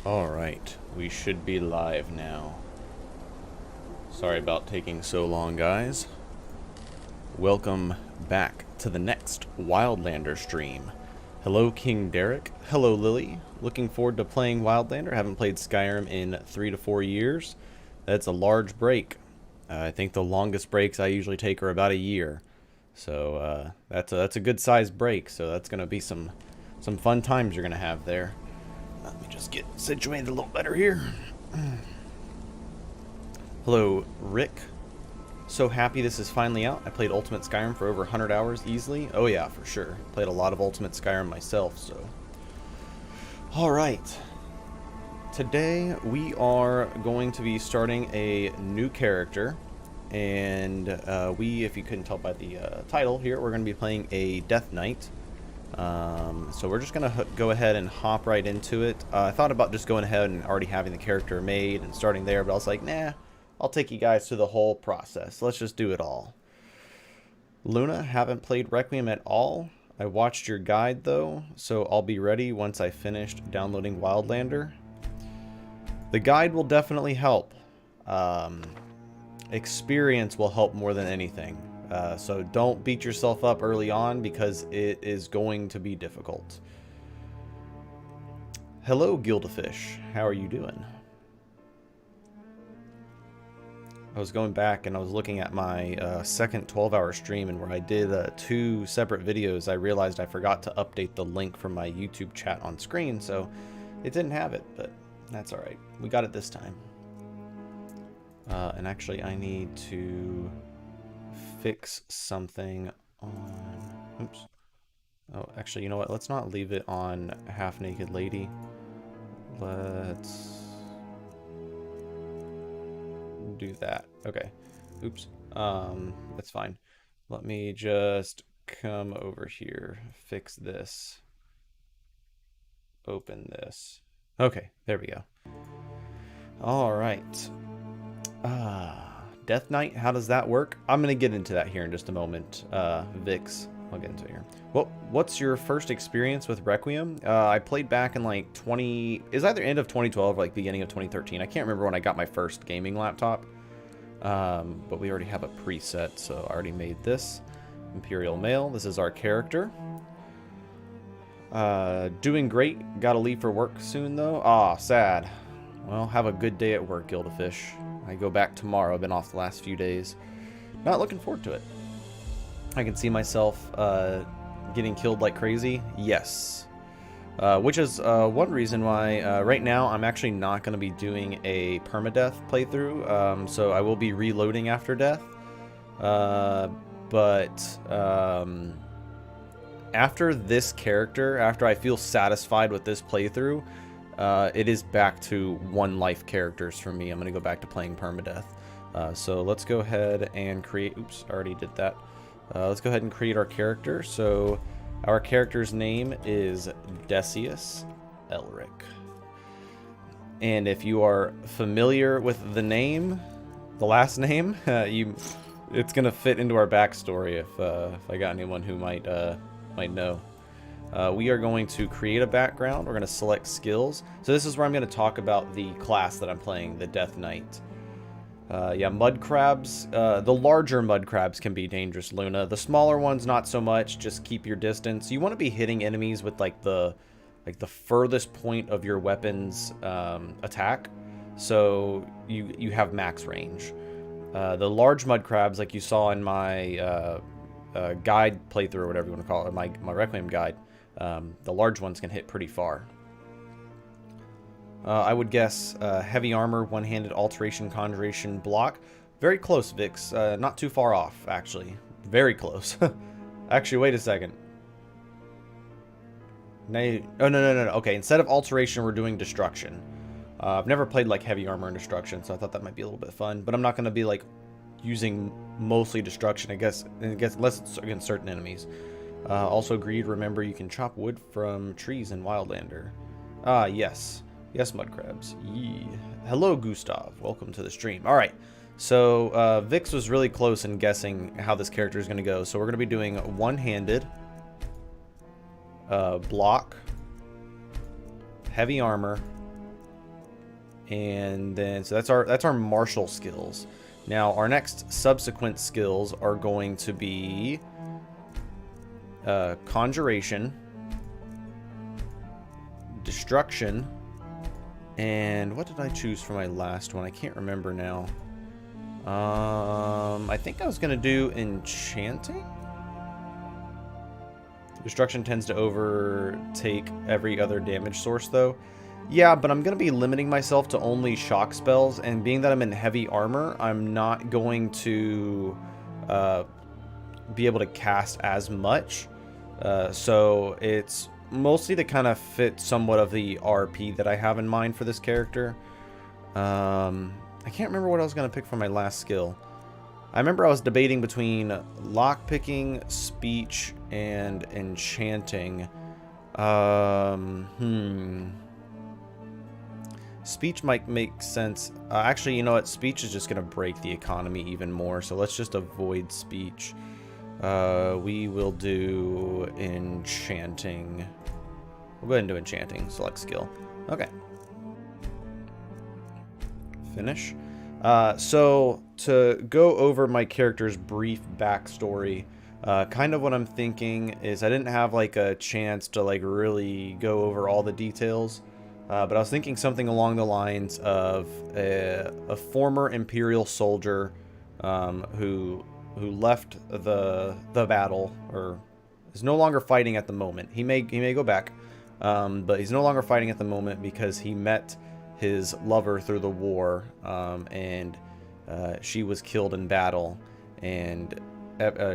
Alright, we should be live now. Sorry about taking so long, guys. Welcome back to the next Wildlander stream. Hello, King Derek. Hello, Lily. Looking forward to playing Wildlander. Haven't played Skyrim in 3 to 4 years. That's a large break. I think the longest breaks I usually take are about a year. So that's a good sized break. So that's going to be some fun times you're going to have there. Let me just get situated a little better here. Hello, Rick. So happy this is finally out. I played Ultimate Skyrim for over 100 hours easily. Oh yeah, for sure. Played a lot of Ultimate Skyrim myself, so. Alright. Today we are going to be starting a new character. And if you couldn't tell by the title here, we're going to be playing a Death Knight. So we're just going to go ahead and hop right into it. I thought about just going ahead and already having the character made and starting there, but I was like, nah, I'll take you guys through the whole process. Let's just do it all. Luna, haven't played Requiem at all. I watched your guide though, so I'll be ready once I finished downloading Wildlander. The guide will definitely help. Experience will help more than anything. So don't beat yourself up early on because it is going to be difficult. Hello, Gildafish. How are you doing? I was going back and I was looking at my second 12-hour stream, and where I did 2 separate videos, I realized I forgot to update the link from my YouTube chat on screen, so it didn't have it, but that's alright. We got it this time. And actually, I need to fix something on... Oops. Oh, actually, you know what? Let's not leave it on half-naked lady. Let's do that. Okay. Oops. That's fine. Let me just come over here. Fix this. Open this. Okay, there we go. All right. Death Knight, how does that work? I'm going to get into that here in just a moment. Vix, I'll get into it here. Well, what's your first experience with Requiem? I played back in like it's either end of 2012 or like beginning of 2013. I can't remember when I got my first gaming laptop. But we already have a preset, so I already made this. Imperial Male, this is our character. Doing great. Gotta leave for work soon though. Ah, sad. Well, have a good day at work, Gildafish. I go back tomorrow. I've been off the last few days. Not looking forward to it. I can see myself getting killed like crazy. Yes. Which is one reason why right now I'm actually not going to be doing a permadeath playthrough. So I will be reloading after death. But after this character, after I feel satisfied with this playthrough, it is back to 1 life characters for me. I'm going to go back to playing permadeath. So let's go ahead and create... Oops, I already did that. Let's go ahead and create our character. So our character's name is Decius Elric. And if you are familiar with the name, the last name, it's going to fit into our backstory if I got anyone who might know. We are going to create a background. We're going to select skills. So this is where I'm going to talk about the class that I'm playing, the Death Knight. Yeah, mud crabs. The larger mud crabs can be dangerous, Luna. The smaller ones, not so much. Just keep your distance. You want to be hitting enemies with like the furthest point of your weapon's attack, so you have max range. The large mud crabs, like you saw in my guide playthrough or whatever you want to call it, my Requiem guide. The large ones can hit pretty far. I would guess heavy armor, one-handed alteration, conjuration, block. Very close, Vix. Not too far off, actually. Very close. Actually, wait a second. Oh, no. Okay, instead of alteration, we're doing destruction. I've never played like heavy armor and destruction, so I thought that might be a little bit fun. But I'm not going to be like using mostly destruction, I guess unless it's against certain enemies. Also, greed. Remember, you can chop wood from trees in Wildlander. Ah, yes. Yes, mud crabs. Yee. Hello, Gustav. Welcome to the stream. All right. So, Vix was really close in guessing how this character is going to go. So, we're going to be doing one-handed, block, heavy armor, And then, so that's our martial skills. Now, our next subsequent skills are going to be conjuration, destruction, and what did I choose for my last one? I can't remember now. I think I was going to do enchanting. Destruction tends to overtake every other damage source, though. Yeah, but I'm going to be limiting myself to only shock spells, and being that I'm in heavy armor, I'm not going to be able to cast as much. So it's mostly to kind of fit somewhat of the RP that I have in mind for this character. I can't remember what I was going to pick for my last skill. I remember I was debating between lockpicking, speech, and enchanting. Speech might make sense. Actually, you know what? Speech is just going to break the economy even more, so let's just avoid speech. We will do enchanting. We'll go ahead and do enchanting. Select skill. Okay. Finish. So to go over my character's brief backstory, kind of what I'm thinking is I didn't have like a chance to like really go over all the details, but I was thinking something along the lines of a former Imperial soldier who left the battle, or is no longer fighting at the moment. He may go back, but he's no longer fighting at the moment because he met his lover through the war, and she was killed in battle, and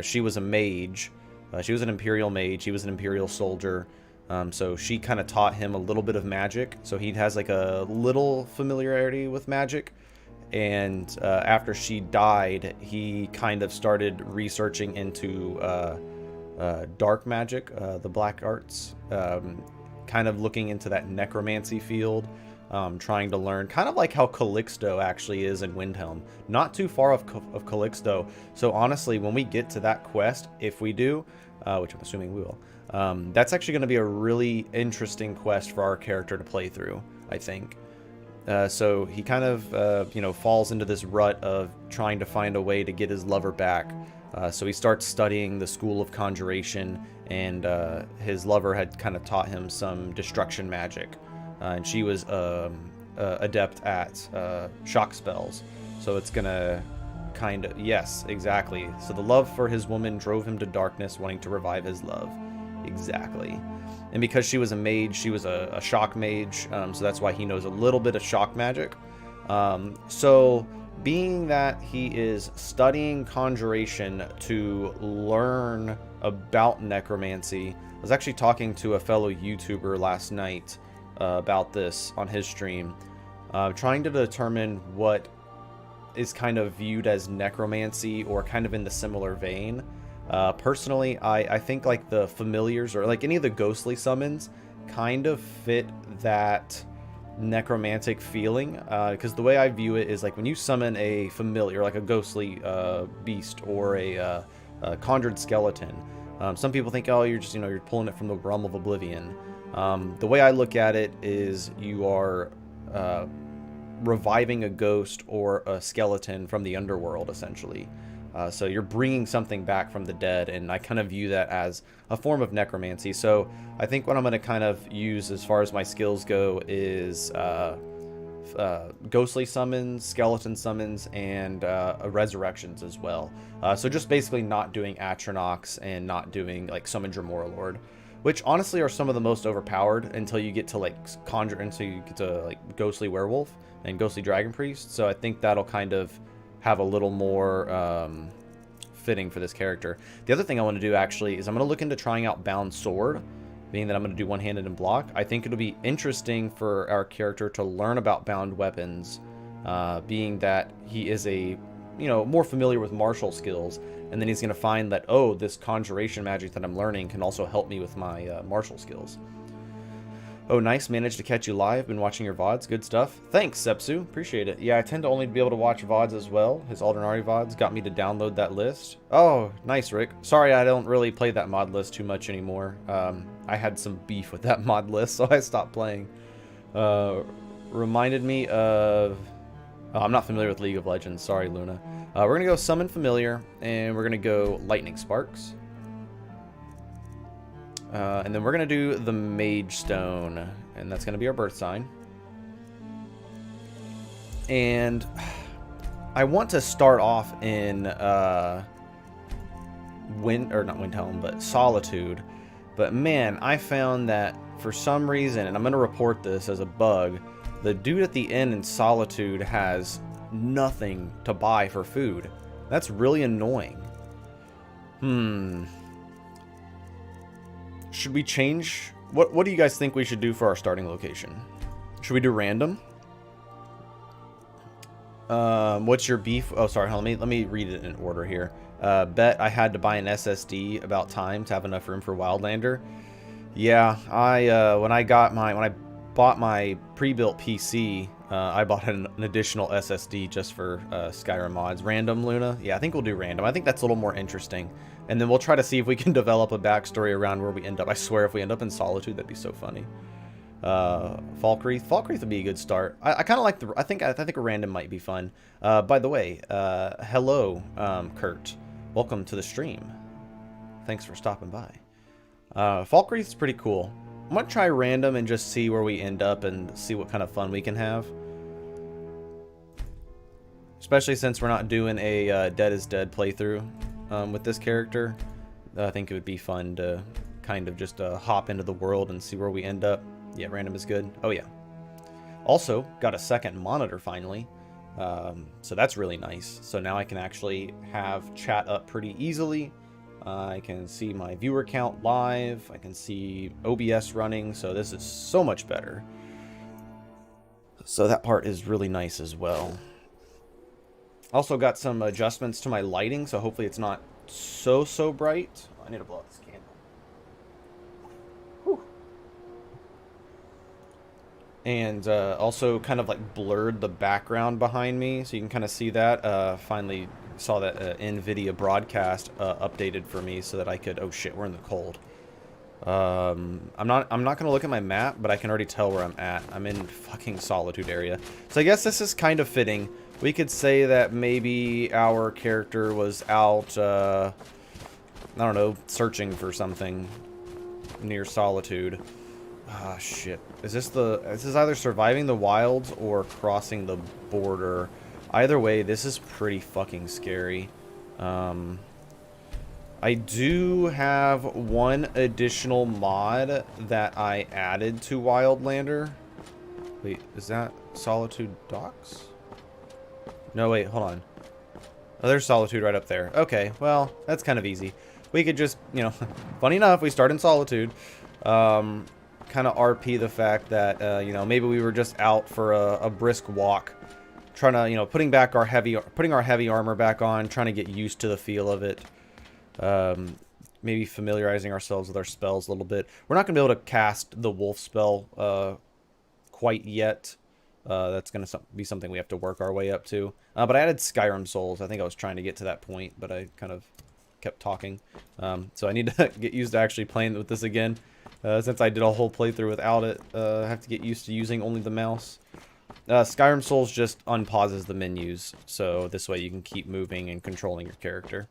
she was a mage. She was an Imperial mage. He was an Imperial soldier. So she kind of taught him a little bit of magic. So he has like a little familiarity with magic. And after she died, he kind of started researching into dark magic, the black arts, kind of looking into that necromancy field. Trying to learn, kind of like how Calixto actually is in Windhelm. Not too far of Calixto. So honestly, when we get to that quest, if we do, which I'm assuming we will, that's actually going to be a really interesting quest for our character to play through, I think. So he kind of, falls into this rut of trying to find a way to get his lover back. So he starts studying the School of Conjuration, and his lover had kind of taught him some destruction magic. And she was adept at shock spells. So it's going to kind of... Yes, exactly. So the love for his woman drove him to darkness, wanting to revive his love. Exactly. And because she was a mage, she was a shock mage. So that's why he knows a little bit of shock magic. So being that he is studying conjuration to learn about necromancy, I was actually talking to a fellow YouTuber last night about this on his stream, trying to determine what is kind of viewed as necromancy or kind of in the similar vein. Personally, I think like the familiars or like any of the ghostly summons kind of fit that necromantic feeling, because the way I view it is like when you summon a familiar, like a ghostly beast or a conjured skeleton, some people think, oh, you're just, you're pulling it from the realm of oblivion. The way I look at it is you are reviving a ghost or a skeleton from the underworld, essentially. So you're bringing something back from the dead, and I kind of view that as a form of necromancy. So I think what I'm going to kind of use as far as my skills go is ghostly summons, skeleton summons, and resurrections as well. So just basically not doing Atronox and not doing like Summon Dremora, which honestly are some of the most overpowered until you get to like until you get to like Ghostly Werewolf and Ghostly Dragon Priest. So I think that'll kind of have a little more fitting for this character. The other thing I want to do actually is I'm going to look into trying out Bound Sword, being that I'm going to do one-handed and block. I think it'll be interesting for our character to learn about bound weapons, being that he is a more familiar with martial skills. And then he's going to find that, oh, this conjuration magic that I'm learning can also help me with my martial skills. Oh, nice. Managed to catch you live. Been watching your VODs. Good stuff. Thanks, Sepsu. Appreciate it. Yeah, I tend to only be able to watch VODs as well. His Aldernari VODs got me to download that list. Oh, nice, Rick. Sorry, I don't really play that mod list too much anymore. I had some beef with that mod list, so I stopped playing. reminded me of... Oh, I'm not familiar with League of Legends. Sorry, Luna. We're going to go Summon Familiar, and we're going to go Lightning Sparks. And then we're going to do the Mage Stone, and that's going to be our birth sign. And I want to start off in not Windhelm, but Solitude. But man, I found that for some reason, and I'm going to report this as a bug, the dude at the inn in Solitude has nothing to buy for food. That's really annoying. Should we change? What do you guys think we should do for our starting location? Should we do random? What's your beef? Oh, sorry. Let me read it in order here. Bet I had to buy an SSD about time to have enough room for Wildlander. Yeah, when I bought my pre-built PC, I bought an additional SSD just for Skyrim mods. Random, Luna? Yeah, I think we'll do random. I think that's a little more interesting. And then we'll try to see if we can develop a backstory around where we end up. I swear if we end up in Solitude, that'd be so funny. Falkreath. Falkreath would be a good start. I kind of like I think a random might be fun. By the way, hello, Kurt. Welcome to the stream. Thanks for stopping by. Falkreath's pretty cool. I'm gonna try random and just see where we end up and see what kind of fun we can have. Especially since we're not doing a Dead is Dead playthrough with this character. I think it would be fun to kind of just hop into the world and see where we end up. Yeah, random is good. Oh yeah. Also, got a second monitor finally. So that's really nice. So now I can actually have chat up pretty easily. I can see my viewer count live. I can see OBS running. So this is so much better. So that part is really nice as well. Also got some adjustments to my lighting. So hopefully it's not so bright. I need to blow out this candle. Whew. And also kind of like blurred the background behind me. So you can kind of see that. Finally saw that NVIDIA broadcast updated for me so that I could... Oh shit, we're in the cold. I'm not gonna look at my map, but I can already tell where I'm at. I'm in fucking Solitude area. So I guess this is kind of fitting. We could say that maybe our character was out, I don't know, searching for something near Solitude. Ah, shit. Is this either surviving the wilds or crossing the border? Either way, this is pretty fucking scary. I do have one additional mod that I added to Wildlander. Wait, is that Solitude Docks? No, wait, hold on. Oh, there's Solitude right up there. Okay, well, that's kind of easy. We could just, you know, funny enough, we start in Solitude. Kind of RP the fact that, you know, maybe we were just out for a brisk walk. Trying to, you know, putting our heavy armor back on, trying to get used to the feel of it. Maybe familiarizing ourselves with our spells a little bit. We're not going to be able to cast the wolf spell quite yet. That's going to be something we have to work our way up to. But I added Skyrim Souls. I think I was trying to get to that point, but I kind of kept talking. So I need to get used to actually playing with this again. Since I did a whole playthrough without it, I have to get used to using only the mouse. Skyrim Souls just unpauses the menus, so this way you can keep moving and controlling your character.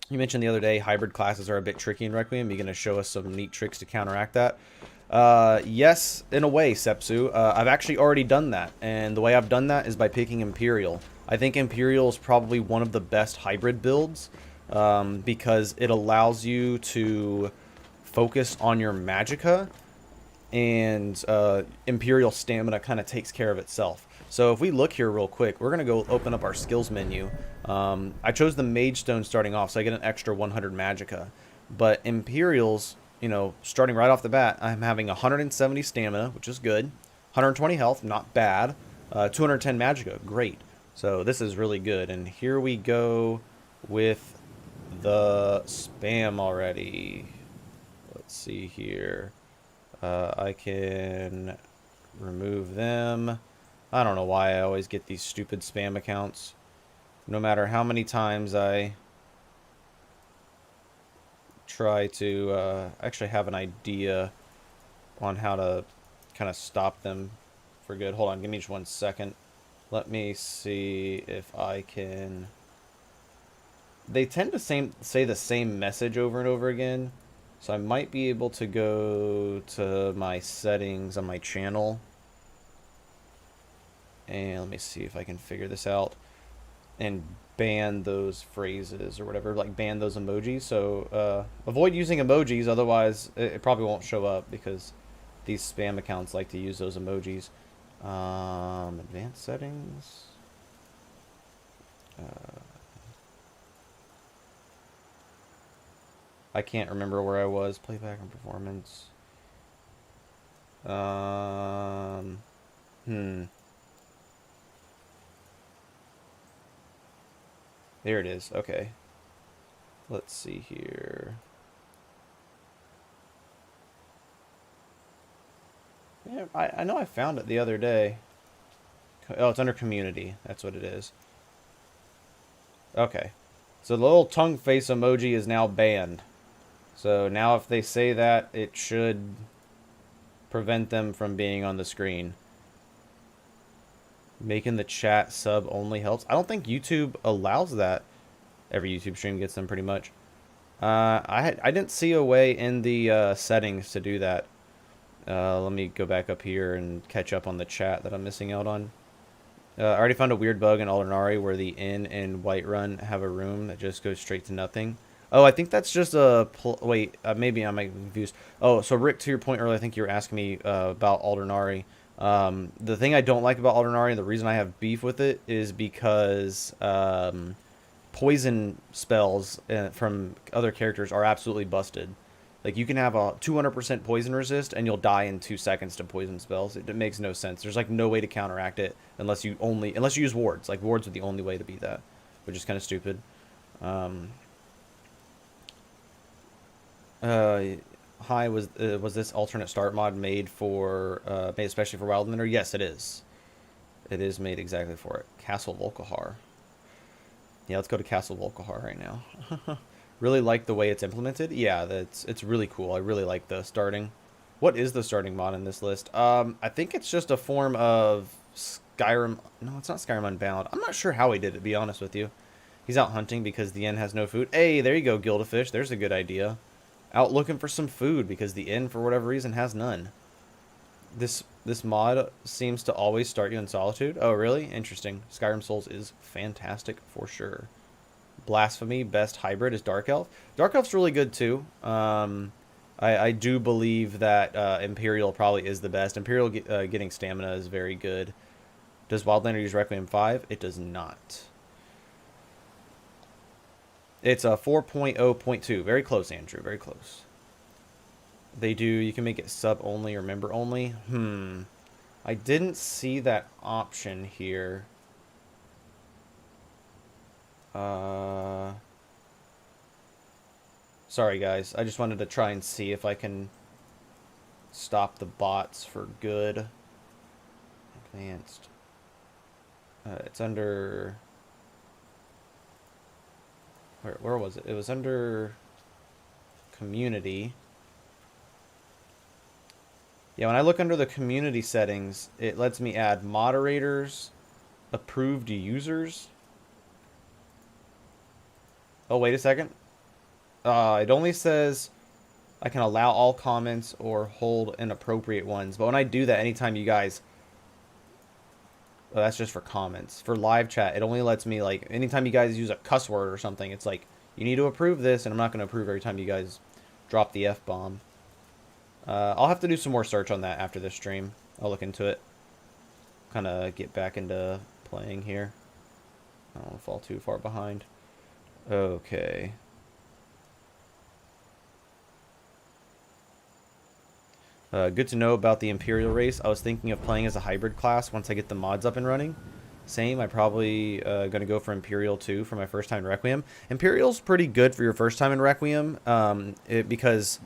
You mentioned the other day hybrid classes are a bit tricky in Requiem. You're going to show us some neat tricks to counteract that. Yes, in a way, Sepsu. I've actually already done that, and the way I've done that is by picking Imperial. I think Imperial is probably one of the best hybrid builds, because it allows you to focus on your magicka, and Imperial stamina kind of takes care of itself. So if we look here real quick, we're going to go open up our skills menu. I chose the Mage Stone starting off, so I get an extra 100 magicka. But Imperials, you know, starting right off the bat, I'm having 170 stamina, which is good. 120 health, not bad. 210 magicka, great. So this is really good. And here we go with the spam already. Let's see here. I can remove them. I don't know why I always get these stupid spam accounts. No matter how many times I try to actually have an idea on how to kind of stop them for good. Hold on, give me just 1 second. Let me see if I can... They tend to say the same message over and over again. So I might be able to go to my settings on my channel. And let me see if I can figure this out. And ban those phrases or whatever. Like ban those emojis. So avoid using emojis. Otherwise it probably won't show up. Because these spam accounts like to use those emojis. Advanced settings. I can't remember where I was. Playback and performance. There it is. Okay. Let's see here. Yeah, I know I found it the other day. Oh, it's under community. That's what it is. Okay. So the little tongue face emoji is now banned. So now if they say that, it should prevent them from being on the screen. Making the chat sub only helps. I don't think YouTube allows that. Every YouTube stream gets them pretty much. I didn't see a way in the settings to do that. Let me go back up here and catch up on the chat that I'm missing out on. I already found a weird bug in Aldernari where the inn and Whiterun have a room that just goes straight to nothing. Oh, I think that's just a... Wait, maybe I might be confused. Oh, so Rick, to your point earlier, I think you were asking me about Aldernari. The thing I don't like about Aldernari, the reason I have beef with it, is because poison spells from other characters are absolutely busted. Like, you can have a 200% poison resist, and you'll die in 2 seconds to poison spells. It makes no sense. There's, like, no way to counteract it unless you use wards. Like, wards are the only way to beat that, which is kind of stupid. Hi, was this alternate start mod made for made especially for Wildlander? Yes, it is. It is made exactly for it. Castle Volkihar. Yeah, let's go to Castle Volkihar right now. Really like the way it's implemented. Yeah, it's really cool. I really like the starting. What is the starting mod in this list? I think it's just a form of Skyrim. No, it's not Skyrim Unbound. I'm not sure how he did it, to be honest with you. He's out hunting because the inn has no food. Hey, there you go, Gildafish. There's a good idea. Out looking for some food because the inn, for whatever reason, has none. This mod seems to always start you in Solitude. Oh, really? Interesting. Skyrim Souls is fantastic for sure. Blasphemy, best hybrid is Dark Elf. Dark Elf's really good too. I do believe that Imperial probably is the best. Imperial getting stamina is very good. Does Wildlander use Requiem 5? It does not. It's a 4.0.2. Very close, Andrew. Very close. They do. You can make it sub only or member only. I didn't see that option here. Sorry, guys. I just wanted to try and see if I can stop the bots for good. Advanced. It's under... Where was it? It was under community. Yeah, when I look under the community settings, it lets me add moderators, approved users. Oh, wait a second. It only says I can allow all comments or hold inappropriate ones. But when I do that, anytime you guys... Oh, that's just for comments. For live chat, it only lets me, like, anytime you guys use a cuss word or something, it's like, you need to approve this, and I'm not going to approve every time you guys drop the F-bomb. I'll have to do some more search on that after this stream. I'll look into it. Kind of get back into playing here. I don't want to fall too far behind. Okay. Good to know about the Imperial race. I was thinking of playing as a hybrid class once I get the mods up and running. Same, I'm probably going to go for Imperial 2 for my first time in Requiem. Imperial's pretty good for your first time in Requiem because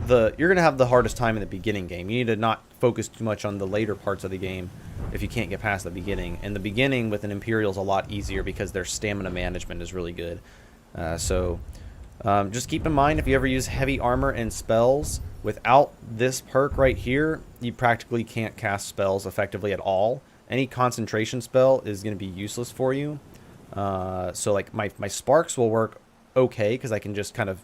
you're going to have the hardest time in the beginning game. You need to not focus too much on the later parts of the game if you can't get past the beginning. And the beginning with an Imperial is a lot easier because their stamina management is really good. So Just keep in mind, if you ever use heavy armor and spells, without this perk right here, you practically can't cast spells effectively at all. Any concentration spell is going to be useless for you. So like my sparks will work okay, because I can just kind of,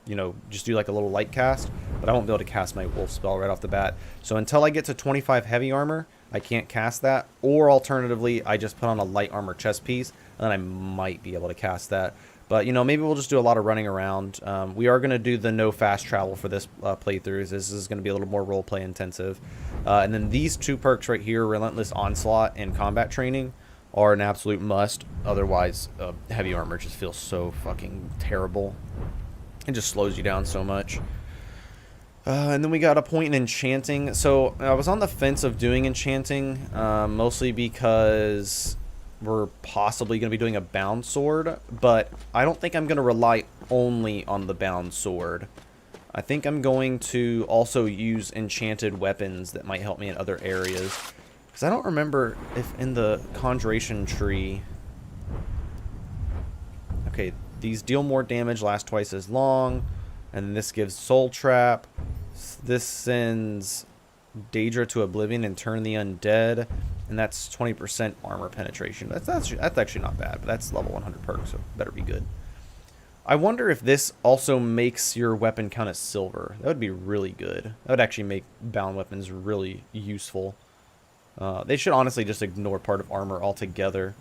you know, just do like a little light cast, but I won't be able to cast my wolf spell right off the bat. So until I get to 25 heavy armor, I can't cast that, or alternatively, I just put on a light armor chest piece, and then I might be able to cast that. But, you know, maybe we'll just do a lot of running around. We are going to do the no fast travel for this playthrough. This is going to be a little more roleplay intensive. And then these two perks right here, Relentless Onslaught and Combat Training, are an absolute must. Otherwise, heavy armor just feels so fucking terrible. It just slows you down so much. And then we got a point in enchanting. So I was on the fence of doing enchanting, mostly because we're possibly going to be doing a bound sword, but I don't think I'm going to rely only on the bound sword. I think I'm going to also use enchanted weapons that might help me in other areas. Because I don't remember if in the conjuration tree... Okay, these deal more damage, last twice as long, and this gives soul trap. This sends Daedra to Oblivion and turn the undead, and that's 20% armor penetration. That's actually not bad, but that's level 100 perk, so better be good. I wonder if this also makes your weapon count as silver. That would be really good. That would actually make bound weapons really useful. They should honestly just ignore part of armor altogether.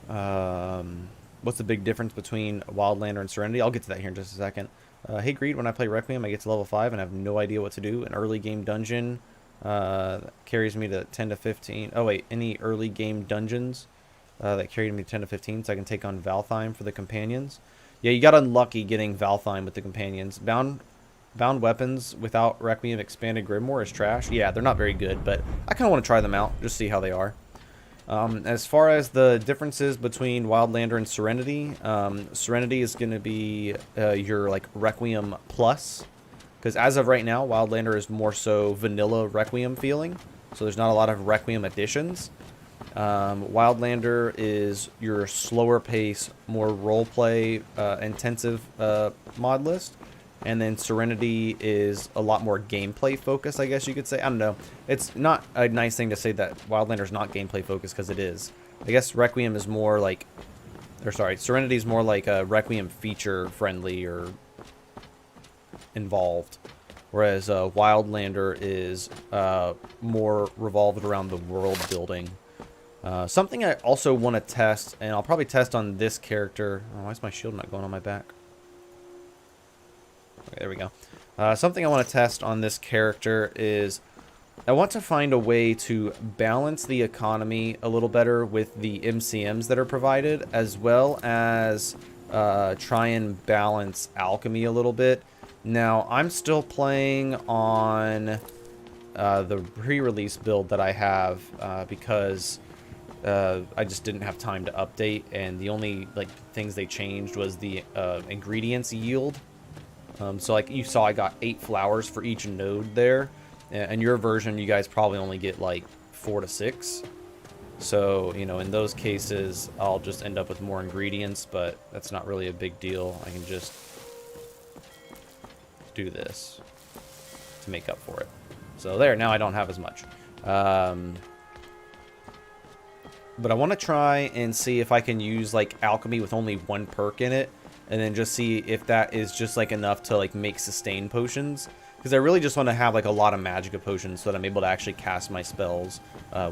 What's the big difference between Wildlander and Serenity? I'll get to that here in just a second. Hey Greed, when I play Requiem, I get to level 5 and I have no idea what to do. An early game dungeon carries me to 10 to 15. Oh wait, any early game dungeons that carried me to 10 to 15, so I can take on Valtheim for the companions. Yeah, you got unlucky getting Valtheim with the companions. Bound weapons without Requiem Expanded Grimoire is trash. Yeah, they're not very good, but I kind of want to try them out, just see how they are. As far as the differences between Wildlander and Serenity, Serenity is going to be your like Requiem Plus, because as of right now, Wildlander is more so vanilla Requiem feeling, so there's not a lot of Requiem additions. Wildlander is your slower pace, more roleplay intensive mod list. And then Serenity is a lot more gameplay focused, I guess you could say. I don't know. It's not a nice thing to say that Wildlander is not gameplay focused, because it is. I guess Requiem is more like... Or sorry, Serenity is more like a Requiem feature friendly or involved. Whereas Wildlander is more revolved around the world building. Something I also want to test, and I'll probably test on this character... Oh, why is my shield not going on my back? Okay, there we go. Something I want to test on this character is I want to find a way to balance the economy a little better with the MCMs that are provided, as well as try and balance alchemy a little bit. Now, I'm still playing on the pre-release build that I have because I just didn't have time to update, and the only like things they changed was the ingredients yield. So like you saw, I got 8 flowers for each node there. And your version, you guys probably only get like 4 to 6. So, you know, in those cases, I'll just end up with more ingredients, but that's not really a big deal. I can just do this to make up for it. So there, now I don't have as much. But I want to try and see if I can use like alchemy with only 1 perk in it. And then just see if that is just like enough to like make sustain potions. Because I really just want to have like a lot of magicka potions so that I'm able to actually cast my spells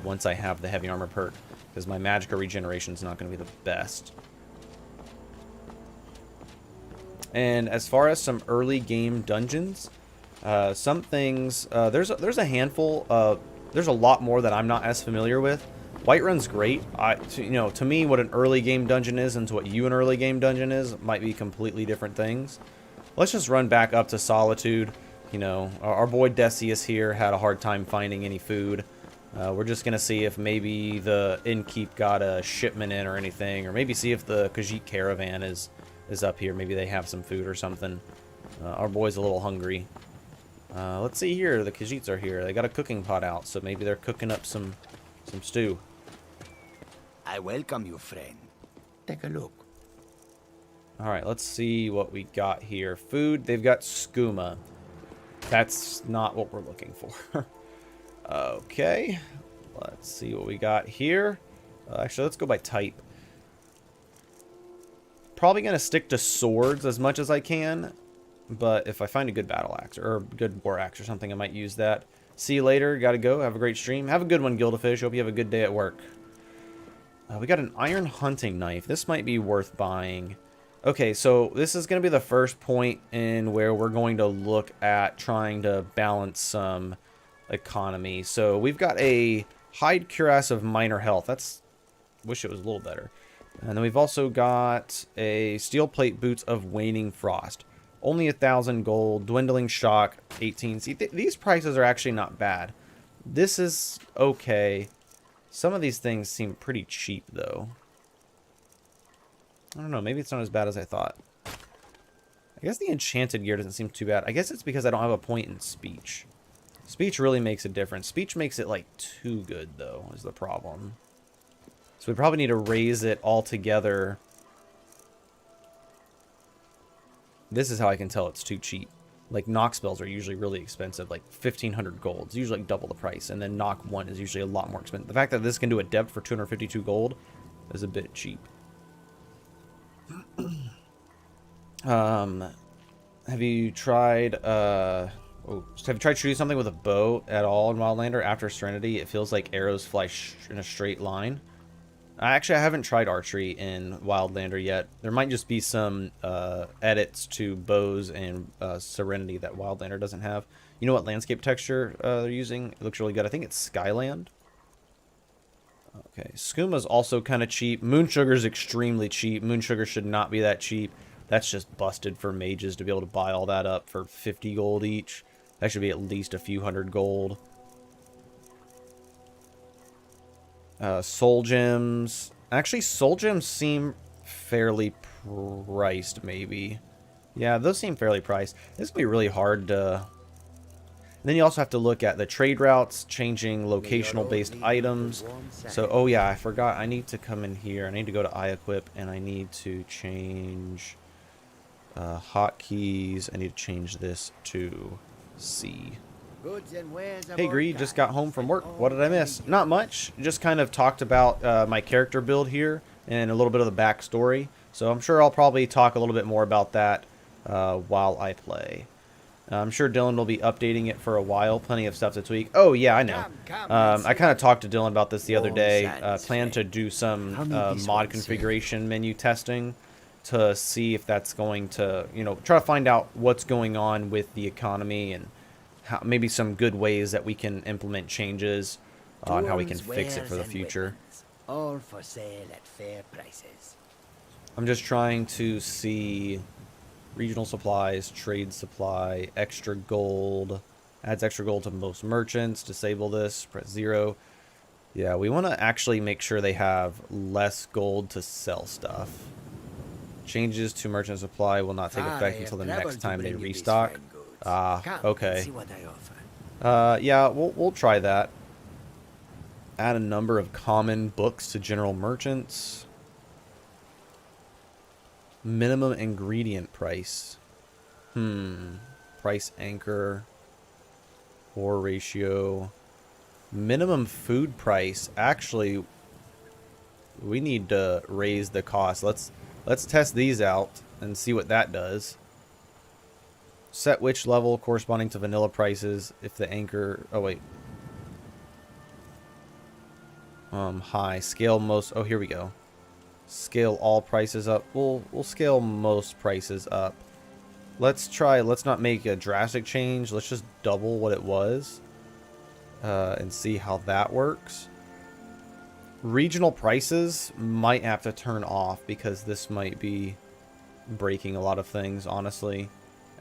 once I have the heavy armor perk. Because my magicka regeneration is not going to be the best. And as far as some early game dungeons, some things, there's a handful, there's a lot more that I'm not as familiar with. Whiterun's great. You know, to me, what an early game dungeon is and to what you an early game dungeon is might be completely different things. Let's just run back up to Solitude. You know, our boy Decius here had a hard time finding any food. We're just going to see if maybe the innkeep got a shipment in or anything, or maybe see if the Khajiit caravan is up here. Maybe they have some food or something. Our boy's a little hungry. Let's see here. The Khajiits are here. They got a cooking pot out, so maybe they're cooking up some stew. I welcome you, friend. Take a look. All right, let's see what we got here. Food, they've got skooma. That's not what we're looking for. Okay, let's see what we got here. Actually, let's go by type. Probably going to stick to swords as much as I can, but if I find a good battle axe or a good war axe or something, I might use that. See you later. Gotta go. Have a great stream. Have a good one, Gildafish. Hope you have a good day at work. We got an iron hunting knife. This might be worth buying. Okay, so this is going to be the first point in where we're going to look at trying to balance some economy. So we've got a hide cuirass of minor health. That's... wish it was a little better. And then we've also got a steel plate boots of waning frost. Only 1,000 gold. Dwindling shock, 18. See, these prices are actually not bad. This is okay. Some of these things seem pretty cheap, though. I don't know. Maybe it's not as bad as I thought. I guess the enchanted gear doesn't seem too bad. I guess it's because I don't have a point in speech. Speech really makes a difference. Speech makes it, like, too good, though, is the problem. So we probably need to raise it all together. This is how I can tell it's too cheap. Like, knock spells are usually really expensive, like 1,500 gold. It's usually like double the price, and then knock 1 is usually a lot more expensive. The fact that this can do a depth for 252 gold is a bit cheap. Have you tried shooting something with a bow at all in Wildlander? After Serenity, it feels like arrows fly in a straight line. Actually, I haven't tried archery in Wildlander yet. There might just be some edits to bows and Serenity that Wildlander doesn't have. You know what landscape texture they're using? It looks really good. I think it's Skyland. Okay, Skooma's also kind of cheap. Moon Sugar's extremely cheap. Moon Sugar should not be that cheap. That's just busted for mages to be able to buy all that up for 50 gold each. That should be at least a few hundred gold. Soul gems. Actually, soul gems seem fairly priced, maybe. Yeah, those seem fairly priced. This will be really hard to... And then you also have to look at the trade routes, changing locational-based items. So, oh yeah, I forgot. I need to come in here. I need to go to iEquip, and I need to change hotkeys. I need to change this to C. Hey Greed, just got home from work. What did I miss? Not much. Just kind of talked about my character build here and a little bit of the backstory. So I'm sure I'll probably talk a little bit more about that while I play. I'm sure Dylan will be updating it for a while. Plenty of stuff to tweak. Oh yeah, I know. I kind of talked to Dylan about this the other day. Plan to do some mod configuration menu testing to see if that's going to, you know, try to find out what's going on with the economy and maybe some good ways that we can implement changes on how we can fix it for the future. All for sale at fair prices. I'm just trying to see regional supplies, trade supply, extra gold. Adds extra gold to most merchants. Disable this. Press 0. Yeah, we want to actually make sure they have less gold to sell stuff. Changes to merchant supply will not take effect until the next time they restock. Okay. Yeah, we'll try that. Add a number of common books to general merchants. Minimum ingredient price. Price anchor. War ratio. Minimum food price. Actually, we need to raise the cost. Let's test these out and see what that does. Set which level corresponding to vanilla prices if the anchor... Oh, wait. High. Scale most... Oh, here we go. Scale all prices up. We'll scale most prices up. Let's try... Let's not make a drastic change. Let's just double what it was. And see how that works. Regional prices might have to turn off because this might be breaking a lot of things, honestly.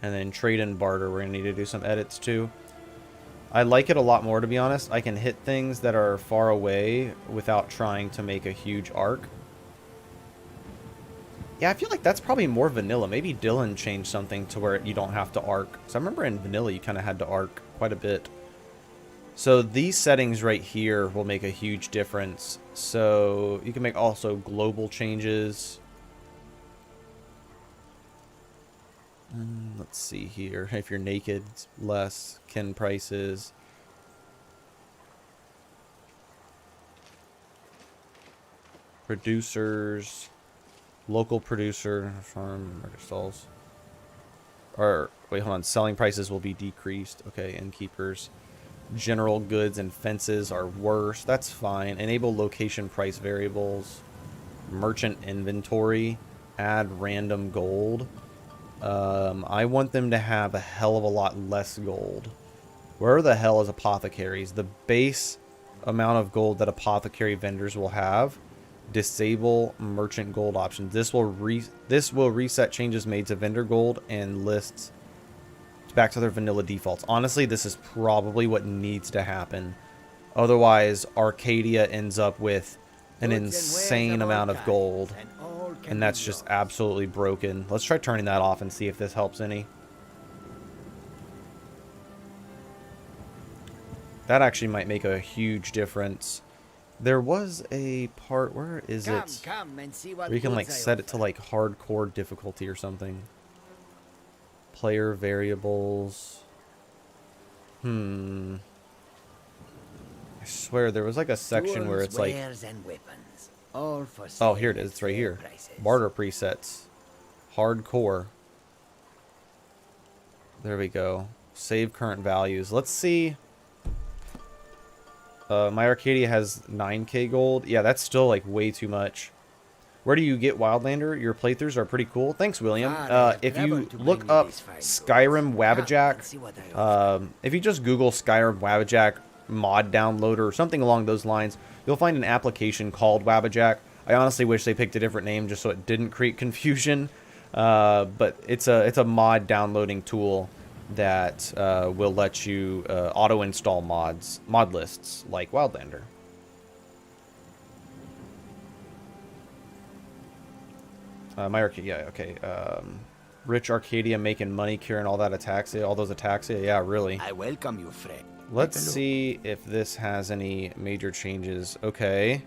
And then trade and barter, we're going to need to do some edits too. I like it a lot more, to be honest. I can hit things that are far away without trying to make a huge arc. Yeah, I feel like that's probably more vanilla. Maybe Dylan changed something to where you don't have to arc. So I remember in vanilla you kind of had to arc quite a bit. So these settings right here will make a huge difference. So you can make also global changes. Let's see here. If you're naked, it's less. Kin prices. Producers. Local producer. Farm. Murder stalls. Or, wait, hold on. Selling prices will be decreased. Okay, innkeepers. General goods and fences are worse. That's fine. Enable location price variables. Merchant inventory. Add random gold. I want them to have a hell of a lot less gold. Where the hell is apothecaries? The base amount of gold that apothecary vendors will have. Disable merchant gold options. This will reset changes made to vendor gold and lists back to their vanilla defaults. Honestly, this is probably what needs to happen. Otherwise, Arcadia ends up with an insane amount of gold. And that's just absolutely broken. Let's try turning that off and see if this helps any. That actually might make a huge difference. There was a part, where is it? Where you can like set it to like hardcore difficulty or something. Player variables. I swear there was like a section where it's like... Oh, here it is. It's right here. Barter presets. Hardcore. There we go. Save current values. Let's see. My Arcadia has 9k gold. Yeah, that's still like way too much. Where do you get Wildlander? Your playthroughs are pretty cool. Thanks, William. If you look up Skyrim Wabbajack, if you just Google Skyrim Wabbajack mod downloader or something along those lines, you'll find an application called Wabbajack. I honestly wish they picked a different name just so it didn't create confusion. But it's a mod downloading tool that will let you auto install mod lists like Wildlander. My Arcadia, yeah, okay. Rich Arcadia making money, curing all that ataxia, all those ataxia. Yeah, really. I welcome you, friend. Let's see if this has any major changes. Okay.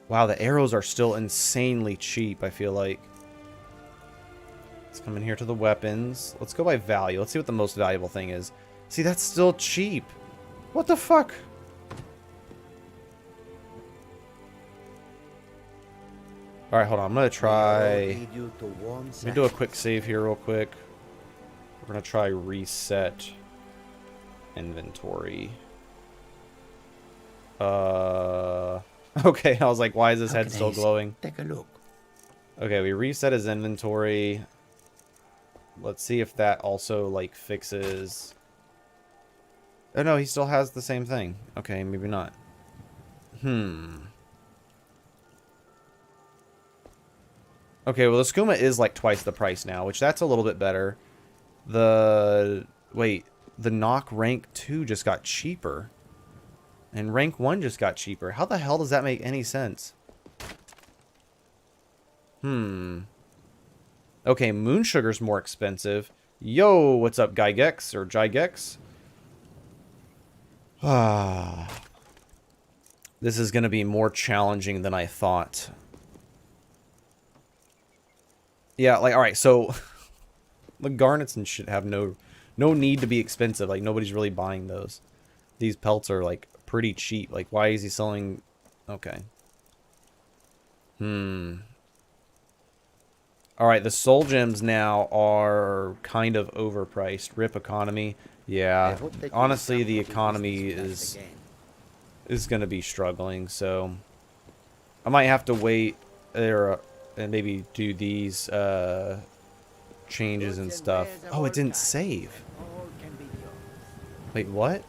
Wow, the arrows are still insanely cheap, I feel like. Let's come in here to the weapons. Let's go by value. Let's see what the most valuable thing is. See, that's still cheap. What the fuck? Alright, hold on. I'm going to try... Let me do a quick save here real quick. We're going to try reset inventory. Okay, I was like, why is his head still glowing? Take a look. Okay, we reset his inventory. Let's see if that also, like, fixes... Oh, no, he still has the same thing. Okay, maybe not. Okay, well, the skooma is, like, twice the price now, which that's a little bit better. Wait, the knock rank 2 just got cheaper. And rank 1 just got cheaper. How the hell does that make any sense? Okay, moon sugar's more expensive. Yo, what's up, Gygex or Gygex? This is going to be more challenging than I thought. Yeah, like, alright, so the garnets and shit have no need to be expensive. Like, nobody's really buying those. These pelts are, like, pretty cheap. Like, why is he selling... Okay. Alright, the soul gems now are kind of overpriced. RIP economy. Yeah, honestly, the economy is going to be struggling, so... I might have to wait there and maybe do these changes and stuff. Oh, it didn't save. Wait, what?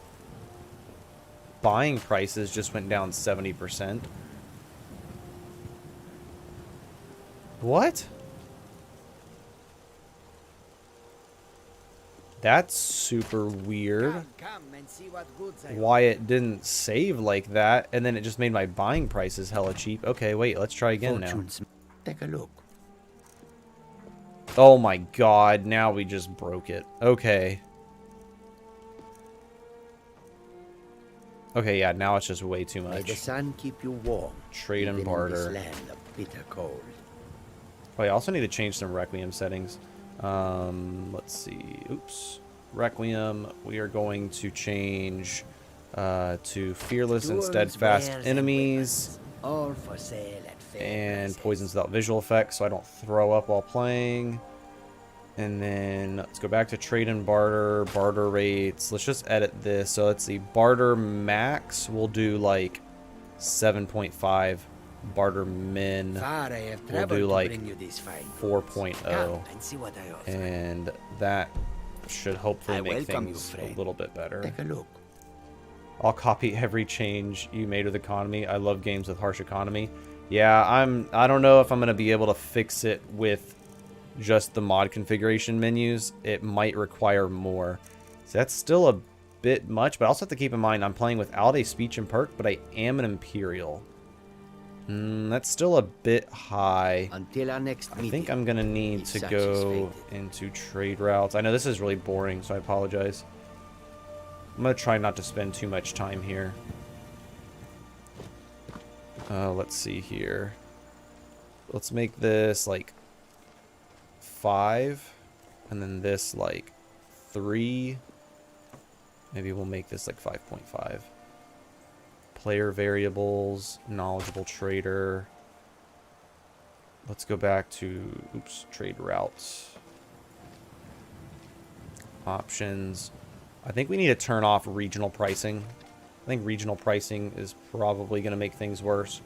Buying prices just went down 70%. What? That's super weird. Why it didn't save like that, and then it just made my buying prices hella cheap. Okay, wait, let's try again now. Take a look. Oh my god, now we just broke it. Okay. Okay, yeah, now it's just way too much. May the sun keep you warm. Trade and even in barter. this land of bitter cold. Oh, I also need to change some Requiem settings. Let's see. Oops. Requiem. We are going to change to fearless and Tools, steadfast wares, and enemies. weapons, all for sale at fair And prices. poisons without visual effects, so I don't throw up while playing. And then let's go back to trade and barter. Barter rates. Let's just edit this. So let's see. Barter max. We'll do like 7.5. Barter min. Far I have We'll traveled do to like bring you these fine 4.0. Come and see what I offer. And that should hopefully I make welcome you, things friend. a little bit better. Take a look. I'll copy every change you made with economy. I love games with harsh economy. Yeah, I don't know if I'm gonna be able to fix it with just the mod configuration menus. It might require more. So that's still a bit much, but I also have to keep in mind I'm playing without a speech and perk, but I am an Imperial. That's still a bit high. Until our next meeting. I think I'm gonna need if to such go is fated. into trade routes. I know this is really boring, so I apologize. I'm gonna try not to spend too much time here. Let's see here. Let's make this like 5, and then this like 3. Maybe we'll make this like 5.5. Player variables, knowledgeable trader. Let's go back to, oops, trade routes. Options. I think we need to turn off regional pricing. I think regional pricing is probably going to make things worse.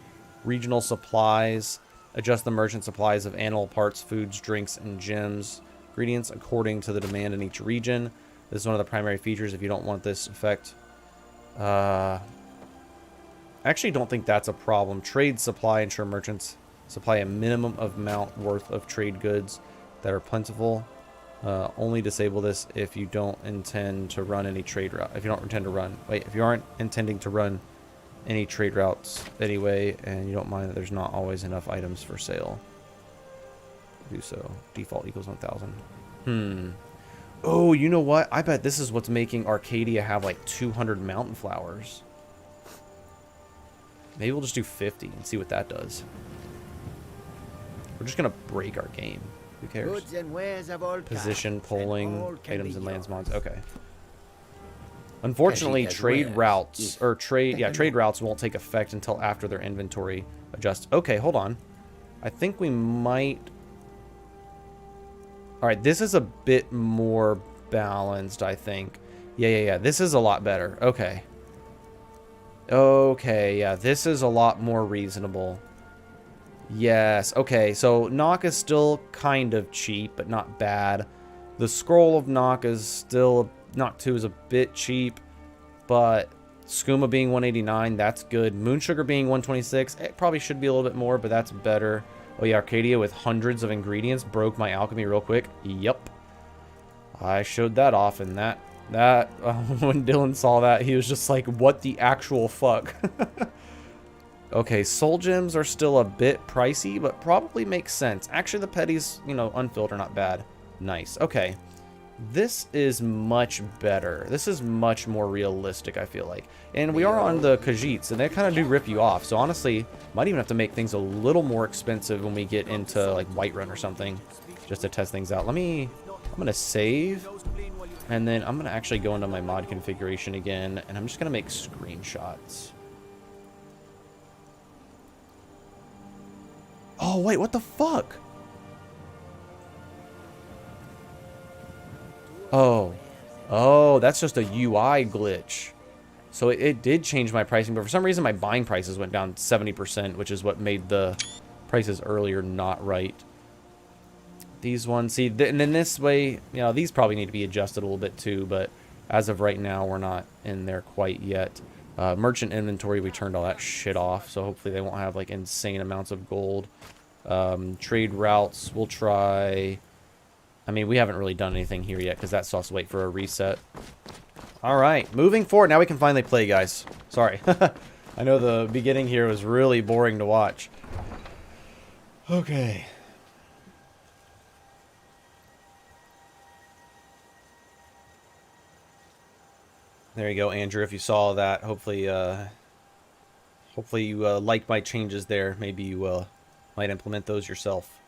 Regional supplies. Adjust the merchant supplies of animal parts, foods, drinks, and gems. Ingredients according to the demand in each region. This is one of the primary features if you don't want this effect. I actually don't think that's a problem. Trade supply. Ensure merchants supply a minimum of amount worth of trade goods that are plentiful. Only disable this if you don't intend to run any trade route. If you don't intend to run, if you aren't intending to run any trade routes anyway, and you don't mind that there's not always enough items for sale, do so. Default equals 1,000. Oh, you know what? I bet this is what's making Arcadia have like 200 mountain flowers. Maybe we'll just do 50 and see what that does. We're just gonna break our game. Who cares? Goods and wares of all Position, kinds, polling, and all can items be and lands yours. mods. Okay. Unfortunately, As trade wares, routes or trade if- trade routes won't take effect until after their inventory adjusts. Okay, hold on. I think we might. All right, this is a bit more balanced, I think. Yeah. This is a lot better. Okay. Okay, yeah, this is a lot more reasonable. Yes, okay, so Nock is still kind of cheap, but not bad. The Scroll of Nock is still, Nock 2 is a bit cheap, but Skooma being 189, that's good. Moonsugar being 126, it probably should be a little bit more, but that's better. Oh yeah, Arcadia with hundreds of ingredients broke my alchemy real quick. Yup. I showed that off, and that when Dylan saw that, he was just like, what the actual fuck? Okay, soul gems are still a bit pricey, but probably makes sense. Actually, the petties, you know, unfilled are not bad. Nice. Okay. This is much better. This is much more realistic, I feel like. And we are on the Khajiits, and they kind of do rip you off. So honestly, might even have to make things a little more expensive when we get into like Whiterun or something, just to test things out. I'm gonna save, and then I'm gonna actually go into my mod configuration again, and I'm just gonna make screenshots. Oh wait, what the fuck? Oh, that's just a UI glitch. So it did change my pricing, but for some reason my buying prices went down 70%, which is what made the prices earlier not right. These ones, see, and then this way, you know, these probably need to be adjusted a little bit too, but as of right now, we're not in there quite yet. Merchant inventory, we turned all that shit off, so hopefully they won't have like insane amounts of gold. Trade routes, we'll try. I mean, we haven't really done anything here yet because that still has to wait for a reset. All right, moving forward. Now we can finally play, guys. Sorry. I know the beginning here was really boring to watch. Okay. There you go, Andrew. If you saw that, hopefully you like my changes there. Maybe you might implement those yourself.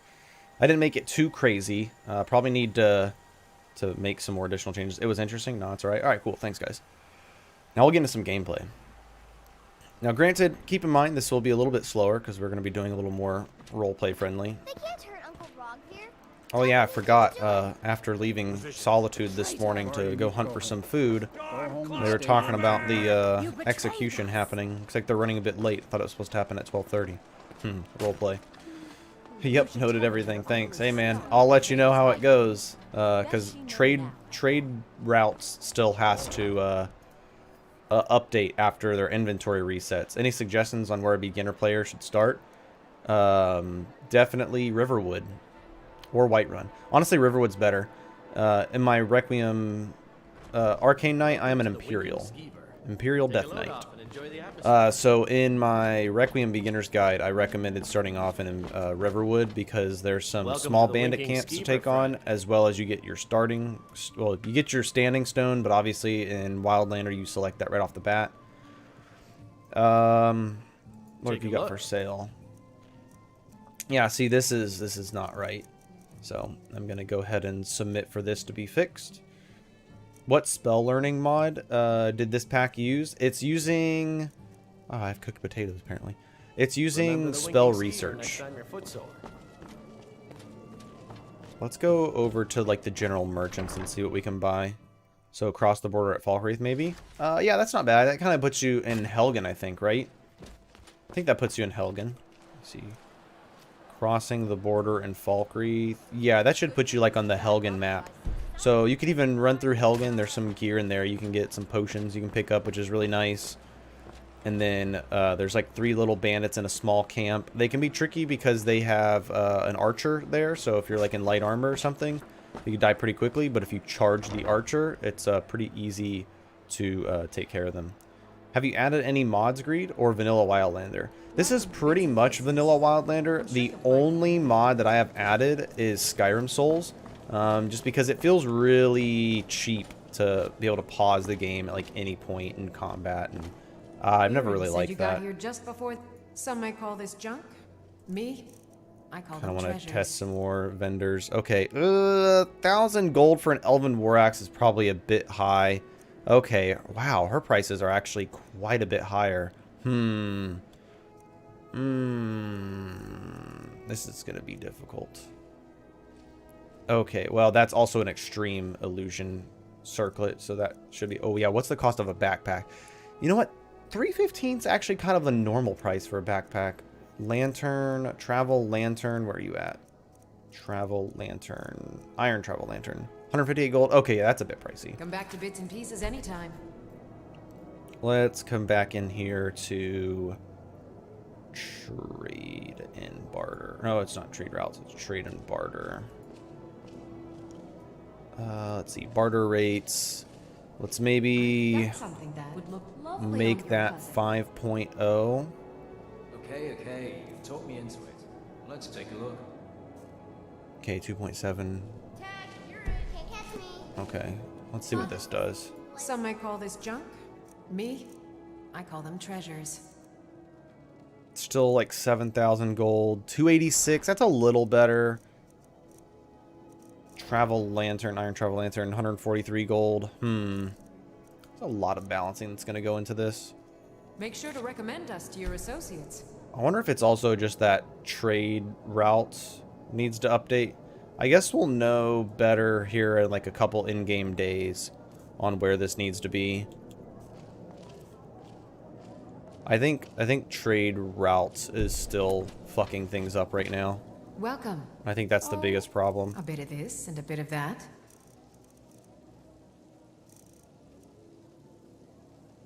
I didn't make it too crazy. Probably need to make some more additional changes. It was interesting. No, it's all right. All right, cool. Thanks, guys. Now we'll get into some gameplay. Now, granted, keep in mind this will be a little bit slower because we're going to be doing a little more roleplay friendly. They can't hurt Uncle Rogvir. Oh yeah, I forgot. After leaving Solitude this morning to go hunt for some food, they were talking about the execution happening. Looks like they're running a bit late. Thought it was supposed to happen at 12:30. Roleplay. Yep, noted everything. Thanks. Hey man, I'll let you know how it goes. Because trade routes still has to update after their inventory resets. Any suggestions on where a beginner player should start? Definitely Riverwood or Whiterun. Honestly, Riverwood's better. In my Requiem Arcane Knight, I am an Imperial Death Knight. So in my Requiem Beginner's Guide, I recommended starting off in Riverwood because there's some small bandit camps to take on, as well as you get your standing stone, but obviously in Wildlander you select that right off the bat. What have you got for sale? Yeah, see, this is not right. So I'm gonna go ahead and submit for this to be fixed. What spell learning mod did this pack use? It's using... Oh, I have cooked potatoes, apparently. It's using spell research. Let's go over to, like, the general merchants and see what we can buy. So, across the border at Falkreath, maybe? Yeah, that's not bad. That kind of puts you in Helgen, I think, right? I think that puts you in Helgen. Let's see. Crossing the border in Falkreath. Yeah, that should put you, like, on the Helgen map. So you could even run through Helgen. There's some gear in there. You can get some potions you can pick up, which is really nice. And then there's like 3 little bandits in a small camp. They can be tricky because they have an archer there. So if you're like in light armor or something, you can die pretty quickly. But if you charge the archer, it's pretty easy to take care of them. Have you added any mods, Greed, or Vanilla Wildlander? This is pretty much Vanilla Wildlander. The only mod that I have added is Skyrim Souls. Just because it feels really cheap to be able to pause the game at like any point in combat, and I've never really liked that. Got here just before. Some might call this junk. Me, I call them I want treasures. to test some more vendors. Okay, 1,000 gold for an Elven War Axe is probably a bit high. Okay, wow, her prices are actually quite a bit higher. This is gonna be difficult. Okay, well, that's also an extreme illusion circlet, so that should be... Oh, yeah, what's the cost of a backpack? You know what? 315 is actually kind of a normal price for a backpack. Lantern, travel lantern, where are you at? Travel lantern, iron travel lantern. 158 gold. Okay, yeah, that's a bit pricey. Come back to bits and pieces anytime. Let's come back in here to trade and barter. No, it's not trade routes, it's trade and barter. Let's see, barter rates. Let's maybe That's something that would look lovely make on your that cousin. 5.0. Okay, you've talked me into it. Let's take a look. Okay, 2.7. Tag, you're rude. Can't catch me. Okay, let's see what this does. Some might call this junk. Me, I call them treasures. Still like 7,000 gold. 286, that's a little better. Travel lantern, iron travel lantern, 143 gold. There's a lot of balancing that's going to go into this. Make sure to recommend us to your associates. I wonder if it's also just that trade route needs to update. I guess we'll know better here in like a couple in-game days on where this needs to be. I think trade routes is still fucking things up right now. Welcome. I think that's the biggest problem. A bit of this and a bit of that.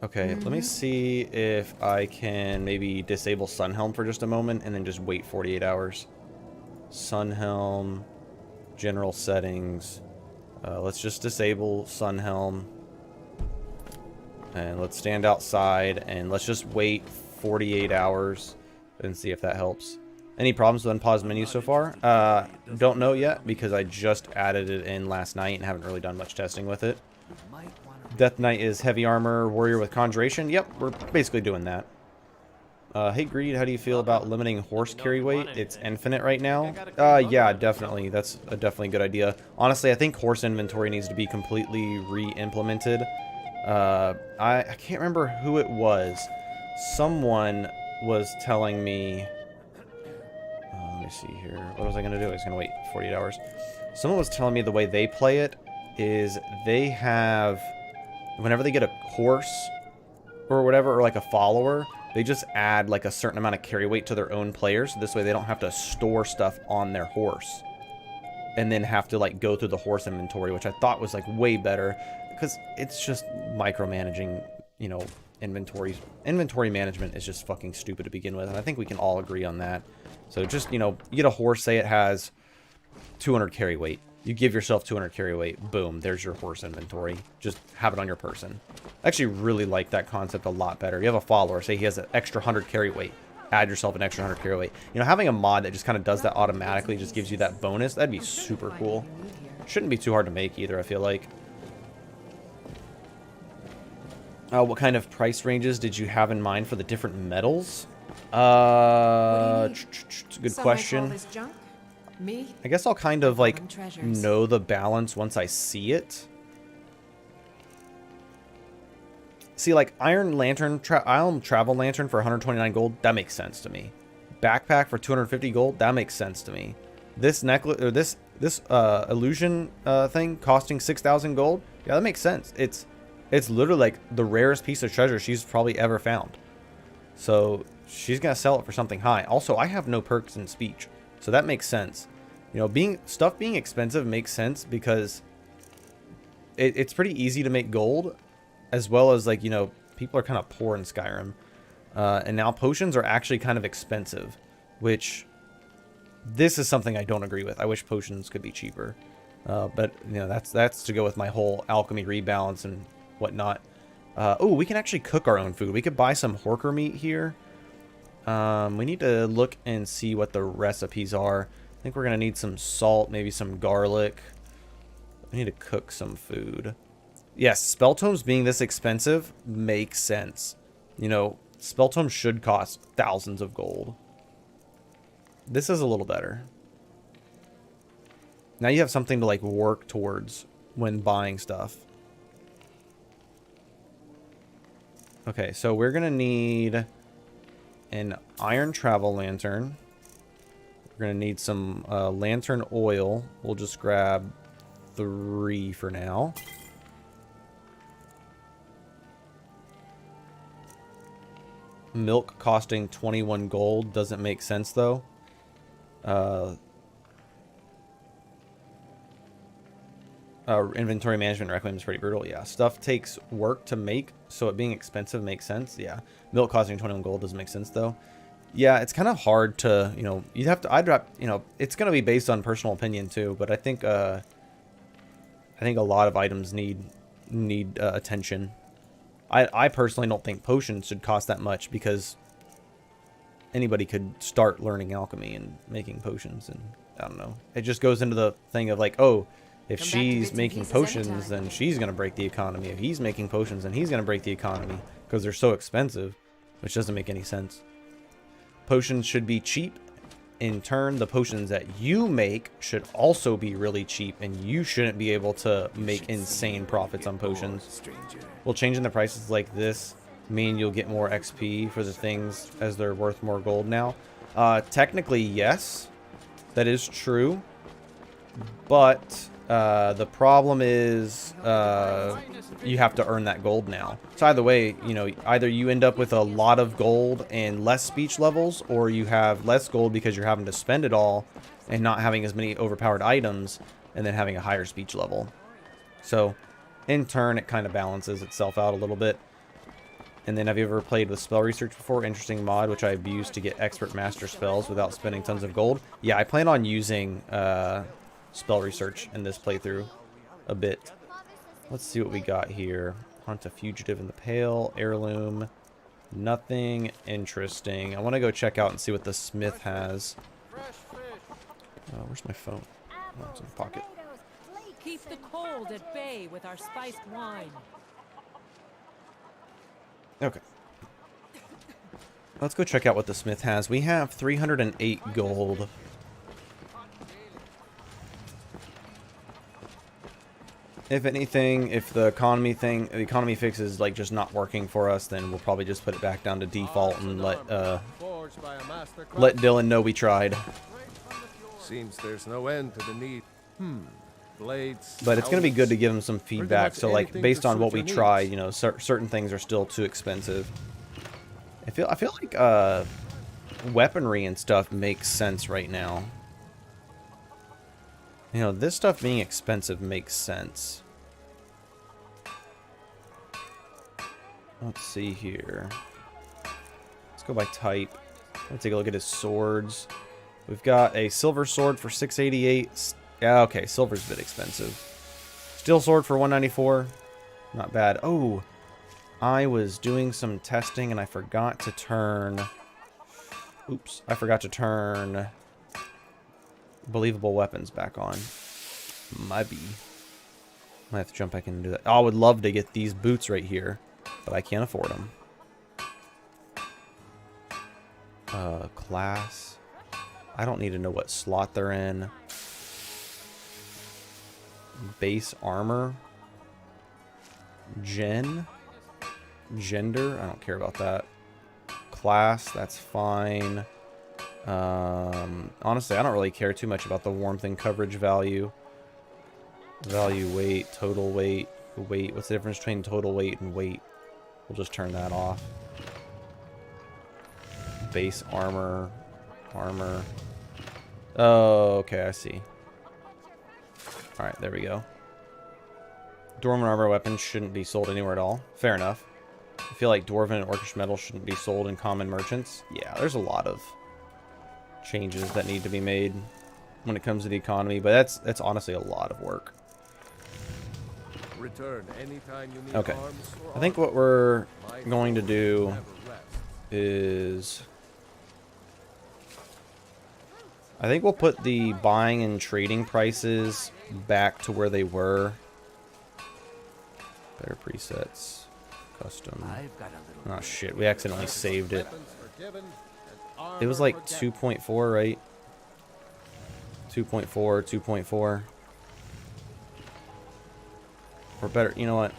Okay, let me see if I can maybe disable Sunhelm for just a moment and then just wait 48 hours. Sunhelm, general settings. Let's just disable Sunhelm. And let's stand outside and let's just wait 48 hours and see if that helps. Any problems with unpaused menu so far? Don't know yet because I just added it in last night and haven't really done much testing with it. Death Knight is heavy armor, warrior with conjuration. Yep, we're basically doing that. Hey Greed, how do you feel about limiting horse carry weight? It's infinite right now. Yeah, definitely. That's a definitely good idea. Honestly, I think horse inventory needs to be completely re-implemented. I can't remember who it was. Someone was telling me... let me see here. What was I going to do? I was going to wait 48 hours. Someone was telling me the way they play it is they have... Whenever they get a horse or whatever, or like a follower, they just add like a certain amount of carry weight to their own players. So this way they don't have to store stuff on their horse and then have to like go through the horse inventory, which I thought was like way better because it's just micromanaging, you know, inventories. Inventory management is just fucking stupid to begin with. And I think we can all agree on that. So just, you know, you get a horse, say it has 200 carry weight. You give yourself 200 carry weight, boom, there's your horse inventory. Just have it on your person. I actually really like that concept a lot better. You have a follower, say he has an extra 100 carry weight. Add yourself an extra 100 carry weight. You know, having a mod that just kind of does that automatically, just gives you that bonus, that'd be super cool. Shouldn't be too hard to make either, I feel like. What kind of price ranges did you have in mind for the different metals? It's a good question. Me? I guess I'll kind of like know the balance once I see it. See, like Iron Travel Lantern for 129 gold, that makes sense to me. Backpack for 250 gold, that makes sense to me. This necklace or this illusion thing costing 6,000 gold, yeah, that makes sense. It's literally like the rarest piece of treasure she's probably ever found. So she's gonna sell it for something high. Also, I have no perks in speech, so that makes sense. You know, stuff being expensive makes sense because it's pretty easy to make gold, as well as like, you know, people are kind of poor in Skyrim, and now potions are actually kind of expensive, which this is something I don't agree with. I wish potions could be cheaper, but you know, that's to go with my whole alchemy rebalance and whatnot. Oh, we can actually cook our own food. We could buy some horker meat here. We need to look and see what the recipes are. I think we're going to need some salt, maybe some garlic. We need to cook some food. Yes, spell tomes being this expensive makes sense. You know, spell tomes should cost thousands of gold. This is a little better. Now you have something to like work towards when buying stuff. Okay, so we're going to need an iron travel lantern. We're going to need some lantern oil. We'll just grab 3 for now. Milk costing 21 gold doesn't make sense though. Inventory management Requiem is pretty brutal. Yeah, stuff takes work to make, so it being expensive makes sense. Yeah, milk costing 21 gold doesn't make sense though. Yeah, it's kind of hard to, you know, you'd have to, you know, it's going to be based on personal opinion too, but I think a lot of items need attention. I personally don't think potions should cost that much because anybody could start learning alchemy and making potions, and I don't know. It just goes into the thing of like, oh, if she's making potions, then she's going to break the economy. If he's making potions, then he's going to break the economy because they're so expensive, which doesn't make any sense. Potions should be cheap. In turn, the potions that you make should also be really cheap, and you shouldn't be able to make insane profits on potions. Will changing the prices like this mean you'll get more XP for the things as they're worth more gold now? Technically, yes. That is true. But the problem is you have to earn that gold now. So either way, you know, either you end up with a lot of gold and less speech levels, or you have less gold because you're having to spend it all and not having as many overpowered items and then having a higher speech level. So in turn, it kind of balances itself out a little bit. And then have you ever played with spell research before? Interesting mod, which I've used to get expert master spells without spending tons of gold. Yeah, I plan on using spell research in this playthrough a bit. Let's see what we got here. Hunt a fugitive in the pale. Heirloom. Nothing interesting. I want to go check out and see what the smith has. Where's my phone? Oh, it's in the pocket. Keep the cold at bay with our spiced wine. Okay. Let's go check out what the smith has. We have 308 gold. If anything, if the economy fix is like just not working for us, then we'll probably just put it back down to default and let Dylan know we tried. Seems there's no end to the need. Blades. But it's going to be good to give him some feedback. much So, like, anything based to on what suit we your try, needs. you know, certain things are still too expensive. I feel like weaponry and stuff makes sense right now. You know, this stuff being expensive makes sense. Let's see here. Let's go by type. Let's take a look at his swords. We've got a silver sword for 688. Yeah, okay, silver's a bit expensive. Steel sword for 194. Not bad. Oh, I was doing some testing and I forgot to turn... Oops, I forgot to turn believable weapons back on. Maybe. I have to jump back in and do that. Oh, I would love to get these boots right here, but I can't afford them. Class. I don't need to know what slot they're in. Base armor. Gender. I don't care about that. Class. That's fine. Honestly, I don't really care too much about the warmth and coverage value. Value, weight, total weight. Weight. What's the difference between total weight and weight? We'll just turn that off. Base armor. Armor. Oh, okay, I see. Alright, there we go. Dwarven armor weapons shouldn't be sold anywhere at all. Fair enough. I feel like Dwarven and Orcish metal shouldn't be sold in common merchants. Yeah, there's a lot of changes that need to be made when it comes to the economy, but that's honestly a lot of work. Return anytime you need Okay. arms or I think what we're going to do is... I think we'll put the buying and trading prices back to where they were. Better presets. Custom. I've got a little Oh shit, we accidentally saved it. It was like 2.4, right? 2.4, 2.4. Or better, you know what?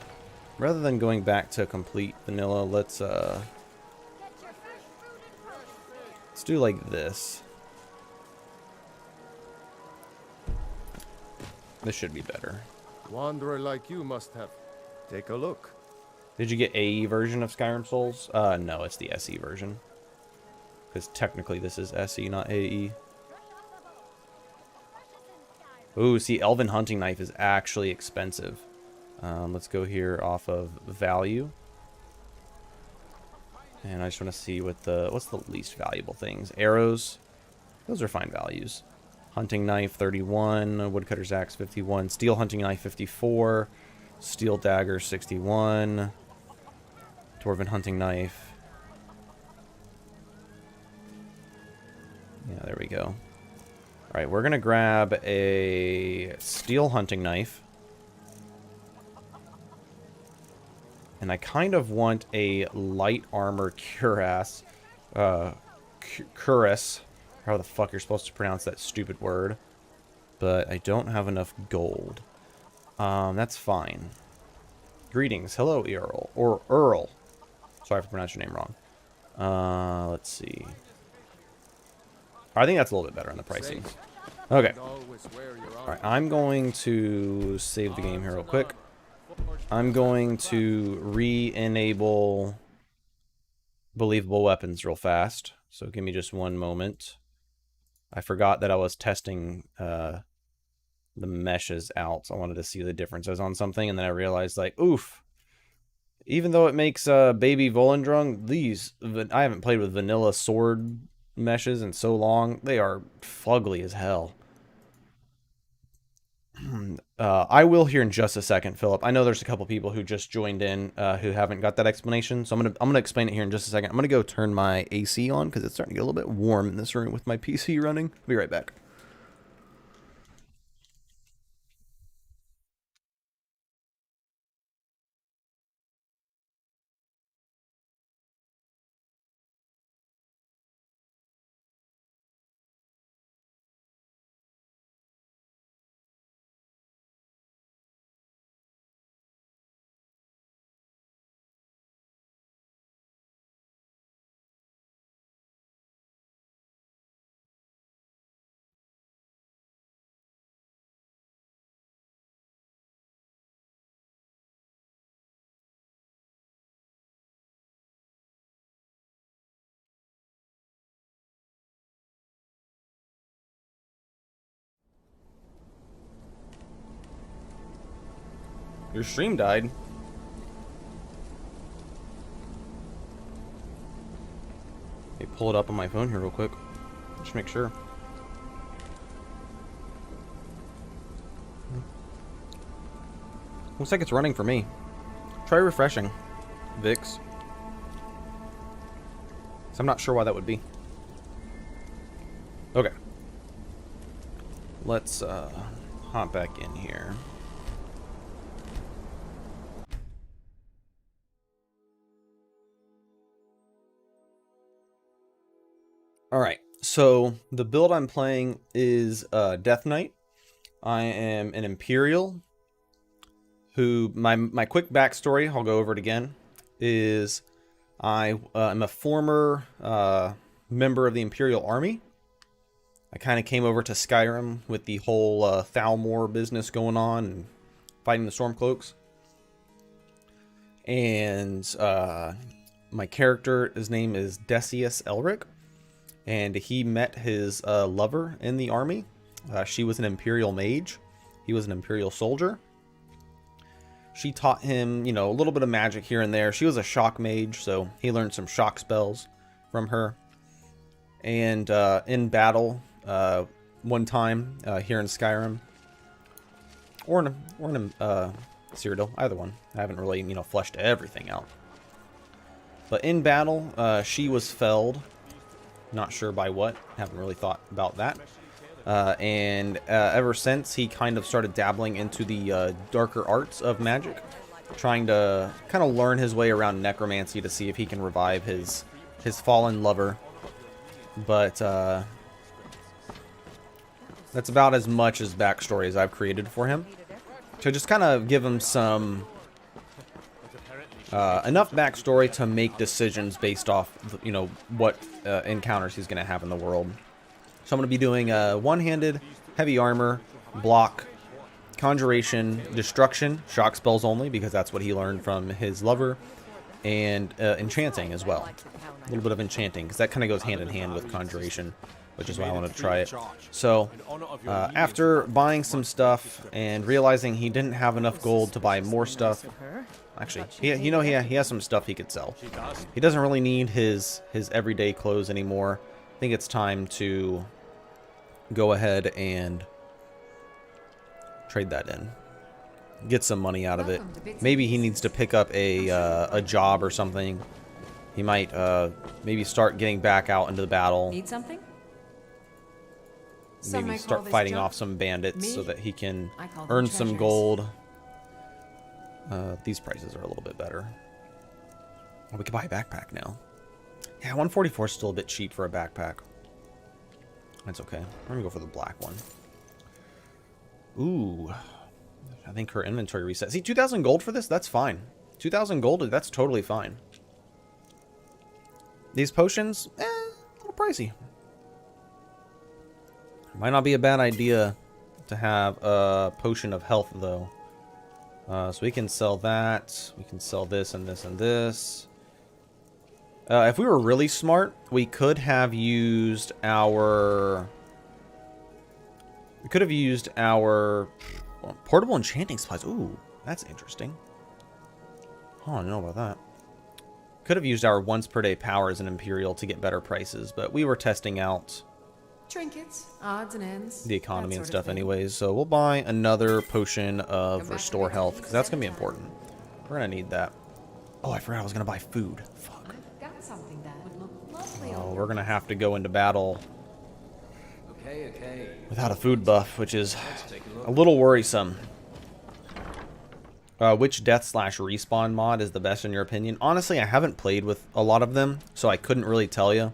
Rather than going back to complete vanilla, let's do like this. This should be better. Wanderer like you must have. Take a look. Did you get AE version of Skyrim Souls? No, it's the SE version. Because technically this is SE, not AE. Ooh, see, Elven Hunting Knife is actually expensive. Let's go here off of value. And I just want to see what what's the least valuable things. Arrows. Those are fine values. Hunting Knife, 31. Woodcutter's Axe, 51. Steel Hunting Knife, 54. Steel Dagger, 61. Dwarven Hunting Knife. Yeah, there we go. Alright, we're going to grab a Steel Hunting Knife. And I kind of want a light armor cuirass. Cuirass. How the fuck you're supposed to pronounce that stupid word. But I don't have enough gold. That's fine. Greetings. Hello, Earl. Or Earl. Sorry if I pronounced your name wrong. Let's see. I think that's a little bit better on the pricing. Okay. Alright, I'm going to save the game here real quick. I'm going to re-enable believable weapons real fast. So give me just one moment. I forgot that I was testing the meshes out. So I wanted to see the differences on something, and then I realized, like, oof. Even though it makes baby Volendrung, I haven't played with vanilla sword meshes in so long. They are fugly as hell. I will here in just a second, Philip. I know there's a couple people who just joined in who haven't got that explanation, so I'm gonna explain it here in just a second. I'm gonna go turn my AC on because it's starting to get a little bit warm in this room with my PC running. I'll be right back. Your stream died. Let me pull it up on my phone here real quick. Just make sure. Looks like it's running for me. Try refreshing, Vix. So I'm not sure why that would be. Okay. Let's hop back in here. Alright, so the build I'm playing is Death Knight. I am an Imperial who, my quick backstory, I'll go over it again, is I am a former member of the Imperial Army. I kind of came over to Skyrim with the whole Thalmor business going on and fighting the Stormcloaks. And my character, his name is Decius Elric, and he met his lover in the army. She was an Imperial mage. He was an Imperial soldier. She taught him, you know, a little bit of magic here and there. She was a shock mage, so he learned some shock spells from her. And in battle, one time here in Skyrim, or in Cyrodiil, either one. I haven't really, you know, fleshed everything out. But in battle, she was felled. Not sure by what. Haven't really thought about that. And ever since, he kind of started dabbling into the darker arts of magic, trying to kind of learn his way around necromancy to see if he can revive his fallen lover. But that's about as much as backstory as I've created for him, to just kind of give him some enough backstory to make decisions based off, you know, what encounters he's going to have in the world. So I'm going to be doing one-handed, heavy armor, block, conjuration, destruction, shock spells only, because that's what he learned from his lover, and enchanting as well. A little bit of enchanting, because that kind of goes hand in hand with conjuration, which is why I wanted to try it. So after buying some stuff and realizing he didn't have enough gold to buy more stuff, actually, he has some stuff he could sell. He doesn't really need his everyday clothes anymore. I think it's time to go ahead and trade that in. Get some money out of it. Maybe he needs to pick up a job or something. He might maybe start getting back out into the battle. Need something? Maybe start fighting off some bandits so that he can earn some gold. These prices are a little bit better. Oh, we can buy a backpack now. Yeah, 144 is still a bit cheap for a backpack. That's okay. We're gonna go for the black one. Ooh. I think her inventory reset. See, 2,000 gold for this? That's fine. 2,000 gold, that's totally fine. These potions, a little pricey. Might not be a bad idea to have a potion of health, though. So we can sell that. We can sell this and this and this. If we were really smart, we could have used our... portable enchanting supplies. Ooh, that's interesting. Oh, I don't know about that. Could have used our once per day power as an Imperial to get better prices, but we were testing out Trinkets, odds and ends. the economy and stuff anyways. So we'll buy another potion of restore health, because that's going to be important. We're going to need that. Oh, I forgot I was going to buy food. Fuck. Got something that would look lovely Oh, on we're going to have to go into battle Okay. without a food buff, which is a little worrisome. Which death/respawn mod is the best in your opinion? Honestly, I haven't played with a lot of them, so I couldn't really tell you.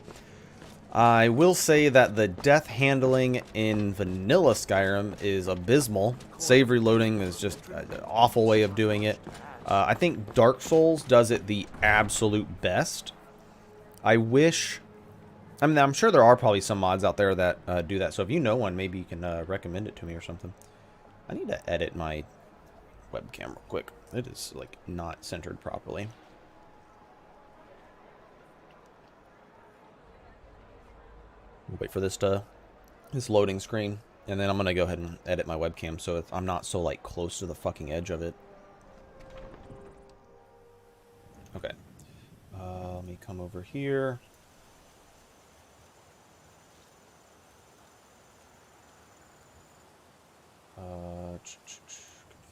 I will say that the death handling in vanilla Skyrim is abysmal. Save reloading is just an awful way of doing it. I think Dark Souls does it the absolute best. I wish... I mean, I'm sure there are probably some mods out there that do that, so if you know one, maybe you can recommend it to me or something. I need to edit my webcam real quick. It is, like, not centered properly. We'll wait for this loading screen, and then I'm gonna go ahead and edit my webcam so I'm not so, like, close to the fucking edge of it. Okay. Let me come over here.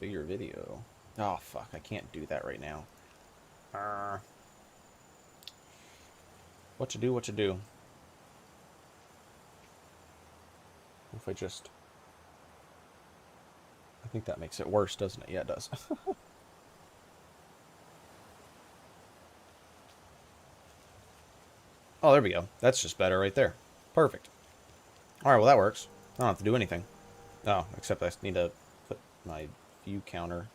Configure video. Oh, fuck. I can't do that right now. What you do, what you do. If I just... I think that makes it worse, doesn't it? Yeah, it does. Oh, there we go. That's just better right there. Perfect. Alright, well that works. I don't have to do anything. Oh, except I need to put my view counter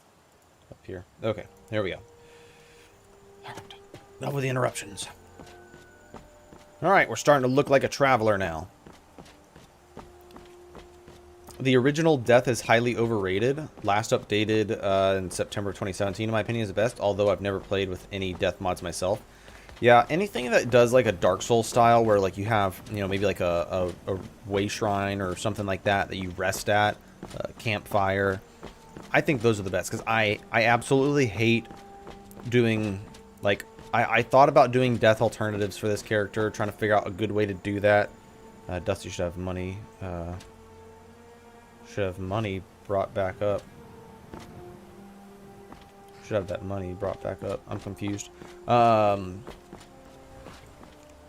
up here. Okay, there we go. Perfect. Enough with the interruptions. Alright, we're starting to look like a traveler now. The original Death is highly overrated. Last updated in September 2017, in my opinion, is the best, although I've never played with any Death mods myself. Yeah, anything that does like a Dark Souls style where like you have, you know, maybe like a way shrine or something like that you rest at, campfire. I think those are the best because I absolutely hate doing like I thought about doing death alternatives for this character, trying to figure out a good way to do that. Dusty should have money. Should have money brought back up. Should have that money brought back up. I'm confused.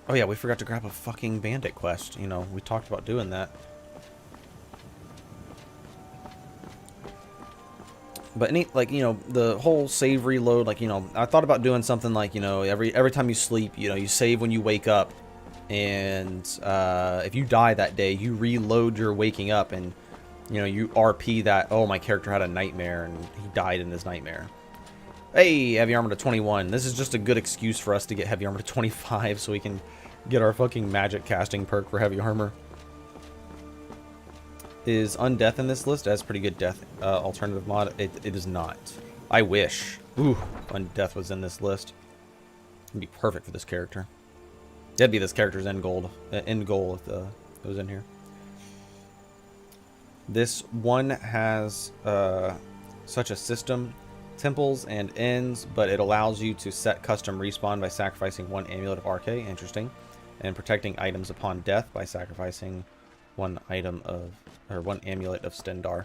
Oh yeah, we forgot to grab a fucking bandit quest. You know, we talked about doing that. But any, like, you know, the whole save reload, like, you know, I thought about doing something like, you know, every time you sleep, you know, you save when you wake up. And if you die that day, you reload your waking up and, you know, you RP that, oh, my character had a nightmare and he died in his nightmare. Hey, heavy armor to 21. This is just a good excuse for us to get heavy armor to 25 so we can get our fucking magic casting perk for heavy armor. Is Undeath in this list? That's pretty good death alternative mod. It is not. I wish. Ooh, Undeath was in this list. It'd be perfect for this character. That'd be this character's end goal if it was in here. This one has such a system. Temples and ends, but it allows you to set custom respawn by sacrificing one amulet of RK, interesting, and protecting items upon death by sacrificing one item of, or one amulet of Stendar.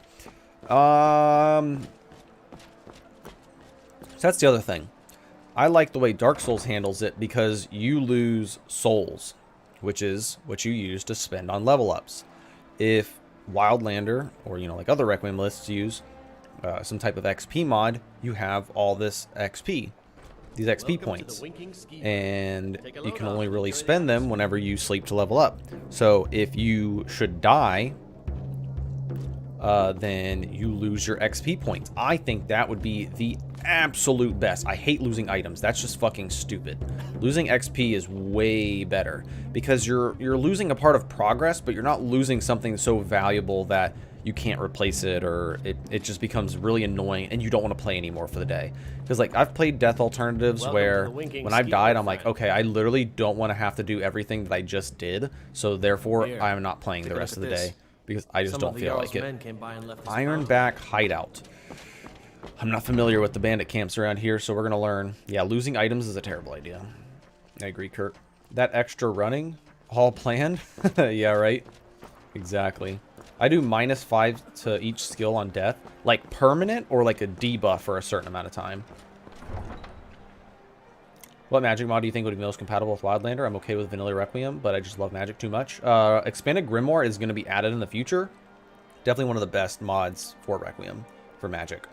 So that's the other thing. I like the way Dark Souls handles it because you lose souls, which is what you use to spend on level ups. If Wildlander, or, you know, like other Requiem lists use, some type of XP mod, you have all this XP, these XP points, and you can only really spend them whenever you sleep to level up. So if you should die, then you lose your XP points. I think that would be the absolute best. I hate losing items. That's just fucking stupid. Losing XP is way better because you're losing a part of progress, but you're not losing something so valuable that you can't replace it, or it just becomes really annoying and you don't want to play anymore for the day. Because like I've played death alternatives where when I've died, I'm like, okay, I literally don't want to have to do everything that I just did, so therefore I'm not playing the rest of the day because I just don't feel like it. Ironback Hideout. I'm not familiar with the bandit camps around here, so we're gonna learn. Yeah, losing items is a terrible idea. I agree, Kirk. That extra running, all planned. Yeah, right. Exactly. I do -5 to each skill on death, like permanent or like a debuff for a certain amount of time. What magic mod do you think would be most compatible with Wildlander? I'm okay with Vanilla Requiem, but I just love magic too much. Expanded Grimoire is going to be added in the future. Definitely one of the best mods for Requiem, for magic.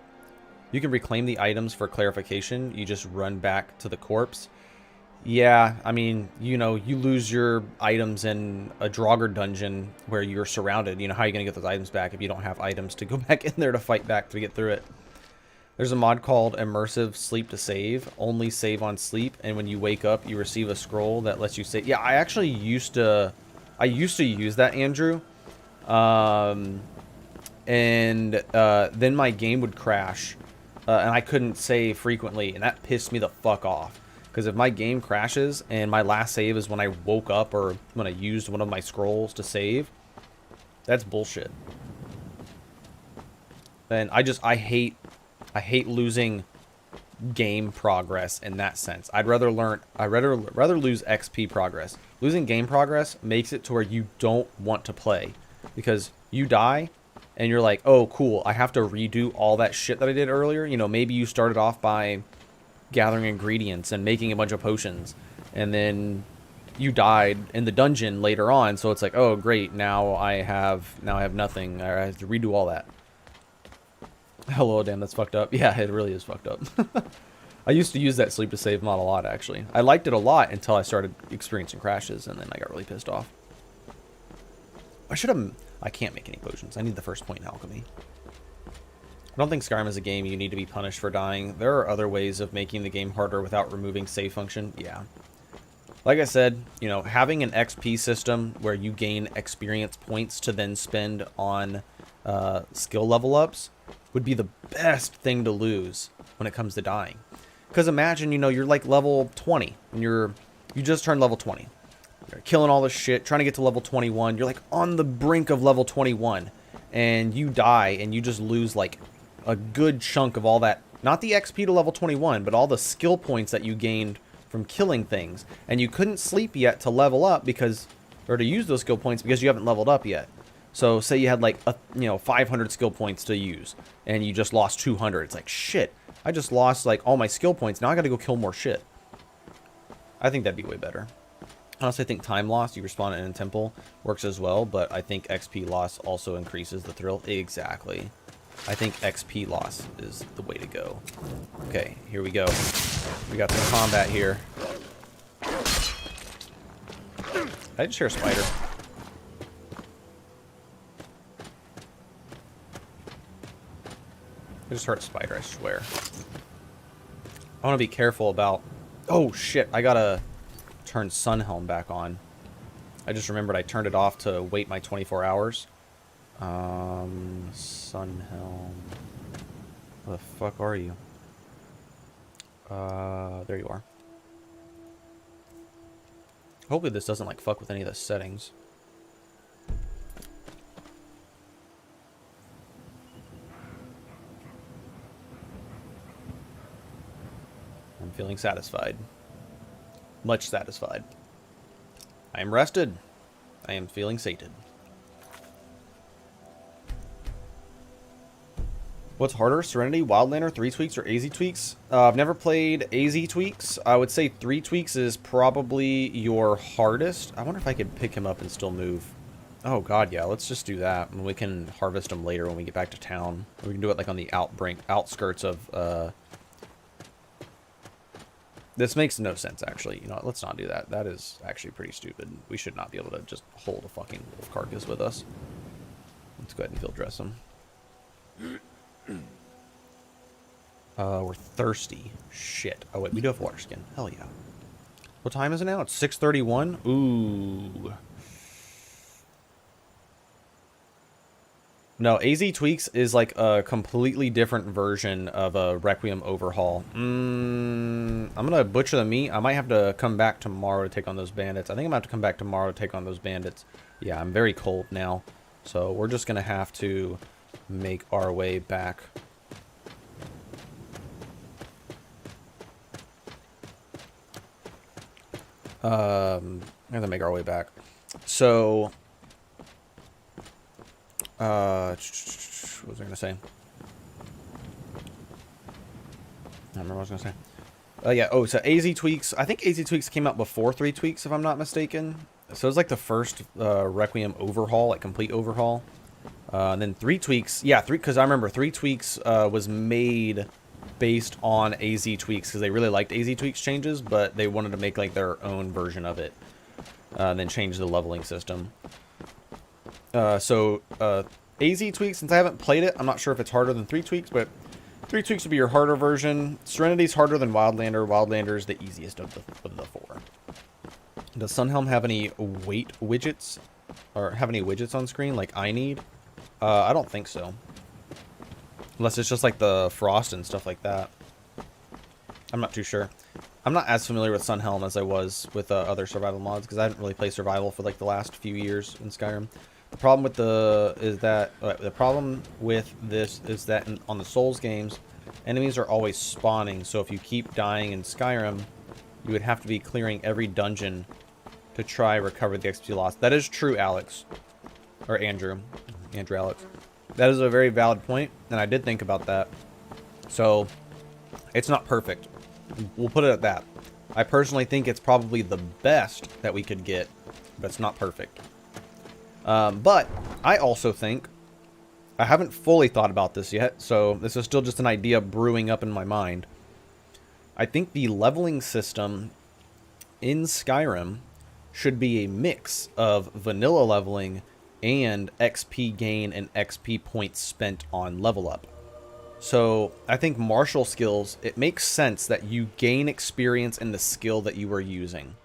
You can reclaim the items for clarification. You just run back to the corpse. Yeah, I mean, you know, you lose your items in a Draugr dungeon where you're surrounded. You know, how are you going to get those items back if you don't have items to go back in there to fight back to get through it? There's a mod called Immersive Sleep to Save. Only save on sleep, and when you wake up, you receive a scroll that lets you save. Yeah, I actually used to use that, Andrew. And then my game would crash, and I couldn't save frequently, and that pissed me the fuck off. Because if my game crashes and my last save is when I woke up or when I used one of my scrolls to save, that's bullshit. And I hate losing game progress in that sense. I'd rather lose XP progress. Losing game progress makes it to where you don't want to play, because you die and you're like, oh cool, I have to redo all that shit that I did earlier. You know, maybe you started off by gathering ingredients and making a bunch of potions, and then you died in the dungeon later on, so it's like, oh great, now I have nothing. I have to redo all that. Hello, damn, that's fucked up. Yeah, it really is fucked up. I used to use that sleep to save mod a lot, actually. I liked it a lot until I started experiencing crashes, and then I got really pissed off. I can't make any potions. I need the first point in alchemy. I don't think Skyrim is a game you need to be punished for dying. There are other ways of making the game harder without removing save function. Yeah. Like I said, you know, having an XP system where you gain experience points to then spend on skill level ups would be the best thing to lose when it comes to dying. Because imagine, you know, you're like level 20 and you just turned level 20. You're killing all this shit, trying to get to level 21. You're like on the brink of level 21, and you die and you just lose like a good chunk of all that, not the XP to level 21, but all the skill points that you gained from killing things. And you couldn't sleep yet to level up or to use those skill points because you haven't leveled up yet. So say you had like 500 skill points to use and you just lost 200. It's like, shit, I just lost like all my skill points. Now I got to go kill more shit. I think that'd be way better. Honestly, I think time loss, you respawn in a temple, works as well, but I think XP loss also increases the thrill. Exactly. I think XP loss is the way to go. Okay, here we go. We got some combat here. I just hear a spider. I just heard a spider, I swear. I want to be careful about... Oh, shit. I gotta turn Sunhelm back on. I just remembered I turned it off to wait my 24 hours. Sunhelm... Where the fuck are you? There you are. Hopefully this doesn't, like, fuck with any of the settings. I'm feeling satisfied. Much satisfied. I am rested. I am feeling sated. What's harder, Serenity, Wildlander, 3 tweaks, or AZ tweaks? I've never played AZ tweaks. I would say 3 tweaks is probably your hardest. I wonder if I could pick him up and still move. Oh god, yeah, let's just do that. And we can harvest him later when we get back to town. We can do it like on the outskirts of... This makes no sense, actually. You know what? Let's not do that. That is actually pretty stupid. We should not be able to just hold a fucking wolf carcass with us. Let's go ahead and field dress him. We're thirsty. Shit. Oh, wait. We do have water skin. Hell yeah. What time is it now? It's 6:31? Ooh. No, AZ Tweaks is like a completely different version of a Requiem overhaul. I'm gonna butcher the meat. I might have to come back tomorrow to take on those bandits. I think I'm gonna have to come back tomorrow to take on those bandits. Yeah, I'm very cold now. So we're just gonna have to make our way back. We have to make our way back. So... what was I gonna say? I don't remember what I was gonna say. Yeah, oh, so AZ Tweaks. I think AZ Tweaks came out before 3 Tweaks, if I'm not mistaken. So it was like the first Requiem overhaul, like complete overhaul. And then 3 Tweaks, yeah, because I remember 3 Tweaks was made based on AZ Tweaks because they really liked AZ Tweaks changes, but they wanted to make like their own version of it. And then change the leveling system. AZ Tweaks, since I haven't played it, I'm not sure if it's harder than 3 Tweaks, but 3 Tweaks would be your harder version. Serenity's harder than Wildlander. Wildlander is the easiest of the 4. Does Sunhelm have any weight widgets? Or have any widgets on screen like I need? I don't think so. Unless it's just like the frost and stuff like that. I'm not too sure. I'm not as familiar with Sunhelm as I was with other survival mods because I didn't really play survival for like the last few years in Skyrim. The problem with this is that on the Souls games, Enemies are always spawning, so if you keep dying in Skyrim, you would have to be clearing every dungeon to try recover the XP lost. That is true, Alex. Or Andrew. Andrew Alex. That is a very valid point, and I did think about that. So, it's not perfect. We'll put it at that. I personally think it's probably the best that we could get, but it's not perfect. But I also think, I haven't fully thought about this yet, so this is still just an idea brewing up in my mind. I think the leveling system in Skyrim should be a mix of vanilla leveling and XP gain and XP points spent on level up. So I think martial skills, it makes sense that you gain experience in the skill that you are using.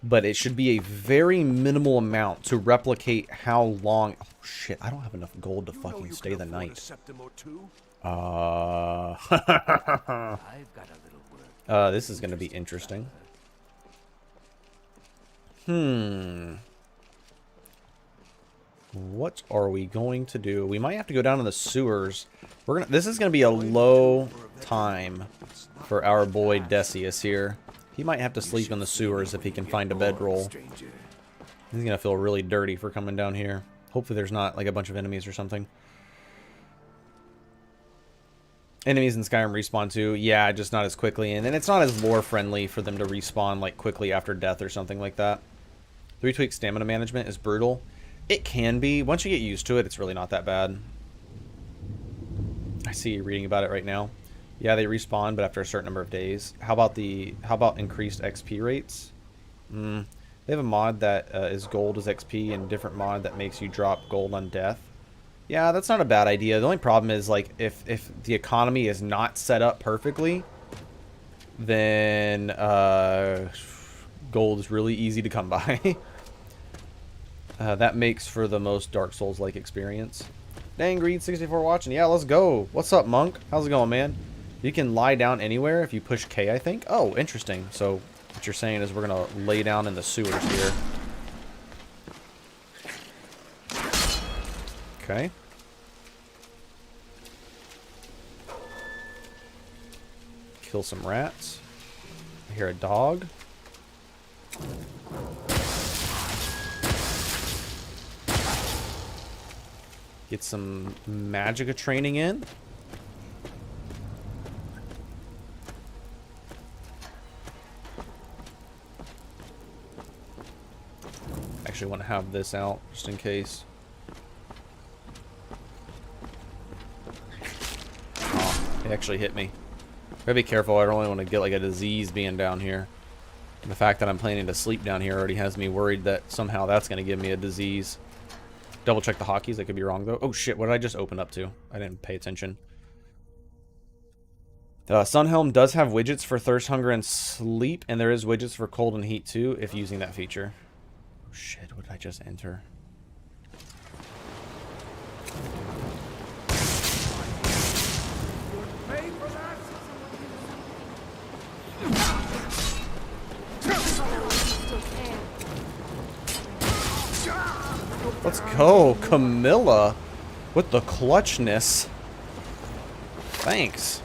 But it should be a very minimal amount to replicate how long... Oh shit, I don't have enough gold to fucking stay the night. This is going to be interesting. What are we going to do? We might have to go down to the sewers. This is going to be a low time for our boy Decius here. He might have to sleep in the sewers if he can find a bedroll. He's going to feel really dirty for coming down here. Hopefully there's not like a bunch of enemies or something. Enemies in Skyrim respawn too. Yeah, just not as quickly. And then it's not as lore friendly for them to respawn like quickly after death or something like that. 3 tweak stamina management is brutal. It can be. Once you get used to it, it's really not that bad. I see you reading about it right now. Yeah, they respawn, but after a certain number of days. How about increased XP rates? They have a mod that is gold as XP, and a different mod that makes you drop gold on death. Yeah, that's not a bad idea. The only problem is, like, if the economy is not set up perfectly, then gold is really easy to come by. That makes for the most Dark Souls-like experience. Dang, Greed64 watching. Yeah, let's go. What's up, Monk? How's it going, man? You can lie down anywhere if you push K, I think. Oh, interesting. So what you're saying is we're going to lay down in the sewers here. Okay. Kill some rats. I hear a dog. Get some Magicka training in. Actually want to have this out just in case. Oh, it actually hit me. Gotta be careful. I don't really want to get like a disease being down here. And the fact that I'm planning to sleep down here already has me worried that somehow that's going to give me a disease. Double check the hotkeys. I could be wrong though. Oh shit, what did I just open up to? I didn't pay attention. Sunhelm does have widgets for thirst, hunger, and sleep, and there is widgets for cold and heat too if using that feature. Oh shit, what did I just enter? Let's go, Camilla, with the clutchness. Thanks.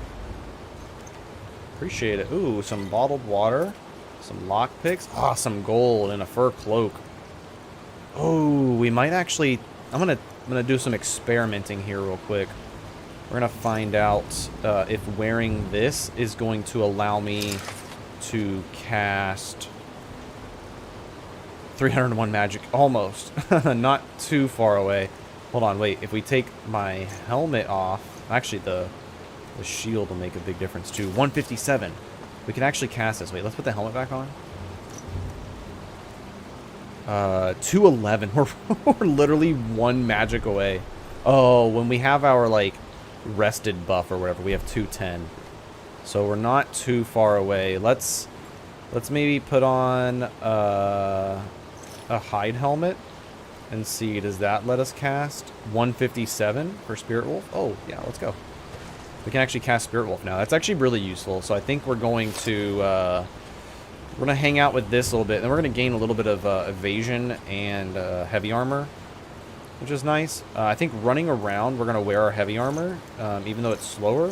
Appreciate it. Ooh, some bottled water, some lockpicks. Ah, some gold and a fur cloak. Oh, we might actually. I'm gonna do some experimenting here real quick. We're gonna find out if wearing this is going to allow me to cast 301 magic, almost. Not too far away. Hold on, wait. If we take my helmet off, actually the shield will make a big difference too. 157. We can actually cast this. Wait, let's put the helmet back on. 211. We're literally 1 magic away. Oh, when we have our like rested buff or whatever, we have 210. So we're not too far away. Let's maybe put on a hide helmet and see, does that let us cast 157 for Spirit Wolf? Oh yeah, let's go. We can actually cast Spirit Wolf now. That's actually really useful. So I think we're going to hang out with this a little bit, and then we're going to gain a little bit of evasion and heavy armor, which is nice. I think running around, we're going to wear our heavy armor, even though it's slower.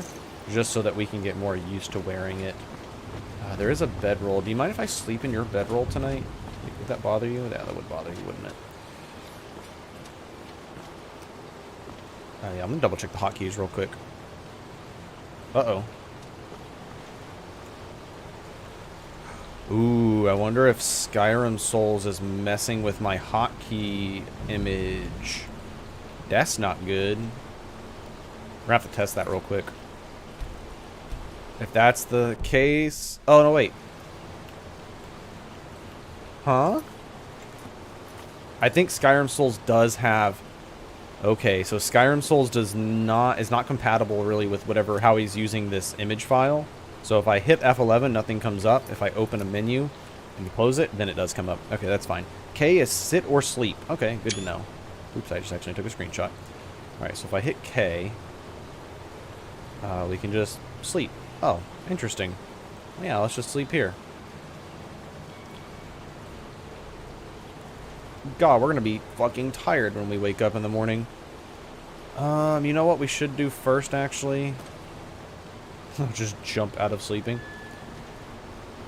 just so that we can get more used to wearing it. There is a bedroll. Do you mind if I sleep in your bedroll tonight? Like, would that bother you? Yeah, that would bother you, wouldn't it? Yeah, I'm gonna double check the hotkeys real quick. Uh-oh. Ooh, I wonder if Skyrim Souls is messing with my hotkey image. That's not good. We're gonna have to test that real quick. If that's the case... Oh, no, wait. Huh? I think Skyrim Souls does have... Okay, so Skyrim Souls is not compatible really with how he's using this image file. So if I hit F11, nothing comes up. If I open a menu and close it, then it does come up. Okay, that's fine. K is sit or sleep. Okay, good to know. Oops, I just actually took a screenshot. Alright, so if I hit K, we can just sleep. Oh, interesting. Yeah, let's just sleep here. God, we're gonna be fucking tired when we wake up in the morning. You know what we should do first, actually? Just jump out of sleeping.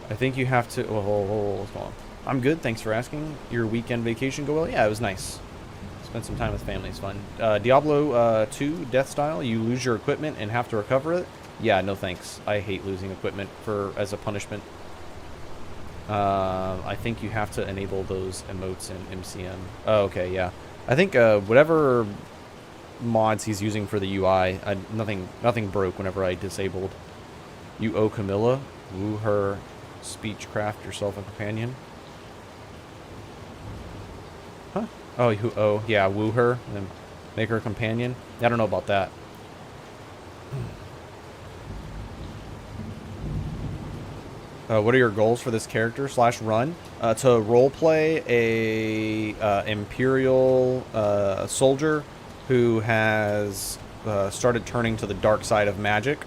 I think you have to... Oh, what's going on? I'm good, thanks for asking. Your weekend vacation go well? Yeah, it was nice. Spent some time with family, it's fun. Diablo 2, death style, you lose your equipment and have to recover it? Yeah, no thanks. I hate losing equipment as a punishment. I think you have to enable those emotes in MCM. Oh, okay, yeah. I think whatever mods he's using for the UI, nothing broke whenever I disabled. You owe Camilla. Woo her. Speech craft yourself a companion. Huh? Oh, yeah, woo her and make her a companion. I don't know about that. What are your goals for this character / run? To roleplay a Imperial soldier who has started turning to the dark side of magic.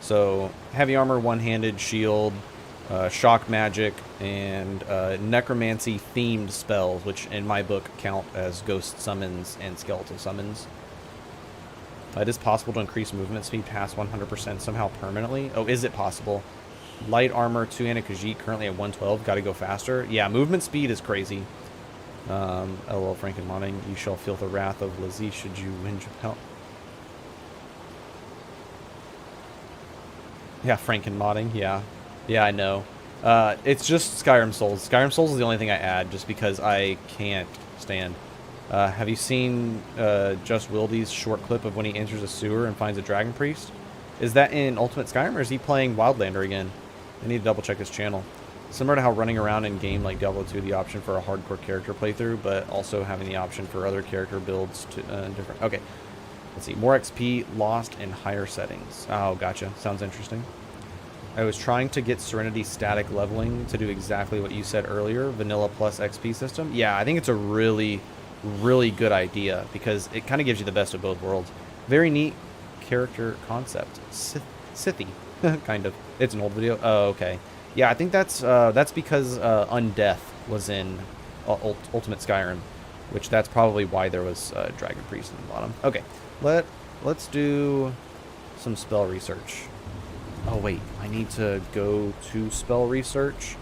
So heavy armor, one-handed shield, shock magic, and necromancy themed spells, which in my book count as ghost summons and skeletal summons. It is possible to increase movement speed past 100% somehow permanently. Oh, is it possible? Light armor, two-handed Khajiit, currently at 112. Got to go faster. Yeah, movement speed is crazy. LOL, Frankenmodding. You shall feel the wrath of Lizzie should you win help. Yeah, Frankenmodding. Yeah. Yeah, I know. It's just Skyrim Souls. Skyrim Souls is the only thing I add just because I can't stand. Have you seen Just Wildy's short clip of when he enters a sewer and finds a dragon priest? Is that in Ultimate Skyrim or is he playing Wildlander again? I need to double check his channel. Similar to how running around in game like Diablo 2, the option for a hardcore character playthrough, but also having the option for other character builds to different. Okay, let's see. More XP lost in higher settings. Oh, gotcha. Sounds interesting. I was trying to get Serenity static leveling to do exactly what you said earlier, vanilla plus XP system. Yeah, I think it's a really, really good idea because it kind of gives you the best of both worlds. Very neat character concept. Sithy, kind of. It's an old video. Oh, okay. Yeah, I think that's because Undeath was in Ultimate Skyrim, which that's probably why there was Dragon Priest in the bottom. Okay, let's do some spell research. Oh wait, I need to go to spell research.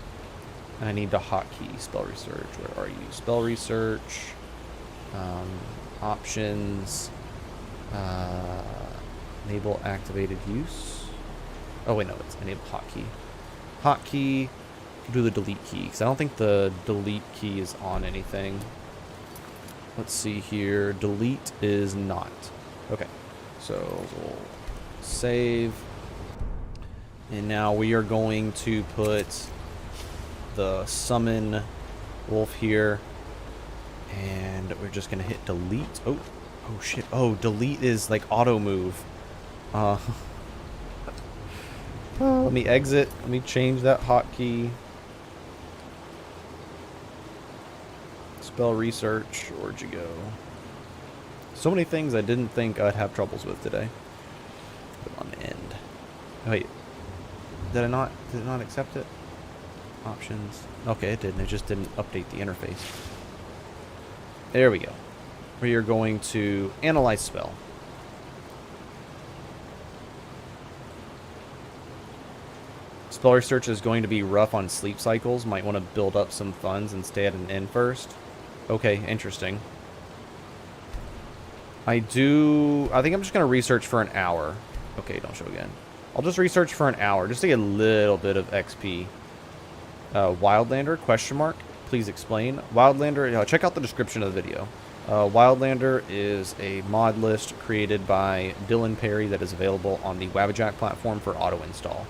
And I need the hotkey spell research. Where are you? Spell research. Options. Enable activated use. Oh wait, no, it's enable hotkey. Hotkey. Do the delete key because I don't think the delete key is on anything. Let's see here. Delete is not. Okay, so we'll save. And now we are going to put the summon wolf here. And we're just going to hit delete. Oh shit. Oh, delete is like auto move. Let me exit. Let me change that hotkey. Spell research. Where'd you go? So many things I didn't think I'd have troubles with today. Put on end. Oh, wait. Did it not accept it? Options. Okay, it didn't. It just didn't update the interface. There we go. We are going to analyze spell. Spell research is going to be rough on sleep cycles. Might want to build up some funds and stay at an inn first. Okay, interesting. I think I'm just going to research for an hour. Okay, don't show again. I'll just research for an hour just to get a little bit of XP. Wildlander, question mark. Please explain. Wildlander, check out the description of the video. Wildlander is a mod list created by Dylan Perry that is available on the Wabbajack platform for auto install.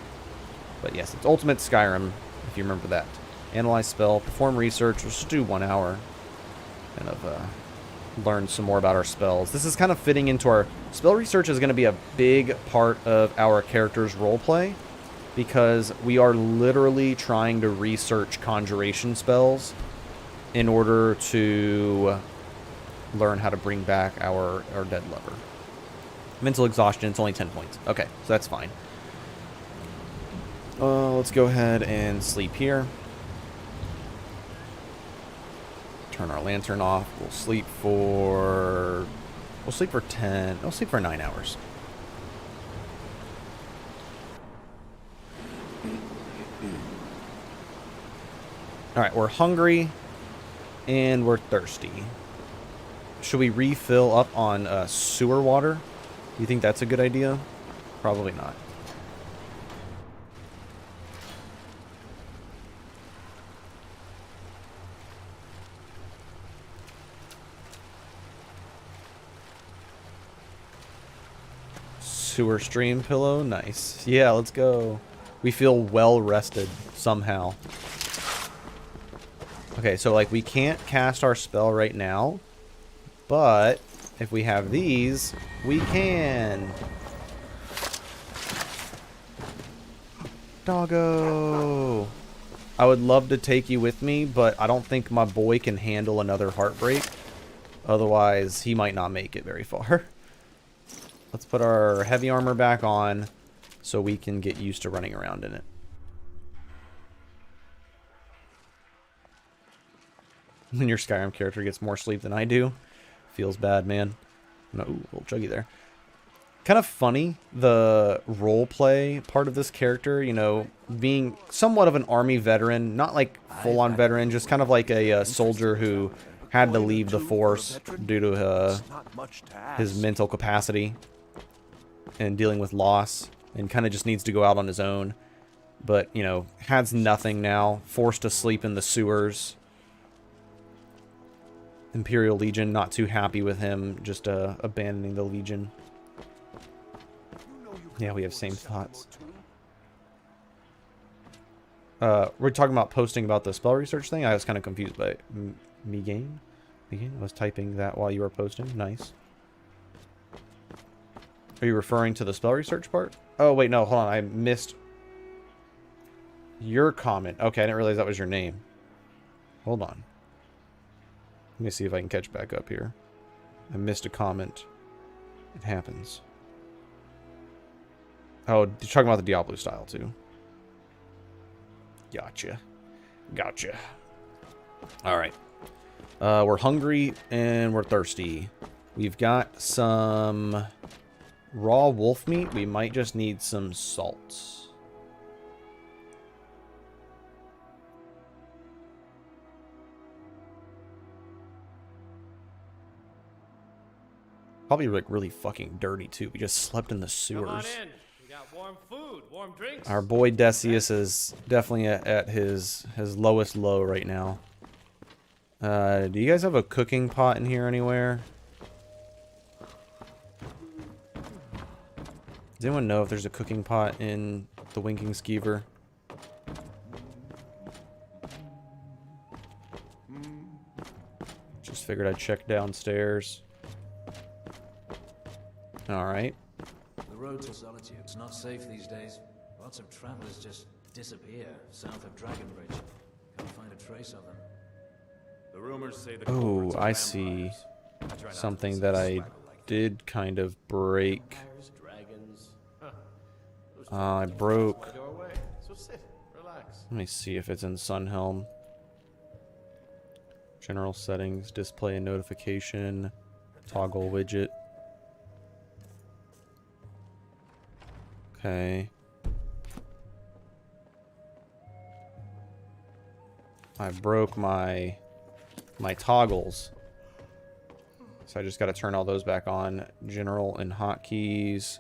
But yes, it's Ultimate Skyrim, if you remember that. Analyze spell, perform research. We'll just do 1 hour. Kind of learn some more about our spells. This is kind of fitting into our... Spell research is going to be a big part of our character's roleplay, because we are literally trying to research conjuration spells in order to learn how to bring back our dead lover. Mental exhaustion, it's only 10 points. Okay, so that's fine. Let's go ahead and sleep here. Turn our lantern off. We'll sleep for 10. We'll sleep for 9 hours. Alright, we're hungry and we're thirsty. Should we refill up on sewer water? Do you think that's a good idea? Probably not. Sewer stream pillow, nice. Yeah, let's go. We feel well rested somehow. Okay, so like we can't cast our spell right now, but if we have these, we can. Doggo. I would love to take you with me, but I don't think my boy can handle another heartbreak. Otherwise, he might not make it very far. Let's put our heavy armor back on so we can get used to running around in it. When your Skyrim character gets more sleep than I do, feels bad, man. No, ooh, a little chuggy there. Kind of funny, the roleplay part of this character, you know, being somewhat of an army veteran, not like full-on veteran, just kind of like a soldier who had to leave the force due to his mental capacity and dealing with loss, and kind of just needs to go out on his own. But, you know, has nothing now, forced to sleep in the sewers. Imperial Legion not too happy with him, just abandoning the Legion. Yeah, we have same thoughts. We're talking about posting about the spell research thing. I was kind of confused by Megain. I was typing that while you were posting. Nice. Are you referring to the spell research part? Oh, wait, no, hold on. I missed your comment. Okay, I didn't realize that was your name. Hold on. Let me see if I can catch back up here. I missed a comment. It happens. Oh, you're talking about the Diablo style, too. Gotcha. Gotcha. Alright. We're hungry and we're thirsty. We've got some raw wolf meat. We might just need some salt. Probably like really fucking dirty too. We just slept in the sewers. Come on in. We got warm food, warm drinks. Our boy Decius is definitely at his lowest low right now. Do you guys have a cooking pot in here anywhere? Does anyone know if there's a cooking pot in the Winking Skeever? Just figured I'd check downstairs. Alright. The road to Solitude is not safe these days. Lots of travelers just disappear south of Dragonbridge. Can't find a trace of them. The rumors say the Oh, I see something that I did kind of break. I broke. Let me see if it's in Sunhelm. General settings, display and notification, toggle widget. Okay. I broke my toggles. So I just got to turn all those back on. General and hotkeys.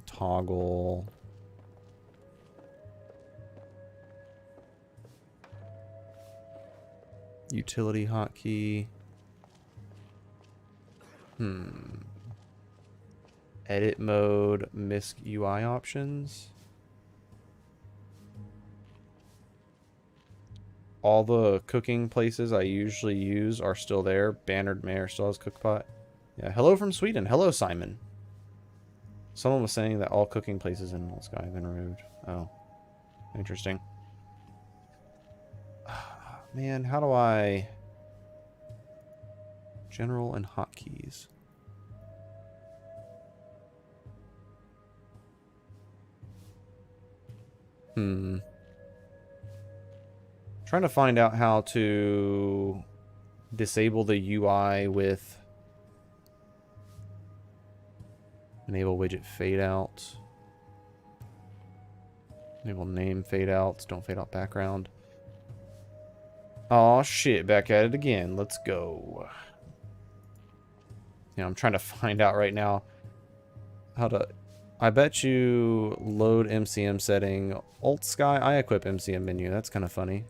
Toggle. Utility hotkey. Edit mode, MISC UI options. All the cooking places I usually use are still there. Bannered Mare still has cookpot. Yeah, hello from Sweden. Hello, Simon. Someone was saying that all cooking places in Sky have been removed. Oh, interesting. Man, how do I... General and hotkeys. Trying to find out how to disable the UI with enable widget fade out. Enable name fade outs. Don't fade out background. Oh shit, back at it again. Let's go. Yeah, I'm trying to find out right now how to... I bet you load MCM setting. Alt Sky, I equip MCM menu. That's kind of funny.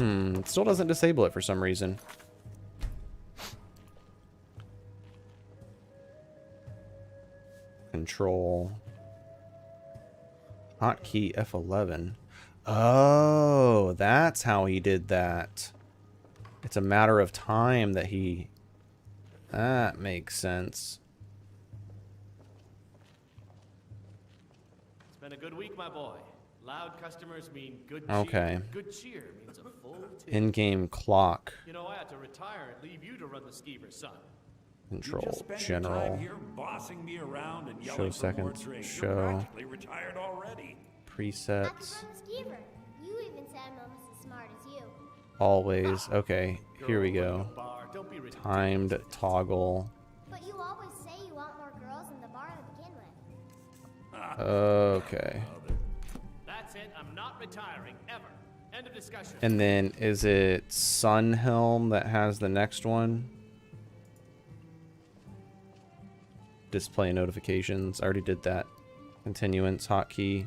It still doesn't disable it for some reason. Control. Hotkey F11. Oh, that's how he did that. It's a matter of time that he... That makes sense. It's been a good week, my boy. Loud customers mean good Okay. cheer. Good cheer means a full tip. In-game clock. You know, I had to retire and leave you to run the skeever, son. Control. General. Bossing me around and Show yelling for more seconds. drinks. Show. You're practically retired already. I Presets. could run the skeever. You even said I'm almost as smart as you. Always. Okay, here we Girl, go. running a bar, don't be ridiculous. Timed toggle. But you always say you want more girls in the bar to begin with. Okay. That's it. I'm not retiring ever. End of discussion. And then is it Sunhelm that has the next one? Display notifications. I already did that. Continuance hotkey.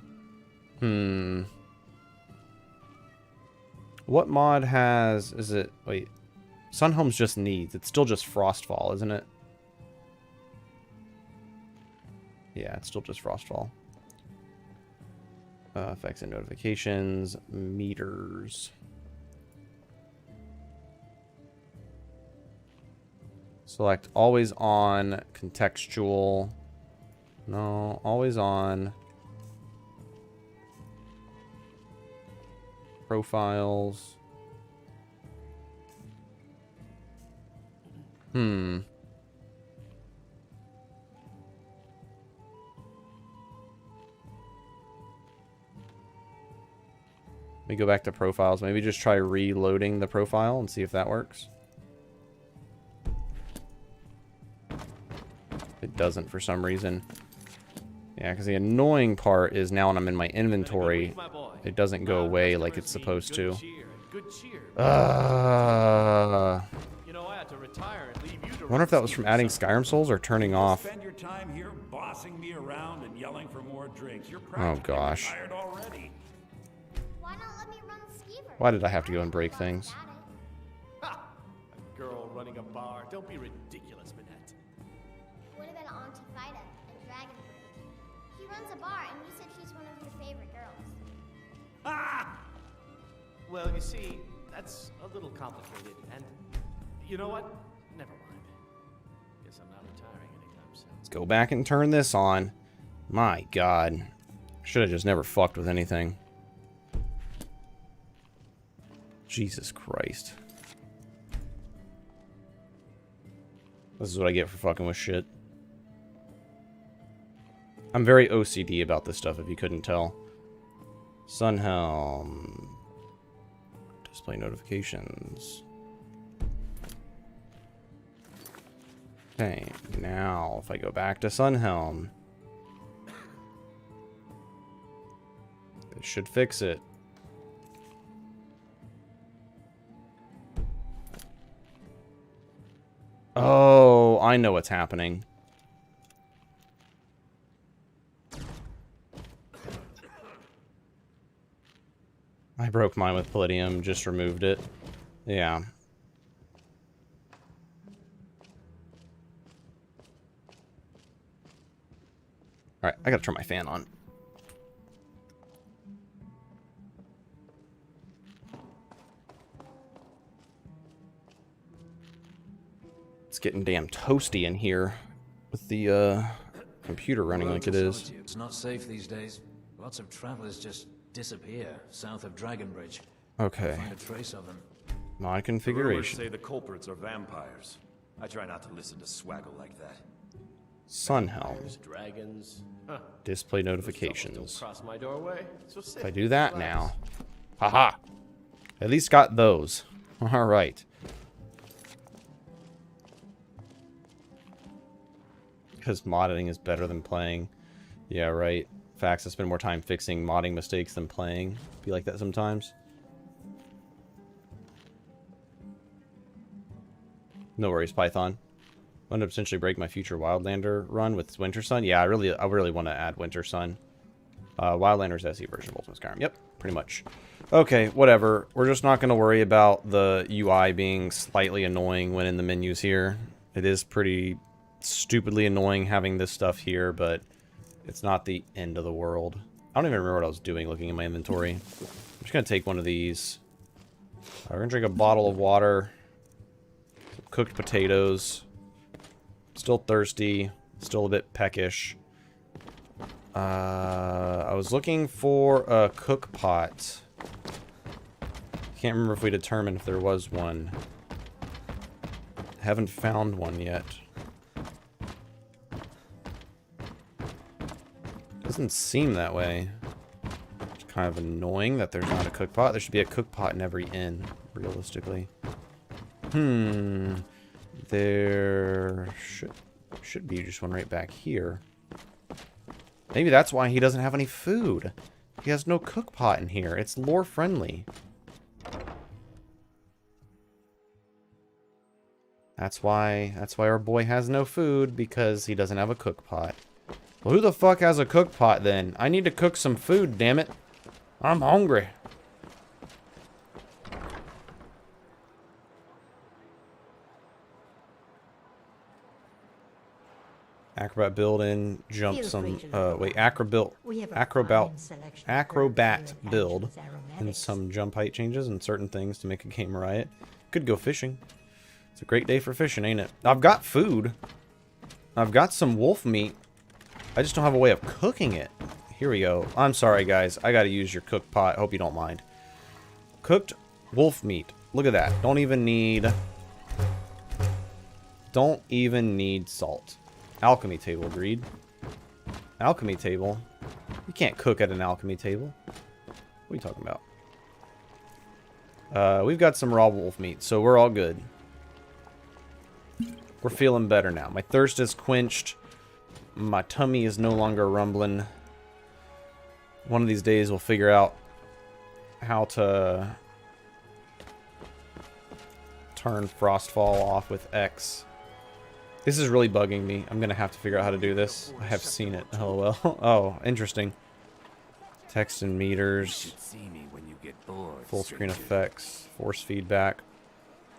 What mod has... Is it... Wait. Sunhelm's just needs. It's still just Frostfall, isn't it? Yeah, it's still just Frostfall. Effects and notifications. Meters. Select always on. Contextual. No, always on. Profiles. Let me go back to profiles. Maybe just try reloading the profile and see if that works. It doesn't for some reason. Yeah, because the annoying part is now when I'm in my inventory, it doesn't go away like it's supposed to. You know, I had to retire and leave you to I wonder if that was from adding Skyrim Souls or turning off. Spend your time here bossing me around and yelling for more drinks. You're Oh practically gosh. retired already. Why not let me run the skeever? Why did I have to go and break things? Ha! A girl running a bar. Don't be ridiculous, Minette. What about Auntie Fida and Dragonbridge? He runs a bar, and you said he's one of your favorite girls. Ah! Well, you see, that's a little complicated, and you know what? Never mind. Guess I'm not retiring anytime soon. Let's go back and turn this on. My god. Should have just never fucked with anything. Jesus Christ. This is what I get for fucking with shit. I'm very OCD about this stuff, if you couldn't tell. Sunhelm. Display notifications. Okay, now if I go back to Sunhelm. This should fix it. Oh, I know what's happening. I broke mine with Palladium, just removed it. Yeah. Alright, I gotta turn my fan on. It's getting damn toasty in here with the computer running like it is. It's not safe these days. Lots of travelers just disappear south of Dragonbridge. Okay. Find a trace of them. My Rumors configuration. say the culprits are vampires. I try not to listen to swaggle like that. Sunhelm. Dragons. Huh. Display Don't notifications. cross my doorway. So sit, If I do that relax. now. Haha. At least got those. Alright. Because modding is better than playing. Yeah, right. Facts, I spend more time fixing modding mistakes than playing. Be like that sometimes. No worries, Python. I'm gonna potentially break my future Wildlander run with Winter Sun. Yeah, I really want to add Winter Sun. Wildlander's SE version of Ultimate Skyrim. Yep, pretty much. Okay, whatever. We're just not gonna worry about the UI being slightly annoying when in the menus here. It is pretty stupidly annoying having this stuff here, but it's not the end of the world. I don't even remember what I was doing looking in my inventory. I'm just gonna take one of these. We're gonna drink a bottle of water. Some cooked potatoes. Still thirsty. Still a bit peckish. I was looking for a cook pot. Can't remember if we determined if there was one. Haven't found one yet. Doesn't seem that way. It's kind of annoying that there's not a cook pot. There should be a cook pot in every inn, realistically. There should be just one right back here. Maybe that's why he doesn't have any food. He has no cook pot in here. It's lore friendly. That's why our boy has no food, because he doesn't have a cook pot. Well, who the fuck has a cook pot then? I need to cook some food, damn it. I'm hungry. Acrobat build in, jump some, wait, acrobat build and some jump height changes and certain things to make a game riot. Could go fishing. It's a great day for fishing, ain't it? I've got food. I've got some wolf meat. I just don't have a way of cooking it. Here we go. I'm sorry, guys. I gotta use your cook pot. Hope you don't mind. Cooked wolf meat. Look at that. Don't even need salt. Alchemy table, agreed. Alchemy table? You can't cook at an alchemy table. What are you talking about? We've got some raw wolf meat, so we're all good. We're feeling better now. My thirst is quenched. My tummy is no longer rumbling. One of these days we'll figure out how to turn Frostfall off with X. This is really bugging me. I'm gonna have to figure out how to do this. I have seen it. LOL. Oh, interesting. Text and meters. Full screen effects. Force feedback.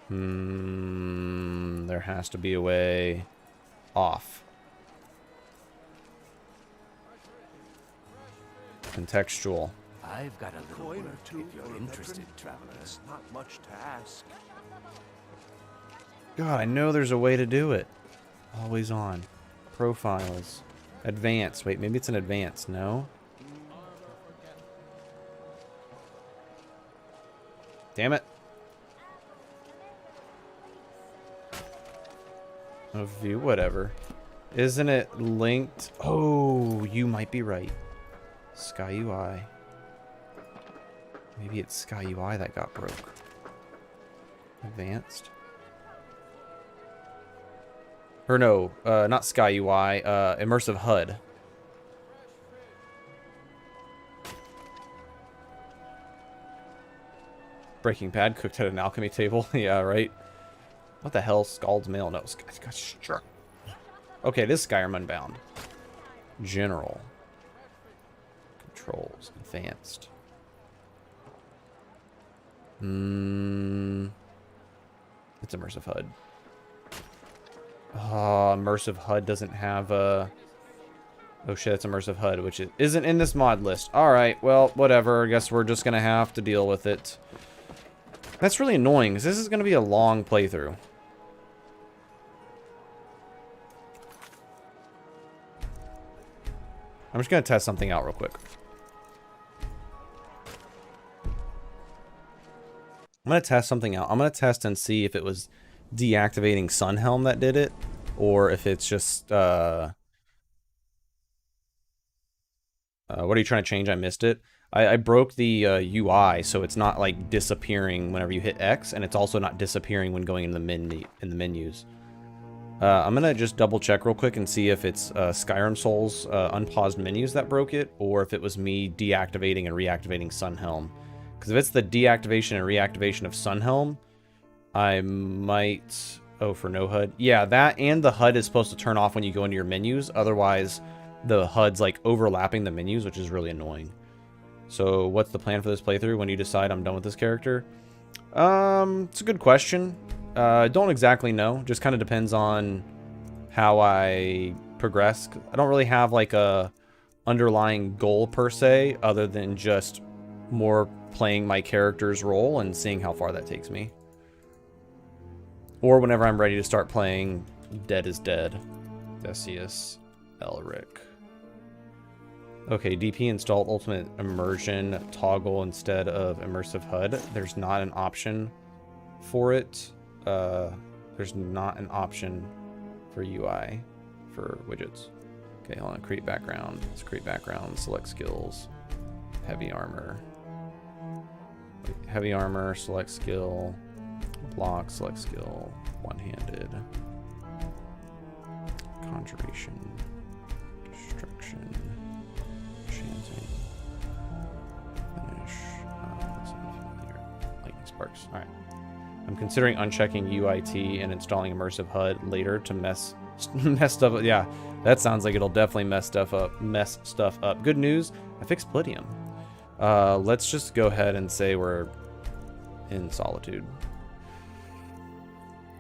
There has to be a way off. Contextual. I've got a little work if you're interested, travelers. Not much to ask. God, I know there's a way to do it. Always on. Profiles. Advanced. Wait, maybe it's an advanced. No? Damn it. A view, whatever. Isn't it linked? Oh, you might be right. Sky UI. Maybe it's Sky UI that got broke. Advanced. Or no, not Sky UI, Immersive HUD. Breaking Bad cooked at an alchemy table. Yeah, right. What the hell? Scald's Mail? No. Sure. Okay, this is Skyrim Unbound. General. Controls. Advanced. It's immersive HUD. Immersive HUD doesn't have a... Oh shit, it's immersive HUD, which isn't in this mod list. Alright, well, whatever. I guess we're just gonna have to deal with it. That's really annoying, because this is gonna be a long playthrough. I'm just gonna test something out real quick. I'm gonna test something out. I'm gonna test and see if it was deactivating Sunhelm that did it, or if it's just, what are you trying to change? I missed it. I broke the UI, so it's not like disappearing whenever you hit X, and it's also not disappearing when going in the menus. I'm gonna just double check real quick and see if it's Skyrim Souls unpaused menus that broke it, or if it was me deactivating and reactivating Sunhelm. Because if it's the deactivation and reactivation of Sunhelm, I might... Oh, for no HUD? Yeah, that and the HUD is supposed to turn off when you go into your menus. Otherwise, the HUD's like overlapping the menus, which is really annoying. So, what's the plan for this playthrough when you decide I'm done with this character? It's a good question. Don't exactly know. Just kind of depends on how I progress. I don't really have like a underlying goal per se, other than just more playing my character's role and seeing how far that takes me. Or whenever I'm ready to start playing Dead is Dead. Decius Elric. Okay, DP installed Ultimate Immersion toggle instead of Immersive HUD. There's not an option for it. There's not an option for UI for widgets. Okay, hold on. Create background. Let's create background. Select skills. Heavy armor. Heavy armor. Select skill. Block. Select skill. One-handed. Conjuration. Destruction. Chanting. Finish. Lightning sparks. All right. I'm considering unchecking UIT and installing immersive HUD later to mess stuff up. Yeah, that sounds like it'll definitely mess stuff up. Good news, I fixed Palladium. Let's just go ahead and say we're in Solitude.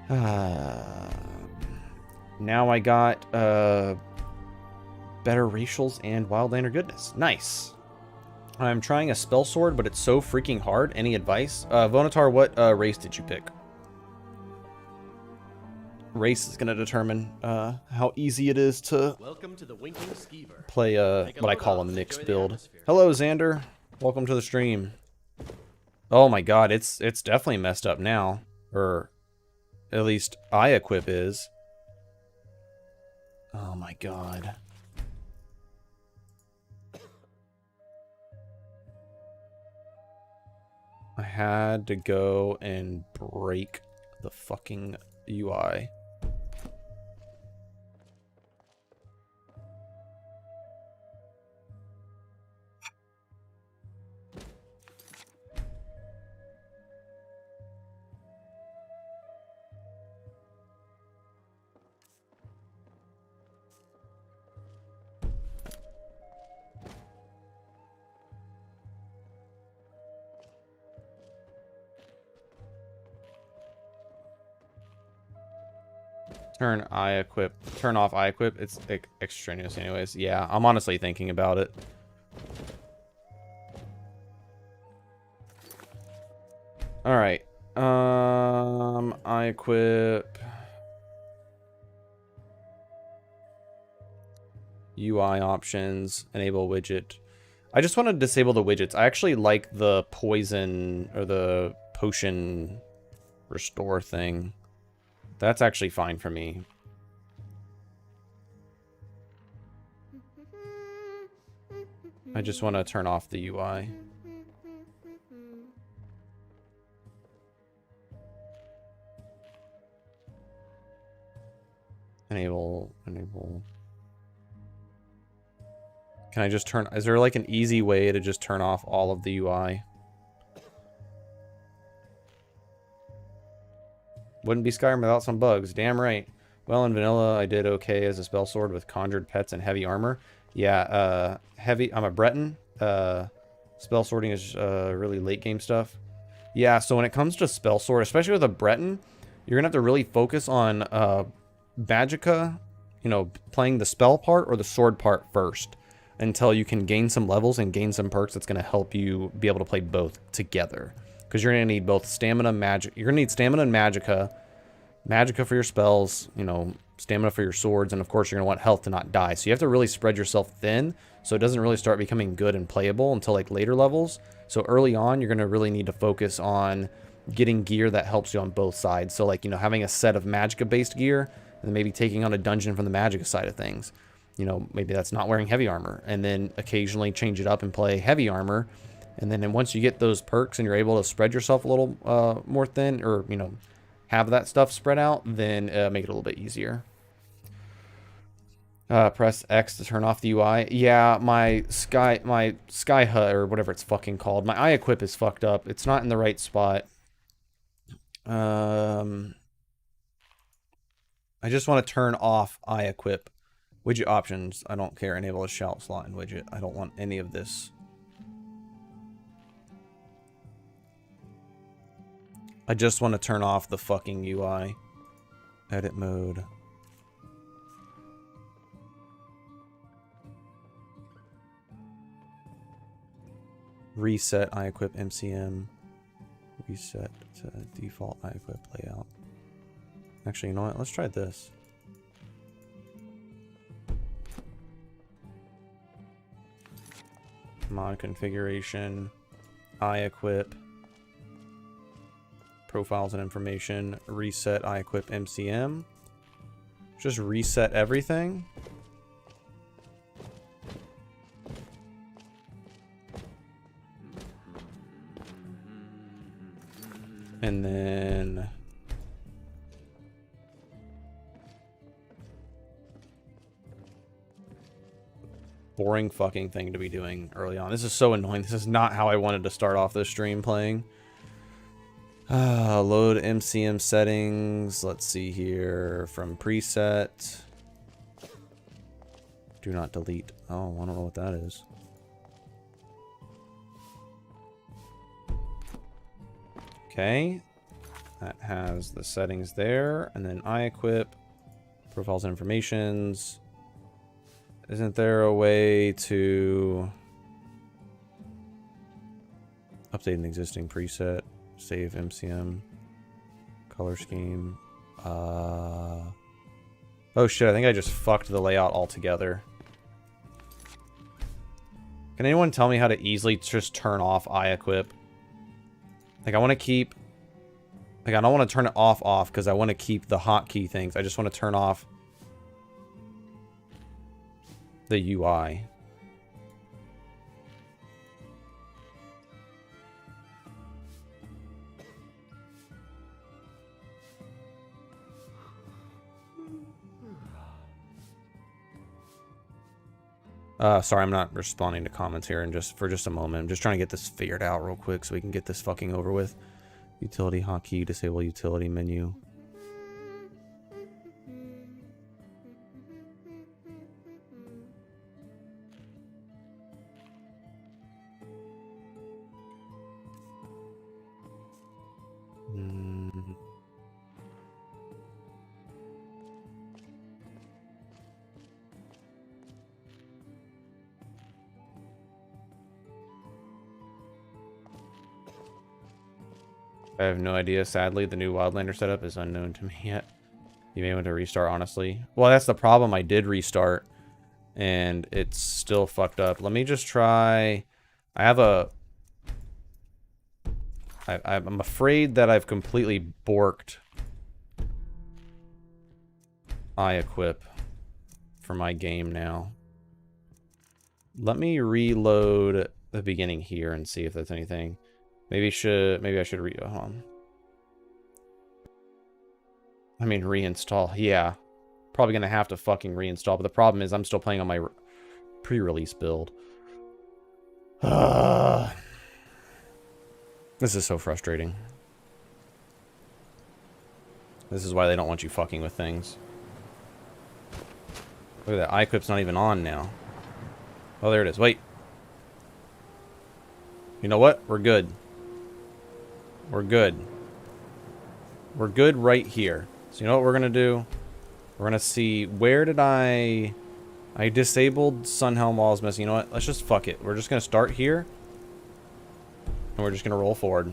Now I got better racials and Wildlander goodness. Nice. I'm trying a spell sword, but it's so freaking hard. Any advice? Vonatar, what race did you pick? Race is going to determine how easy it is to play what I call a mixed build. Hello, Xander. Welcome to the stream. Oh my god, it's definitely messed up now. Or at least I-equip is. Oh my god. I had to go and break the fucking UI. Turn off I equip. It's extraneous anyways. Yeah, I'm honestly thinking about it. All right. I equip UI options, enable widget. I just want to disable the widgets. I actually like the poison or the potion restore thing. That's actually fine for me. I just want to turn off the UI. Enable. Can I just turn... Is there like an easy way to just turn off all of the UI? Wouldn't be Skyrim without some bugs. Damn right. Well, in vanilla, I did okay as a spell sword with conjured pets and heavy armor. Yeah, I'm a Breton. Spell sorting is really late game stuff. Yeah, so when it comes to spell sword, especially with a Breton, you're gonna have to really focus on Magica, you know, playing the spell part or the sword part first until you can gain some levels and gain some perks that's gonna help you be able to play both together. Because you're gonna need both stamina, magic. You're gonna need stamina and Magica. Magica for your spells, you know, stamina for your swords, and of course you're gonna want health to not die. So you have to really spread yourself thin so it doesn't really start becoming good and playable until like later levels. So early on, you're gonna really need to focus on getting gear that helps you on both sides. So like, you know, having a set of Magica based gear and then maybe taking on a dungeon from the Magica side of things. You know, maybe that's not wearing heavy armor, and then occasionally change it up and play heavy armor. And then once you get those perks and you're able to spread yourself a little more thin, or, you know, have that stuff spread out, then make it a little bit easier. Press X to turn off the UI. Yeah, my Sky Hut, or whatever it's fucking called, my eye equip is fucked up. It's not in the right spot. I just want to turn off eye equip. Widget options. I don't care. Enable a shout slot in widget. I don't want any of this. I just want to turn off the fucking UI. Edit mode. Reset eye equip MCM. Reset to default eye equip layout. Actually, you know what? Let's try this. Mod configuration. Eye equip. Profiles and information. Reset eye equip MCM. Just reset everything. And then boring fucking thing to be doing early on. This is so annoying. This is not how I wanted to start off this stream playing. Load MCM settings. Let's see here. From preset. Do not delete. Oh, I don't know what that is. Okay. That has the settings there. And then eye equip. Profiles and informations. Isn't there a way to update an existing preset? Save MCM. Color scheme. Oh shit, I think I just fucked the layout altogether. Can anyone tell me how to easily just turn off eye equip? Like, I want to keep... Like, I don't want to turn it off because I want to keep the hotkey things. I just want to turn off the UI. Sorry, I'm not responding to comments here for just a moment. I'm just trying to get this figured out real quick so we can get this fucking over with. Utility hotkey, disable utility menu. I have no idea. Sadly, the new Wildlander setup is unknown to me yet. You may want to restart, honestly. Well, that's the problem. I did restart, and it's still fucked up. Let me just try... I have a... I'm afraid that I've completely borked eye equip for my game now. Let me reload the beginning here and see if there's anything. Maybe I should hold on. I mean, reinstall. Yeah. Probably gonna have to fucking reinstall, but the problem is I'm still playing on my pre-release build. This is so frustrating. This is why they don't want you fucking with things. Look at that. Eye-equip's not even on now. Oh, there it is. Wait. You know what? We're good. We're good. We're good right here. So you know what we're going to do? We're going to see, where did I disabled Sunhelm while I was messing. You know what? Let's just fuck it. We're just going to start here. And we're just going to roll forward.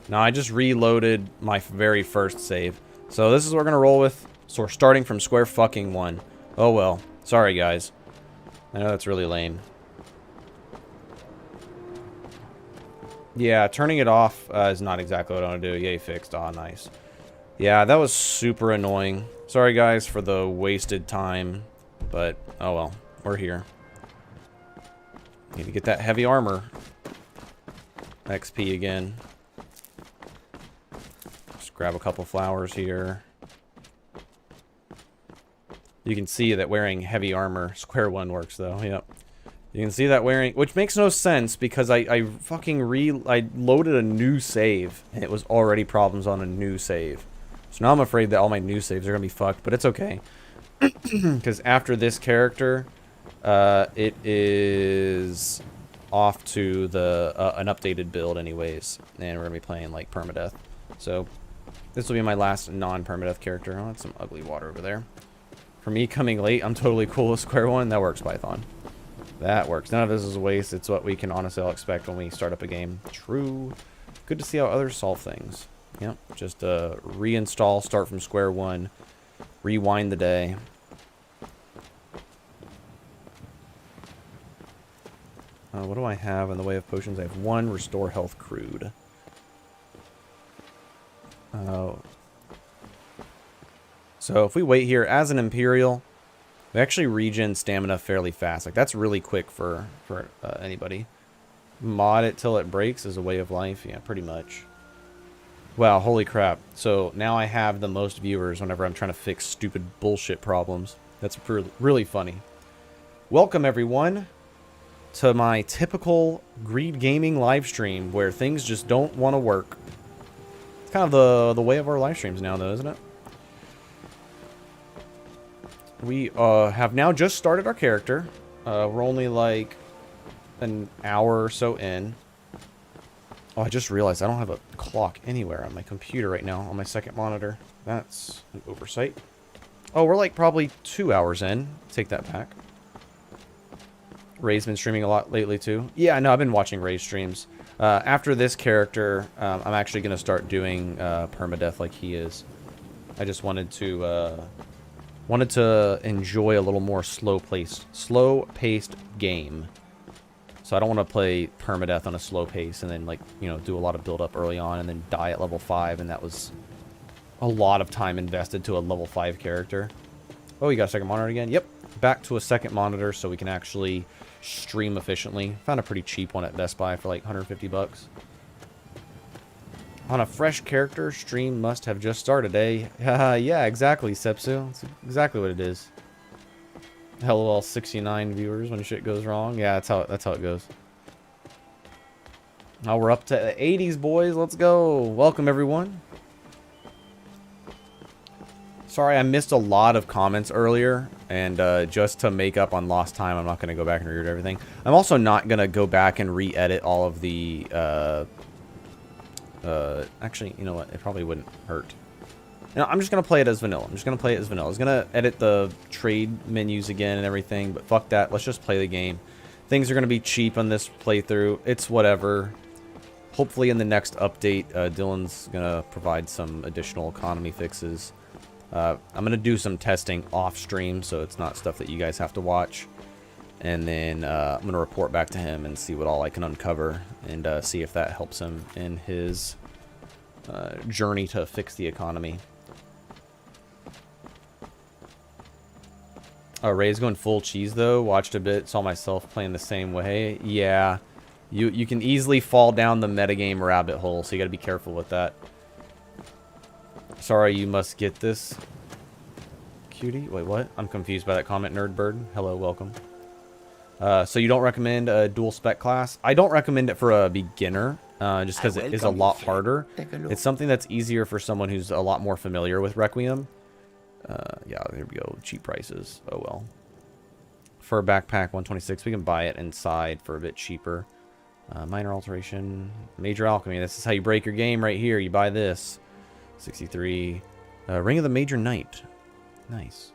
Now, I just reloaded my very first save. So this is what we're going to roll with. So we're starting from square fucking one. Oh well. Sorry, guys. I know that's really lame. Yeah, turning it off is not exactly what I want to do. Yay, fixed. Ah, nice. Yeah, that was super annoying. Sorry, guys, for the wasted time. But, oh well. We're here. Need to get that heavy armor. XP again. Just grab a couple flowers here. You can see that wearing heavy armor, square one works though, yep. You can see that wearing, which makes no sense because I loaded a new save and it was already problems on a new save. So now I'm afraid that all my new saves are going to be fucked, but it's okay. Because after this character, it is off to the an updated build anyways. And we're going to be playing like permadeath. So this will be my last non-permadeath character. Oh, that's some ugly water over there. For me coming late, I'm totally cool with square one. That works, Python. That works. None of this is a waste. It's what we can honestly all expect when we start up a game. True. Good to see how others solve things. Yep. Just reinstall, start from square one, rewind the day. What do I have in the way of potions? I have one restore health crude. So if we wait here as an Imperial, we actually regen stamina fairly fast. Like that's really quick for anybody. Mod it till it breaks is a way of life. Yeah, pretty much. Wow, holy crap. So now I have the most viewers whenever I'm trying to fix stupid bullshit problems. That's really funny. Welcome everyone to my typical Greed Gaming live stream where things just don't want to work. It's kind of the way of our live streams now though, isn't it? We have now just started our character. We're only like an hour or so in. Oh, I just realized I don't have a clock anywhere on my computer right now on my second monitor. That's an oversight. Oh, we're like probably 2 hours in. Take that back. Ray's been streaming a lot lately too. Yeah, no, I've been watching Ray's streams. After this character, I'm actually going to start doing permadeath like he is. I just wanted to enjoy a little more slow-paced game. So I don't want to play permadeath on a slow pace and then, like, you know, do a lot of build-up early on and then die at level 5, and that was a lot of time invested to a level 5 character. Oh, you got a second monitor again? Yep. Back to a second monitor so we can actually stream efficiently. Found a pretty cheap one at Best Buy for like 150 bucks. On a fresh character, stream must have just started, eh? Yeah, exactly, Sepsu. That's exactly what it is. LOL 69 viewers when shit goes wrong. Yeah, that's how it goes. Now we're up to the 80s, boys. Let's go. Welcome, everyone. Sorry, I missed a lot of comments earlier, and just to make up on lost time, I'm not going to go back and read everything. I'm also not going to go back and re-edit all of the... actually, you know what? It probably wouldn't hurt. No, I'm just going to play it as vanilla. I was going to edit the trade menus again and everything, but fuck that. Let's just play the game. Things are going to be cheap on this playthrough. It's whatever. Hopefully in the next update, Dylan's going to provide some additional economy fixes. I'm going to do some testing off stream, so it's not stuff that you guys have to watch. And then I'm going to report back to him and see what all I can uncover and see if that helps him in his journey to fix the economy. Ray's going full cheese, though. Watched a bit, saw myself playing the same way. Yeah, you can easily fall down the metagame rabbit hole, so you got to be careful with that. Sorry, you must get this. Cutie? Wait, what? I'm confused by that comment, Nerdbird. Hello, welcome. So you don't recommend a dual spec class? I don't recommend it for a beginner. just because it is a lot harder. It's something that's easier for someone who's a lot more familiar with Requiem. Yeah, there we go. Cheap prices. Oh, well. For a backpack, 126. We can buy it inside for a bit cheaper. Minor alteration. Major alchemy. This is how you break your game right here. You buy this. 63. Ring of the Major Knight. Nice.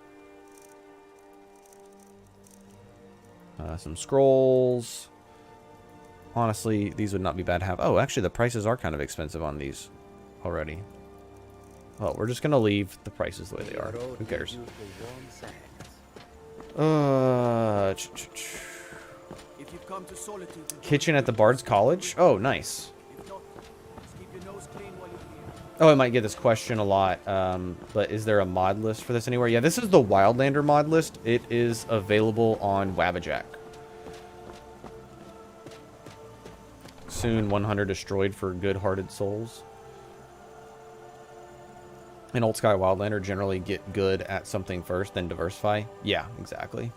Some scrolls. Honestly, these would not be bad to have. Oh, actually, the prices are kind of expensive on these already. Well, we're just going to leave the prices the way they are. Who cares? Kitchen at the Bard's College? Oh, nice. Oh, I might get this question a lot, but is there a mod list for this anywhere? Yeah, this is the Wildlander mod list. It is available on Wabbajack. Soon 100 destroyed for good-hearted souls. In Old Sky Wildlander, generally get good at something first, then diversify. Yeah, exactly.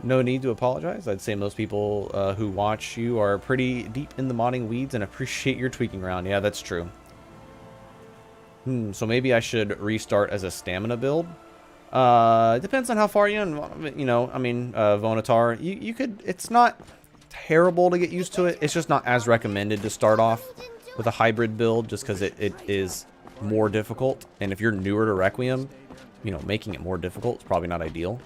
No need to apologize. I'd say most people who watch you are pretty deep in the modding weeds and appreciate your tweaking around. Yeah, that's true. So maybe I should restart as a stamina build. It depends on how far you know, I mean, Vonatar, you could, it's not terrible to get used to it. It's just not as recommended to start off with a hybrid build just because it is more difficult. And if you're newer to Requiem, you know, making it more difficult is probably not ideal.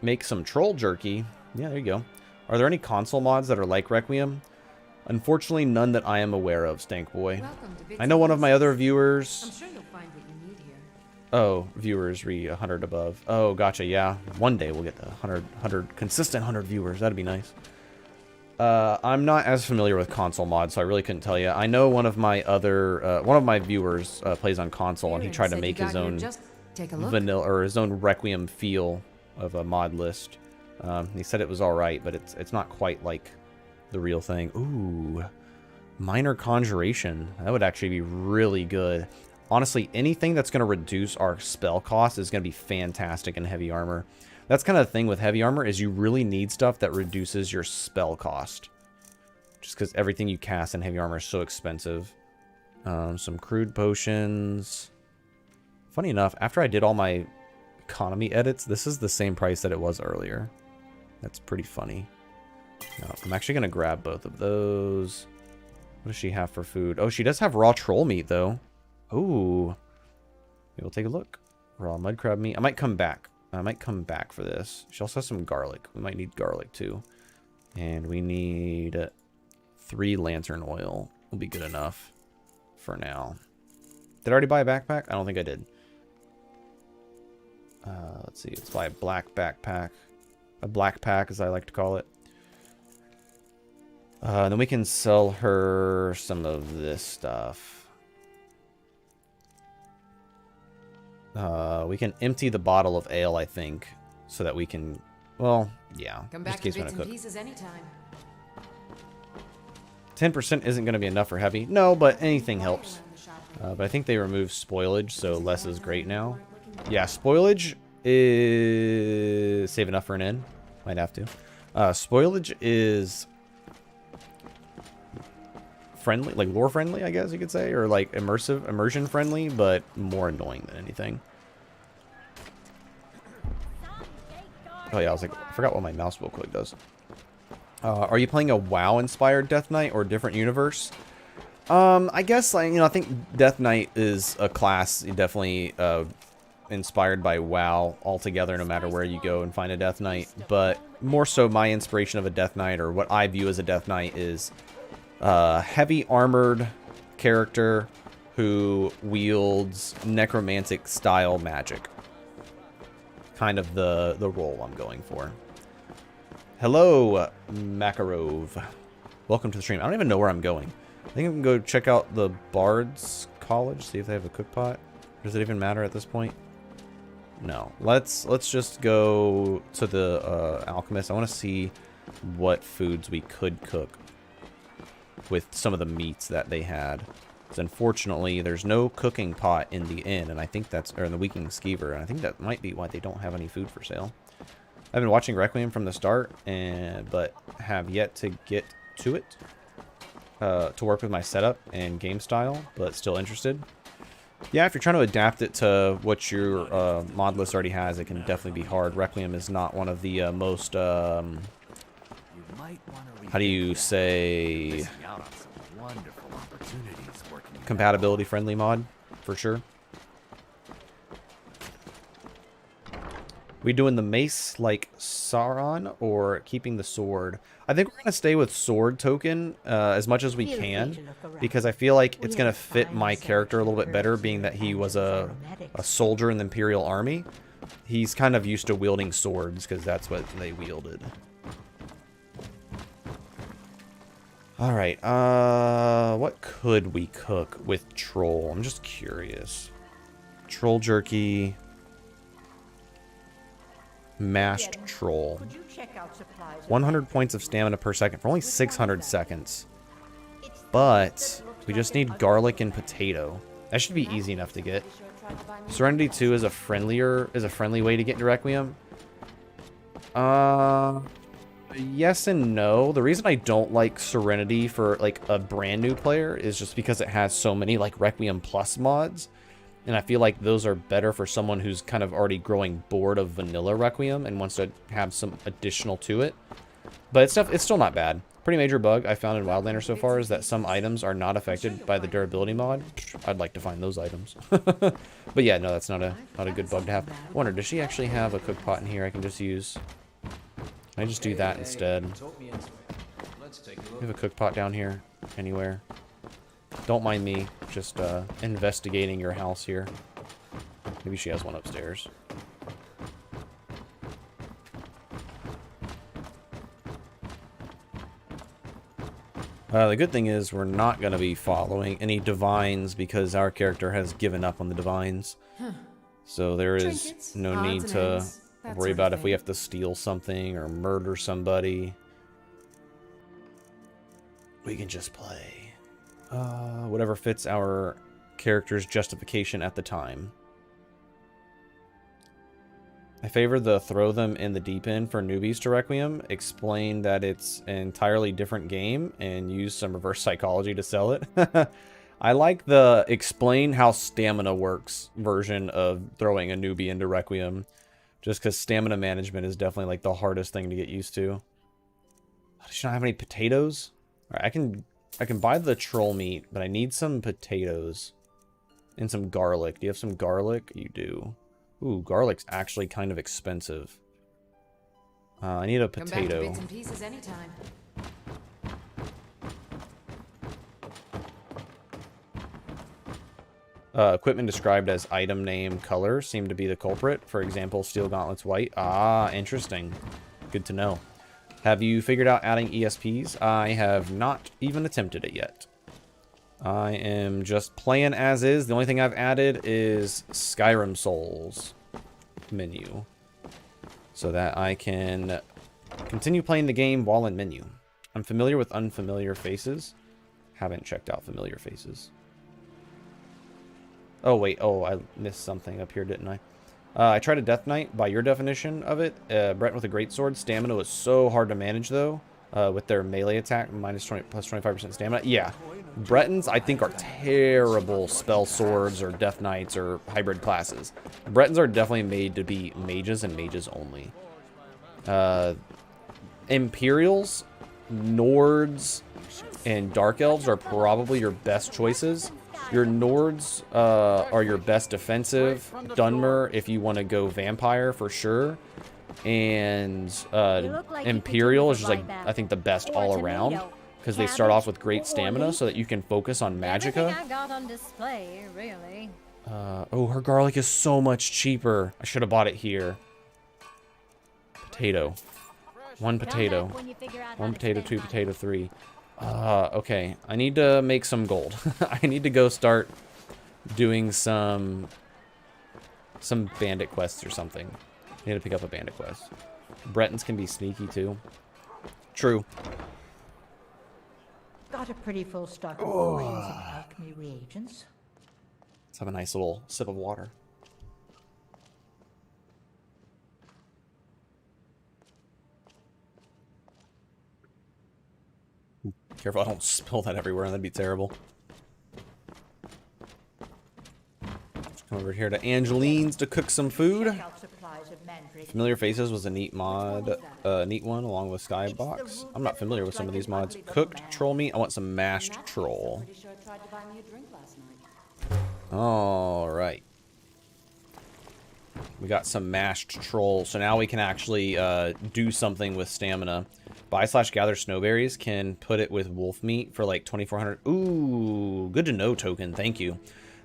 Make some troll jerky. Yeah, there you go. Are there any console mods that are like Requiem? Unfortunately, none that I am aware of, Stank Boy. I know one of my other viewers... I'm sure you'll find what you need here. Oh, viewers re 100 above. Oh, gotcha, yeah. One day we'll get the 100 consistent 100 viewers. That'd be nice. I'm not as familiar with console mods, so I really couldn't tell you. I know one of my other... one of my viewers plays on console, and he tried to make his own vanilla... or his own Requiem feel of a mod list. He said it was alright, but it's not quite like the real thing. Ooh, minor conjuration. That would actually be really good. Honestly, anything that's going to reduce our spell cost is going to be fantastic in heavy armor. That's kind of the thing with heavy armor, is you really need stuff that reduces your spell cost. Just because everything you cast in heavy armor is so expensive. Some crude potions. Funny enough, after I did all my economy edits, this is the same price that it was earlier. That's pretty funny. No, I'm actually going to grab both of those. What does she have for food? Oh, she does have raw troll meat, though. Ooh. Maybe we'll take a look. Raw mud crab meat. I might come back. I might come back for this. She also has some garlic. We might need garlic, too. And we need 3 lantern oil. Will be good enough for now. Did I already buy a backpack? I don't think I did. Let's see. Let's buy a black backpack. A black pack, as I like to call it. Then we can sell her some of this stuff. We can empty the bottle of ale, I think, so that we can, well, yeah. Come back to bits and pieces anytime. 10% isn't going to be enough for heavy. No, but anything helps. But I think they removed spoilage, so less is great now. Yeah, spoilage is... Save enough for an end. Might have to. Spoilage is... friendly, like lore friendly, I guess you could say, or like immersion friendly, but more annoying than anything. Oh yeah, I was like, I forgot what my mouse wheel click does. Are you playing a WoW inspired Death Knight or different universe? I guess, like, you know, I think Death Knight is a class definitely inspired by WoW altogether, no matter where you go and find a Death Knight. But more so, my inspiration of a Death Knight, or what I view as a Death Knight, is heavy armored character who wields necromantic style magic. Kind of the role I'm going for. Hello, Makarov. Welcome to the stream. I don't even know where I'm going. I think I can go check out the Bard's College, see if they have a cook pot. Does it even matter at this point? No. Let's just go to the alchemist. I want to see what foods we could cook with some of the meats that they had. Because unfortunately, there's no cooking pot in the inn, and I think that's, or in the Weaking Skeever, and I think that might be why they don't have any food for sale. I've been watching Requiem from the start, but have yet to get to it to work with my setup and game style, but still interested. Yeah, if you're trying to adapt it to what your mod list already has, it can definitely be hard. Requiem is not one of the most, how do you say, compatibility friendly mod, for sure. We doing the mace like Sauron or keeping the sword? I think we're going to stay with sword token as much as we can, because I feel like it's going to fit my character a little bit better, being that he was a soldier in the Imperial army. He's kind of used to wielding swords because that's what they wielded. Alright, what could we cook with troll? I'm just curious. Troll jerky... Mashed troll. 100 points of stamina per second for only 600 seconds. But we just need garlic and potato. That should be easy enough to get. Serenity 2 is a friendly way to get into Requiem. Yes and no. The reason I don't like Serenity for like a brand new player is just because it has so many like Requiem Plus mods. And I feel like those are better for someone who's kind of already growing bored of vanilla Requiem and wants to have some additional to it. But it's still not bad. Pretty major bug I found in Wildlander so far is that some items are not affected by the durability mod. I'd like to find those items. But yeah, no, that's not a good bug to have. I wonder, does she actually have a cook pot in here I can just use? Can I just do that instead? We have a cook pot down here anywhere. Don't mind me just investigating your house here. Maybe she has one upstairs. The good thing is we're not going to be following any divines because our character has given up on the divines. So there is no need to worry about if we have to steal something or murder somebody. We can just play. Whatever fits our character's justification at the time. I favor the throw them in the deep end for newbies to Requiem, explain that it's an entirely different game, and use some reverse psychology to sell it. I like the explain how stamina works version of throwing a newbie into Requiem, just because stamina management is definitely like the hardest thing to get used to. Does she not have any potatoes? All right, I can buy the troll meat, but I need some potatoes and some garlic. Do you have some garlic? You do. Ooh, garlic's actually kind of expensive. I need a potato. Come back to bits and pieces anytime. Equipment described as item name color seem to be the culprit. For example, steel gauntlets white. Ah, interesting. Good to know. Have you figured out adding ESPs? I have not even attempted it yet. I am just playing as is. The only thing I've added is Skyrim Souls menu, so that I can continue playing the game while in menu. I'm familiar with unfamiliar faces. Haven't checked out familiar faces. Oh, wait. Oh, I missed something up here, didn't I? I tried a Death Knight by your definition of it. Brett with a greatsword. Stamina was so hard to manage, though, with their melee attack, minus 20, plus 25% stamina. Yeah, Bretons, I think, are terrible spell swords or Death Knights or hybrid classes. Bretons are definitely made to be mages and mages only. Imperials, Nords, and Dark Elves are probably your best choices. Your Nords are your best defensive. Dunmer, if you want to go vampire, for sure. And Imperial is just like, I think, the best all around, because they start off with great stamina so that you can focus on magicka. Oh, her garlic is so much cheaper. I should have bought it here. Potato. One potato. One potato, two potato, three. Okay. I need to make some gold. I need to go start doing some bandit quests or something. I need to pick up a bandit quest. Bretons can be sneaky too. True. Got a pretty full stock of potions and alchemy reagents. Let's have a nice little sip of water. Careful I don't spill that everywhere, that'd be terrible. Come over here to Angeline's to cook some food. Check out supplies of Mandrake. Familiar Faces was a neat mod, neat one, along with Skybox. I'm not familiar with some of these mods. Cooked troll meat. I want some mashed troll. Pretty sure tried to buy me a drink last night. All right. We got some mashed troll, so now we can actually do something with stamina. Buy/gather snowberries, can put it with wolf meat for like 2,400. Ooh, good to know token. Thank you.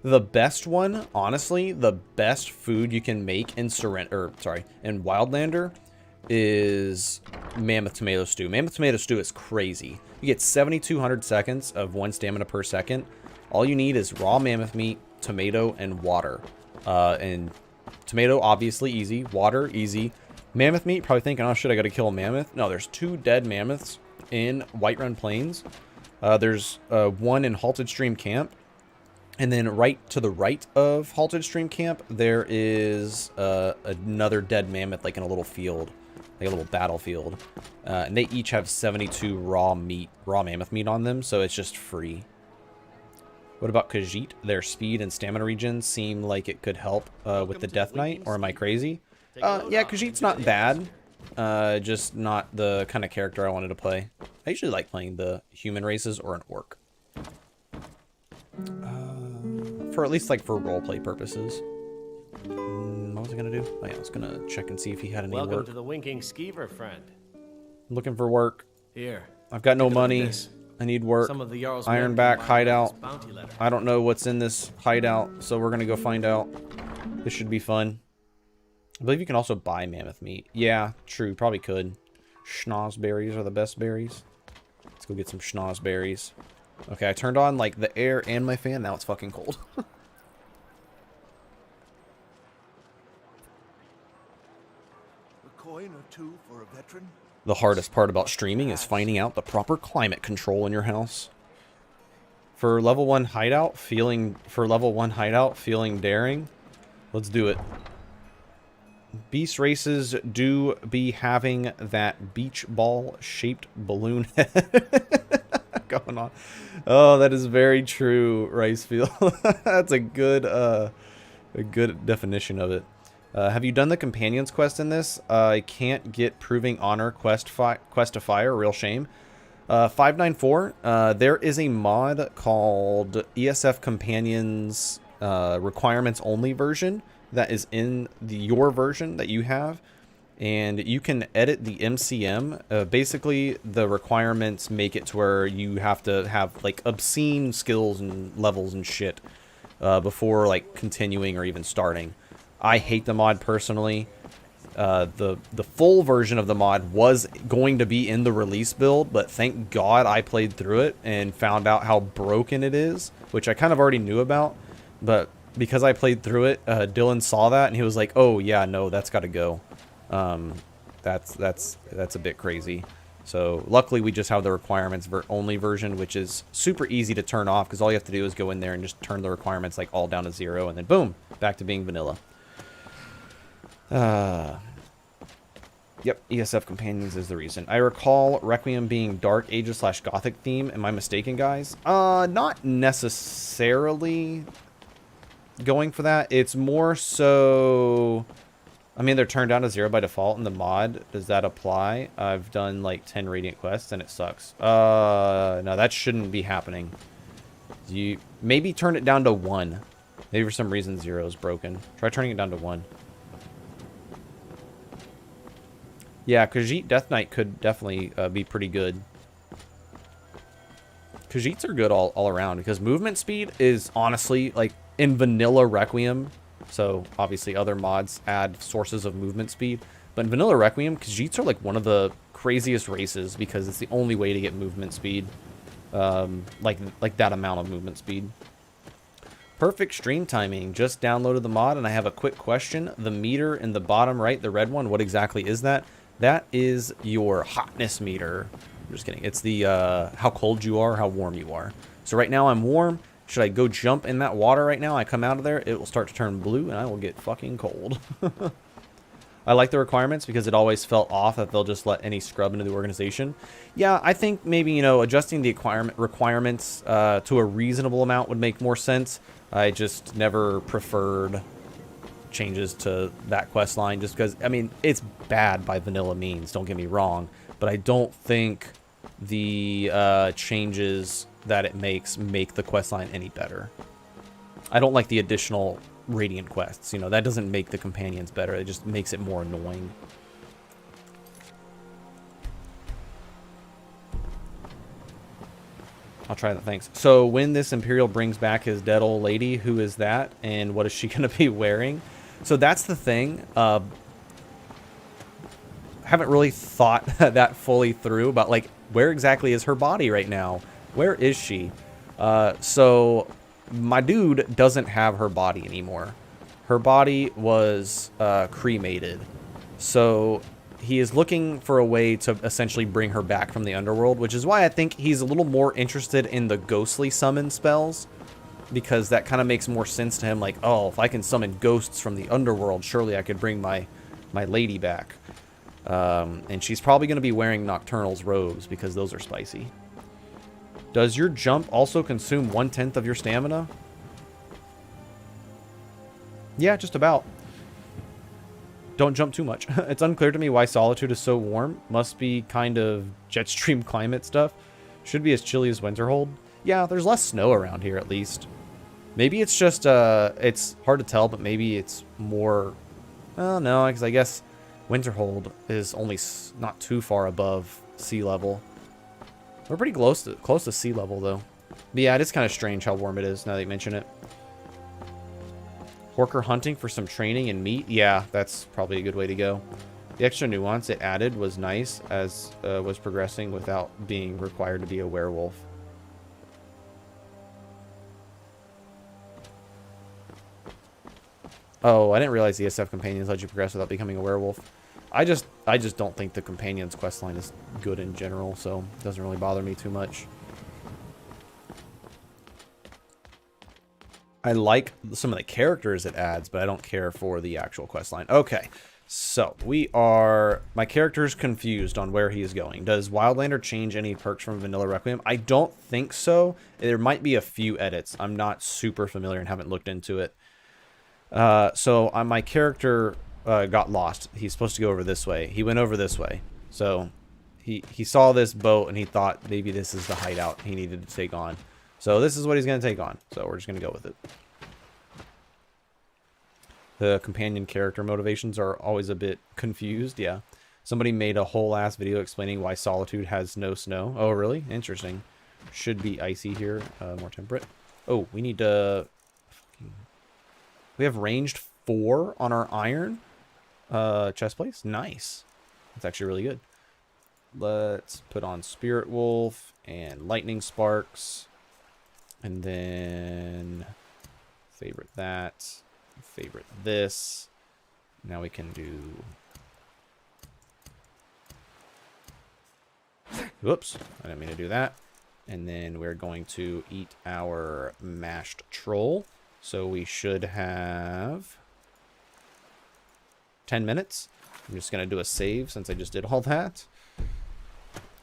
The best one, honestly, the best food you can make in Wildlander is Mammoth Tomato Stew. Mammoth Tomato Stew is crazy. You get 7,200 seconds of 1 stamina per second. All you need is raw mammoth meat, tomato, and water. And tomato, obviously, easy. Water, easy. Mammoth meat, probably thinking, oh shit, I gotta kill a mammoth. No, there's 2 dead mammoths in Whiterun Plains. There's one in Halted Stream Camp. And then right to the right of Halted Stream Camp, there is another dead mammoth, like in a little field, like a little battlefield. And they each have 72 raw mammoth meat on them, so it's just free. What about Khajiit? Their speed and stamina regions seem like it could help with the Death Knight, or am I crazy? Yeah, Khajiit's not bad, just not the kind of character I wanted to play. I usually like playing the human races or an orc. For at least like for roleplay purposes. What was I gonna do? Oh yeah, I was gonna check and see if he had any work. Welcome to the Winking Skeever, friend. Looking for work. Here. I've got no money. I need work. Some of the Jarl's Ironback men hideout. bounty letter. I don't know what's in this hideout, so we're gonna go find out. This should be fun. I believe you can also buy mammoth meat. Yeah, true. Probably could. Schnozberries are the best berries. Let's go get some schnozberries. Okay, I turned on like the air and my fan. Now it's fucking cold. A coin or two for a veteran? The hardest part about streaming is finding out the proper climate control in your house. For level 1 hideout, feeling daring. Let's do it. Beast races do be having that beach ball shaped balloon head going on. Oh, that is very true, Ricefield. That's a good definition of it. Have you done the companions quest in this? I can't get proving honor quest to fire. Real shame. 594. There is a mod called ESF Companions requirements only version that is in your version that you have, and you can edit the MCM. Basically, the requirements make it to where you have to have like obscene skills and levels and shit before like continuing or even starting. I hate the mod personally. The full version of the mod was going to be in the release build, but thank God I played through it and found out how broken it is, which I kind of already knew about, but because I played through it, Dylan saw that and he was like, "Oh yeah, no, that's got to go." That's a bit crazy. So luckily we just have the requirements only version, which is super easy to turn off because all you have to do is go in there and just turn the requirements like all down to 0, and then boom, back to being vanilla. Yep, ESF Companions is the reason. I recall Requiem being Dark Ages / Gothic theme. Am I mistaken, guys? Not necessarily going for that. It's more so, I mean, they're turned down to 0 by default in the mod. Does that apply? I've done like 10 Radiant quests and it sucks. No, that shouldn't be happening. You maybe turn it down to 1. Maybe for some reason 0 is broken. Try turning it down to 1. Yeah, Khajiit Death Knight could definitely be pretty good. Khajiits are good all around because movement speed is honestly like in vanilla Requiem. So obviously other mods add sources of movement speed, but in vanilla Requiem, Khajiits are like one of the craziest races because it's the only way to get movement speed, like that amount of movement speed. Perfect stream timing. Just downloaded the mod and I have a quick question. The meter in the bottom right, the red one, what exactly is that? That is your hotness meter. I'm just kidding. It's the how cold you are, how warm you are. So right now I'm warm. Should I go jump in that water right now? I come out of there, it will start to turn blue and I will get fucking cold. I like the requirements because it always felt off that they'll just let any scrub into the organization. Yeah, I think maybe, you know, adjusting the requirements to a reasonable amount would make more sense. I just never preferred changes to that quest line just because, I mean, it's bad by vanilla means, don't get me wrong, but I don't think the changes that it makes make the quest line any better. I don't like the additional Radiant quests, you know, that doesn't make the companions better, it just makes it more annoying. I'll try that, thanks. So when this Imperial brings back his dead old lady, who is that, and what is she going to be wearing? So that's the thing. Haven't really thought that fully through about, like, where exactly is her body right now? Where is she? So my dude doesn't have her body anymore. Her body was cremated. So he is looking for a way to essentially bring her back from the underworld, which is why I think he's a little more interested in the ghostly summon spells, because that kind of makes more sense to him. Like, oh, if I can summon ghosts from the underworld, surely I could bring my lady back. And she's probably going to be wearing Nocturnal's robes because those are spicy. Does your jump also consume 1/10 of your stamina? Yeah, just about. Don't jump too much. It's unclear to me why Solitude is so warm. Must be kind of jet stream climate stuff. Should be as chilly as Winterhold. Yeah, there's less snow around here at least. Maybe it's just, it's hard to tell, but maybe it's more... Well, no, because I guess Winterhold is only not too far above sea level. We're pretty close to sea level, though. But yeah, it is kind of strange how warm it is, now that you mention it. Horker hunting for some training and meat? Yeah, that's probably a good way to go. The extra nuance it added was nice, as was progressing without being required to be a werewolf. Oh, I didn't realize the SF companions let you progress without becoming a werewolf. I just don't think the companions questline is good in general, so it doesn't really bother me too much. I like some of the characters it adds, but I don't care for the actual questline. Okay, so my character's confused on where he is going. Does Wildlander change any perks from Vanilla Requiem? I don't think so. There might be a few edits. I'm not super familiar and haven't looked into it. So my character got lost. He's supposed to go over this way. He went over this way. So he saw this boat and he thought maybe this is the hideout he needed to take on. So this is what he's going to take on. So we're just going to go with it. The companion character motivations are always a bit confused. Yeah. Somebody made a whole ass video explaining why Solitude has no snow. Oh, really? Interesting. Should be icy here. More temperate. Oh, we need to... We have ranged 4 on our iron chest plates. Nice. That's actually really good. Let's put on Spirit Wolf and Lightning Sparks. And then favorite that. Favorite this. Now we can do... Whoops. I didn't mean to do that. And then we're going to eat our mashed troll. So we should have 10 minutes. I'm just going to do a save since I just did all that.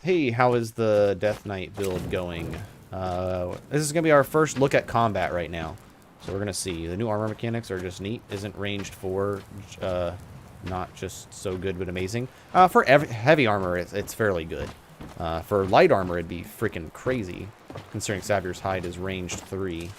Hey, how is the Death Knight build going? This is going to be our first look at combat right now. So we're going to see. The new armor mechanics are just neat. Isn't ranged 4 not just so good but amazing? For heavy armor, it's fairly good. For light armor, it'd be freaking crazy, considering Savir's Hide is ranged 3.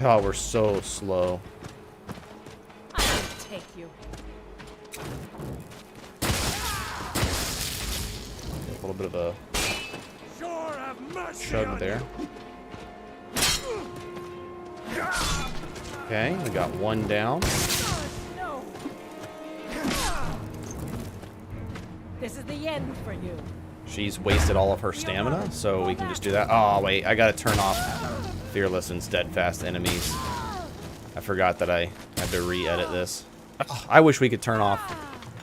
Oh, we're so slow. I'll take you. A little bit of a chug there. Okay, we got one down. No. This is the end for you. She's wasted all of her stamina, so we can just do that. Oh, wait, I gotta turn off Fearless and Steadfast enemies. I forgot that I had to re-edit this. Oh, I wish we could turn off...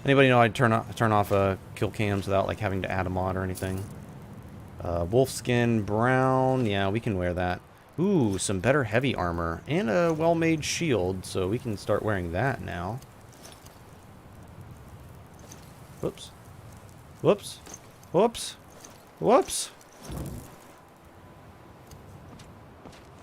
Anybody know I'd turn off kill cams without like having to add a mod or anything? Wolfskin brown. Yeah, we can wear that. Ooh, some better heavy armor. And a well-made shield, so we can start wearing that now. Whoops. Whoops. Whoops. Whoops.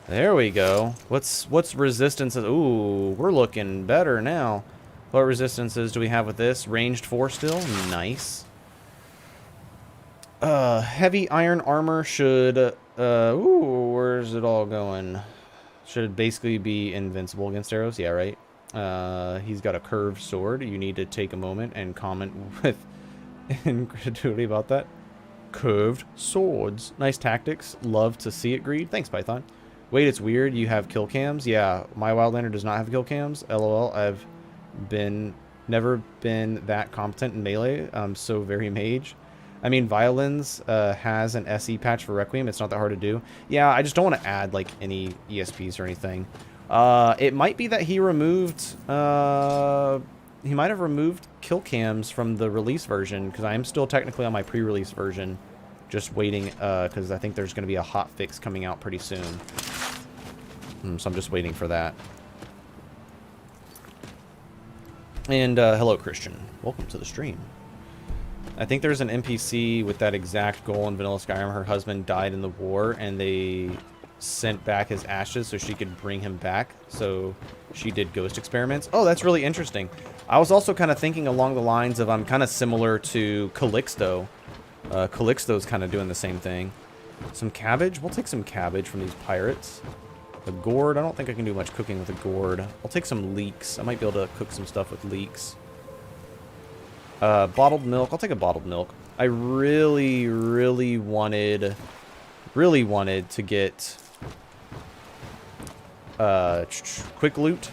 There we go. What's resistance? Ooh, we're looking better now. What resistances do we have with this? Ranged 4 still? Nice. Heavy iron armor should... ooh, where's it all going? Should basically be invincible against arrows. Yeah, right? He's got a curved sword. You need to take a moment and comment with incredulity about that. Curved swords. Nice tactics. Love to see it, Greed. Thanks, Python. Wait, it's weird. You have kill cams? Yeah, my Wildlander does not have kill cams. LOL. I've never been that competent in melee. I'm so very mage. I mean, Violins has an SE patch for Requiem. It's not that hard to do. Yeah, I just don't want to add like any ESPs or anything. It might be that he removed... he might have removed kill cams from the release version, because I am still technically on my pre-release version. Just waiting, because I think there's going to be a hot fix coming out pretty soon. So I'm just waiting for that. And hello, Christian. Welcome to the stream. I think there's an NPC with that exact goal in Vanilla Skyrim. Her husband died in the war, and they sent back his ashes so she could bring him back. So she did ghost experiments. Oh, that's really interesting. I was also kind of thinking along the lines of I'm kind of similar to Calixto. Calixto's kind of doing the same thing. Some cabbage? We'll take some cabbage from these pirates. A gourd? I don't think I can do much cooking with a gourd. I'll take some leeks. I might be able to cook some stuff with leeks. Bottled milk. I'll take a bottled milk. I really wanted to get quick loot,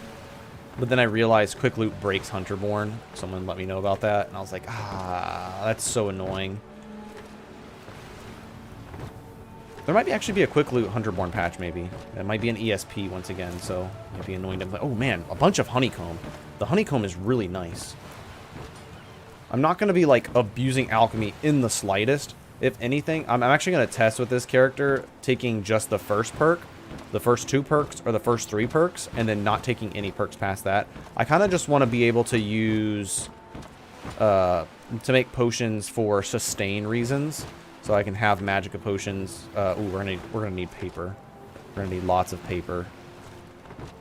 but then I realized quick loot breaks Hunterborn. Someone let me know about that, and I was like, that's so annoying. There might actually be a quick loot Hunterborn patch, maybe. It might be an ESP once again, so it might be annoying to... Oh man, a bunch of honeycomb. The honeycomb is really nice. I'm not going to be, like, abusing alchemy in the slightest. If anything, I'm actually going to test with this character, taking just the first perk, the first 2 perks, or the first 3 perks, and then not taking any perks past that. I kind of just want to be able to use... to make potions for sustain reasons. So I can have magicka potions. Ooh, we're gonna need paper. We're gonna need lots of paper.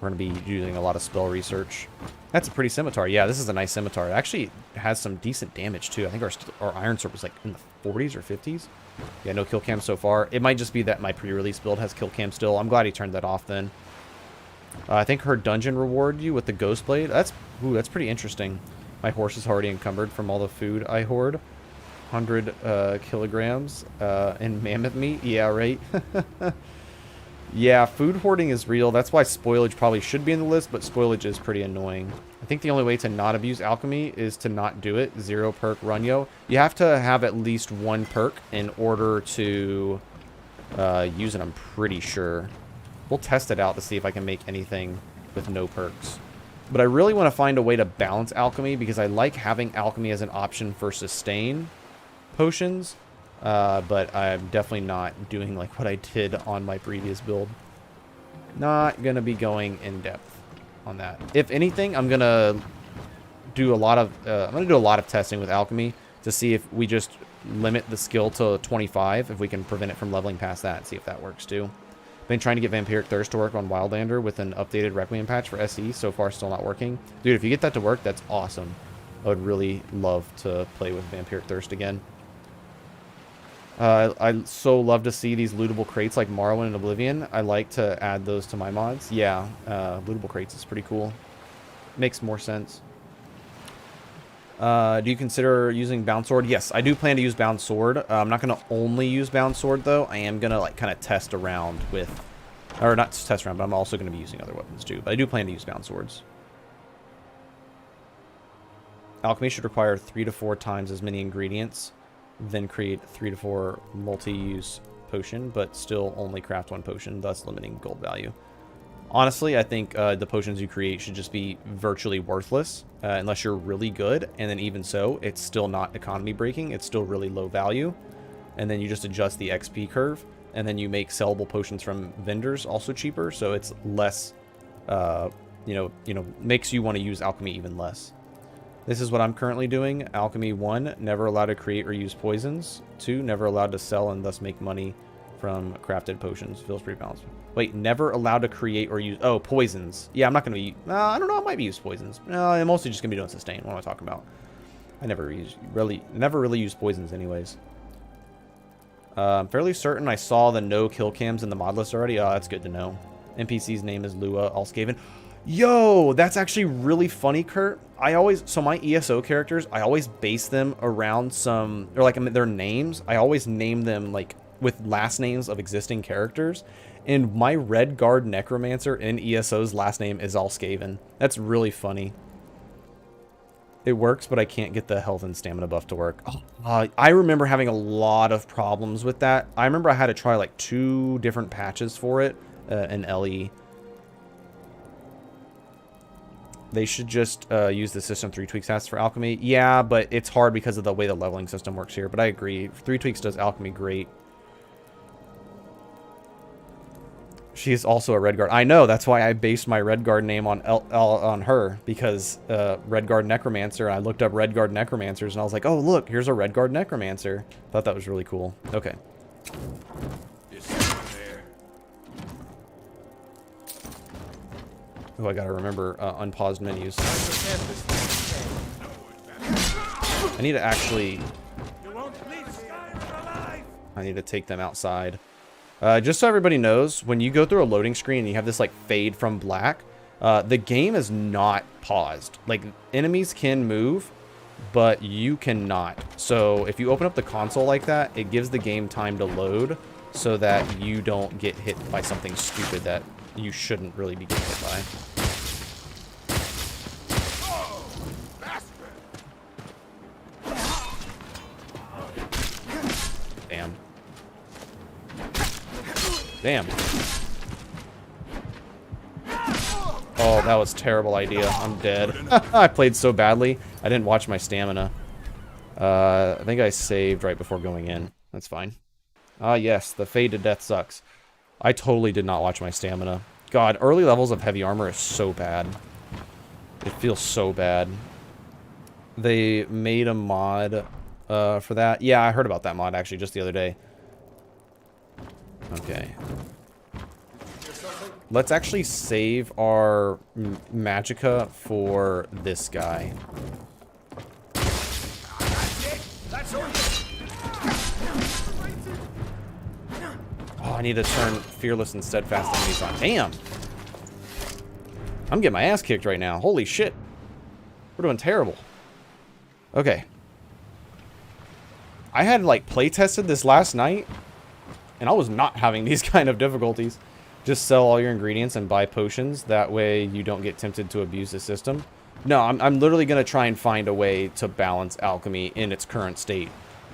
We're gonna be using a lot of spell research. That's a pretty scimitar. Yeah, this is a nice scimitar. It actually has some decent damage too. I think our iron sword was like in the 40s or 50s. Yeah, no kill cam so far. It might just be that my pre-release build has kill cam still. I'm glad he turned that off then. I think her dungeon rewarded you with the ghost blade. That's pretty interesting. My horse is already encumbered from all the food I hoard. 100 kilograms in mammoth meat. Yeah, right. Yeah, food hoarding is real. That's why spoilage probably should be in the list, but spoilage is pretty annoying. I think the only way to not abuse alchemy is to not do it. 0 perk runyo. You have to have at least 1 perk in order to use it, I'm pretty sure. We'll test it out to see if I can make anything with no perks. But I really want to find a way to balance alchemy, because I like having alchemy as an option for sustain potions, but I'm definitely not doing like what I did on my previous build. Not gonna be going in depth on that. If anything, I'm gonna do a lot of testing with alchemy to see if we just limit the skill to 25, if we can prevent it from leveling past that, and see if that works too. Been trying to get Vampiric Thirst to work on Wildlander with an updated Requiem patch for SE. So far, still not working. Dude, if you get that to work, that's awesome. I would really love to play with Vampiric Thirst again. I so love to see these lootable crates like Morrowind and Oblivion. I like to add those to my mods. Yeah, lootable crates is pretty cool. Makes more sense. Do you consider using Bound Sword? Yes, I do plan to use Bound Sword. I'm not going to only use Bound Sword, though. I am going to like kind of test around with... Or not test around, but I'm also going to be using other weapons, too. But I do plan to use Bound Swords. Alchemy should require 3 to 4 times as many ingredients. then create 3 to 4 multi-use potion, but still only craft 1 potion, thus limiting gold value. Honestly, I think the potions you create should just be virtually worthless unless you're really good, and then even so, it's still not economy breaking. It's still really low value, and then you just adjust the XP curve, and then you make sellable potions from vendors also cheaper, so it's less, makes you want to use alchemy even less. This is what I'm currently doing. Alchemy 1, never allowed to create or use poisons. 2, never allowed to sell and thus make money from crafted potions. Feels pretty balanced. Wait, never allowed to create or use... Oh, poisons. Yeah, I'm not going to be... I don't know. I might be used poisons. No, I'm mostly just going to be doing sustain. What am I talking about? I never really use poisons anyways. I'm fairly certain I saw the no kill cams in the mod list already. Oh, that's good to know. NPC's name is Lua Alskaven. Yo, that's actually really funny, Kurt. So my ESO characters, I always base them around some, or like their names. I always name them like with last names of existing characters. And my Red Guard Necromancer in ESO's last name is Alskaven. That's really funny. It works, but I can't get the health and stamina buff to work. I remember having a lot of problems with that. I remember I had to try like 2 different patches for it in LE. They should just use the system 3 tweaks has for alchemy. Yeah, but it's hard because of the way the leveling system works here. But I agree. 3 tweaks does alchemy great. She's also a Redguard. I know. That's why I based my Redguard name on her. Because Redguard Necromancer. I looked up Redguard Necromancers. And I was like, oh, look. Here's a Redguard Necromancer. Thought that was really cool. Okay. Oh, I gotta remember unpaused menus. I need to actually... I need to take them outside. Just so everybody knows, when you go through a loading screen and you have this like fade from black, the game is not paused. Like, enemies can move, but you cannot. So if you open up the console like that, it gives the game time to load so that you don't get hit by something stupid that you shouldn't really be getting hit by. Damn. Damn. Oh, that was a terrible idea. I'm dead. I played so badly. I didn't watch my stamina. I think I saved right before going in. That's fine. Ah, yes. The fade to death sucks. I totally did not watch my stamina. God, early levels of heavy armor is so bad. It feels so bad. They made a mod for that. Yeah, I heard about that mod actually just the other day. Okay. Let's actually save our magicka for this guy. Oh, I need to turn fearless and steadfast enemies on. Damn! I'm getting my ass kicked right now. Holy shit. We're doing terrible. Okay. I had, like, play tested this last night, and I was not having these kind of difficulties. Just sell all your ingredients and buy potions. That way you don't get tempted to abuse the system. No, I'm literally going to try and find a way to balance alchemy in its current state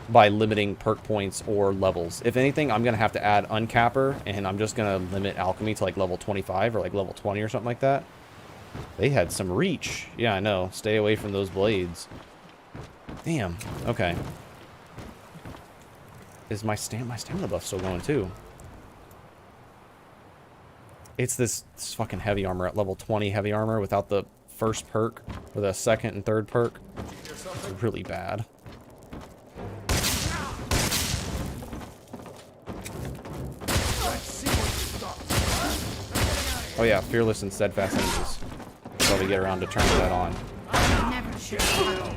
by limiting perk points or levels. If anything, I'm going to have to add uncapper, and I'm just going to limit alchemy to, like, level 25 or, like, level 20 or something like that. They had some reach. Yeah, I know. Stay away from those blades. Damn. Okay. Is my stamina buff still going, too? It's this fucking heavy armor at level 20 heavy armor without the first perk or the second and third perk. It's really bad. Oh yeah, fearless and steadfast enemies. Probably get around to turning that on. Never should have.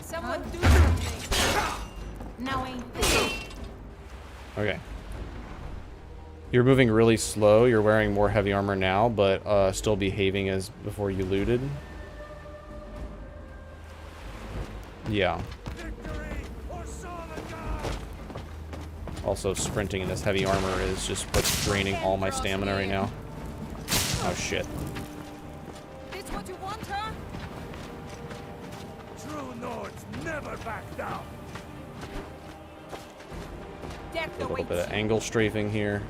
Someone do something. No, ain't. Okay. You're moving really slow. You're wearing more heavy armor now, but still behaving as before you looted. Yeah. Also, sprinting in this heavy armor is just what's draining all my stamina right now. Oh, shit. This what you want, huh? True Nords never back down. A little bit of angle strafing here.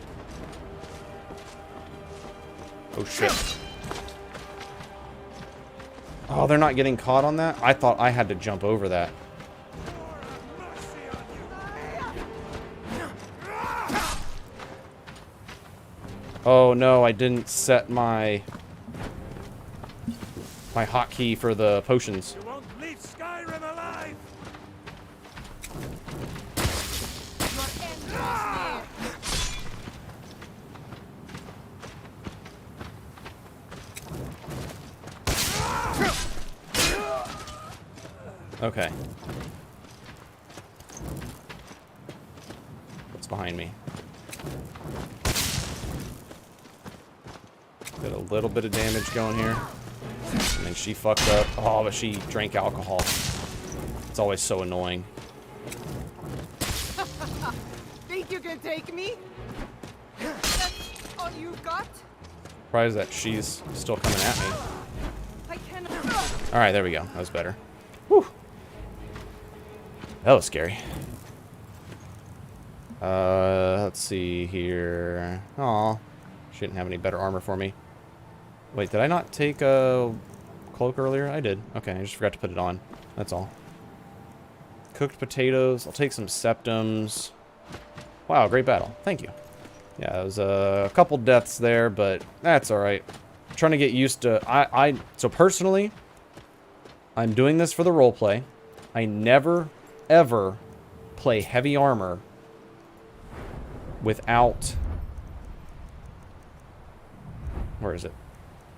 Oh shit. Oh, they're not getting caught on that? I thought I had to jump over that. Oh no, I didn't set my hotkey for the potions. You won't leave Skyrim alive! Okay. What's behind me? Got a little bit of damage going here. And then she fucked up. Oh, but she drank alcohol. It's always so annoying. Think you can take me? That's all you got? Surprised that she's still coming at me. I cannot. Alright, there we go. That was better. Whew. That was scary. Let's see here. Aw. She didn't have any better armor for me. Wait, did I not take a cloak earlier? I did. Okay, I just forgot to put it on. That's all. Cooked potatoes. I'll take some septums. Wow, great battle. Thank you. Yeah, it was a couple deaths there, but that's alright. Trying to get used to... So personally, I'm doing this for the roleplay. I never, ever play heavy armor without... Where is it?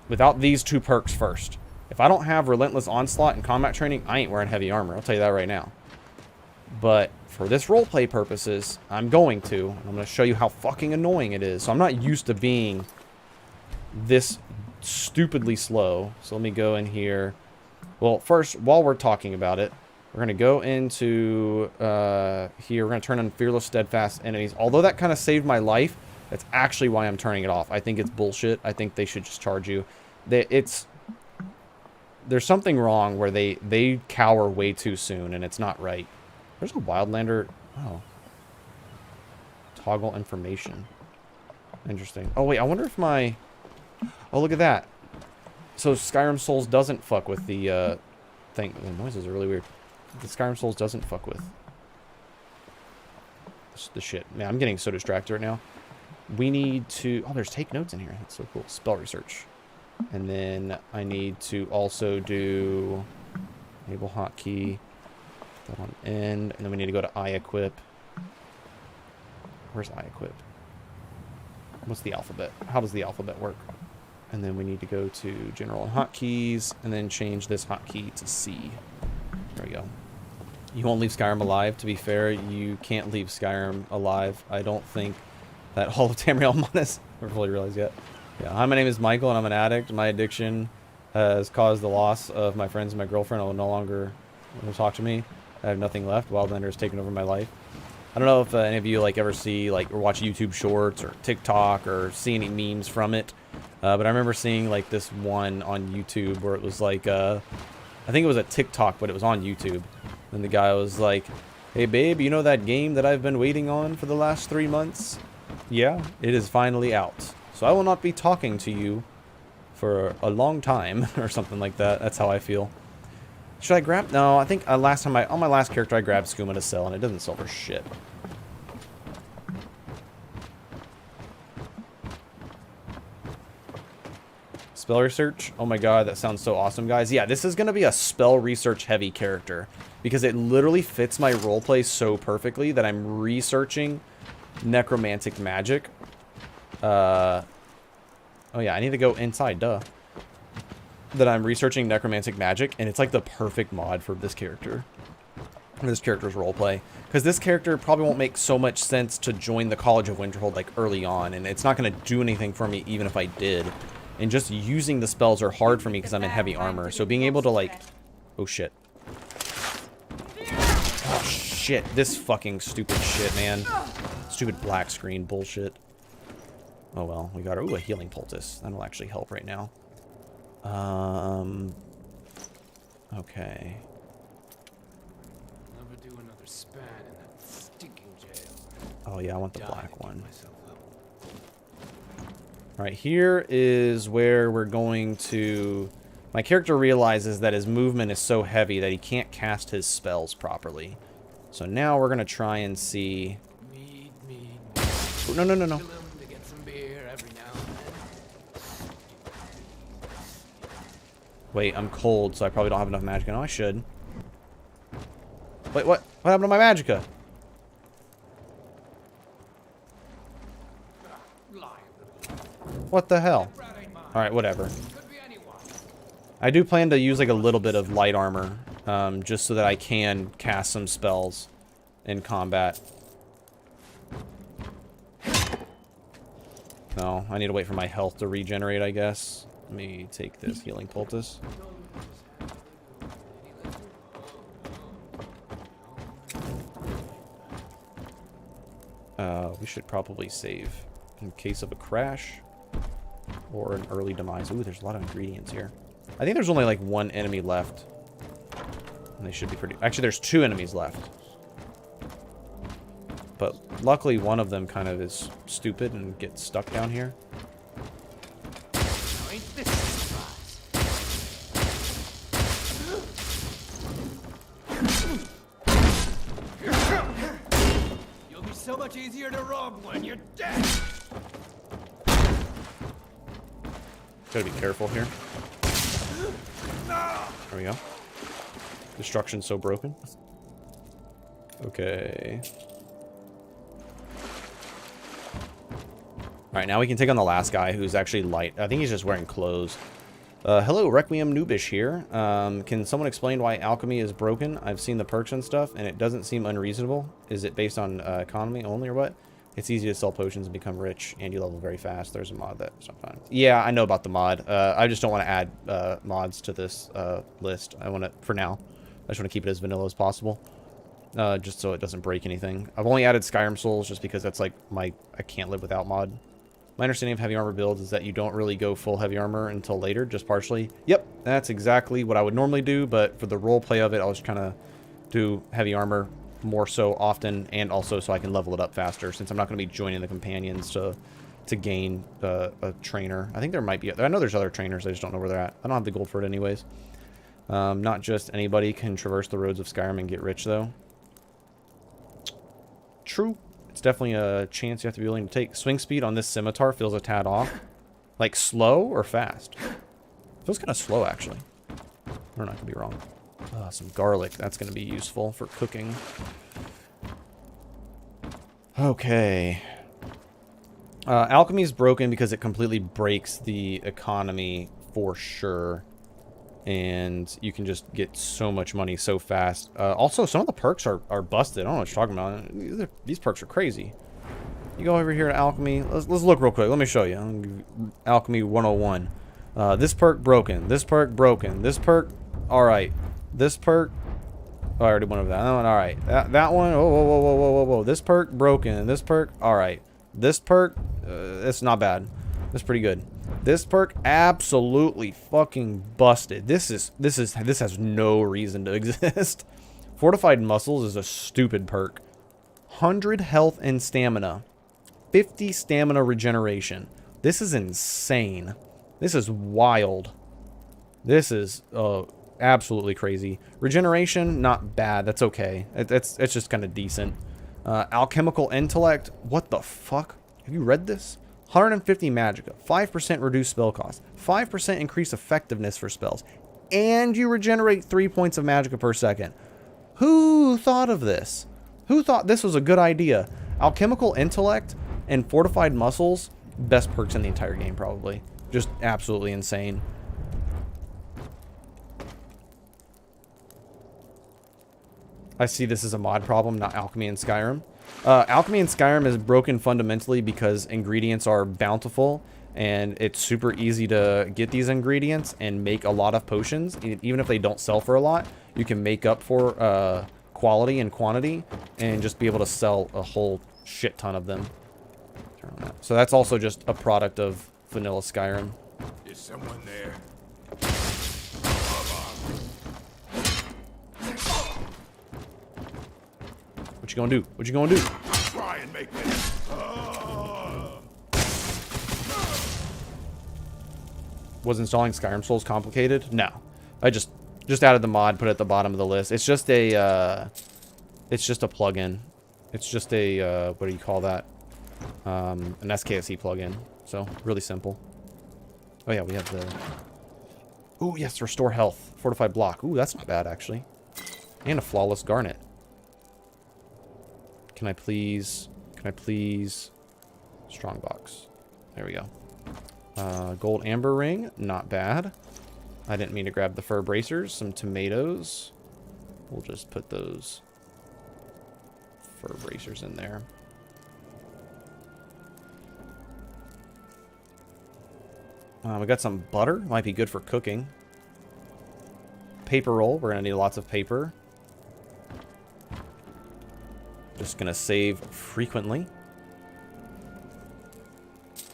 Without these two perks first. If I don't have Relentless Onslaught and combat training, I ain't wearing heavy armor. I'll tell you that right now. But for this roleplay purposes, I'm going to. And I'm going to show you how fucking annoying it is. So I'm not used to being this stupidly slow. So let me go in here. Well, first, while we're talking about it, we're going to go into here. We're going to turn on Fearless Steadfast Enemies. Although that kind of saved my life, that's actually why I'm turning it off. I think it's bullshit. I think they should just charge you. There's something wrong where they cower way too soon, and it's not right. There's a Wildlander. Oh. Toggle information. Interesting. Oh, wait. I wonder if my... Oh, look at that. So Skyrim Souls doesn't fuck with the thing. The noises are really weird. The Skyrim Souls doesn't fuck with the shit. Man, I'm getting so distracted right now. We need to... Oh, there's take notes in here. That's so cool. Spell research. And then I need to also do... Enable hotkey. That on end. And then we need to go to iEquip. Where's iEquip? What's the alphabet? How does the alphabet work? And then we need to go to General and Hotkeys. And then change this hotkey to C. There we go. You won't leave Skyrim alive. To be fair, you can't leave Skyrim alive. I don't think that Hall of Tamriel Monas never fully realized yet. Yeah, hi, my name is Michael, and I'm an addict. My addiction has caused the loss of my friends and my girlfriend. I will no longer talk to me. I have nothing left. Wildlander has taken over my life. I don't know if any of you like ever see or watch YouTube Shorts or TikTok or see any memes from it. But I remember seeing like this one on YouTube where it was like I think it was a TikTok, but it was on YouTube. And the guy was like, "Hey babe, you know that game that I've been waiting on for the last 3 months? Yeah, it is finally out. So I will not be talking to you for a long time," or something like that. That's how I feel. Should I grab? No, I think last time on my last character I grabbed skooma to sell, and it doesn't sell for shit. Spell research? Oh my god, that sounds so awesome, guys. Yeah, this is going to be a spell research heavy character because it literally fits my roleplay so perfectly that I'm researching necromantic magic. Oh yeah, I need to go inside, duh. That I'm researching necromantic magic, and it's like the perfect mod for this character. For this character's roleplay. Because this character probably won't make so much sense to join the College of Winterhold like early on, and it's not going to do anything for me even if I did. And just using the spells are hard for me because I'm in heavy armor. So being able to like... Oh shit. Oh shit. This fucking stupid shit, man. Stupid black screen bullshit. Oh well, we got a healing poultice. That'll actually help right now. Okay. do another span in that stinking jail. Oh yeah, I want the black one. Alright, here is where we're going to... My character realizes that his movement is so heavy that he can't cast his spells properly. So now we're going to try and see... Oh, no, no, no, no. Wait, I'm cold, so I probably don't have enough magicka. No, I should. Wait, what? What happened to my magicka? What the hell? Alright, whatever. I do plan to use like a little bit of light armor, just so that I can cast some spells in combat. No, I need to wait for my health to regenerate, I guess. Let me take this healing poultice. We should probably save in case of a crash or an early demise. Ooh, there's a lot of ingredients here. I think there's only like one enemy left. And they should be pretty... Actually, there's 2 enemies left. But luckily, one of them kind of is stupid and gets stuck down here. You'll be so much easier to rob when you're dead. Gotta be careful here. There we go. Destruction's so broken. Okay. Alright, now we can take on the last guy who's actually light. I think he's just wearing clothes. Hello, Requiem Noobish here. Can someone explain why alchemy is broken? I've seen the perks and stuff, and it doesn't seem unreasonable. Is it based on economy only or what? It's easy to sell potions and become rich, and you level very fast. There's a mod that sometimes... Yeah, I know about the mod. I just don't want to add mods to this list. I want to, for now, I just want to keep it as vanilla as possible. Just so it doesn't break anything. I've only added Skyrim Souls just because that's like my... I can't live without mod. My understanding of heavy armor builds is that you don't really go full heavy armor until later, just partially. Yep, that's exactly what I would normally do, but for the roleplay of it, I was trying to do heavy armor more so often, and also so I can level it up faster, since I'm not going to be joining the companions to gain a trainer. I think there might be... I know there's other trainers, I just don't know where they're at. I don't have the gold for it anyways. Not just anybody can traverse the roads of Skyrim and get rich, though. True. It's definitely a chance you have to be willing to take. Swing speed on this scimitar feels a tad off. Like, slow or fast? Feels kind of slow, actually. I don't know, I could be wrong. Some garlic. That's going to be useful for cooking. Okay. Alchemy is broken because it completely breaks the economy for sure. And you can just get so much money so fast. Also, some of the perks are busted. I don't know what you're talking about. These perks are crazy. You go over here to Alchemy. Let's look real quick. Let me show you. Alchemy 101. This perk broken. This perk broken. This perk, alright. This perk... Oh, I already went over that. That one, alright. That one... Whoa, whoa, whoa, whoa, whoa, whoa, whoa. This perk broken. This perk, alright. This perk, it's not bad. That's pretty good. This perk absolutely fucking busted. This has no reason to exist. Fortified Muscles is a stupid perk. 100 health and stamina. 50 stamina regeneration. This is insane. This is wild. This is absolutely crazy. Regeneration, not bad. That's okay. It's just kind of decent. Alchemical Intellect. What the fuck? Have you read this? 150 magicka, 5% reduced spell cost, 5% increased effectiveness for spells, and you regenerate 3 points of magicka per second. Who thought of this? Who thought this was a good idea? Alchemical Intellect and Fortified Muscles, best perks in the entire game probably. Just absolutely insane. I see this as a mod problem, not Alchemy in Skyrim. Alchemy in Skyrim is broken fundamentally because ingredients are bountiful and it's super easy to get these ingredients and make a lot of potions. Even if they don't sell for a lot, you can make up for quality and quantity and just be able to sell a whole shit ton of them. So that's also just a product of vanilla Skyrim. Is someone there? What you gonna do? What you gonna do? Try and make this. Was installing Skyrim Souls complicated? No. I just added the mod, put it at the bottom of the list. It's just a plugin. It's just a, what do you call that? An SKSE plugin. So, really simple. Oh yeah, we have the... Ooh, yes, restore health. Fortified block. Ooh, that's not bad, actually. And a flawless garnet. Can I please... Strongbox. There we go. Gold amber ring. Not bad. I didn't mean to grab the fur bracers. Some tomatoes. We'll just put those fur bracers in there. We got some butter. Might be good for cooking. Paper roll. We're going to need lots of paper. Just going to save frequently.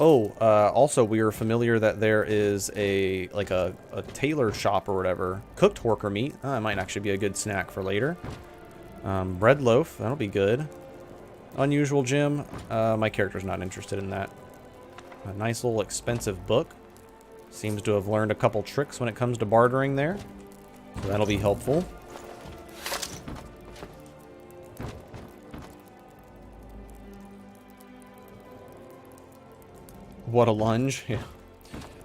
Oh, also we are familiar that there is a tailor shop or whatever. Cooked horker meat. That might actually be a good snack for later. Bread loaf. That'll be good. Unusual gem. My character's not interested in that. A nice little expensive book. Seems to have learned a couple tricks when it comes to bartering there. So that'll be helpful. What a lunge. Yeah.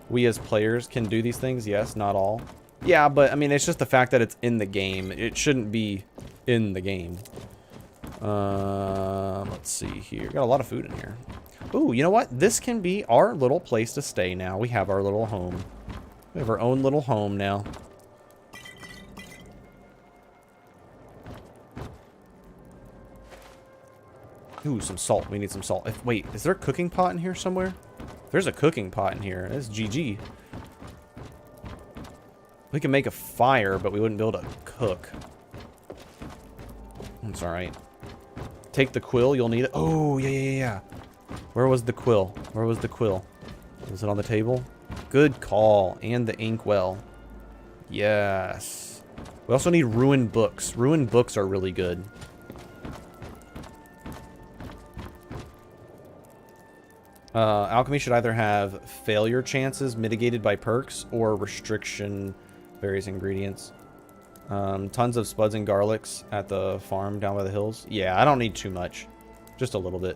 We as players can do these things. Yes, not all. Yeah, but I mean, it's just the fact that it's in the game. It shouldn't be in the game. Let's see here. Got a lot of food in here. Ooh, you know what? This can be our little place to stay now. We have our little home. We have our own little home now. Ooh, some salt. We need some salt. Wait, is there a cooking pot in here somewhere? There's a cooking pot in here. That's GG. We can make a fire, but we wouldn't be able to cook. It's alright. Take the quill. You'll need it. Oh, yeah. Where was the quill? Where was the quill? Was it on the table? Good call. And the inkwell. Yes. We also need ruined books. Ruined books are really good. Alchemy should either have failure chances mitigated by perks or restriction various ingredients. Tons of spuds and garlics at the farm down by the hills. Yeah, I don't need too much. Just a little bit.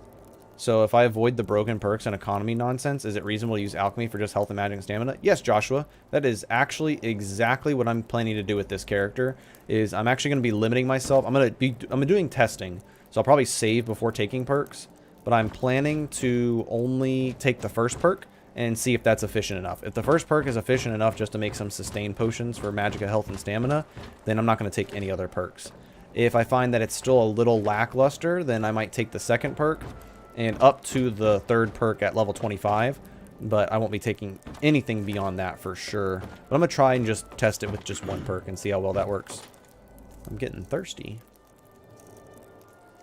So if I avoid the broken perks and economy nonsense, is it reasonable to use alchemy for just health and magic and stamina? Yes, Joshua. That is actually exactly what I'm planning to do with this character. Is I'm actually going to be limiting myself. I'm doing testing. So I'll probably save before taking perks. But I'm planning to only take the first perk and see if that's efficient enough. If the first perk is efficient enough just to make some sustained potions for magicka health and stamina, then I'm not going to take any other perks. If I find that it's still a little lackluster, then I might take the second perk and up to the third perk at level 25. But I won't be taking anything beyond that for sure. But I'm going to try and just test it with just one perk and see how well that works. I'm getting thirsty.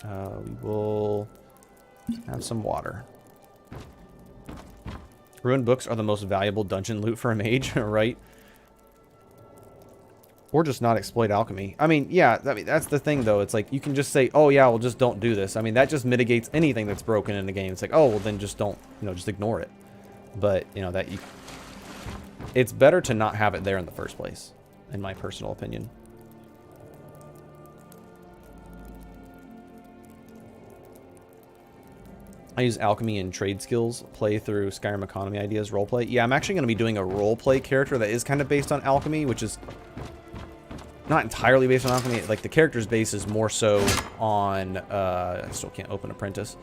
We will... have some water. Ruined books are the most valuable dungeon loot for a mage, right? Or just not exploit alchemy. I mean, yeah, that's the thing, though. It's like, you can just say, oh, yeah, well, just don't do this. I mean, that just mitigates anything that's broken in the game. It's like, oh, well, then just don't, just ignore it. But, it's better to not have it there in the first place, in my personal opinion. I use alchemy and trade skills, play through Skyrim economy ideas, roleplay. Yeah, I'm actually going to be doing a roleplay character that is kind of based on alchemy, which is not entirely based on alchemy. Like, the character's base is more so on, I still can't open Apprentice.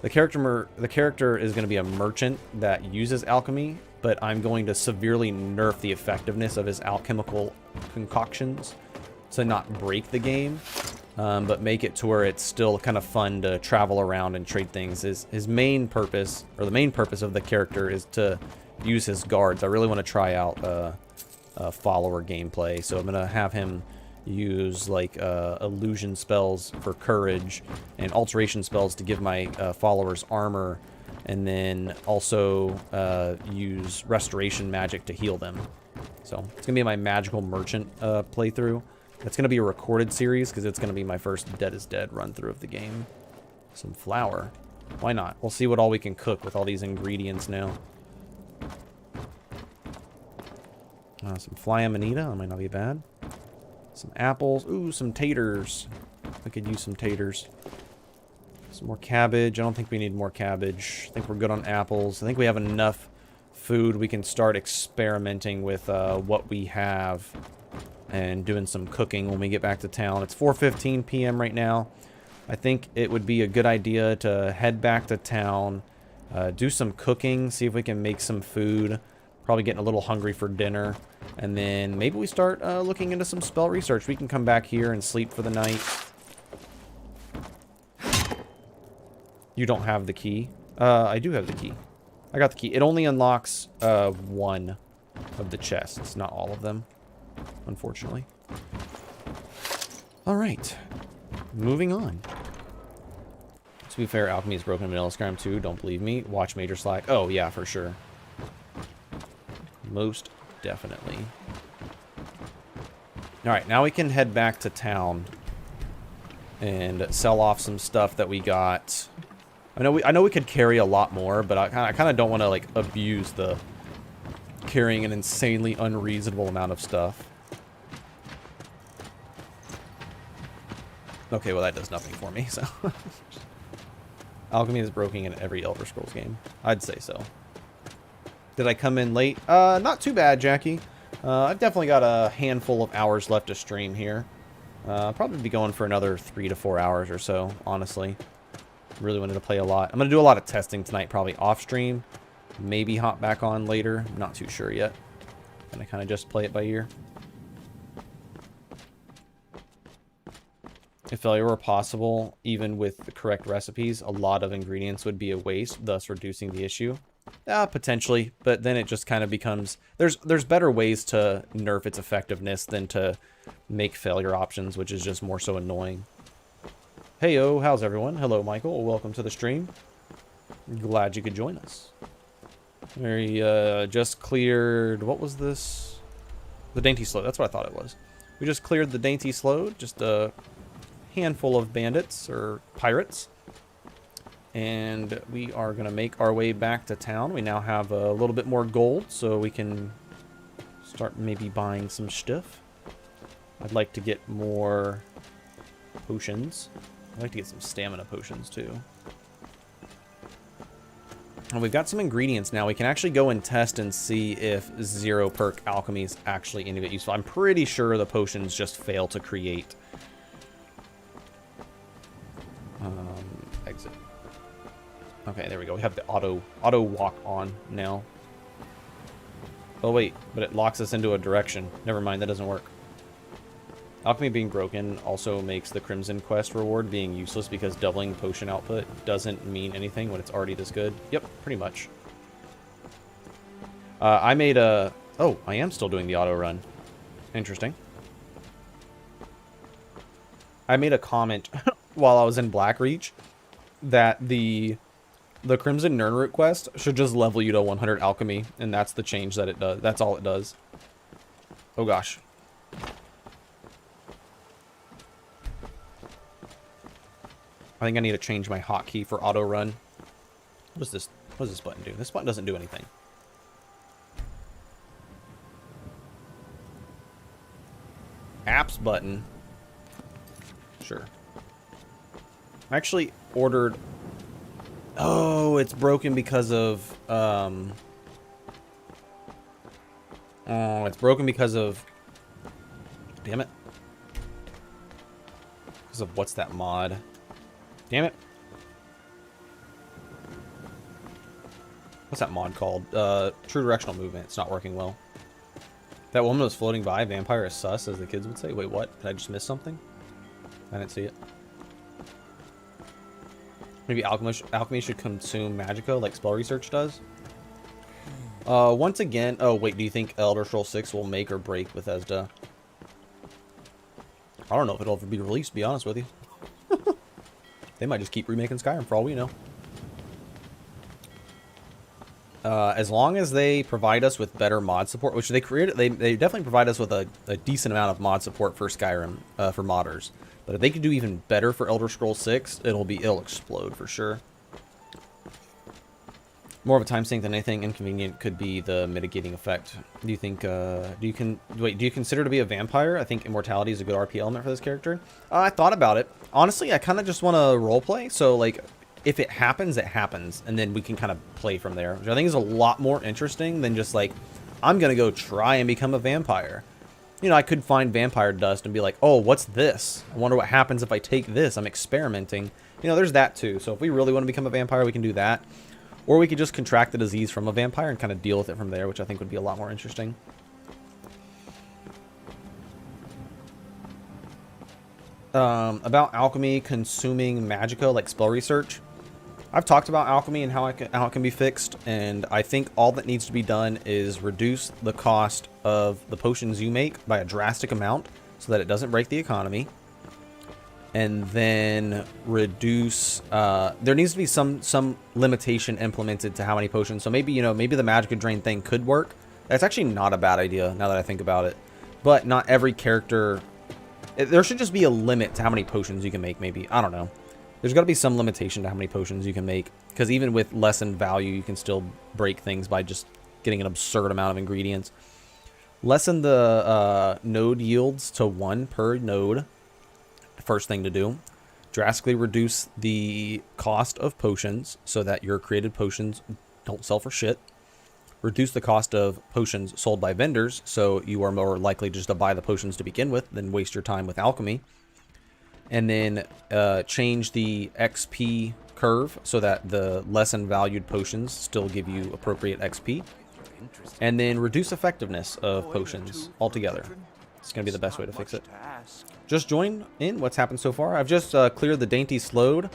The character is going to be a merchant that uses alchemy, but I'm going to severely nerf the effectiveness of his alchemical concoctions to not break the game. But make it to where it's still kind of fun to travel around and trade things. His main purpose, or the main purpose of the character, is to use his guards. I really want to try out follower gameplay, so I'm going to have him use like illusion spells for courage and alteration spells to give my followers armor, and then also use restoration magic to heal them. So it's going to be my magical merchant playthrough. It's going to be a recorded series because it's going to be my first Dead is Dead run through of the game. Some flour. Why not? We'll see what all we can cook with all these ingredients now. Some fly amanita. That might not be bad. Some apples. Ooh, some taters. I could use some taters. Some more cabbage. I don't think we need more cabbage. I think we're good on apples. I think we have enough food. We can start experimenting with what we have and doing some cooking when we get back to town. It's 4:15 p.m. right now. I think it would be a good idea to head back to town, do some cooking, see if we can make some food. Probably getting a little hungry for dinner. And then maybe we start looking into some spell research. We can come back here and sleep for the night. You don't have the key. I do have the key. I got the key. It only unlocks one of the chests, not all of them, unfortunately. All right. Moving on. To be fair, alchemy is broken in vanilla Skyrim too. Don't believe me. Watch Major Slack. Oh, yeah, for sure. Most definitely. All right, now we can head back to town and sell off some stuff that we got. I know we could carry a lot more, but I kind of don't want to like abuse the carrying an insanely unreasonable amount of stuff. Okay, well that does nothing for me, so. Alchemy is broken in every Elder Scrolls game. I'd say so. Did I come in late? Not too bad, Jackie. I've definitely got a handful of hours left to stream here. I'll probably be going for another 3 to 4 hours or so, honestly. Really wanted to play a lot. I'm going to do a lot of testing tonight, probably off stream. Maybe hop back on later. I'm not too sure yet. Gonna kind of just play it by ear. If failure were possible, even with the correct recipes, a lot of ingredients would be a waste, thus reducing the issue. Potentially, but then it just kind of becomes... There's better ways to nerf its effectiveness than to make failure options, which is just more so annoying. Heyo, how's everyone? Hello, Michael. Welcome to the stream. Glad you could join us. We just cleared... What was this? The Dainty Slow. That's what I thought it was. We just cleared the Dainty Slow. Just a handful of bandits, or pirates. And we are going to make our way back to town. We now have a little bit more gold, so we can start maybe buying some stuff. I'd like to get more potions. I'd like to get some stamina potions, too. And we've got some ingredients now. We can actually go and test and see if 0 perk alchemy is actually any bit useful. I'm pretty sure the potions just fail to create. Exit. Okay, there we go. We have the auto walk on now. Oh wait, but it locks us into a direction. Never mind, that doesn't work. Alchemy being broken also makes the Crimson Quest reward being useless because doubling potion output doesn't mean anything when it's already this good. Yep, pretty much. I made a... Oh, I am still doing the auto run. Interesting. I made a comment while I was in Blackreach that the Crimson Nirnroot quest should just level you to 100 alchemy, and that's the change that it does. That's all it does. Oh gosh. I think I need to change my hotkey for auto run. What does this button do? This button doesn't do anything. Apps button. Sure. I actually ordered... Oh, it's broken because of... Oh, it's broken because of... Damn it. Because of what's that mod? Damn it. What's that mod called? True Directional Movement. It's not working well. That woman was floating by. Vampire is sus, as the kids would say. Wait, what? Did I just miss something? I didn't see it. Maybe alchemy should consume magicka like spell research does. Once again... Oh, wait. Do you think Elder Scrolls 6 will make or break Bethesda? I don't know if it'll ever be released, to be honest with you. They might just keep remaking Skyrim for all we know. As long as they provide us with better mod support, which they created, they definitely provide us with a decent amount of mod support for Skyrim, for modders. But if they could do even better for Elder Scrolls 6, it'll explode for sure. More of a time sink than anything inconvenient could be the mitigating effect. Do you think, do you consider to be a vampire? I think immortality is a good RP element for this character. I thought about it. Honestly, I kind of just want to roleplay, so like, if it happens, it happens, and then we can kind of play from there, which I think is a lot more interesting than just like, I'm gonna go try and become a vampire. You know, I could find vampire dust and be like, oh, what's this? I wonder what happens if I take this. I'm experimenting. You know, there's that too. So if we really want to become a vampire, we can do that. Or we could just contract the disease from a vampire and kind of deal with it from there, which I think would be a lot more interesting. About alchemy consuming magicka, like spell research. I've talked about alchemy and how it can be fixed, and I think all that needs to be done is reduce the cost of the potions you make by a drastic amount so that it doesn't break the economy. And then reduce, there needs to be some limitation implemented to how many potions. So maybe, you know, maybe the magicka drain thing could work. That's actually not a bad idea now that I think about it. But not every character, there should just be a limit to how many potions you can make, maybe. I don't know. There's got to be some limitation to how many potions you can make, because even with lessened value, you can still break things by just getting an absurd amount of ingredients. Lessen the node yields to 1 per node. First thing to do. Drastically reduce the cost of potions so that your created potions don't sell for shit. Reduce the cost of potions sold by vendors, so you are more likely just to buy the potions to begin with than waste your time with alchemy. And then change the XP curve so that the lessened valued potions still give you appropriate XP. And then reduce effectiveness of potions altogether. It's going to be the best way to fix it. Just join in what's happened so far. I've just cleared the Dainty Slode,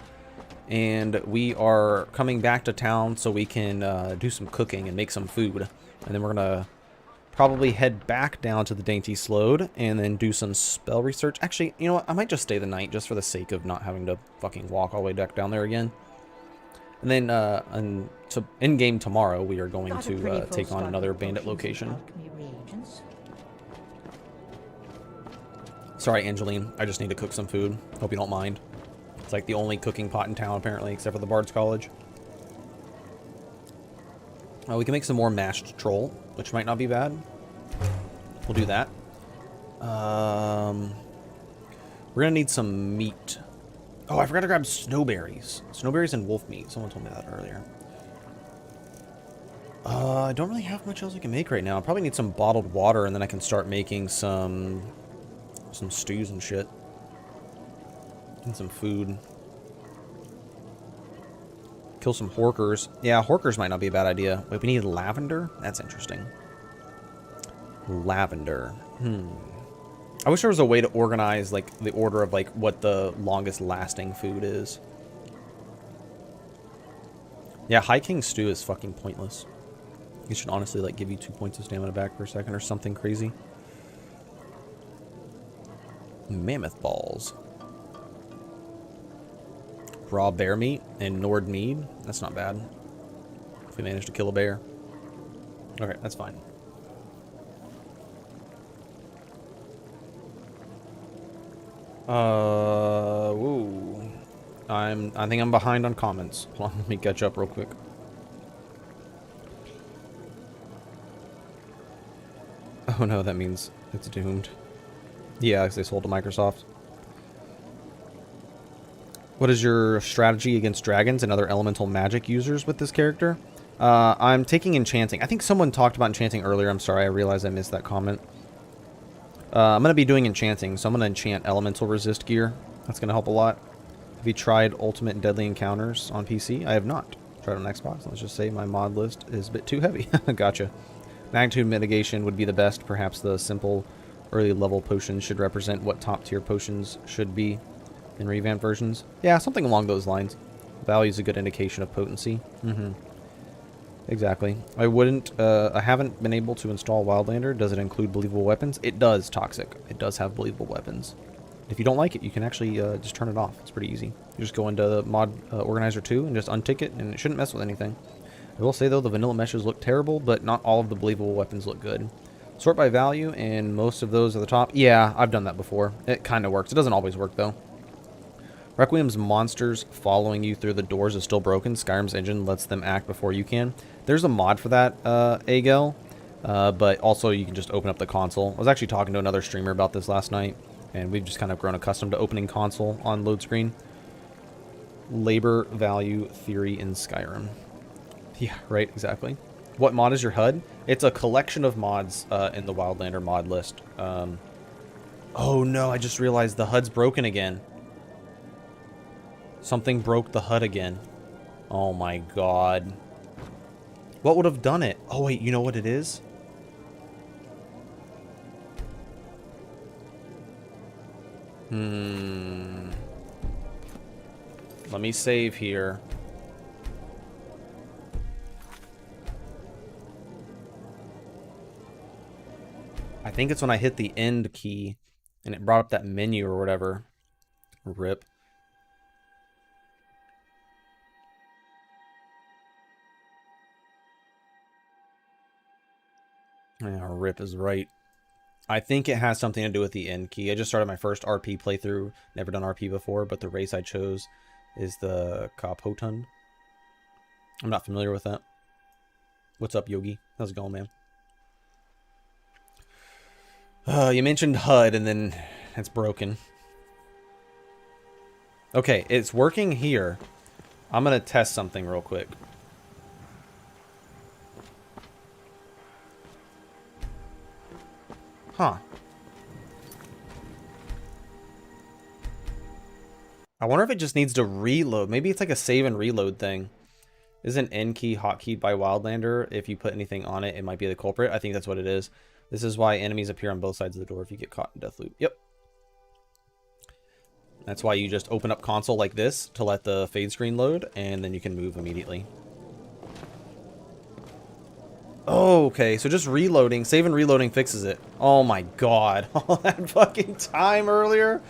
and we are coming back to town so we can do some cooking and make some food. And then we're going to probably head back down to the Dainty Slode and then do some spell research. Actually, you know what? I might just stay the night just for the sake of not having to fucking walk all the way back down there again. And then in-game tomorrow, we are going to take on another bandit location. Sorry, Angeline. I just need to cook some food. Hope you don't mind. It's like the only cooking pot in town, apparently, except for the Bard's College. We can make some more mashed troll, which might not be bad. We'll do that. We're gonna need some meat. Oh, I forgot to grab snowberries. Snowberries and wolf meat. Someone told me that earlier. I don't really have much else I can make right now. I probably need some bottled water, and then I can start making some stews and shit. And some food. Kill some horkers. Yeah, horkers might not be a bad idea. Wait, we need lavender? That's interesting. Lavender. I wish there was a way to organize, like, the order of, like, what the longest lasting food is. Yeah, High King Stew is fucking pointless. It should honestly, like, give you 2 points of stamina back for a second or something crazy. Mammoth balls. Raw bear meat and Nord mead. That's not bad. If we manage to kill a bear. Okay, that's fine. Woo. I think I'm behind on comments. Hold on, let me catch up real quick. Oh no, that means it's doomed. Yeah, because they sold to Microsoft. What is your strategy against dragons and other elemental magic users with this character? I'm taking enchanting. I think someone talked about enchanting earlier. I'm sorry, I realized I missed that comment. I'm going to be doing enchanting, so I'm going to enchant elemental resist gear. That's going to help a lot. Have you tried Ultimate and Deadly Encounters on PC? I have not. Tried on Xbox. Let's just say my mod list is a bit too heavy. Gotcha. Magnitude mitigation would be the best. Perhaps the simple early level potions should represent what top tier potions should be in revamped versions. Yeah, something along those lines. Value is a good indication of potency. Exactly. I haven't been able to install Wildlander. Does it include believable weapons? It does, Toxic. It does have believable weapons. If you don't like it, you can actually just turn it off. It's pretty easy. You just go into Mod Organizer 2 and just untick it, and it shouldn't mess with anything. I will say, though, the vanilla meshes look terrible, but not all of the believable weapons look good. Sort by value, and most of those at the top. Yeah, I've done that before. It kind of works. It doesn't always work, though. Requiem's monsters following you through the doors is still broken. Skyrim's engine lets them act before you can. There's a mod for that, Agel, but also you can just open up the console. I was actually talking to another streamer about this last night, and we've just kind of grown accustomed to opening console on load screen. Labor value theory in Skyrim. Yeah, right, exactly. What mod is your HUD? It's a collection of mods in the Wildlander mod list. Oh no, I just realized the HUD's broken again. Something broke the HUD again. Oh my god. What would have done it? Oh wait, you know what it is? Let me save here. I think it's when I hit the end key and it brought up that menu or whatever. RIP. Yeah, RIP is right. I think it has something to do with the end key. I just started my first RP playthrough. Never done RP before, but the race I chose is the Kapotund. I'm not familiar with that. What's up, Yogi? How's it going, man? You mentioned HUD, and then it's broken. Okay, it's working here. I'm going to test something real quick. Huh. I wonder if it just needs to reload. Maybe it's like a save and reload thing. Isn't N key hotkeyed by Wildlander? If you put anything on it, it might be the culprit. I think that's what it is. This is why enemies appear on both sides of the door if you get caught in death loop. Yep. That's why you just open up console like this to let the fade screen load, and then you can move immediately. Oh, okay. So just reloading, save and reloading fixes it. Oh my god. All that fucking time earlier.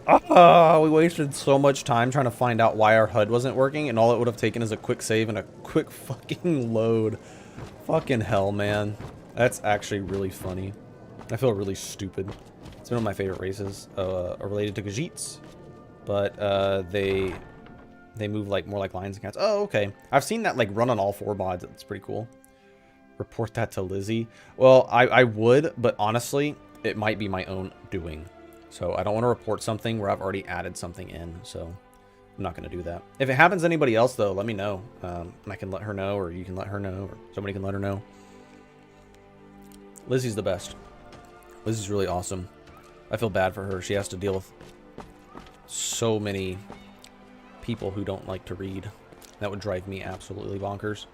Oh, we wasted so much time trying to find out why our HUD wasn't working, and all it would have taken is a quick save and a quick fucking load. Fucking hell, man. That's actually really funny. I feel really stupid. It's one of my favorite races, related to Khajiits, but they move like more like lions and cats. Oh, okay. I've seen that like run on all 4 mods. It's pretty cool. Report that to Lizzie. Well, I would, but honestly, it might be my own doing. So I don't want to report something where I've already added something in. So I'm not going to do that. If it happens to anybody else, though, let me know. And I can let her know, or you can let her know, or somebody can let her know. Lizzie's the best. Lizzie's really awesome. I feel bad for her. She has to deal with so many people who don't like to read. That would drive me absolutely bonkers.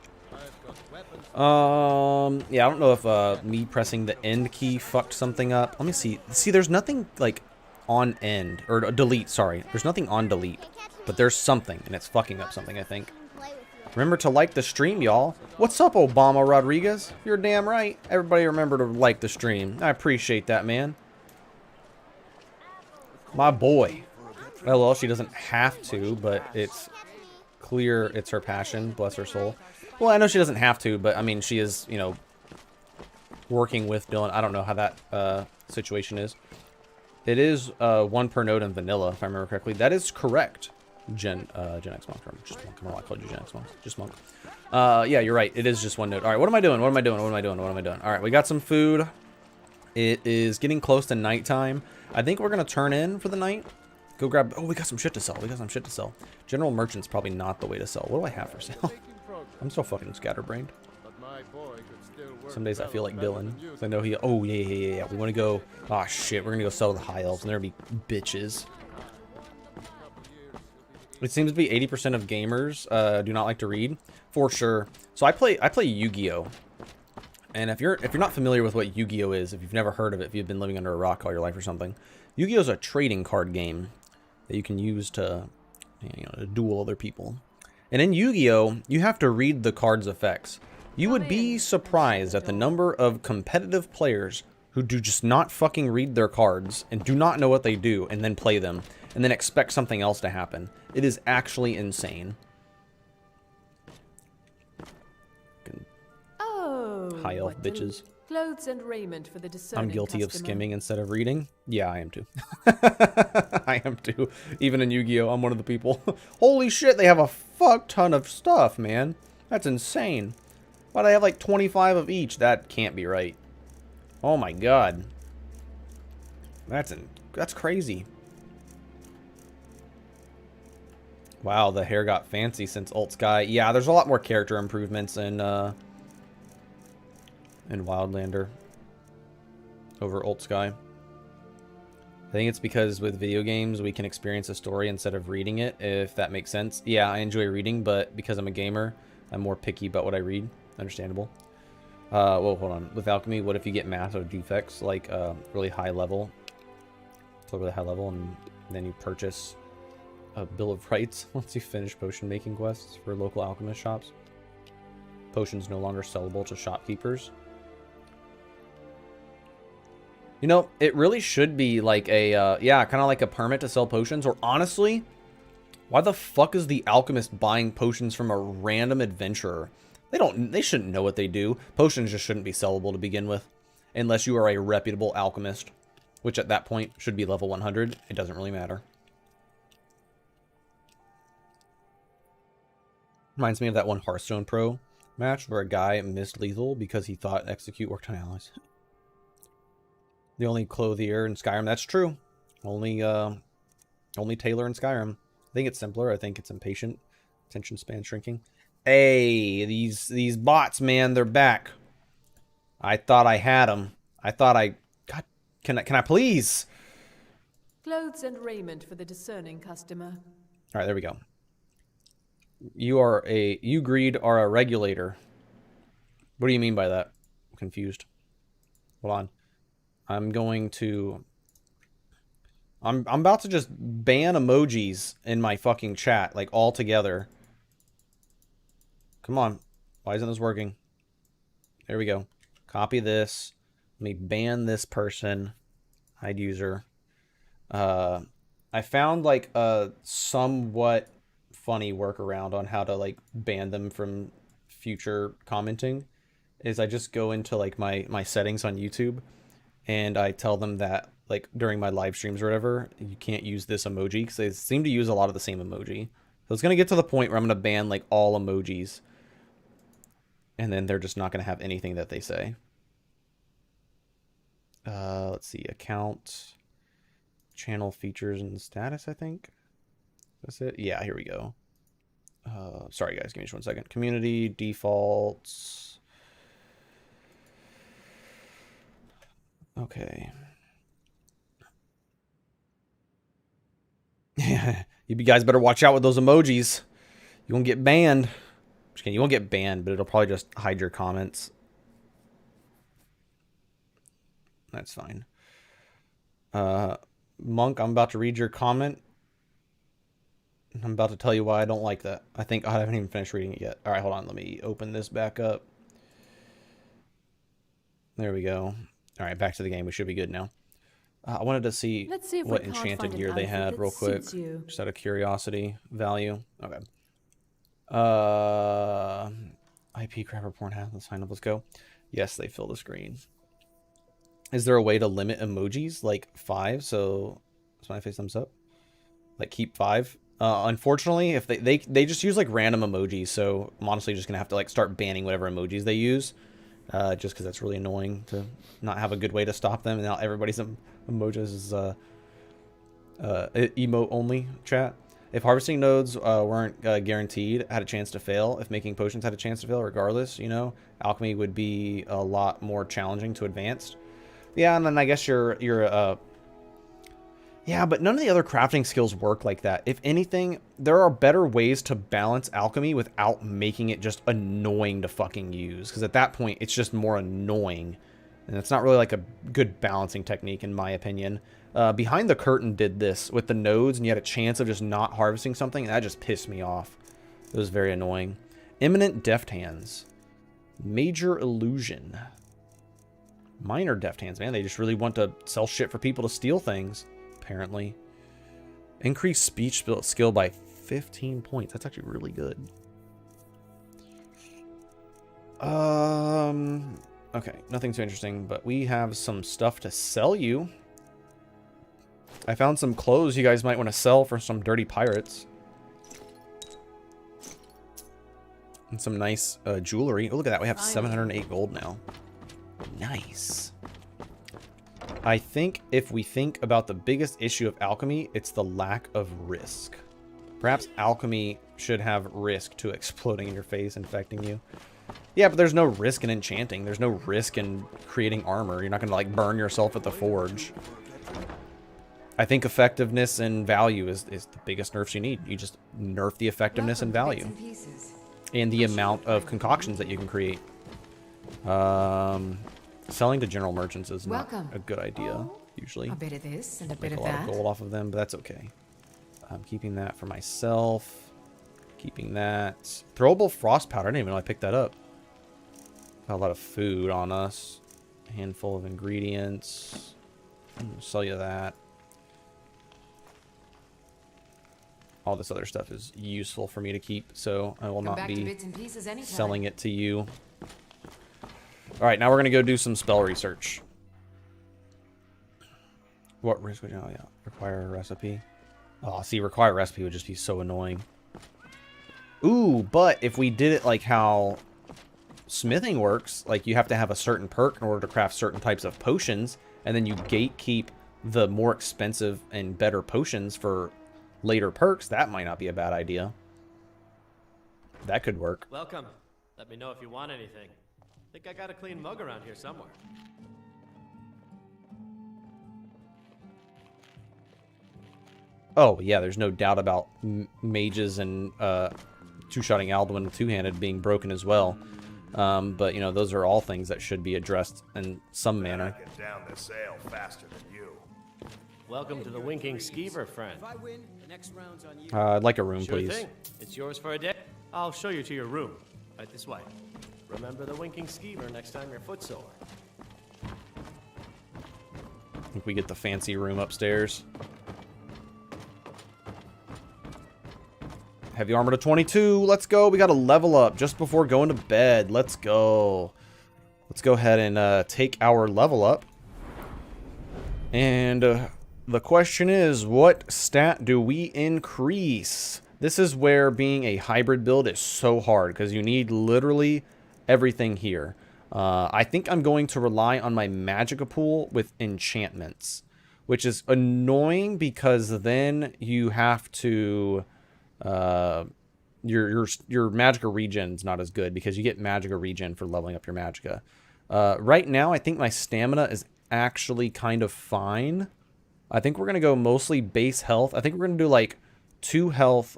Yeah, I don't know if me pressing the end key fucked something up. Let me see. See, there's nothing like on end or delete. Sorry, there's nothing on delete, but there's something, and it's fucking up something, I think. Remember to like the stream, y'all. What's up, Obama Rodriguez? You're damn right. Everybody remember to like the stream. I appreciate that, man. My boy. Well, she doesn't have to, but it's clear it's her passion. Bless her soul. Well, I know she doesn't have to, but I mean, she is, you know, working with Dylan. I don't know how that situation is. It is 1 per node in vanilla, if I remember correctly. That is correct. Gen X Monk. Just Monk. I don't know why I called you Gen X Monk. Just Monk. Yeah, you're right. It is just 1 node. All right, what am I doing? What am I doing? What am I doing? What am I doing? All right, we got some food. It is getting close to nighttime. I think we're going to turn in for the night. Go grab... Oh, we got some shit to sell. We got some shit to sell. General merchant's probably not the way to sell. What do I have for sale? I'm so fucking scatterbrained. Some days I feel like Dylan. I know he... Oh, yeah. We want to go... Oh, shit. We're going to go sell to the high elves, and there'll be bitches. It seems to be 80% of gamers do not like to read. For sure. So I play Yu-Gi-Oh! And if you're not familiar with what Yu-Gi-Oh! Is, if you've never heard of it, if you've been living under a rock all your life or something, Yu-Gi-Oh! Is a trading card game that you can use to, to duel other people. And in Yu-Gi-Oh! You have to read the card's effects. You would be surprised at the number of competitive players who do just not fucking read their cards and do not know what they do and then play them and then expect something else to happen. It is actually insane. Oh, High elf what do? bitches. Clothes and raiment for the discerning I'm guilty of customer. skimming instead of reading. Yeah, I am too. I am too. Even in Yu-Gi-Oh, I'm one of the people. Holy shit, they have a fuck ton of stuff, man. That's insane. Why do they have like 25 of each? That can't be right. Oh my god. That's crazy. Wow, the hair got fancy since Alt Sky. Yeah, there's a lot more character improvements in Wildlander over Alt Sky. I think it's because with video games we can experience a story instead of reading it, if that makes sense. Yeah, I enjoy reading, but because I'm a gamer, I'm more picky about what I read. Understandable. Well, hold on. With alchemy, what if you get math or defects, like really high level? So really high level, and then you purchase a bill of rights once you finish potion making quests for local alchemist shops. Potions no longer sellable to shopkeepers. You know, it really should be like a, yeah, kind of like a permit to sell potions. Or honestly, why the fuck is the alchemist buying potions from a random adventurer? They shouldn't know what they do. Potions just shouldn't be sellable to begin with. Unless you are a reputable alchemist. Which at that point should be level 100. It doesn't really matter. Reminds me of that one Hearthstone Pro match where a guy missed lethal because he thought execute worked on allies. The only clothier in Skyrim. That's true. Only tailor in Skyrim. I think it's simpler. I think it's impatient. Attention span shrinking. Hey, these bots, man, they're back. I thought I had them. I thought I... God, can I please? Clothes and raiment for the discerning customer. All right, there we go. You greed are a regulator. What do you mean by that? I'm confused. Hold on. I'm about to just ban emojis in my fucking chat, like all together. Come on. Why isn't this working? There we go. Copy this. Let me ban this person. Hide user. I found like a somewhat funny workaround on how to like ban them from future commenting. Is I just go into like my settings on YouTube and I tell them that like during my live streams or whatever, you can't use this emoji because they seem to use a lot of the same emoji. So it's going to get to the point where I'm going to ban like all emojis. And then they're just not going to have anything that they say. Let's see. Account. Channel features and status, I think. That's it? Yeah, here we go. Sorry, guys. Give me just 1 second. Community, defaults. Okay. You guys better watch out with those emojis. You won't get banned. Just kidding. You won't get banned, but it'll probably just hide your comments. That's fine. Monk, I'm about to read your comment. I'm about to tell you why I don't like that. I haven't even finished reading it yet. All right, hold on. Let me open this back up. There we go. All right, back to the game. We should be good now. I wanted to see what enchanted gear they had real quick. Just out of curiosity value. Okay. IP crapper porn hat. Let's sign up. Let's go. Yes, they fill the screen. Is there a way to limit emojis? Like 5? So, smiley face, thumbs up. Like keep 5. Unfortunately, if they just use like random emojis, so I'm honestly just gonna have to like start banning whatever emojis they use, just because that's really annoying to not have a good way to stop them. And now everybody's emojis is emote only chat. If harvesting nodes weren't guaranteed, had a chance to fail. If making potions had a chance to fail, regardless, you know, alchemy would be a lot more challenging to advanced. Yeah, and then I guess yeah, but none of the other crafting skills work like that. If anything, there are better ways to balance alchemy without making it just annoying to fucking use. Because at that point, it's just more annoying. And it's not really like a good balancing technique, in my opinion. Behind the Curtain did this with the nodes, and you had a chance of just not harvesting something, and that just pissed me off. It was very annoying. Imminent Deft Hands. Major Illusion. Minor Deft Hands, man. They just really want to sell shit for people to steal things. Apparently. Increase speech skill by 15 points. That's actually really good. Okay, nothing too interesting, but we have some stuff to sell you. I found some clothes you guys might want to sell for some dirty pirates. And some nice jewelry. Oh, look at that. We have 708 gold now. Nice. I think if we think about the biggest issue of alchemy, it's the lack of risk. Perhaps alchemy should have risk to exploding in your face, infecting you. Yeah, but there's no risk in enchanting. There's no risk in creating armor. You're not going to, like, burn yourself at the forge. I think effectiveness and value is the biggest nerfs you need. You just nerf the effectiveness and value. And the amount of concoctions that you can create. Selling to general merchants is not a good idea, usually. A bit of this and a bit Make of a lot that. of gold off of them, but that's okay. I'm keeping that for myself. Keeping that. Throwable frost powder. I didn't even know I picked that up. Got a lot of food on us. A handful of ingredients. Sell you that. All this other stuff is useful for me to keep, so I will not be selling it to you. Alright, now we're going to go do some spell research. What risk would you... Oh, yeah. Require a recipe. Oh, see, require a recipe would just be so annoying. Ooh, but if we did it like how smithing works, like you have to have a certain perk in order to craft certain types of potions, and then you gatekeep the more expensive and better potions for later perks, that might not be a bad idea. That could work. Welcome. Let me know if you want anything. Think I got a clean mug around here somewhere. Oh, yeah, there's no doubt about mages and two-shotting Alduin two-handed being broken as well. But, you know, those are all things that should be addressed in some manner. Get down this sail faster than you. Welcome to the Winking Skeever, friend. If I win, the next round's on you. I'd like a room, Sure please. thing. It's yours for a day. I'll show you to your room. Right this way. Remember the Winking Skeever next time you're footsore. I think we get the fancy room upstairs. Heavy armor to 22. Let's go. We got to level up just before going to bed. Let's go. Let's go ahead and take our level up. And the question is, what stat do we increase? This is where being a hybrid build is so hard because you need literally everything here. I think I'm going to rely on my Magicka pool with enchantments, which is annoying because then you have to your Magicka regen's not as good because you get Magicka regen for leveling up your Magicka. Right now, I think my stamina is actually kind of fine. I think we're gonna go mostly base health. I think we're gonna do like 2 health,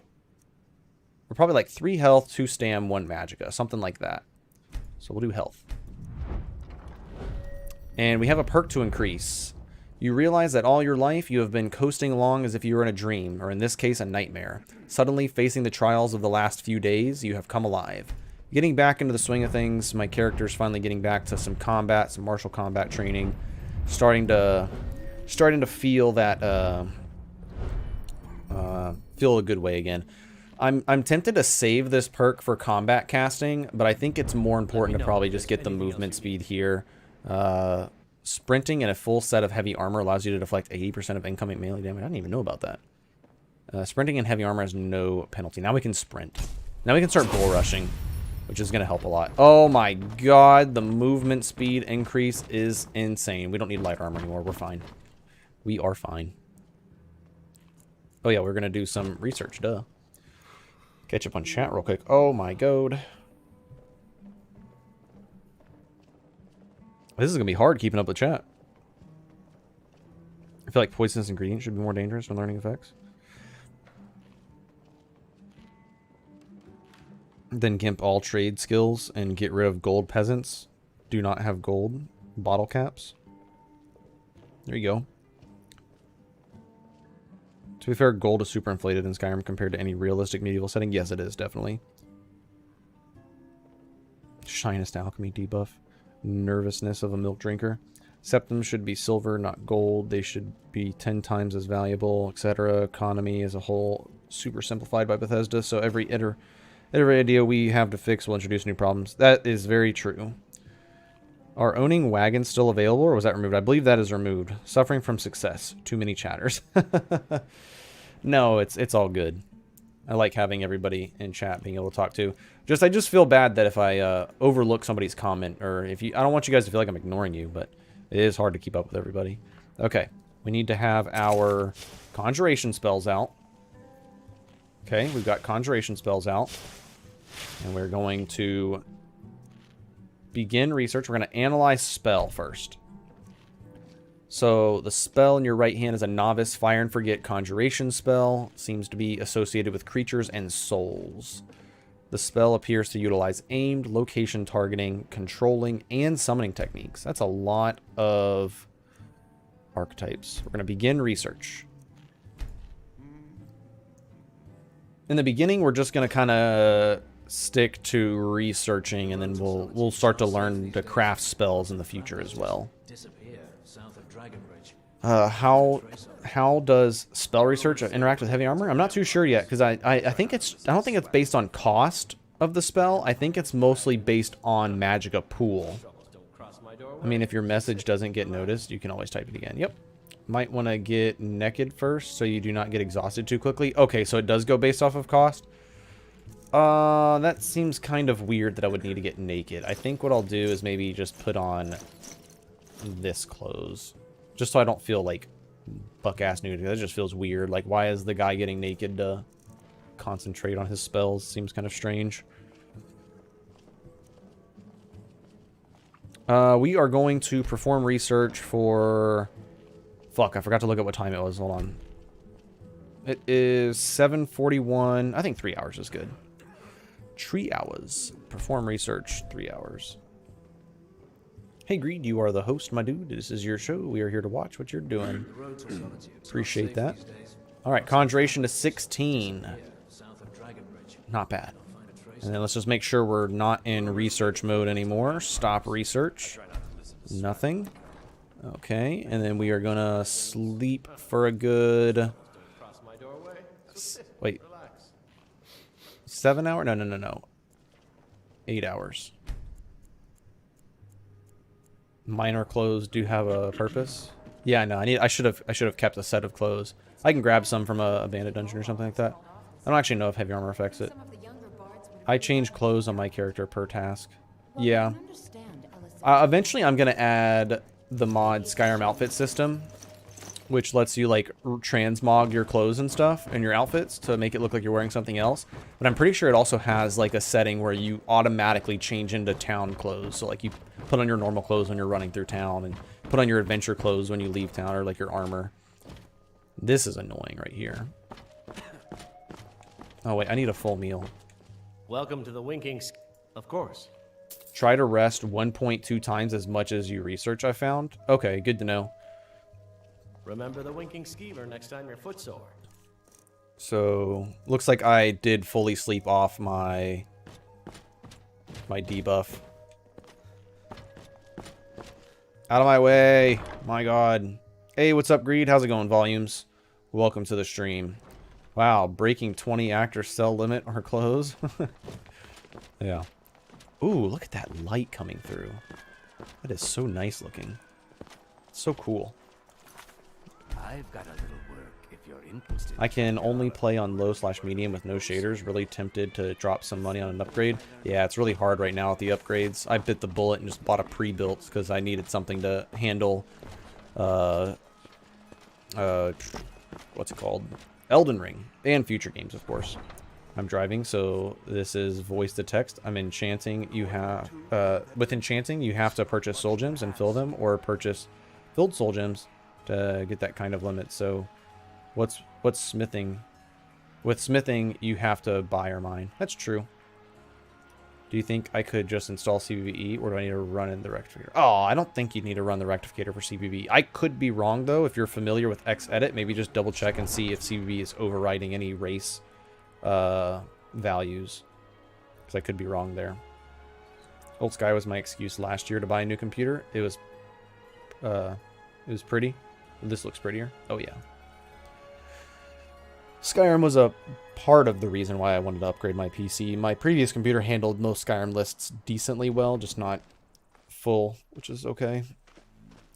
or probably like 3 health, 2 stam, 1 Magicka, something like that. So we'll do health. And we have a perk to increase. You realize that all your life you have been coasting along as if you were in a dream, or in this case, a nightmare. Suddenly, facing the trials of the last few days, you have come alive. Getting back into the swing of things, my character's finally getting back to some combat, some martial combat training. Starting to feel that, feel a good way again. I'm tempted to save this perk for combat casting, but I think it's more important to probably just get the movement speed here. Sprinting and a full set of heavy armor allows you to deflect 80% of incoming melee damage. I didn't even know about that. Sprinting and heavy armor has no penalty. Now we can sprint. Now we can start bull rushing, which is going to help a lot. Oh my god, the movement speed increase is insane. We don't need light armor anymore. We're fine. We are fine. Oh yeah, we're going to do some research, duh. Catch up on chat real quick. Oh my god. This is going to be hard keeping up with chat. I feel like poisonous ingredients should be more dangerous when learning effects. Then gimp all trade skills and get rid of gold peasants. Do not have gold bottle caps. There you go. To be fair, gold is super inflated in Skyrim compared to any realistic medieval setting. Yes, it is, definitely. Shyness to alchemy debuff. Nervousness of a milk drinker. Septums should be silver, not gold. They should be 10 times as valuable, etc. Economy as a whole, super simplified by Bethesda, so every idea we have to fix will introduce new problems. That is very true. Are owning wagons still available, or was that removed? I believe that is removed. Suffering from success. Too many chatters. No, it's all good. I like having everybody in chat being able to talk to. I just feel bad that if I overlook somebody's comment, or if you, I don't want you guys to feel like I'm ignoring you, but it is hard to keep up with everybody. Okay, we need to have our conjuration spells out. Okay, we've got conjuration spells out, and we're going to begin research. We're going to analyze spell first. So the spell in your right hand is a novice fire and forget conjuration spell. Seems to be associated with creatures and souls. The spell appears to utilize aimed, location targeting, controlling, and summoning techniques. That's a lot of archetypes. We're going to begin research. In the beginning, we're just going to kind of stick to researching, and then we'll start to learn to craft spells in the future as well. How does spell research interact with heavy armor? I'm not too sure yet, because I don't think it's based on cost of the spell. I think it's mostly based on Magicka pool. I mean, if your message doesn't get noticed, you can always type it again. Yep. Might want to get naked first so you do not get exhausted too quickly. Okay, so it does go based off of cost. That seems kind of weird that I would need to get naked. I think what I'll do is maybe just put on this clothes. Just so I don't feel like buck-ass nude. That just feels weird. Like, why is the guy getting naked to concentrate on his spells? Seems kind of strange. We are going to perform research for... Fuck, I forgot to look at what time it was. Hold on. It is 7:41. I think 3 hours is good. 3 hours. Perform research, 3 hours. Hey, Greed, you are the host, my dude. This is your show. We are here to watch what you're doing. Appreciate that. All right, conjuration to 16. Not bad. And then let's just make sure we're not in research mode anymore. Stop research. Nothing. Okay, and then we are gonna sleep for a good... Wait. 7 hours? No. 8 hours. Minor clothes do have a purpose. Yeah, no, I should have kept a set of clothes. I can grab some from a bandit dungeon or something like that. I don't actually know if heavy armor affects it. I change clothes on my character per task. Yeah. Eventually I'm gonna add the mod Skyrim outfit system, which lets you like transmog your clothes and stuff and your outfits to make it look like you're wearing something else. But I'm pretty sure it also has like a setting where you automatically change into town clothes. So like you put on your normal clothes when you're running through town and put on your adventure clothes when you leave town, or like your armor. This is annoying right here. Oh wait, I need a full meal. Welcome to the winking... Of course. Try to rest 1.2 times as much as you research, I found. Okay, good to know. Remember the winking skeever next time you're footsore. So, looks like I did fully sleep off my debuff. Out of my way. My god. Hey, what's up, Greed? How's it going, Volumes? Welcome to the stream. Wow, breaking 20 actor cell limit or close. Yeah. Ooh, look at that light coming through. That is so nice looking. So cool. I've got a little work if you're interested. I can only play on low/medium with no shaders. Really tempted to drop some money on an upgrade. Yeah, it's really hard right now with the upgrades. I bit the bullet and just bought a pre-built because I needed something to handle what's it called? Elden Ring and future games, of course. I'm driving, so this is voice to text. I'm enchanting. You have with enchanting, you have to purchase soul gems and fill them, or purchase filled soul gems to get that kind of limit. So, what's smithing? With smithing, you have to buy or mine. That's true. Do you think I could just install CVE, or do I need to run in the rectificator? Oh, I don't think you need to run the rectificator for CVE. I could be wrong though. If you're familiar with Xedit, maybe just double check and see if CVE is overriding any race values, because I could be wrong there. Old Sky was my excuse last year to buy a new computer. It was pretty. This looks prettier. Oh yeah. Skyrim was a part of the reason why I wanted to upgrade my PC. My previous computer handled most Skyrim lists decently well, just not full, which is okay.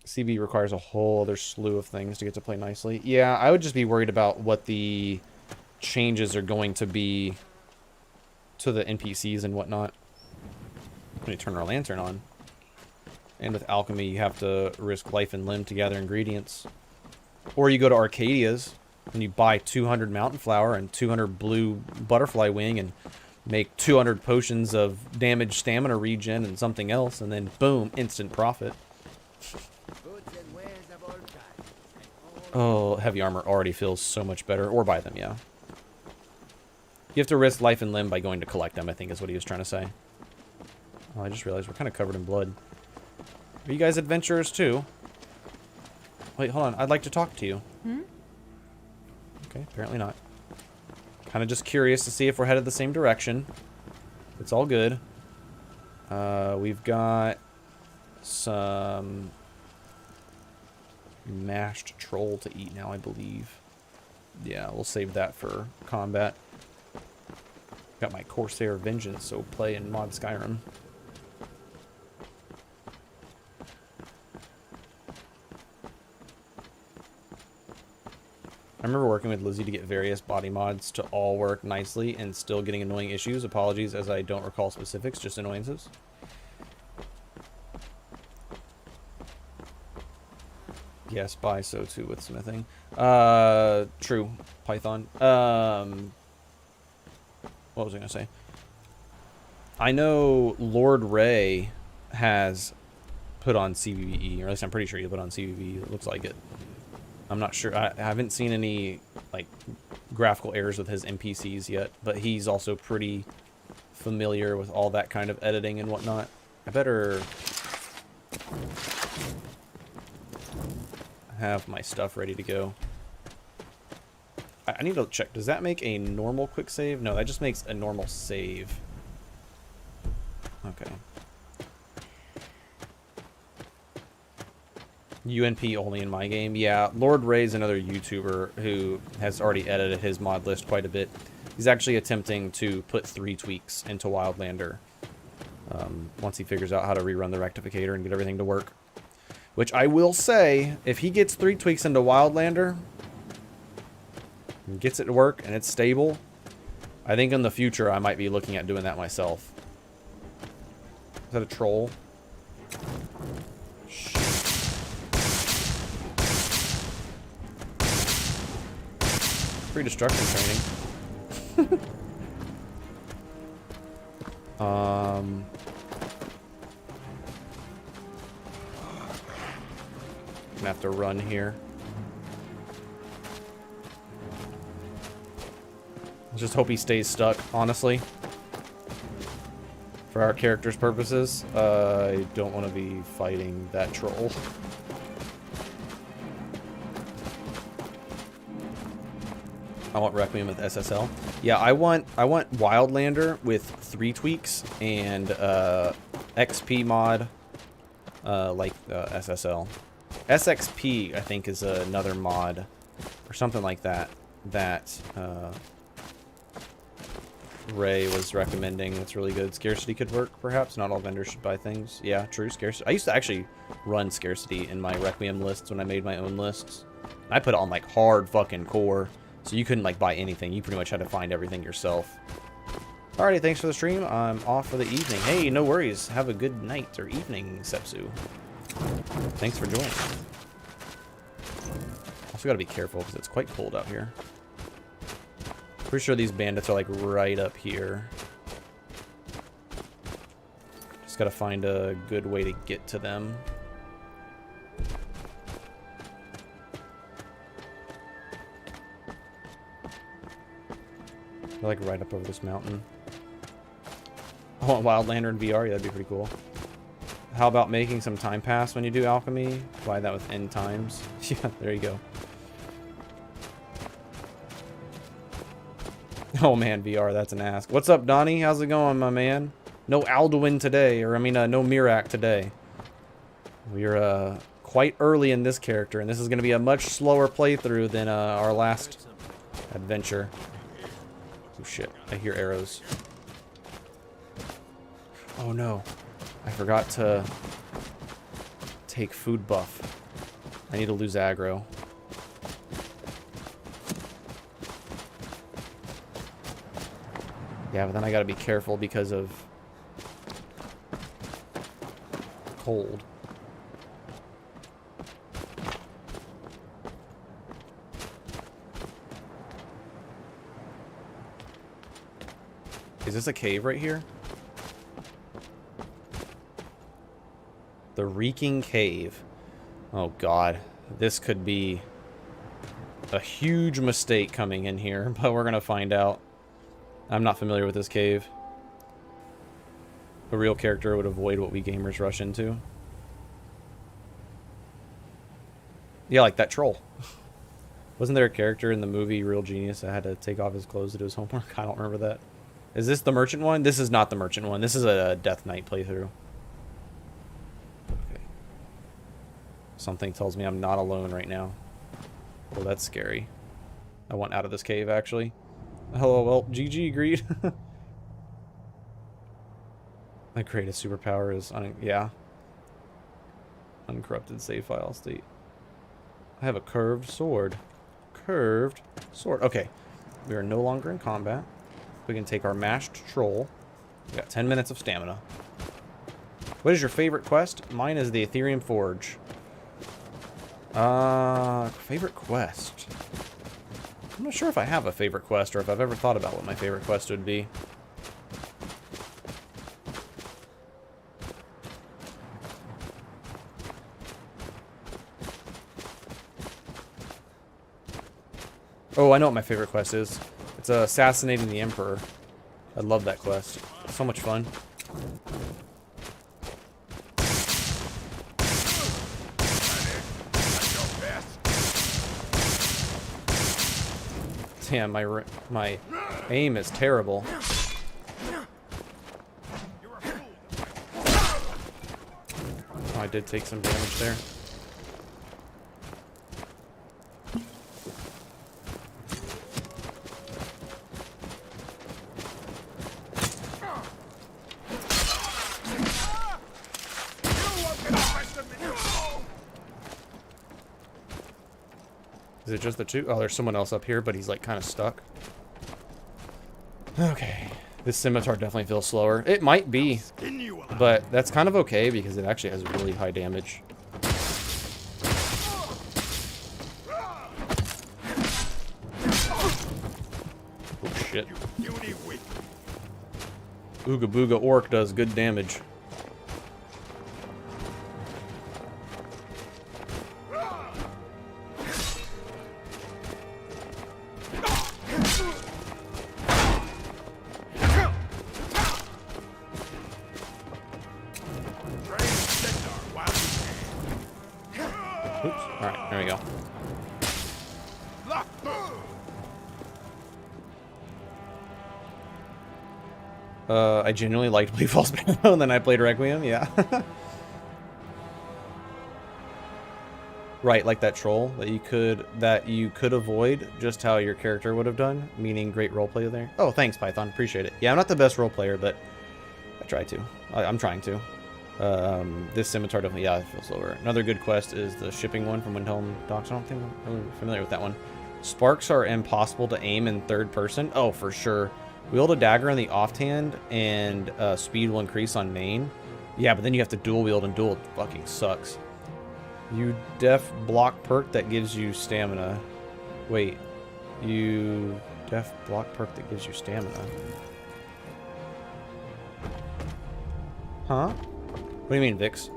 CB requires a whole other slew of things to get to play nicely. Yeah, I would just be worried about what the changes are going to be to the NPCs and whatnot when you turn our lantern on. And with alchemy, you have to risk life and limb to gather ingredients. Or you go to Arcadia's and you buy 200 mountain flower and 200 blue butterfly wing and make 200 potions of damage stamina regen and something else, and then boom, instant profit. Oh, heavy armor already feels so much better. Or buy them, yeah. You have to risk life and limb by going to collect them, I think is what he was trying to say. Oh, I just realized we're kind of covered in blood. Are you guys adventurers too? Wait, hold on. I'd like to talk to you. Okay, apparently not. Kind of just curious to see if we're headed the same direction. It's all good. We've got some mashed troll to eat now, I believe. Yeah, we'll save that for combat. Got my Corsair Vengeance, so play in mod Skyrim. I remember working with Lizzie to get various body mods to all work nicely and still getting annoying issues. Apologies as I don't recall specifics, just annoyances. Yes, buy so too with smithing. True. Python. What was I going to say? I know Lord Ray has put on CVVE, or at least I'm pretty sure he put on CVVE. It looks like it. I'm not sure. I haven't seen any like graphical errors with his NPCs yet, but he's also pretty familiar with all that kind of editing and whatnot. I better have my stuff ready to go. I need to check. Does that make a normal quick save? No, that just makes a normal save. Okay. UNP only in my game. Yeah, Lord Ray's another YouTuber who has already edited his mod list quite a bit. He's actually attempting to put 3 tweaks into Wildlander once he figures out how to rerun the rectificator and get everything to work. Which I will say, if he gets 3 tweaks into Wildlander and gets it to work and it's stable, I think in the future I might be looking at doing that myself. Is that a troll? Pre-destruction training. Gonna have to run here. Just hope he stays stuck, honestly. For our character's purposes. I don't want to be fighting that troll. I want Requiem with SSL. Yeah, I want Wildlander with 3 tweaks and XP mod like SSL. SXP I think is another mod or something like that that Ray was recommending. That's really good. Scarcity could work, perhaps. Not all vendors should buy things. Yeah, true. Scarcity. I used to actually run scarcity in my Requiem lists when I made my own lists. I put it on like hard fucking core. So you couldn't like buy anything. You pretty much had to find everything yourself. Alrighty, thanks for the stream. I'm off for the evening. Hey, no worries. Have a good night or evening, Sepsu. Thanks for joining. Also gotta be careful because it's quite cold out here. Pretty sure these bandits are like right up here. Just gotta find a good way to get to them. They're like right up over this mountain. I want Wildlander in VR. Yeah, that'd be pretty cool. How about making some time pass when you do alchemy? Apply that with end times. Yeah, there you go. Oh man, VR, that's an ask. What's up, Donnie? How's it going, my man? No Alduin today, or I mean, no Mirak today. We're quite early in this character, and this is going to be a much slower playthrough than our last adventure. Oh shit, I hear arrows. Oh no, I forgot to take food buff. I need to lose aggro. Yeah, but then I gotta be careful because of cold. Is this a cave right here? The Reeking Cave. Oh god. This could be a huge mistake coming in here, but we're gonna find out. I'm not familiar with this cave. A real character would avoid what we gamers rush into. Yeah, like that troll. Wasn't there a character in the movie Real Genius that had to take off his clothes to do his homework? I don't remember that. Is this the merchant one? This is not the merchant one. This is a Death Knight playthrough. Okay. Something tells me I'm not alone right now. Oh, that's scary. I want out of this cave, actually. Hello, well, GG, agreed. My greatest superpower is, yeah. Uncorrupted save file state. I have a curved sword. Curved sword. Okay. We are no longer in combat. We can take our mashed troll. We got 10 minutes of stamina. What is your favorite quest? Mine is the Ethereum Forge. Favorite quest. I'm not sure if I have a favorite quest or if I've ever thought about what my favorite quest would be. Oh, I know what my favorite quest is. It's assassinating the Emperor. I love that quest. It's so much fun. Damn, my aim is terrible. Oh, I did take some damage there. Is it just the two? Oh, there's someone else up here, but he's like kind of stuck. Okay. This scimitar definitely feels slower. It might be, but that's kind of okay because it actually has really high damage. Oh shit. Ooga Booga Orc does good damage. I genuinely liked Bleed Falls better and then I played Requiem, yeah. Right, like that troll that you could avoid just how your character would have done, meaning great roleplay there. Oh, thanks, Python. Appreciate it. Yeah, I'm not the best role player, but I try to. I'm trying to. This scimitar definitely, yeah, it feels slower. Another good quest is the shipping one from Windhelm Docks. I don't think I'm really familiar with that one. Sparks are impossible to aim in third person. Oh, for sure. Wield a dagger in the offhand and speed will increase on main. Yeah, but then you have to dual wield and dual fucking sucks. You def block perk that gives you stamina. Wait. You def block perk that gives you stamina. Huh? What do you mean, Vix?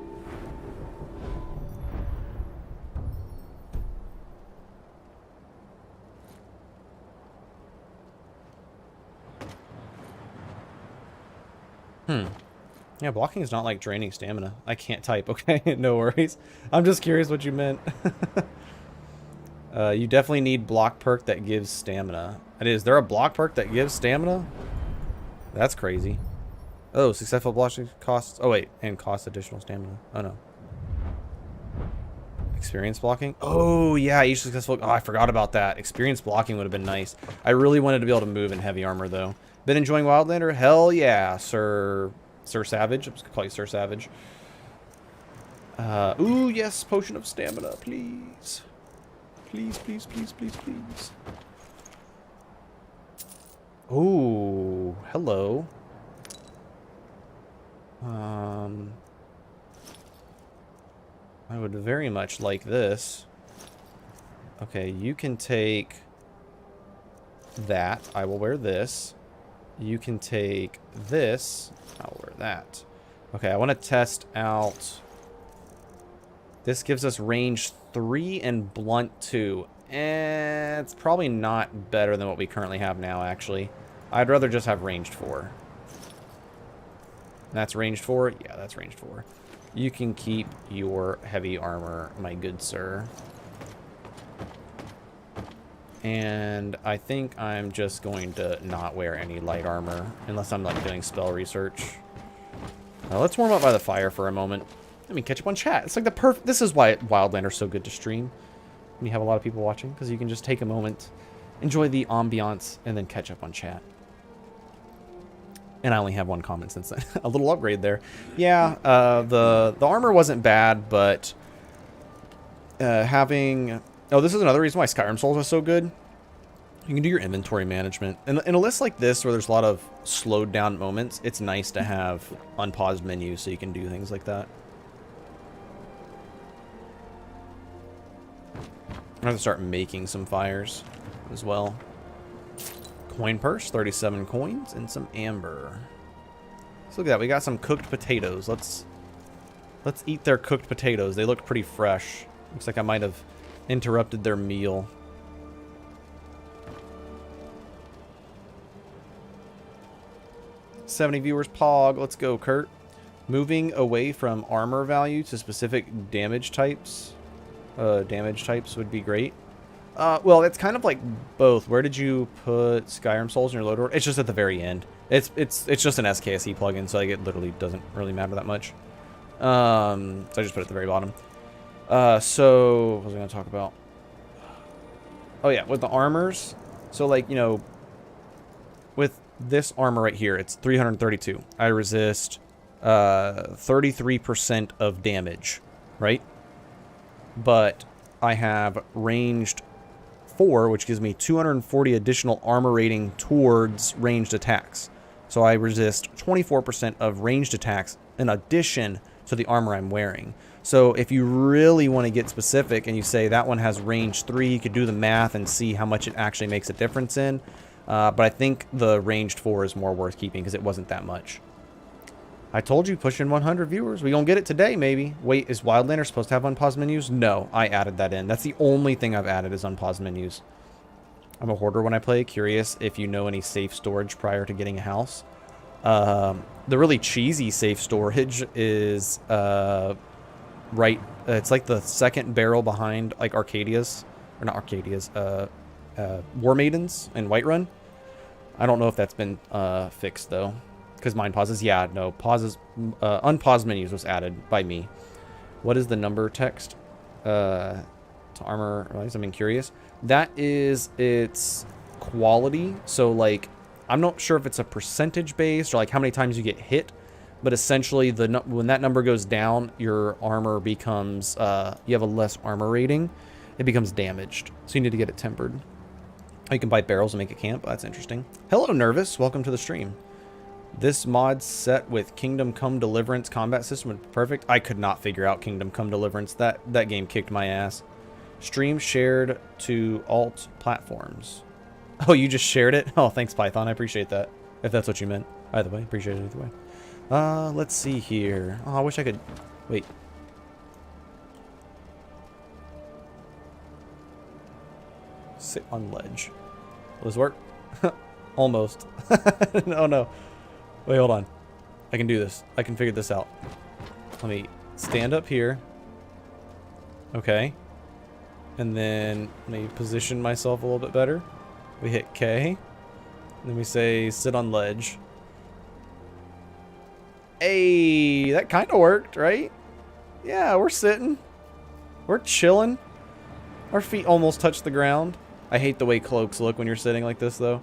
Yeah, blocking is not like draining stamina. I can't type, okay? No worries. I'm just curious what you meant. You definitely need block perk that gives stamina. Is there a block perk that gives stamina? That's crazy. Oh, successful blocking costs... Oh, wait. And costs additional stamina. Oh, no. Experience blocking? Oh, yeah. Each successful... Oh, I forgot about that. Experience blocking would have been nice. I really wanted to be able to move in heavy armor, though. Been enjoying Wildlander? Hell yeah, Sir Savage. I'm just going to call you Sir Savage. Ooh, yes, potion of stamina, please. Please, please, please, please, please. Ooh, hello. I would very much like this. Okay, you can take that. I will wear this. You can take this. I'll wear that. Okay, I want to test out. This gives us range 3 and blunt 2. It's probably not better than what we currently have now, actually. I'd rather just have ranged 4. That's ranged 4? Yeah, that's ranged 4. You can keep your heavy armor, my good sir. And I think I'm just going to not wear any light armor, unless I'm like doing spell research. Let's warm up by the fire for a moment. Let me catch up on chat. It's like the perfect... This is why Wildlander's so good to stream when you have a lot of people watching, because you can just take a moment, enjoy the ambiance, and then catch up on chat. And I only have one comment since then. A little upgrade there. Yeah, the armor wasn't bad, but having... Oh, this is another reason why Skyrim Souls is so good. You can do your inventory management. In a list like this, where there's a lot of slowed down moments, it's nice to have unpaused menus so you can do things like that. I'm going to start making some fires as well. Coin purse, 37 coins, and some amber. So look at that, we got some cooked potatoes. Let's eat their cooked potatoes. They look pretty fresh. Looks like I might have interrupted their meal. $70 viewers, Pog. Let's go, Kurt. Moving away from armor value to specific damage types. Damage types would be great. Well, it's kind of like both. Where did you put Skyrim Souls in your loader? It's just at the very end. It's just an SKSE plugin, so like it literally doesn't really matter that much. So I just put it at the very bottom. So what was I gonna talk about? Oh yeah, with the armors. So like, you know, with this armor right here, it's 332. I resist 33% of damage, right? But I have ranged 4, which gives me 240 additional armor rating towards ranged attacks. So I resist 24% of ranged attacks in addition to the armor I'm wearing. So if you really want to get specific and you say that one has range 3, you could do the math and see how much it actually makes a difference in. But I think the ranged 4 is more worth keeping because it wasn't that much. I told you, pushing 100 viewers. We gonna get it today, maybe. Wait, is Wildlander supposed to have unpaused menus? No, I added that in. That's the only thing I've added is unpaused menus. I'm a hoarder when I play. Curious if you know any safe storage prior to getting a house. The really cheesy safe storage is right. It's like the second barrel behind like Arcadia's, or not Arcadia's. War Maidens and Whiterun. I don't know if that's been fixed though. Because mine pauses. Yeah, no. Pauses. Unpaused menus was added by me. What is the number text? To armor. I'm curious. That is its quality. So, like, I'm not sure if it's a percentage based or, like, how many times you get hit. But essentially, when that number goes down, your armor becomes... you have a less armor rating. It becomes damaged. So you need to get it tempered. You can buy barrels and make a camp. That's interesting. Hello, Nervous. Welcome to the stream. This mod set with Kingdom Come Deliverance combat system would be perfect. I could not figure out Kingdom Come Deliverance. That game kicked my ass. Stream shared to alt platforms. Oh, you just shared it? Oh, thanks, Python. I appreciate that. If that's what you meant. Either way, appreciate it either way. Let's see here. Oh, I wish I could... Wait. Sit on ledge. Will this work? Almost. No, no. Wait, hold on. I can do this. I can figure this out. Let me stand up here. Okay. And then let me position myself a little bit better. We hit K. Then we say sit on ledge. Hey, that kind of worked, right? Yeah, we're sitting. We're chilling. Our feet almost touch the ground. I hate the way cloaks look when you're sitting like this, though.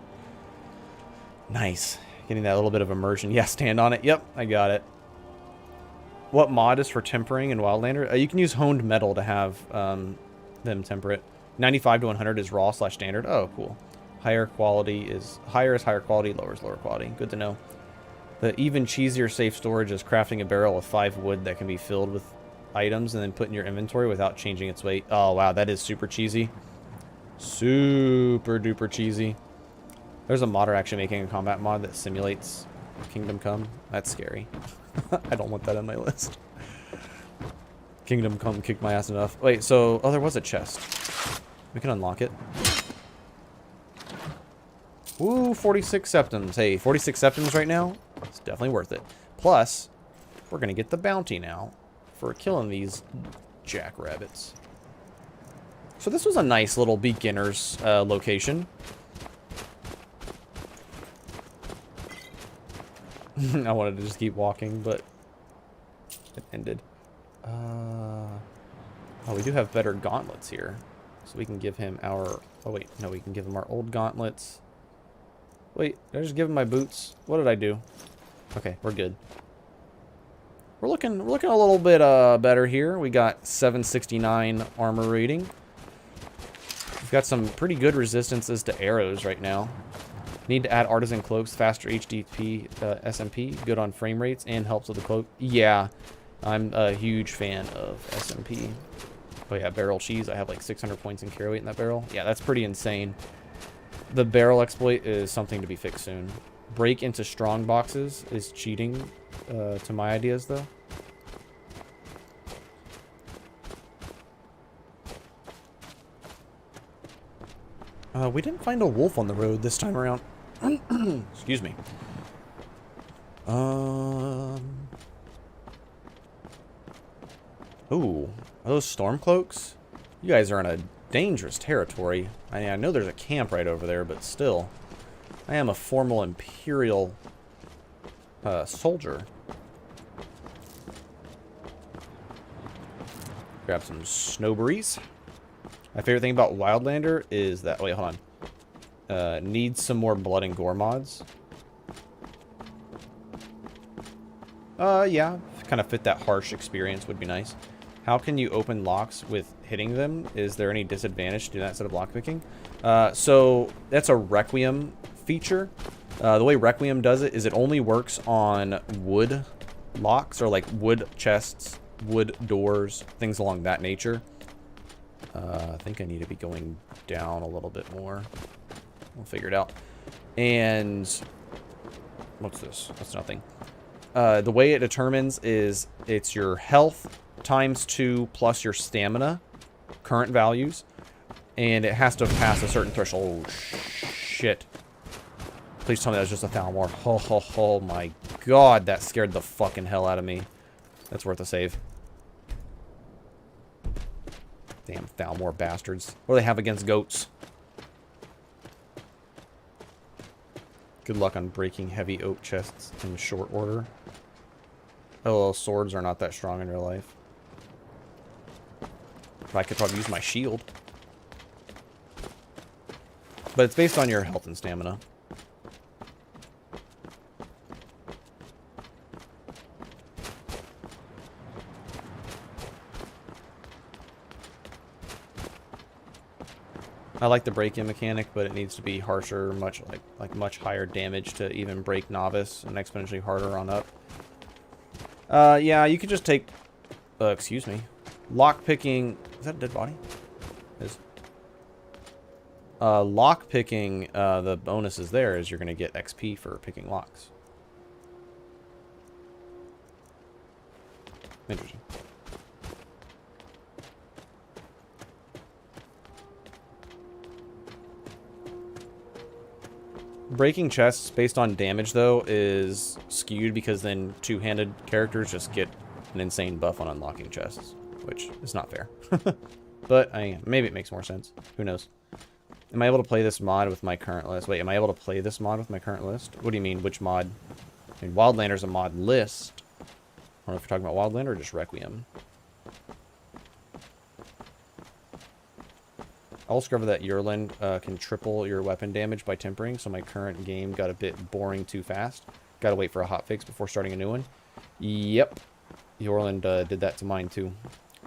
Nice. Getting that little bit of immersion. Yeah, stand on it. Yep, I got it. What mod is for tempering in Wildlander? You can use honed metal to have them temper it. 95 to 100 is raw / standard. Oh, cool. Higher quality is higher quality, lower is lower quality. Good to know. The even cheesier safe storage is crafting a barrel of 5 wood that can be filled with items and then put in your inventory without changing its weight. Oh, wow, that is super cheesy. Super duper cheesy. There's a modder actually making a combat mod that simulates Kingdom Come. That's scary. I don't want that on my list. Kingdom Come kicked my ass enough. Wait, so... Oh, there was a chest. We can unlock it. Ooh, 46 septims. Hey, 46 septims right now? It's definitely worth it. Plus, we're going to get the bounty now for killing these jackrabbits. So this was a nice little beginner's location. I wanted to just keep walking, but it ended. Oh, we do have better gauntlets here. So we can give him our... Oh, wait. No, we can give him our old gauntlets. Wait, did I just give him my boots? What did I do? Okay, we're good. We're looking a little bit better here. We got 769 armor rating. We've got some pretty good resistances to arrows right now. Need to add artisan cloaks, faster HDP, SMP, good on frame rates, and helps with the cloak. Yeah, I'm a huge fan of SMP. Oh yeah, barrel cheese. I have like 600 points in carry weight in that barrel. Yeah, that's pretty insane. The barrel exploit is something to be fixed soon. Break into strong boxes is cheating to my ideas, though. We didn't find a wolf on the road this time around. Excuse me. Ooh, are those storm cloaks? You guys are in a dangerous territory. I know there's a camp right over there, but still. I am a formal Imperial soldier. Grab some snowberries. My favorite thing about Wildlander is that... Wait, hold on. Needs some more blood and gore mods. Yeah. Kind of fit that harsh experience would be nice. How can you open locks with hitting them? Is there any disadvantage to do that instead of lockpicking? So that's a Requiem feature. The way Requiem does it is it only works on wood locks or like wood chests, wood doors, things along that nature. I think I need to be going down a little bit more. We'll figure it out. And what's this? That's nothing. The way it determines is it's your health times 2 plus your stamina, current values, and it has to pass a certain threshold. Oh, shit. Please tell me that was just a Thalmor. Oh my god, that scared the fucking hell out of me. That's worth a save. Damn Thalmor bastards. What do they have against goats? Good luck on breaking heavy oak chests in short order. Oh, swords are not that strong in real life. But I could probably use my shield. But it's based on your health and stamina. I like the break-in mechanic, but it needs to be harsher, much higher damage to even break novice, and exponentially harder on up. Yeah, you could just take... excuse me. Lock-picking... Is that a dead body? It is. Lock-picking, the bonuses there is you're going to get XP for picking locks. Interesting. Breaking chests based on damage, though, is skewed because then two-handed characters just get an insane buff on unlocking chests, which is not fair. But maybe it makes more sense. Who knows? Am I able to play this mod with my current list? Wait, am I able to play this mod with my current list? What do you mean, which mod? I mean, Wildlander's a mod list. I don't know if you're talking about Wildlander or just Requiem. I'll discover that Urland can triple your weapon damage by tempering, so my current game got a bit boring too fast. Gotta wait for a hotfix before starting a new one. Yep. Yorland did that to mine too.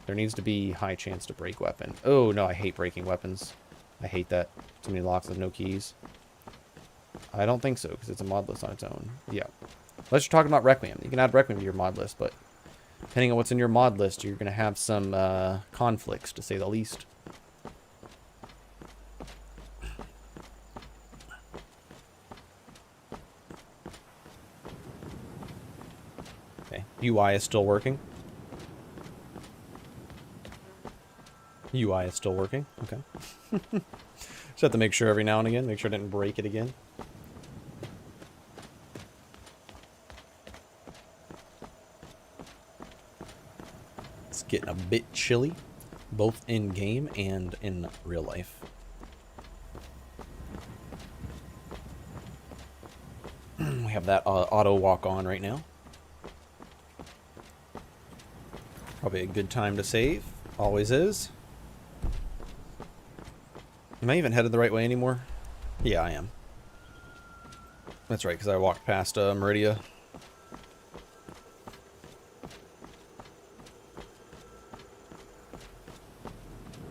There needs to be high chance to break weapon. Oh no, I hate breaking weapons. I hate that. Too many locks with no keys. I don't think so, because it's a mod list on its own. Yeah. Unless you're talking about Requiem. You can add Requiem to your mod list, but depending on what's in your mod list, you're going to have some conflicts, to say the least. Okay. UI is still working. UI is still working. Okay. Just have to make sure every now and again. Make sure I didn't break it again. It's getting a bit chilly, both in game and in real life. We have that auto walk on right now. Probably a good time to save. Always is. Am I even headed the right way anymore? Yeah, I am. That's right, because I walked past Meridia.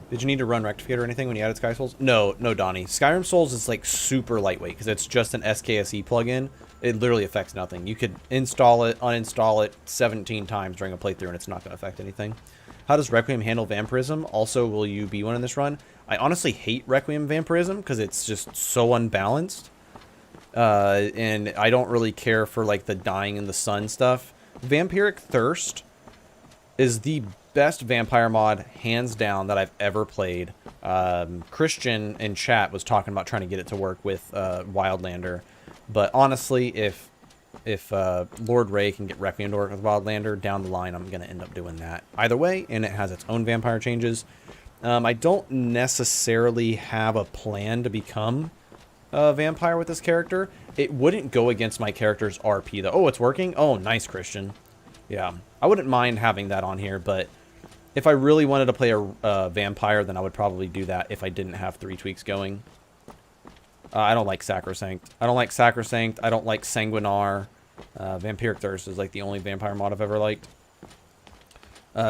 Did you need to run Rectificate or anything when you added Sky Souls? No, no, Donnie. Skyrim Souls is like super lightweight because it's just an SKSE plugin. It literally affects nothing. You could install it, uninstall it 17 times during a playthrough and it's not going to affect anything. How does Requiem handle vampirism? Also, will you be one in this run? I honestly hate Requiem vampirism because it's just so unbalanced. And I don't really care for like the dying in the sun stuff. Vampiric Thirst is the best vampire mod, hands down, that I've ever played. Christian in chat was talking about trying to get it to work with Wildlander. But honestly, if Lord Ray can get Requiem to work with Wildlander, down the line, I'm going to end up doing that. Either way, and it has its own vampire changes. I don't necessarily have a plan to become a vampire with this character. It wouldn't go against my character's RP, though. Oh, it's working? Oh, nice, Christian. Yeah, I wouldn't mind having that on here, but if I really wanted to play a vampire, then I would probably do that if I didn't have 3 tweaks going. I don't like Sacrosanct. I don't like Sacrosanct. I don't like Sanguinar. Vampiric Thirst is like the only vampire mod I've ever liked.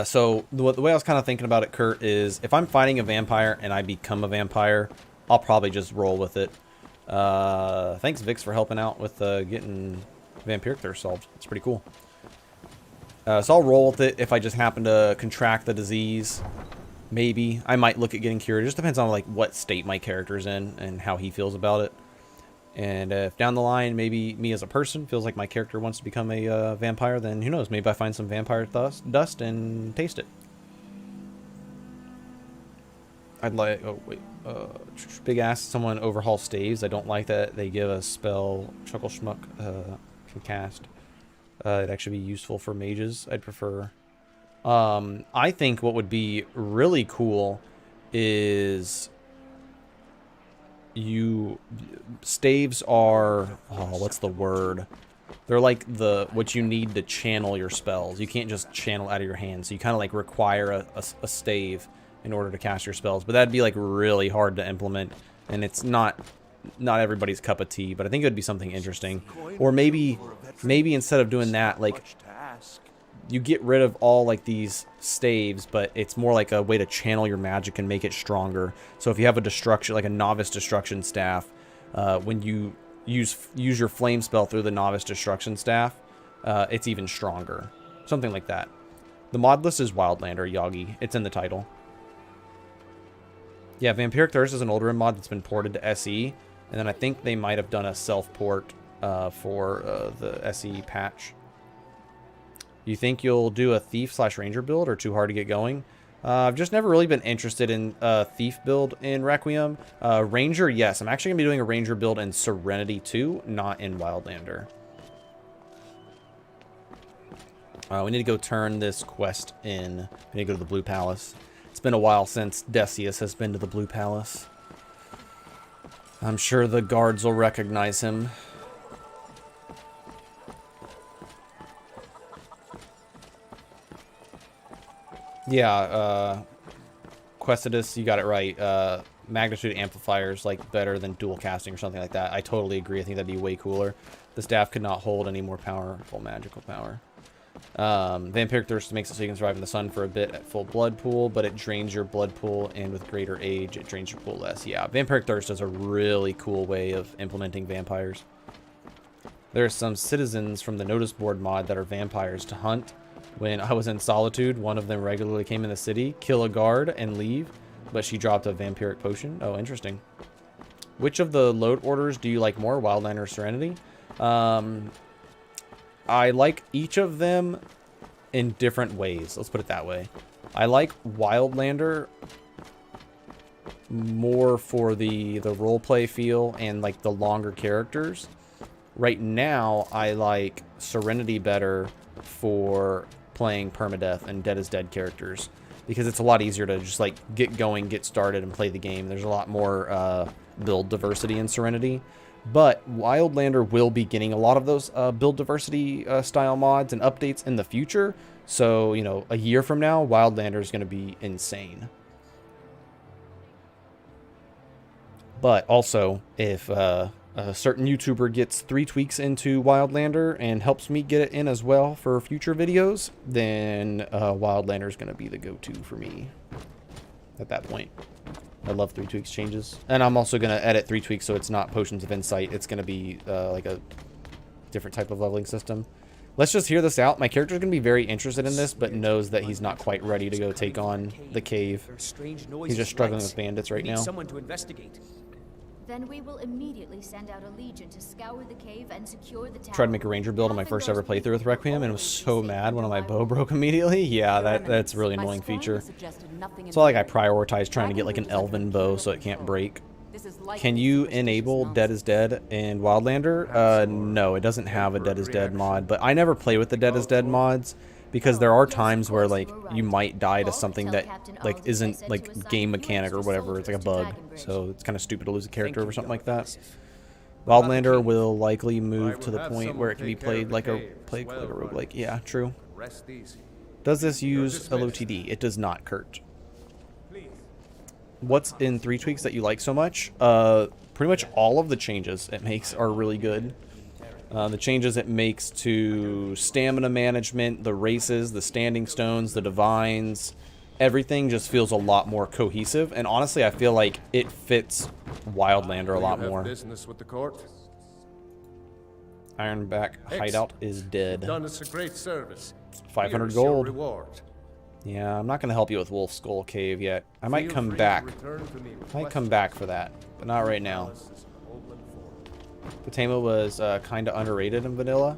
So the way I was kind of thinking about it, Kurt, is if I'm fighting a vampire and I become a vampire, I'll probably just roll with it. Thanks, Vix, for helping out with getting Vampiric Thirst solved. It's pretty cool. So I'll roll with it if I just happen to contract the disease. Maybe. I might look at getting cured. It just depends on like what state my character's in and how he feels about it. And if down the line, maybe me as a person feels like my character wants to become a vampire, then who knows? Maybe I find some vampire dust and taste it. I'd like... Oh, wait. Big ass, someone overhaul staves. I don't like that they give a spell Chuckle Schmuck can cast. It'd actually be useful for mages. I'd prefer... I think what would be really cool is... staves are, oh, what's the word? They're like what you need to channel your spells. You can't just channel out of your hand, so you kind of like require a stave in order to cast your spells. But that'd be like really hard to implement, and it's not everybody's cup of tea. But I think it would be something interesting. Or maybe instead of doing that, like you get rid of all like these staves, but it's more like a way to channel your magic and make it stronger. So if you have a destruction, like a novice destruction staff, when you use your flame spell through the novice destruction staff, it's even stronger. Something like that. The mod list is Wildlander, Yagi. It's in the title. Yeah, Vampiric Thirst is an older mod that's been ported to SE, and then I think they might have done a self-port for the SE patch. You think you'll do a Thief/Ranger build, or too hard to get going? I've just never really been interested in Thief build in Requiem. Ranger, yes. I'm actually going to be doing a Ranger build in Serenity 2, not in Wildlander. We need to go turn this quest in. We need to go to the Blue Palace. It's been a while since Decius has been to the Blue Palace. I'm sure the guards will recognize him. Yeah, Questidus, you got it right. Magnitude amplifiers, like, better than dual casting or something like that. I totally agree. I think that'd be way cooler. The staff could not hold any more powerful magical power. Vampiric Thirst makes it so you can survive in the sun for a bit at full blood pool, but it drains your blood pool, and with greater age, it drains your pool less. Yeah, Vampiric Thirst is a really cool way of implementing vampires. There are some citizens from the notice board mod that are vampires to hunt. When I was in Solitude, one of them regularly came in the city, kill a guard, and leave, but she dropped a vampiric potion. Oh, interesting. Which of the load orders do you like more, Wildlander or Serenity? I like each of them in different ways. Let's put it that way. I like Wildlander more for the roleplay feel and like the longer characters. Right now, I like Serenity better for playing permadeath and Dead is Dead characters, because it's a lot easier to just like get going, get started, and play the game. There's a lot more build diversity in Serenity. But Wildlander will be getting a lot of those build diversity style mods and updates in the future. So, you know, a year from now, Wildlander is going to be insane. But also, if a certain YouTuber gets 3 tweaks into Wildlander and helps me get it in as well for future videos, then Wildlander is going to be the go-to for me at that point. I love 3 tweaks changes. And I'm also going to edit 3 tweaks so it's not Potions of Insight. It's going to be like a different type of leveling system. Let's just hear this out. My character's going to be very interested in this, but knows that he's not quite ready to go take on the cave. He's just struggling with bandits right now. Someone to investigate. Then we will immediately send out a legion to scour the cave and secure the tower. Tried to make a ranger build on my first ever playthrough with Requiem and was so mad when my bow broke immediately. Yeah, that's a really annoying feature. So like I prioritize trying to get like an elven bow so it can't break. Can you enable Dead is Dead in Wildlander? No, it doesn't have a Dead is Dead mod, but I never play with the Dead is Dead mods because there are times where like you might die to something that like isn't like game mechanic or whatever. It's like a bug, so it's kind of stupid to lose a character over something like that. Wildlander will likely move to the point where it can be played like a roguelike. Yeah, true. Does this use LOTD? It does not, Kurt. What's in 3 tweaks that you like so much? Pretty much all of the changes it makes are really good. The changes it makes to stamina management, the races, the standing stones, the divines, everything just feels a lot more cohesive. And honestly, I feel like it fits Wildlander a lot more. Business with the court. Ironback hideout is dead. Done us a great service. 500 gold. Yeah, I'm not going to help you with Wolf Skull Cave yet. I might come back. Might come back for that, but not right now. Potema was kind of underrated in vanilla.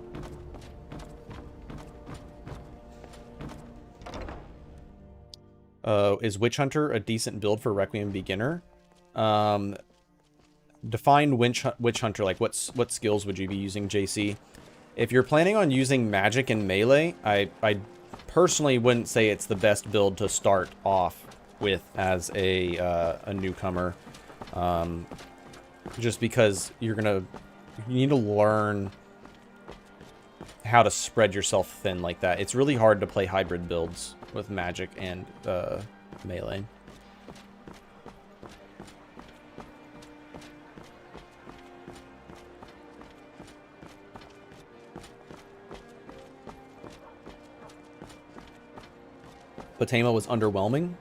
Is Witch Hunter a decent build for Requiem beginner? Define Witch Hunter. Like, what skills would you be using, JC? If you're planning on using magic and melee, I personally wouldn't say it's the best build to start off with as a newcomer. Just because you need to learn how to spread yourself thin like that. It's really hard to play hybrid builds with magic and melee. Potema was underwhelming.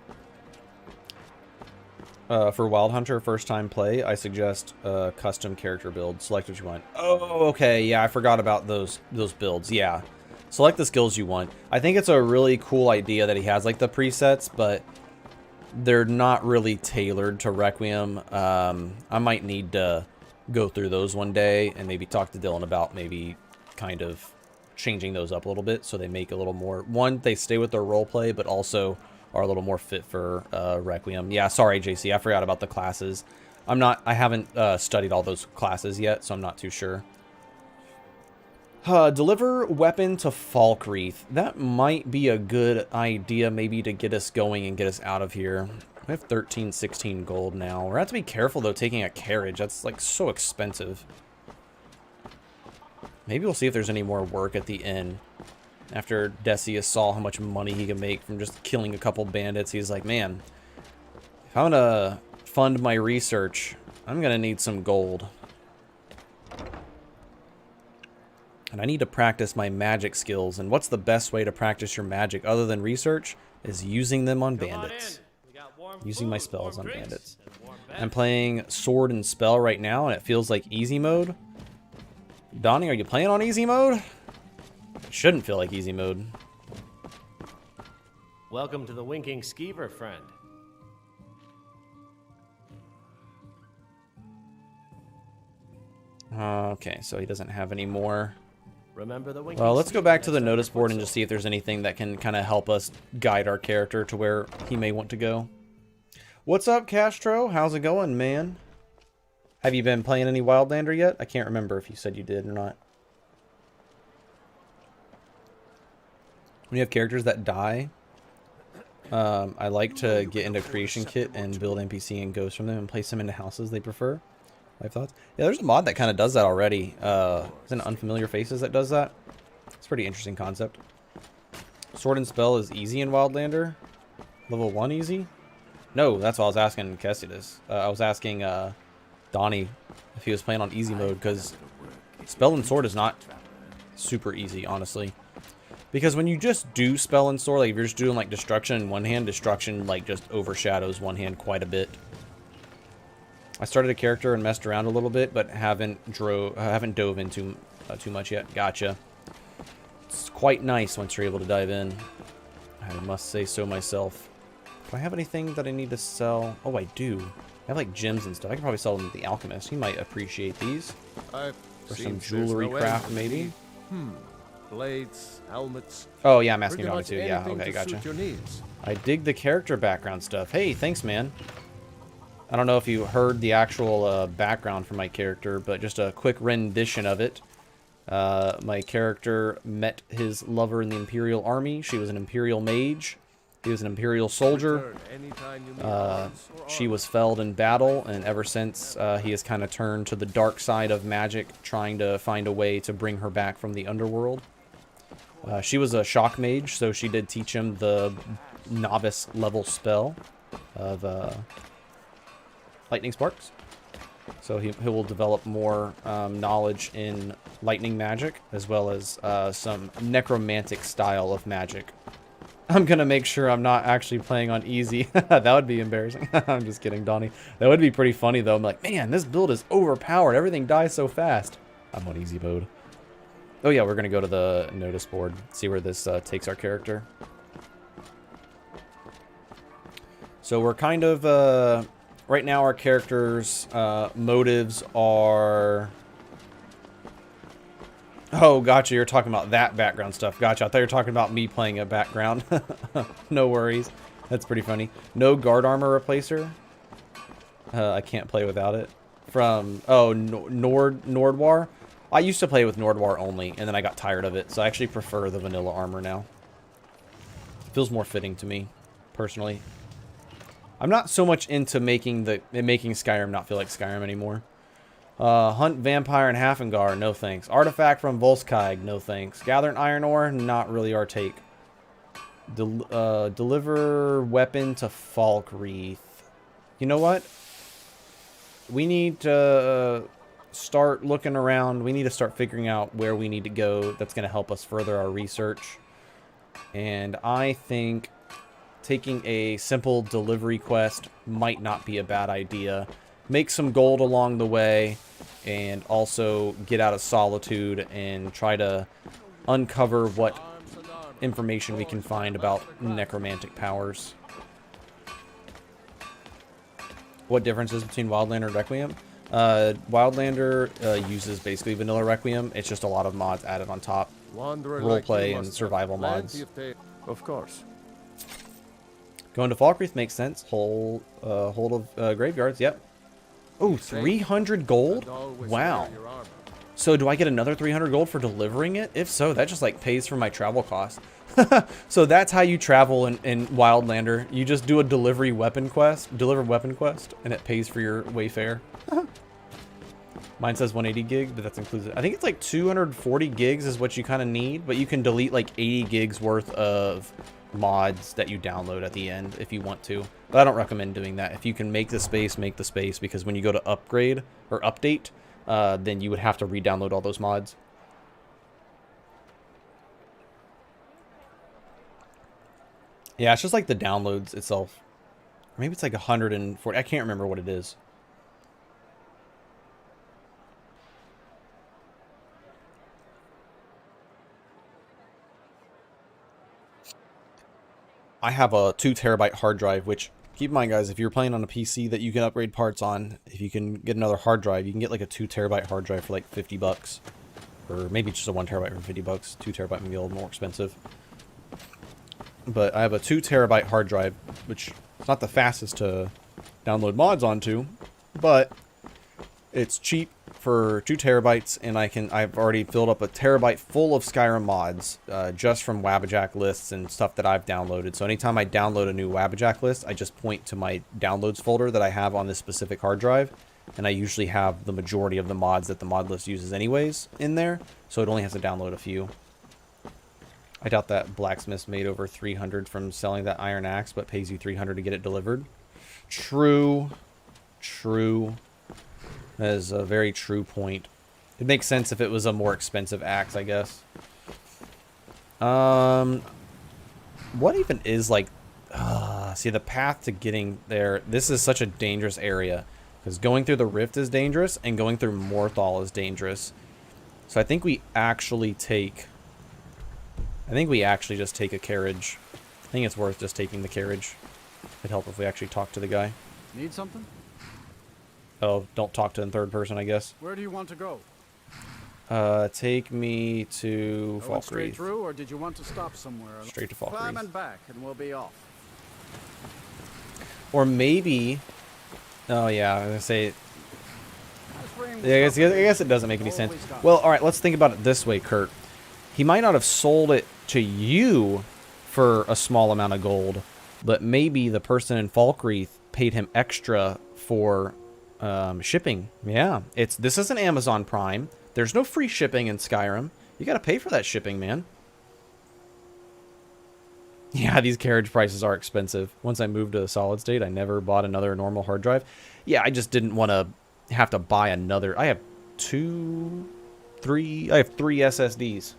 For Wild Hunter first time play, I suggest custom character build. Select what you want. Oh, okay. Yeah, I forgot about those builds. Yeah. Select the skills you want. I think it's a really cool idea that he has like the presets, but they're not really tailored to Requiem. I might need to go through those one day and maybe talk to Dylan about maybe kind of changing those up a little bit so they make a little more, one, they stay with their roleplay, but also are a little more fit for Requiem. Yeah, sorry, JC, I forgot about the classes. I haven't studied all those classes yet, so I'm not too sure. Deliver weapon to Falkreath. That might be a good idea maybe to get us going and get us out of here. We have 13, 16 gold now. We're going to have to be careful, though, taking a carriage. That's, like, so expensive. Maybe we'll see if there's any more work at the inn. After Decius saw how much money he could make from just killing a couple bandits, he's like, man, if I'm gonna fund my research, I'm gonna need some gold. And I need to practice my magic skills. And what's the best way to practice your magic other than research is using them on bandits. Using my spells on bandits. I'm playing sword and spell right now, and it feels like easy mode. Donnie, are you playing on easy mode? It shouldn't feel like easy mode. Welcome to the Winking Skeever, friend. Okay, so he doesn't have any more. Remember the Winking Well, let's go back to the Skeever, notice board and just see if there's anything that can kind of help us guide our character to where he may want to go. What's up, Castro? How's it going, man? Have you been playing any Wildlander yet? I can't remember if you said you did or not. When you have characters that die, I like to get into Creation Kit and build NPC and ghosts from them and place them into houses they prefer. Life thoughts? Yeah, there's a mod that kind of does that already. Isn't it Unfamiliar Faces that does that? It's a pretty interesting concept. Sword and Spell is easy in Wildlander. Level 1 easy? No, that's what I was asking Kessidus. I was asking Donnie if he was playing on easy mode, because Spell and Sword is not super easy, honestly. Because when you just do Spell and Sword, like if you're just doing like Destruction in one hand, Destruction like just overshadows one hand quite a bit. I started a character and messed around a little bit, but haven't dove into too much yet. Gotcha. It's quite nice once you're able to dive in. I must say so myself. Do I have anything that I need to sell? Oh, I do. I have like gems and stuff. I could probably sell them to the alchemist. He might appreciate these. For some jewelry craft, maybe. Blades, helmets. Oh yeah, I'm asking Donnie too. Yeah, okay, gotcha. I dig the character background stuff. Hey, thanks, man. I don't know if you heard the actual background for my character, but just a quick rendition of it. My character met his lover in the Imperial Army. She was an Imperial mage. He was an Imperial soldier. She was felled in battle, and ever since he has kind of turned to the dark side of magic, trying to find a way to bring her back from the underworld. She was a shock mage, so she did teach him the novice level spell of lightning sparks. So he will develop more knowledge in lightning magic, as well as some necromantic style of magic. I'm gonna make sure I'm not actually playing on easy. That would be embarrassing. I'm just kidding, Donnie. That would be pretty funny, though. I'm like, man, this build is overpowered. Everything dies so fast. I'm on easy mode. Oh, yeah, we're gonna go to the notice board, see where this takes our character. So we're kind of... right now, our character's motives are... Oh, gotcha. You're talking about that background stuff. Gotcha. I thought you were talking about me playing a background. No worries. That's pretty funny. No guard armor replacer. I can't play without it. From, oh, Nordwar. I used to play with Nordwar only, and then I got tired of it. So I actually prefer the vanilla armor now. It feels more fitting to me, personally. I'm not so much into making Skyrim not feel like Skyrim anymore. Hunt Vampire and Hafengar, no thanks. Artifact from Volskag, no thanks. Gather an Iron Ore, not really our take. Deliver weapon to Falkreath. You know what? We need to start looking around. We need to start figuring out where we need to go that's going to help us further our research. And I think taking a simple delivery quest might not be a bad idea. Make some gold along the way, and also get out of Solitude and try to uncover what information we can find about necromantic powers. What differences between Wildlander and Requiem? Wildlander uses basically vanilla Requiem. It's just a lot of mods added on top. Roleplay and survival mods. Of course. Going to Falkreath makes sense. Hold of graveyards, yep. Oh, 300 gold? Wow. So do I get another 300 gold for delivering it? If so, that just like pays for my travel costs. So that's how you travel in Wildlander. You just do a deliver weapon quest, and it pays for your wayfare. Mine says 180 gigs, but that's inclusive. I think it's like 240 gigs is what you kind of need, but you can delete like 80 gigs worth of mods that you download at the end if you want to. But I don't recommend doing that. If you can make the space, because when you go to upgrade or update, then you would have to re-download all those mods. Yeah, it's just like the downloads itself. Maybe it's like 140. I can't remember what it is. I have a 2 terabyte hard drive, which, keep in mind, guys, if you're playing on a PC that you can upgrade parts on, if you can get another hard drive, you can get like a 2 terabyte hard drive for like $50. Or maybe just a 1 terabyte for $50. 2 terabyte may be a little more expensive. But I have a 2 terabyte hard drive, which is not the fastest to download mods onto, but it's cheap for 2 terabytes, and I've already filled up a terabyte full of Skyrim mods just from Wabbajack lists and stuff that I've downloaded. So anytime I download a new Wabbajack list, I just point to my downloads folder that I have on this specific hard drive, and I usually have the majority of the mods that the mod list uses anyways in there, so it only has to download a few. I doubt that blacksmith made over 300 from selling that iron axe, but pays you 300 to get it delivered. True. True. That is a very true point. It makes sense if it was a more expensive axe, I guess. What even is like... see, the path to getting there... This is such a dangerous area. Because going through the rift is dangerous, and going through Morthal is dangerous. So I think we actually take... just take a carriage. I think it's worth just taking the carriage. It'd help if we actually talk to the guy. Need something? Oh, don't talk to in third person, I guess. Where do you want to go? Take me to Going straight Falkreath. through, or did you want to stop somewhere? Straight to Falkreath. Climb and back, and we'll be off. Or maybe... Oh, yeah, I was going to say... Yeah, I guess it doesn't make any sense. Well, alright, let's think about it this way, Kurt. He might not have sold it to you for a small amount of gold, but maybe the person in Falkreath paid him extra for shipping. Yeah, this isn't Amazon Prime. There's no free shipping in Skyrim. You gotta pay for that shipping, man. Yeah, these carriage prices are expensive. Once I moved to a solid state, I never bought another normal hard drive. Yeah, I just didn't want to have to buy another. I have three SSDs.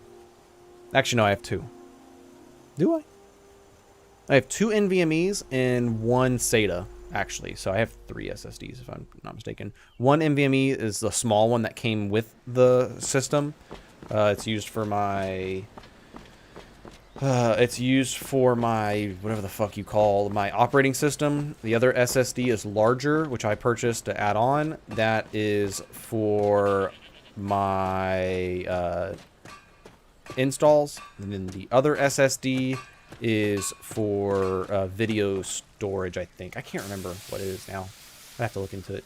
Actually, no, I have 2. Do I? I have 2 NVMEs and 1 SATA, actually. So I have 3 SSDs, if I'm not mistaken. 1 NVMe is the small one that came with the system. It's used for my... whatever the fuck you call my operating system. The other SSD is larger, which I purchased to add on. That is for my installs. And then the other SSD is for video storage, I think. I can't remember what it is now. I have to look into it.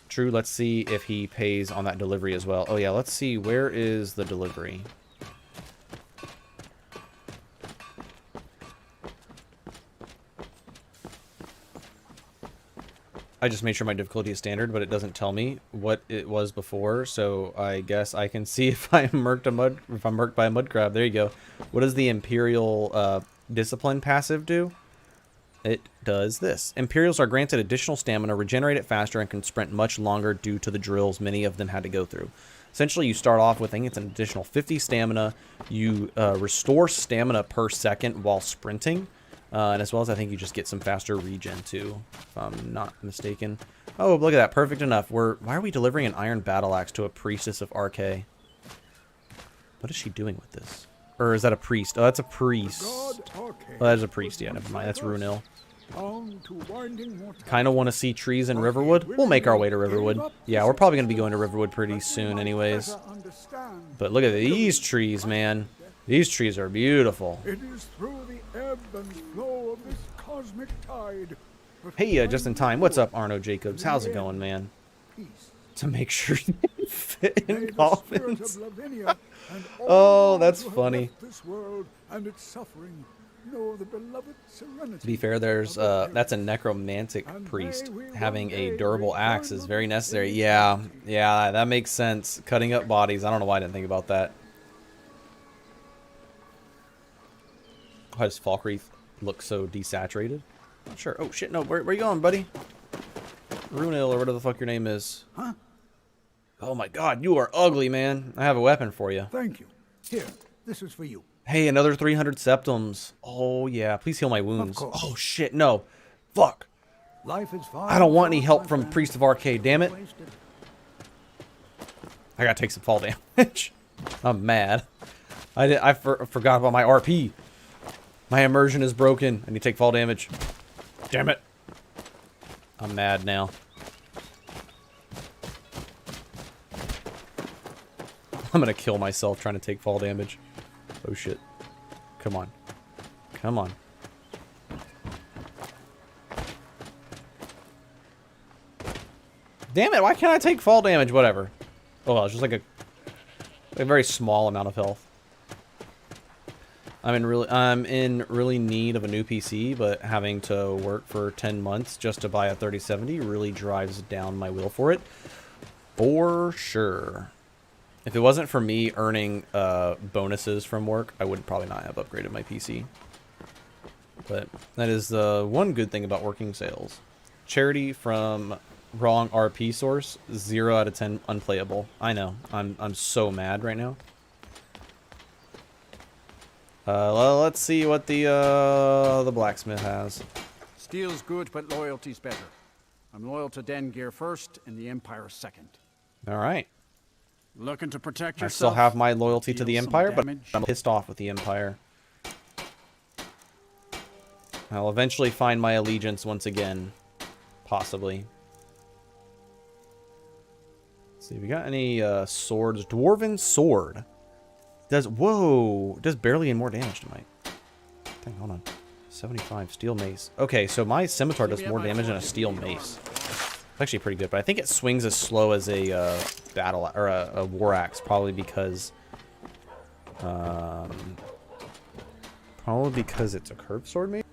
True, let's see if he pays on that delivery as well. Oh yeah, let's see. Where is the delivery? I just made sure my difficulty is standard, but it doesn't tell me what it was before, so I guess I can see if I'm murked by a mud crab. There you go. What does the Imperial Discipline passive do? It does this. Imperials are granted additional stamina, regenerate it faster, and can sprint much longer due to the drills many of them had to go through. Essentially, you start off with, I think it's an additional 50 stamina. You restore stamina per second while sprinting. And as well as I think you just get some faster regen too, if I'm not mistaken. Oh, look at that. Perfect enough. Why are we delivering an iron battle axe to a priestess of RK? What is she doing with this? Or is that a priest? Oh, that's a priest. Oh, that is a priest. Yeah, never mind. That's Runil. Kind of want to see trees in Riverwood. We'll make our way to Riverwood. Yeah, we're probably going to be going to Riverwood pretty soon anyways. But look at these trees, man. These trees are beautiful. It is through the ebb and flow of this cosmic tide. Hey, just in time. What's up, Arno Jacobs? How's it going, man? To make sure you fit in coffins. Oh, that's funny. To be fair, there's that's a necromantic priest. Having a durable axe is very necessary. Yeah, that makes sense. Cutting up bodies. I don't know why I didn't think about that. Why does Falkreath look so desaturated? Not sure. Oh shit, no, where you going, buddy? Runil, or whatever the fuck your name is. Huh? Oh my god, you are ugly, man. I have a weapon for you. Thank you. Here, this is for you. Hey, another 300 septums. Oh, yeah. Please heal my wounds. Oh, shit. No. Fuck. Life is fine. I don't want any help from Priest of Arcade, damn it. I gotta take some fall damage. I'm mad. I forgot about my RP. My immersion is broken. I need to take fall damage. Damn it. I'm mad now. I'm gonna kill myself trying to take fall damage. Oh shit. Come on. Come on. Damn it, why can't I take fall damage? Whatever. Oh well, it's just like a very small amount of health. I'm in really need of a new PC, but having to work for 10 months just to buy a 3070 really drives down my will for it. For sure. If it wasn't for me earning bonuses from work, I would probably not have upgraded my PC. But that is the one good thing about working sales. Charity from wrong RP source, 0 out of 10 unplayable. I know. I'm so mad right now. Let's see what the blacksmith has. Steel's good, but loyalty's better. I'm loyal to Dengear first and the Empire second. All right. Looking to protect I yourself. still have my loyalty to the Deal some Empire, but damage. I'm pissed off with the Empire. I'll eventually find my allegiance once again. Possibly. Let's see, we got any swords? Dwarven sword. Does barely any more damage to my... Dang, hold on. 75 steel mace. Okay, so my scimitar does more damage than a steel mace. It's actually pretty good, but I think it swings as slow as a battle or a war axe, probably because it's a curved sword, maybe.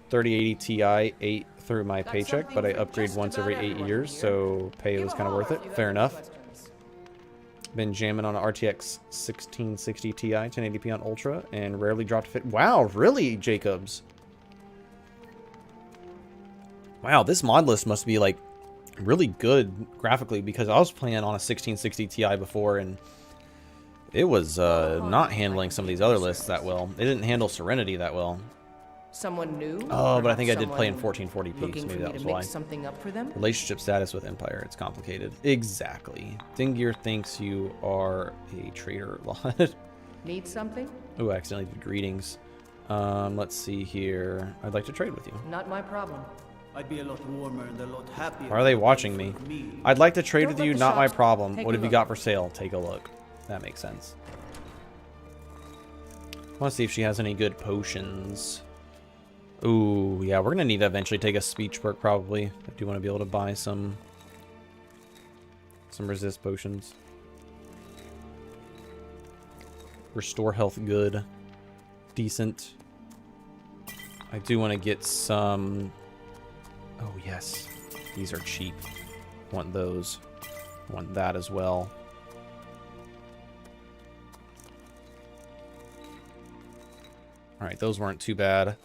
3080 Ti ate through my paycheck, but I upgrade once every 8 years, so pay was kind of worth it. Fair enough. Been jamming on an RTX 1660 Ti, 1080p on Ultra, and rarely dropped fit. Wow, really, Jacobs? Wow, this mod list must be like really good graphically, because I was playing on a 1660 Ti before, and it was not handling some of these other lists that well. It didn't handle Serenity that well. Someone new? Oh, but I think I did play in 1440p, so maybe that was why. Something up for them? Relationship status with Empire, it's complicated. Exactly. Dengear thinks you are a traitor lot. Need something? Oh, I accidentally did greetings. Let's see here. I'd like to trade with you. Not my problem. I'd be a lot warmer and a lot happier. Why are they watching me? I'd like to trade with you, not my problem. What have you got for sale? Take a look. That makes sense. I want to see if she has any good potions. Ooh, yeah, we're going to need to eventually take a speech perk, probably. I do want to be able to buy some resist potions. Restore health good. Decent. I do want to get some... Oh, yes. These are cheap. Want those. Want that as well. Alright, those weren't too bad.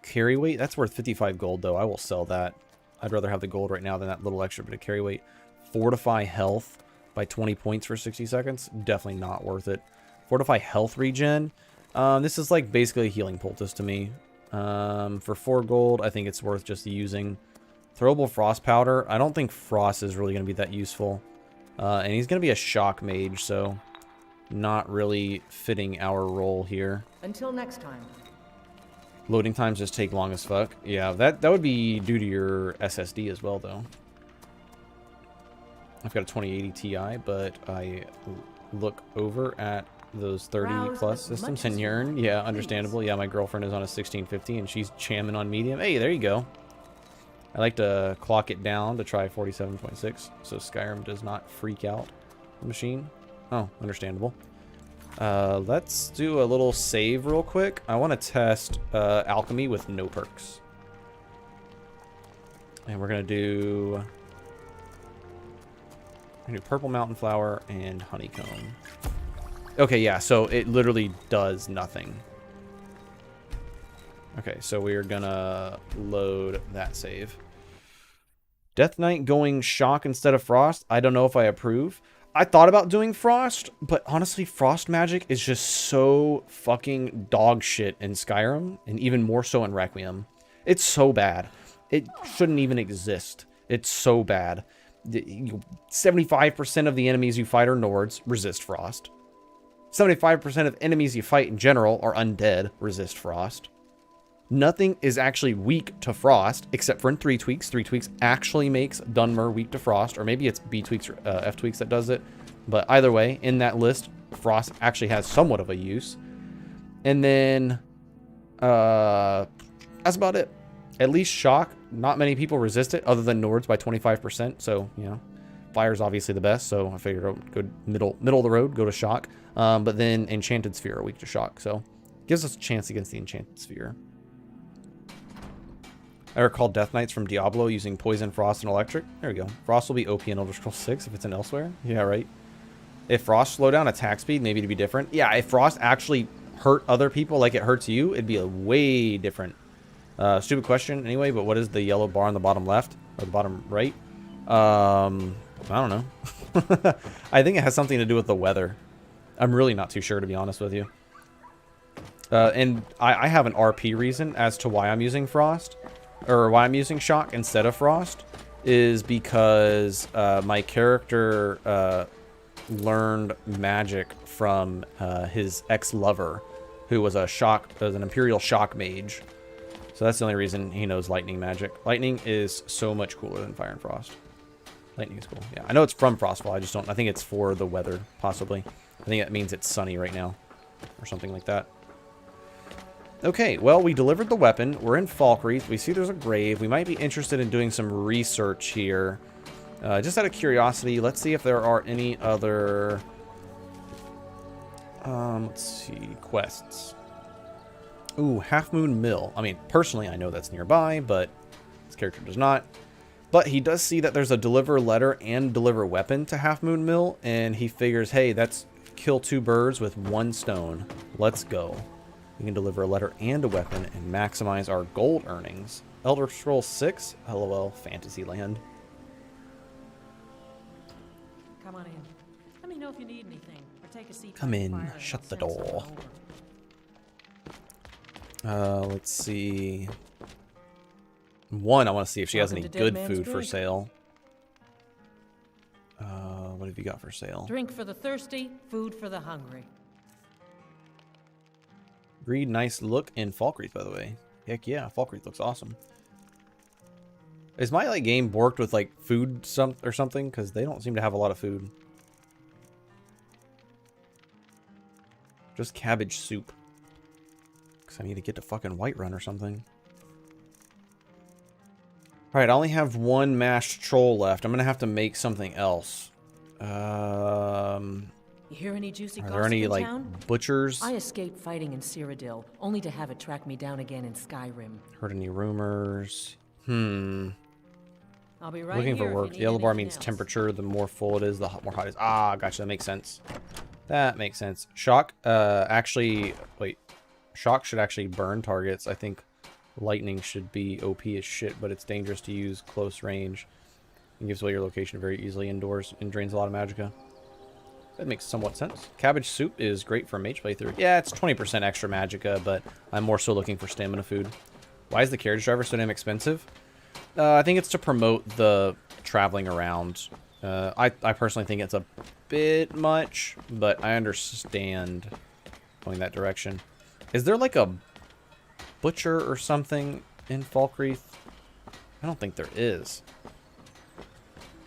Carry weight? That's worth 55 gold, though. I will sell that. I'd rather have the gold right now than that little extra bit of carry weight. Fortify health by 20 points for 60 seconds. Definitely not worth it. Fortify health regen. This is like basically a healing poultice to me. For 4 gold, I think it's worth just using. Throwable frost powder. I don't think frost is really going to be that useful. And he's going to be a shock mage, so not really fitting our role here. Until next time. Loading times just take long as fuck. Yeah, that would be due to your SSD as well, though. I've got a 2080 Ti, but I look over at those 30 plus systems and yearn. Yeah, understandable. Yeah, my girlfriend is on a 1650 and she's jamming on medium. Hey, there you go. I like to clock it down to try 47.6 so Skyrim does not freak out the machine. Oh, understandable. Let's do a little save real quick. I want to test alchemy with no perks. And we're going to do purple mountain flower and honeycomb. Okay, yeah, so it literally does nothing. Okay, so we are going to load that save. Death Knight going shock instead of frost. I don't know if I approve. I thought about doing Frost, but honestly, Frost magic is just so fucking dog shit in Skyrim, and even more so in Requiem. It's so bad. It shouldn't even exist. It's so bad. 75% of the enemies you fight are Nords, resist Frost. 75% of enemies you fight in general are undead, resist Frost. Nothing is actually weak to Frost, except for in 3 tweaks. 3 tweaks actually makes Dunmer weak to Frost, or maybe it's B tweaks or F tweaks that does it. But either way, in that list, Frost actually has somewhat of a use. And then, that's about it. At least Shock, not many people resist it, other than Nords by 25%. So, you know, Fire's obviously the best, so I figured I'd go middle of the road, go to Shock. But then Enchanted Sphere are weak to Shock, so gives us a chance against the Enchanted Sphere. I recall Death Knights from Diablo using Poison, Frost, and Electric. There we go. Frost will be OP in Elder Scrolls 6 if it's in Elsewhere. Yeah, right. If Frost slowed down attack speed, maybe it'd be different. Yeah, if Frost actually hurt other people like it hurts you, it'd be a way different. Stupid question anyway, but what is the yellow bar on the bottom left? Or the bottom right? I don't know. I think it has something to do with the weather. I'm really not too sure, to be honest with you. And I have an RP reason as to why I'm using Frost. Or why I'm using Shock instead of Frost. Is because my character learned magic from his ex-lover, who was an Imperial Shock mage. So that's the only reason he knows lightning magic. Lightning is so much cooler than Fire and Frost. Lightning is cool. Yeah, I know it's from Frostfall. I just don't. I think it's for the weather, possibly. I think that means it's sunny right now, or something like that. Okay, well, we delivered the weapon. We're in Falkreath. We see there's a grave. We might be interested in doing some research here. Just out of curiosity, let's see if there are any other... let's see, quests. Ooh, Half Moon Mill. I mean, personally, I know that's nearby, but this character does not. But he does see that there's a deliver letter and deliver weapon to Half Moon Mill, and he figures, hey, that's kill 2 birds with 1 stone. Let's go. We can deliver a letter and a weapon and maximize our gold earnings. Elder Scrolls 6? LOL, Fantasyland. Come on in. Let me know if you need anything, or take a seat. Come in. Shut the door. Let's see. One, I want to see if she has any good food for sale. What have you got for sale? Drink for the thirsty, food for the hungry. Read nice look in Falkreath, by the way. Heck yeah, Falkreath looks awesome. Is my like game borked with like food or something? Because they don't seem to have a lot of food. Just cabbage soup. Because I need to get to fucking Whiterun or something. Alright, I only have 1 mashed troll left. I'm going to have to make something else. You hear any juicy Are there any, like, butchers? I escaped fighting in Cyrodiil, only to have it track me down again in Skyrim. Heard any rumors? I'll be right Looking here for work. The yellow bar means temperature. The more full it is, the more hot it is. Ah, gotcha. That makes sense. That makes sense. Shock, actually... Wait. Shock should actually burn targets. I think lightning should be OP as shit, but it's dangerous to use close range. It gives away your location very easily indoors and drains a lot of magicka. That makes somewhat sense. Cabbage soup is great for a mage playthrough. Yeah, it's 20% extra magicka, but I'm more so looking for stamina food. Why is the carriage driver so damn expensive? I think it's to promote the traveling around. I personally think it's a bit much, but I understand going that direction. Is there like a butcher or something in Falkreath? I don't think there is.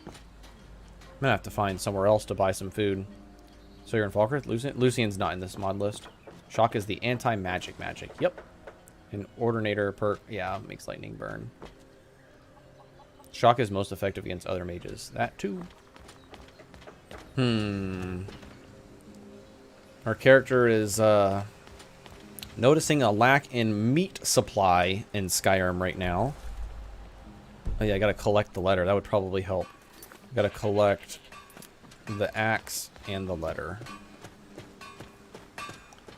I'm gonna have to find somewhere else to buy some food. So you're in Falkreath? Lucian's not in this mod list. Shock is the anti-magic magic. Yep. An Ordinator perk. Yeah, makes lightning burn. Shock is most effective against other mages. That too. Our character is noticing a lack in meat supply in Skyrim right now. Oh yeah, I gotta collect the letter. That would probably help. Gotta collect the axe and the letter.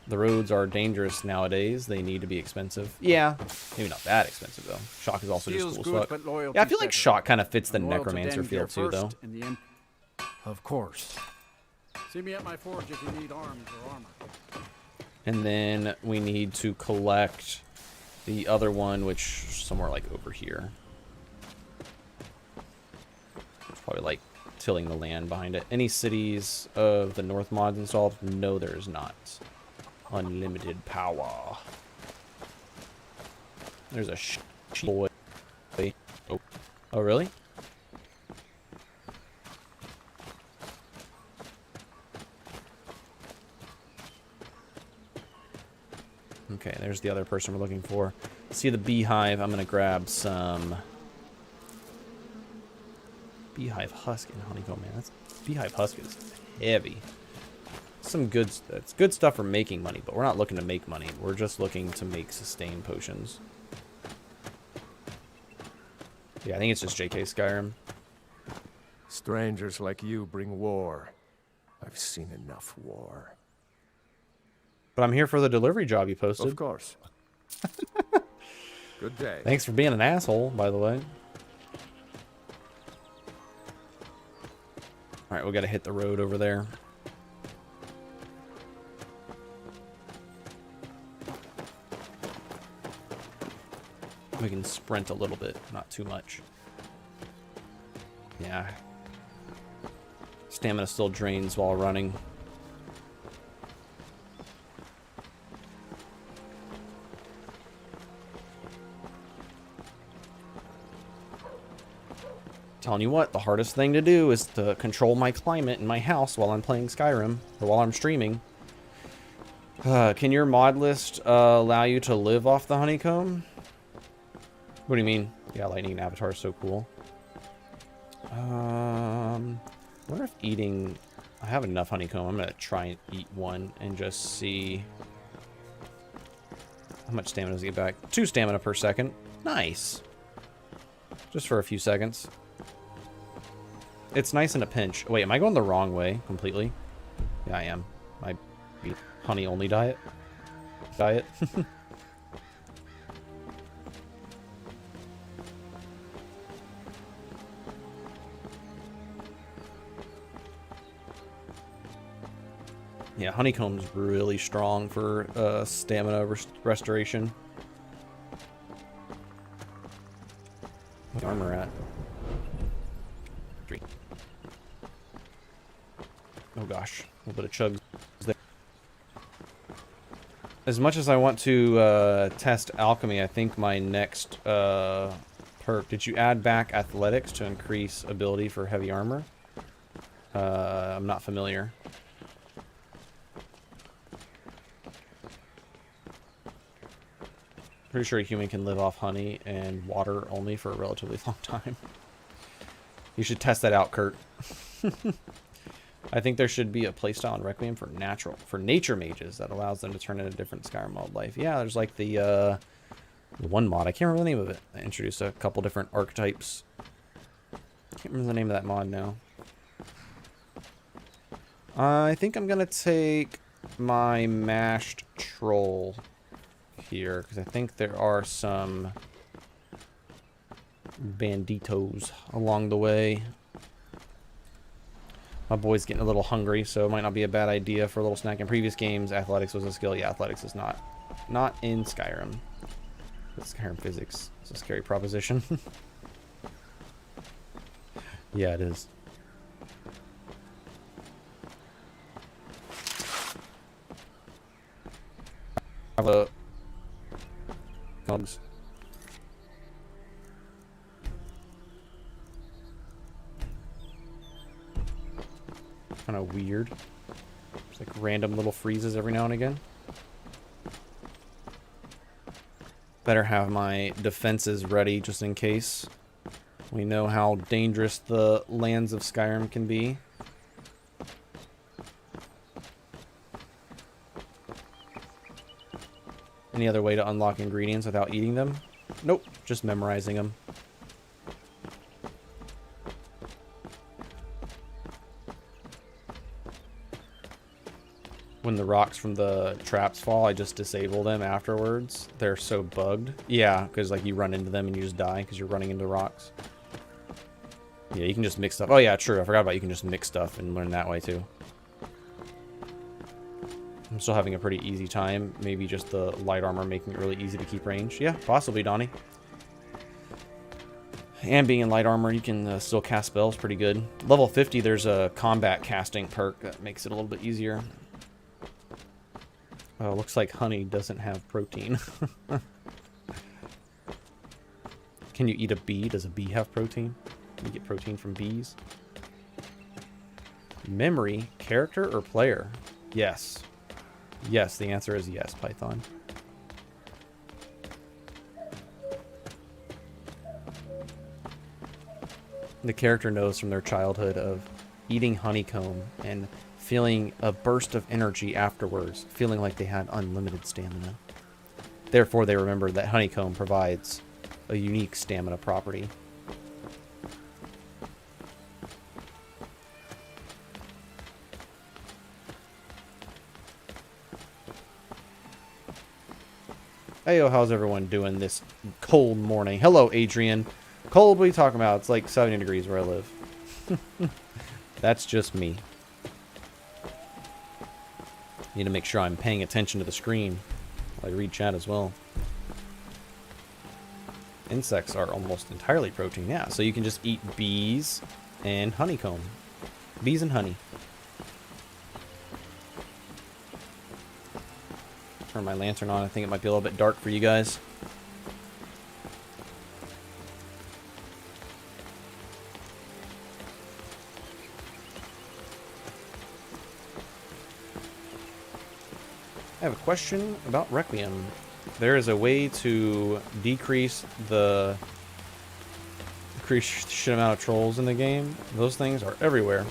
The roads are dangerous nowadays. They need to be expensive. Yeah, maybe not that expensive though. Shock is also just cool as fuck. Yeah, I feel like Shock kind of fits the necromancer feel too, though. Of course. See me at my forge if you need arms or armor. And then we need to collect the other one, which is somewhere like over here. It's probably like tilling the land behind it. Any cities of the North mods installed? No, there is not. Unlimited power. There's a boy. Oh, really? Okay, there's the other person we're looking for. See the beehive. I'm gonna grab some beehive husk and honeycomb. Man, that's beehive husk is heavy. Some good. That's good stuff for making money, but we're not looking to make money. We're just looking to make sustain potions. Yeah, I think it's just JK Skyrim. Strangers like you bring war. I've seen enough war. But I'm here for the delivery job you posted. Of course. Good day. Thanks for being an asshole, by the way. Alright, we gotta hit the road over there. We can sprint a little bit, not too much. Yeah. Stamina still drains while running. Telling you what, the hardest thing to do is to control my climate in my house while I'm playing Skyrim, or while I'm streaming. Can your mod list allow you to live off the honeycomb? What do you mean? Yeah, lightning avatar is so cool. I wonder if eating... I have enough honeycomb. I'm going to try and eat one and just see... How much stamina does it get back? 2 stamina per second. Nice. Just for a few seconds. It's nice in a pinch. Wait, am I going the wrong way completely? Yeah, I am. My honey only diet. Yeah, honeycomb's really strong for stamina restoration. What's armor at? 3. Oh gosh, a little bit of chugs there. As much as I want to test alchemy, I think my next perk... Did you add back athletics to increase ability for heavy armor? I'm not familiar. Pretty sure a human can live off honey and water only for a relatively long time. You should test that out, Kurt. I think there should be a playstyle in Requiem for nature mages that allows them to turn into different Skyrim wildlife. Yeah, there's like the one mod. I can't remember the name of it. I introduced a couple different archetypes. Can't remember the name of that mod now. I think I'm gonna take my mashed troll here because I think there are some banditos along the way. My boy's getting a little hungry, so it might not be a bad idea for a little snack. In previous games, athletics was a skill. Yeah, athletics is not in Skyrim. But Skyrim physics is a scary proposition. Yeah, it is. Have a bugs. Kind of weird. It's like random little freezes every now and again. Better have my defenses ready just in case. We know how dangerous the lands of Skyrim can be. Any other way to unlock ingredients without eating them? Nope, just memorizing them. When the rocks from the traps fall, I just disable them afterwards. They're so bugged. Yeah, because like you run into them and you just die because you're running into rocks. Yeah, you can just mix stuff. Oh yeah, true. I forgot about you can just mix stuff and learn that way too. I'm still having a pretty easy time. Maybe just the light armor making it really easy to keep range. Yeah, possibly, Donnie. And being in light armor, you can still cast spells pretty good. Level 50, there's a combat casting perk that makes it a little bit easier. Oh, looks like honey doesn't have protein. Can you eat a bee? Does a bee have protein? Can you get protein from bees? Memory, character, or player? Yes. Yes, the answer is yes, Python. The character knows from their childhood of eating honeycomb and feeling a burst of energy afterwards, feeling like they had unlimited stamina. Therefore, they remember that honeycomb provides a unique stamina property. Heyo, how's everyone doing this cold morning? Hello, Adrian. Cold, what are you talking about? It's like 70 degrees where I live. That's just me. Need to make sure I'm paying attention to the screen while I read chat as well. Insects are almost entirely protein, yeah. So you can just eat bees and honeycomb. Bees and honey. Turn my lantern on. I think it might be a little bit dark for you guys. I have a question about Requiem. There is a way to decrease the shit amount of trolls in the game. Those things are everywhere.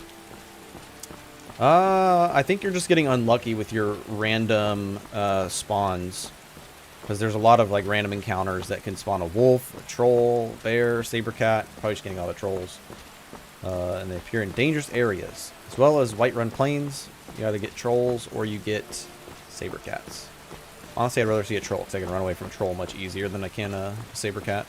I think you're just getting unlucky with your random spawns. Because there's a lot of like random encounters that can spawn a wolf, a troll, bear, saber cat. Probably just getting all the trolls. And they appear in dangerous areas. As well as Whiterun Plains. You either get trolls or you get saber cats. Honestly, I'd rather see a troll because I can run away from a troll much easier than I can a saber cat.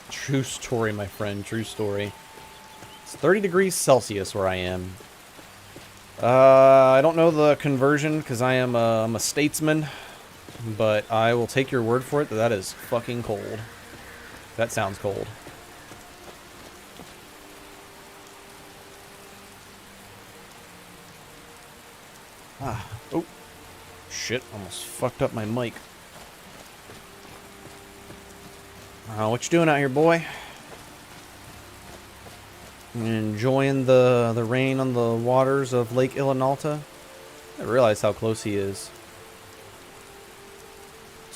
True story, my friend. True story. It's 30 degrees Celsius where I am. I don't know the conversion because I'm a statesman. But I will take your word for it that that is fucking cold. That sounds cold. Ah. Oh. Shit. Almost fucked up my mic. What you doing out here, boy? Enjoying the rain on the waters of Lake Ilinalta? I didn't realize how close he is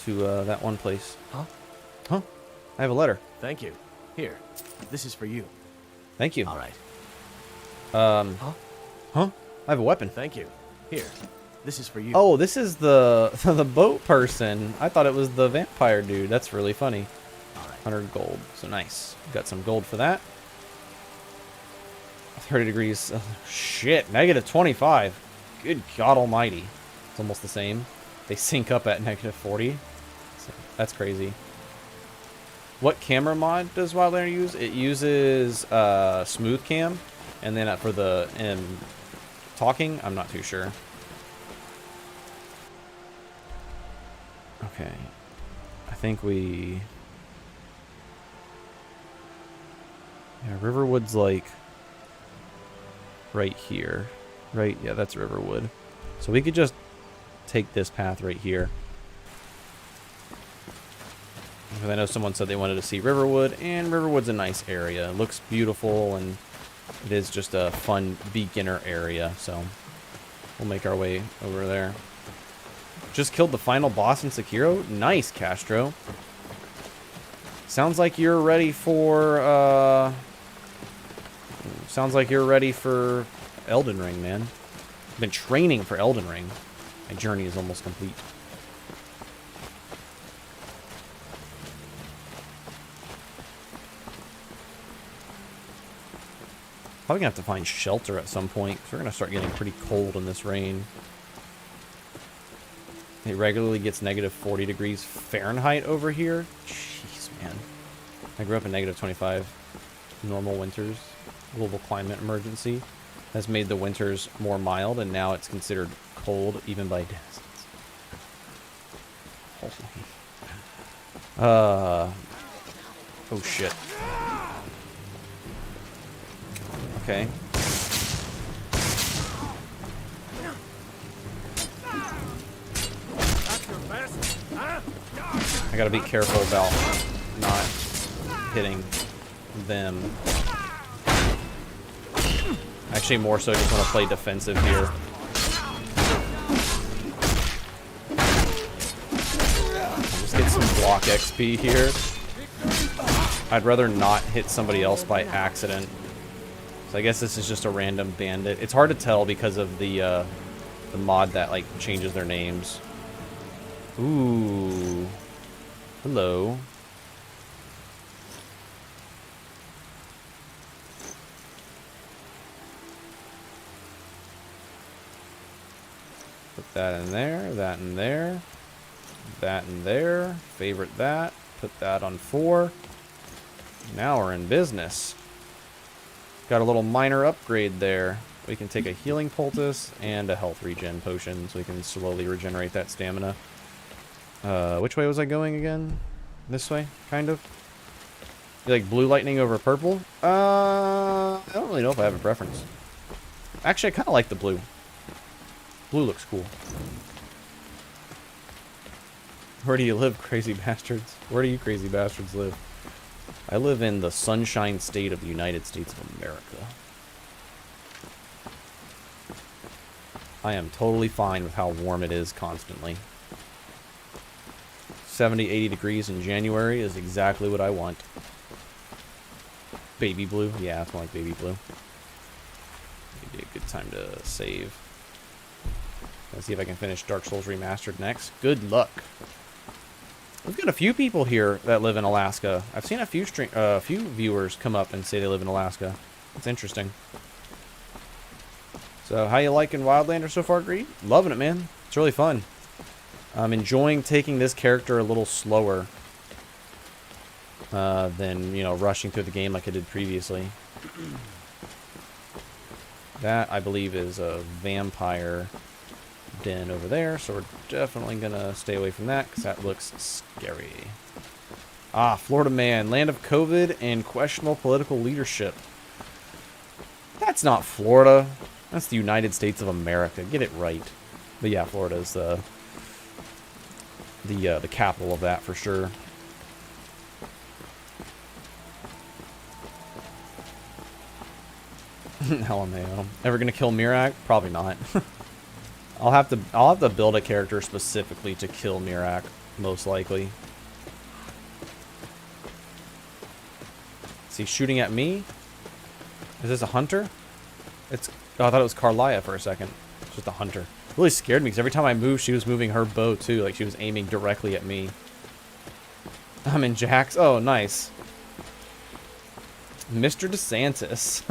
to that one place. Huh? Huh? I have a letter. Thank you. Here, this is for you. Thank you. All right. Huh? Huh? I have a weapon. Thank you. Here, this is for you. Oh, this is the the boat person. I thought it was the vampire dude. That's really funny. All right. 100 gold. So nice. Got some gold for that. 30 degrees. Shit. Negative 25. Good God almighty. It's almost the same. They sync up at negative 40. So that's crazy. What camera mod does Wildlander use? It uses smooth cam. And then for the talking, I'm not too sure. Okay. I think we... Yeah, Riverwood's like right here. Right? Yeah, that's Riverwood. So we could just take this path right here. Because I know someone said they wanted to see Riverwood, and Riverwood's a nice area. It looks beautiful, and it is just a fun beginner area, so we'll make our way over there. Just killed the final boss in Sekiro? Nice, Castro. Sounds like you're ready for, sounds like you're ready for Elden Ring, man. I've been training for Elden Ring. My journey is almost complete. Probably gonna have to find shelter at some point, because we're gonna start getting pretty cold in this rain. It regularly gets negative 40 degrees Fahrenheit over here. Jeez, man. I grew up in negative 25. Normal winters. Global climate emergency has made the winters more mild, and now it's considered cold even by distance. Oh shit. Okay. I gotta be careful about not hitting them. Actually, more so just want to play defensive here. Just get some block XP here. I'd rather not hit somebody else by accident. So I guess this is just a random bandit. It's hard to tell because of the mod that like changes their names. Ooh. Hello. Put that in there, that in there, that in there. Favorite that. Put that on 4. Now we're in business. Got a little minor upgrade there. We can take a healing poultice and a health regen potion so we can slowly regenerate that stamina. Which way was I going again? This way, kind of? You like blue lightning over purple? I don't really know if I have a preference. Actually, I kind of like the blue. Blue looks cool. Where do you live, crazy bastards? Where do you crazy bastards live? I live in the Sunshine State of the United States of America. I am totally fine with how warm it is constantly. 70, 80 degrees in January is exactly what I want. Baby blue? Yeah, it's more like baby blue. Maybe a good time to save. Let's see if I can finish Dark Souls Remastered next. Good luck. We've got a few people here that live in Alaska. I've seen a few viewers come up and say they live in Alaska. It's interesting. So, how you liking Wildlander so far, Greed? Loving it, man. It's really fun. I'm enjoying taking this character a little slower than, you know, rushing through the game like I did previously. That, I believe, is a vampire den over there, so we're definitely gonna stay away from that because that looks scary. Ah, Florida man, land of COVID and questionable political leadership. That's not Florida. That's the United States of America. Get it right. But yeah, Florida is the capital of that for sure. LMAO. Ever gonna kill Mirak? Probably not. I'll have to build a character specifically to kill Mirak, most likely. Is he shooting at me? Is this a hunter? It's. Oh, I thought it was Carlia for a second. It's just a hunter. It really scared me because every time I moved, she was moving her bow too, like she was aiming directly at me. I'm in Jax. Oh, nice. Mr. DeSantis.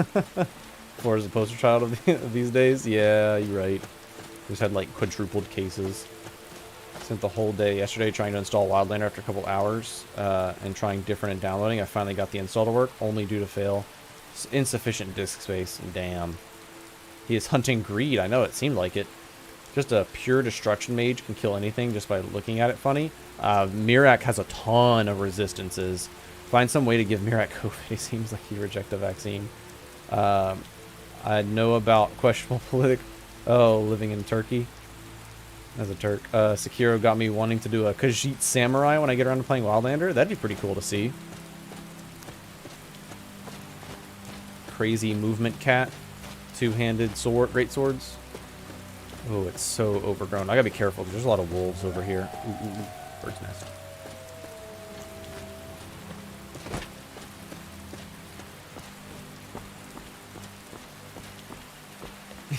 Florida's a poster child of these days. Yeah, you're right. Just had like quadrupled cases. Spent the whole day yesterday trying to install Wildlander after a couple hours and trying different and downloading. I finally got the install to work, only due to fail. Insufficient disk space. Damn. He is hunting greed. I know, it seemed like it. Just a pure destruction mage can kill anything just by looking at it funny. Mirak has a ton of resistances. Find some way to give Mirak COVID. He seems like he rejects the vaccine. I know about questionable political... Oh, living in Turkey. As a Turk. Sekiro got me wanting to do a Khajiit Samurai when I get around to playing Wildlander. That'd be pretty cool to see. Crazy movement cat. Two-handed sword. Great swords. Oh, it's so overgrown. I gotta be careful because there's a lot of wolves over here. Ooh, ooh, ooh. Bird's nest.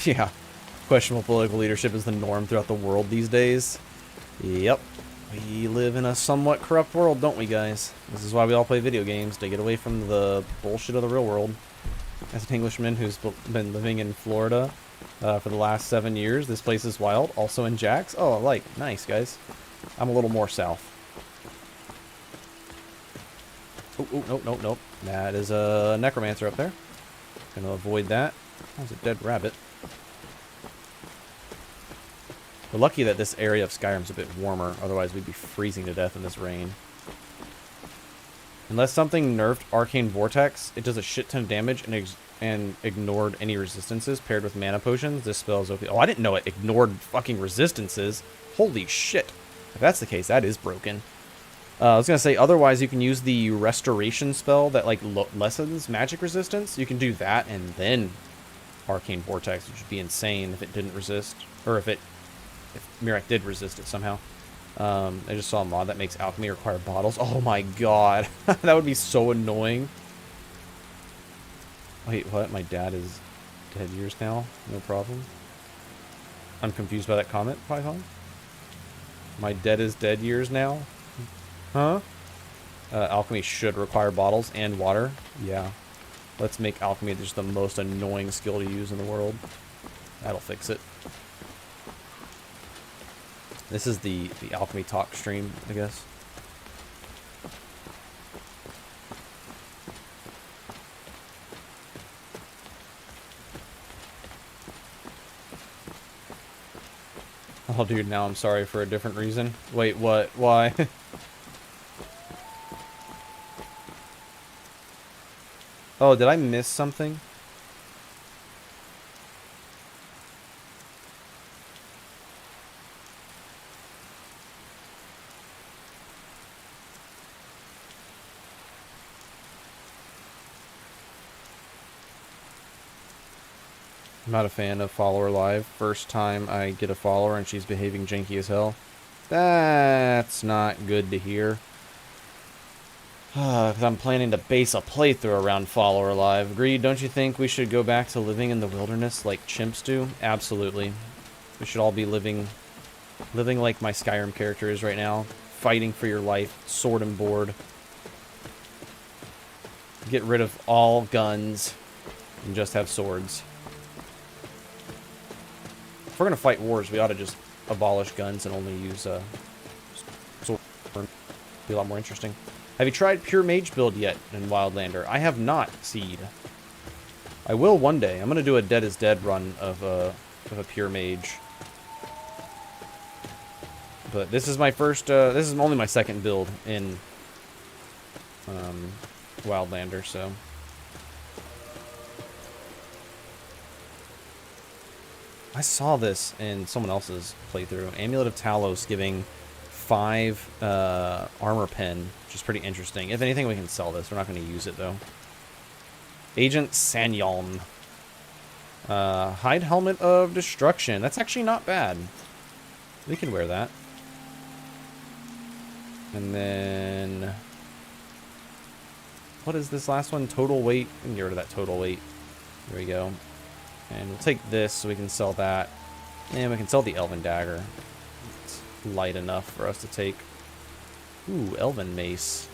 Yeah. Questionable political leadership is the norm throughout the world these days. Yep. We live in a somewhat corrupt world, don't we, guys? This is why we all play video games, to get away from the bullshit of the real world. As an Englishman who's been living in Florida for the last 7 years. This place is wild. Also in Jax. Oh, like, nice, guys. I'm a little more south. Oh, nope, nope, nope. That is a necromancer up there. Gonna avoid that. That was a dead rabbit. We're lucky that this area of Skyrim's a bit warmer. Otherwise, we'd be freezing to death in this rain. Unless something nerfed Arcane Vortex, it does a shit ton of damage and ignored any resistances paired with mana potions. This spell is OP. Oh, I didn't know it ignored fucking resistances. Holy shit. If that's the case, that is broken. I was going to say, otherwise you can use the restoration spell that like lessens magic resistance. You can do that and then Arcane Vortex, which would be insane if it didn't resist. Or if Mirek did resist it somehow. I just saw a mod that makes alchemy require bottles. Oh my god. That would be so annoying. Wait, what? My dad is dead years now? No problem. I'm confused by that comment, Python. My dead is dead years now? Huh? Alchemy should require bottles and water. Yeah. Let's make alchemy just the most annoying skill to use in the world. That'll fix it. This is the alchemy talk stream, I guess. Oh, dude, now I'm sorry for a different reason. Wait, what? Why? Oh, did I miss something? I'm not a fan of follower live. First time I get a follower and she's behaving janky as hell. That's not good to hear. Because I'm planning to base a playthrough around follower live. Agreed, don't you think we should go back to living in the wilderness like chimps do? Absolutely. We should all be living like my Skyrim character is right now. Fighting for your life, sword and board. Get rid of all guns and just have swords. If we're going to fight wars, we ought to just abolish guns and only use sword. Be a lot more interesting. Have you tried pure mage build yet in Wildlander? I have not, Seed. I will one day. I'm going to do a Dead is Dead run of a pure mage. But this is my first, this is only my second build in Wildlander, so. I saw this in someone else's playthrough. Amulet of Talos giving 5 armor pen, which is pretty interesting. If anything, we can sell this. We're not going to use it, though. Agent Sanyon. Hide Helmet of Destruction. That's actually not bad. We can wear that. And then... what is this last one? Total weight. We can get rid of that total weight. There we go. And we'll take this so we can sell that. And we can sell the Elven Dagger. It's light enough for us to take. Ooh, Elven Mace.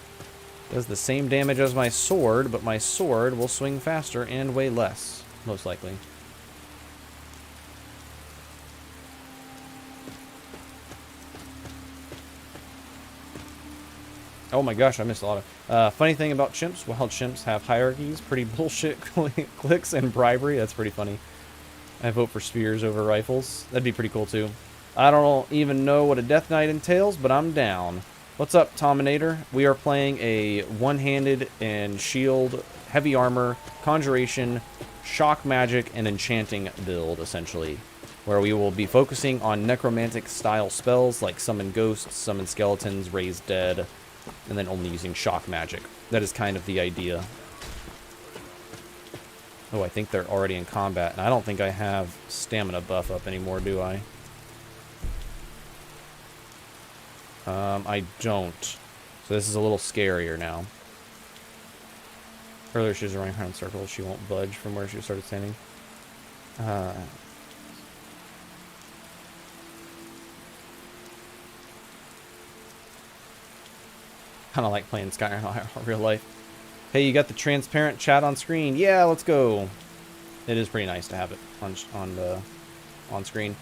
Does the same damage as my sword, but my sword will swing faster and weigh less, most likely. Oh my gosh, I missed a lot of... funny thing about chimps, wild chimps have hierarchies, pretty bullshit clicks and bribery. That's pretty funny. I vote for spears over rifles. That'd be pretty cool too. I don't even know what a Death Knight entails, but I'm down. What's up, Tominator? We are playing a one-handed and shield, heavy armor, conjuration, shock magic, and enchanting build, essentially. Where we will be focusing on necromantic-style spells like summon ghosts, summon skeletons, raise dead, and then only using shock magic. That is kind of the idea. Oh, I think they're already in combat, and I don't think I have stamina buff up anymore, do I? I don't. So this is a little scarier now. Earlier she was running around in circles. She won't budge from where she started standing. Kind of like playing Skyrim in real life. Hey, you got the transparent chat on screen? Yeah, let's go. It is pretty nice to have it on screen.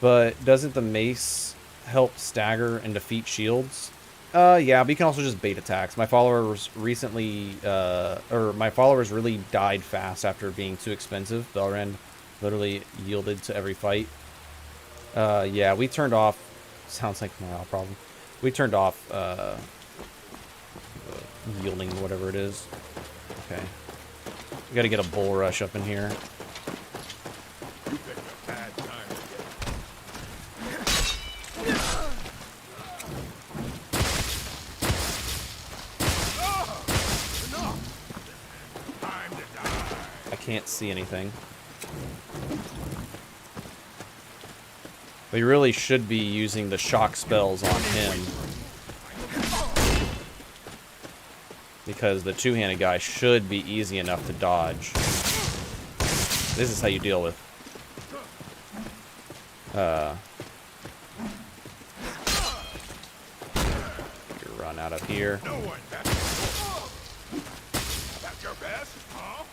But doesn't the mace help stagger and defeat shields? Yeah, but you can also just bait attacks. My followers recently, my followers really died fast after being too expensive. Belrand literally yielded to every fight. Yeah, we turned off, sounds like a morale problem. We turned off, yielding, whatever it is. Okay. We gotta get a bull rush up in here. I can't see anything. We really should be using the shock spells on him. Because the two-handed guy should be easy enough to dodge. This is how you deal with you run out of here. That's your best, huh?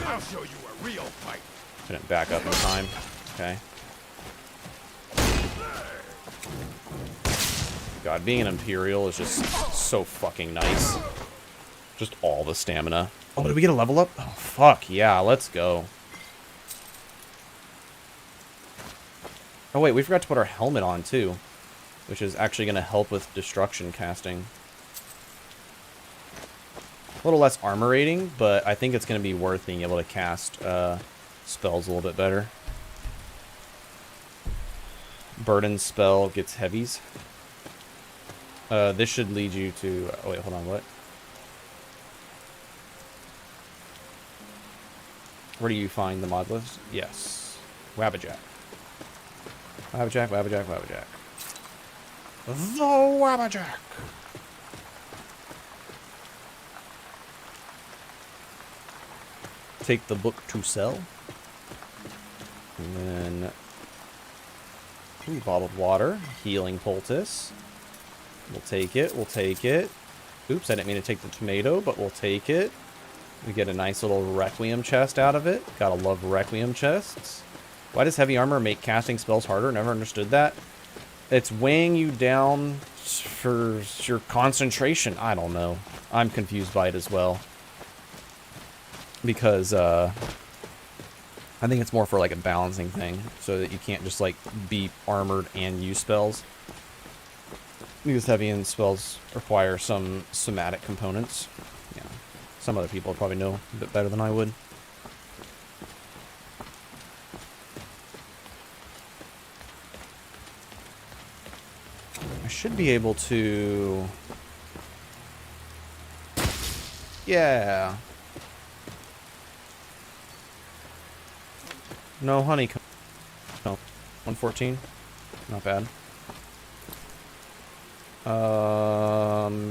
I'll show you a real fight. Couldn't back up in time. Okay. God, being an Imperial is just so fucking nice. Just all the stamina. Oh, did we get a level up? Oh, fuck, yeah, let's go. Oh, wait, we forgot to put our helmet on, too. Which is actually going to help with destruction casting. A little less armor rating, but I think it's going to be worth being able to cast spells a little bit better. Burden spell gets heavies. This should lead you to... Oh, wait, hold on, what? Where do you find the mod list? Yes. Wabbajack. Wabbajack, Wabbajack, Wabbajack. The Wabbajack! Take the book to sell. And then... Ooh, bottled water. Healing poultice. We'll take it. We'll take it. Oops, I didn't mean to take the tomato, but we'll take it. We get a nice little Requiem chest out of it. Gotta love Requiem chests. Why does heavy armor make casting spells harder? Never understood that. It's weighing you down for your concentration. I don't know. I'm confused by it as well. Because, I think it's more for like a balancing thing. So that you can't just like be armored and use spells. Because heavy end spells require some somatic components. Yeah. Some other people probably know a bit better than I would. I should be able to... Yeah. No honeycomb. No. 114. Not bad.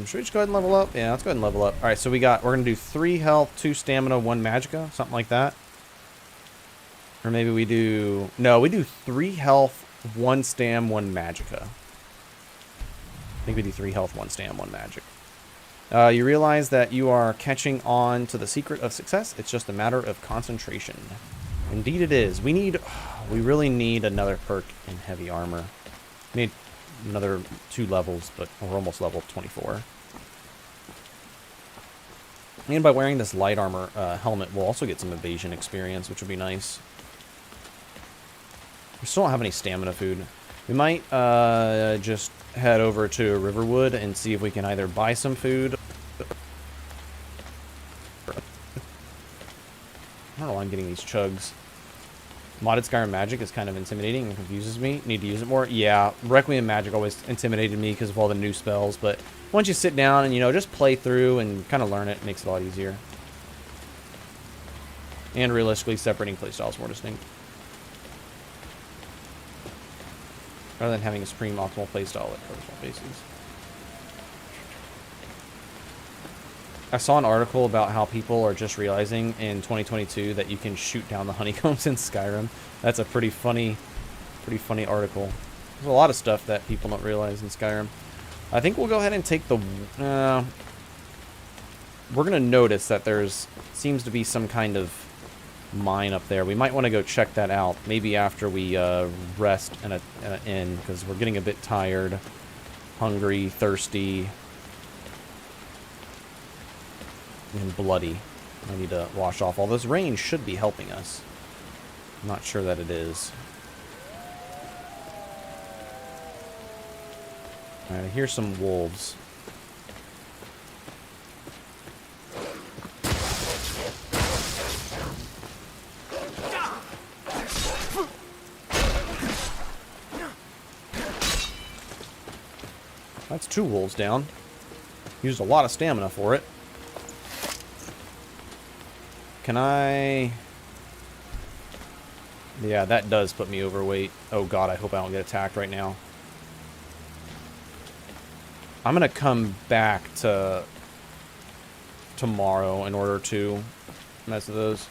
Should we just go ahead and level up? Yeah, let's go ahead and level up. Alright, so we're gonna do 3 health, 2 stamina, 1 magicka, something like that. Or maybe we do... No, we do 3 health, 1 stam, 1 magicka. I think we do 3 health, 1 stam, 1 magic. You realize that you are catching on to the secret of success. It's just a matter of concentration. Indeed it is. We really need another perk in heavy armor. We need another 2 levels, but we're almost level 24. And by wearing this light armor helmet, we'll also get some evasion experience, which would be nice. We still don't have any stamina food. We might just head over to Riverwood and see if we can either buy some food. I don't know why I'm getting these chugs. Modded Skyrim magic is kind of intimidating and confuses me. Need to use it more? Yeah, Requiem magic always intimidated me because of all the new spells, but once you sit down and, you know, just play through and kind of learn it, makes it a lot easier. And realistically, separating playstyles is more distinct. Rather than having a supreme optimal playstyle that covers all bases. I saw an article about how people are just realizing in 2022 that you can shoot down the honeycombs in Skyrim. That's a pretty funny article. There's a lot of stuff that people don't realize in Skyrim. I think we'll go ahead and take the... we're going to notice that there's seems to be some kind of mine up there. We might want to go check that out. Maybe after we rest in an inn, because we're getting a bit tired, hungry, thirsty, and bloody. I need to wash off all this. Rain should be helping us. I'm not sure that it is. Alright, I hear some wolves. That's 2 wolves down. Used a lot of stamina for it. Can I... Yeah, that does put me overweight. Oh god, I hope I don't get attacked right now. I'm gonna come back to tomorrow in order to mess with those.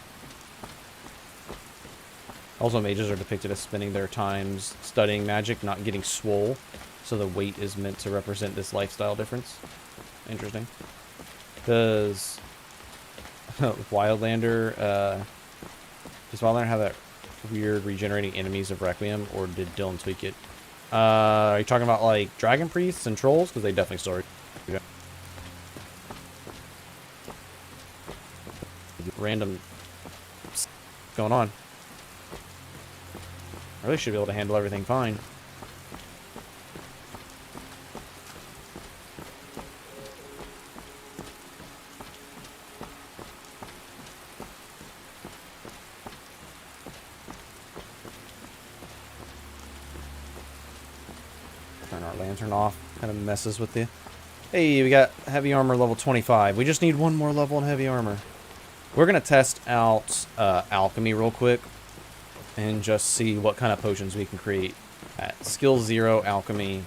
Also, mages are depicted as spending their times studying magic, not getting swole. So the weight is meant to represent this lifestyle difference. Interesting. Does Wildlander have that weird regenerating enemies of Requiem, or did Dylan tweak it? Are you talking about like dragon priests and trolls? Because they definitely started. Random going on. I really should be able to handle everything fine. Turn our lantern off. Kind of messes with the... Hey, we got heavy armor level 25. We just need one more level in heavy armor. We're going to test out alchemy real quick and just see what kind of potions we can create at skill 0 alchemy,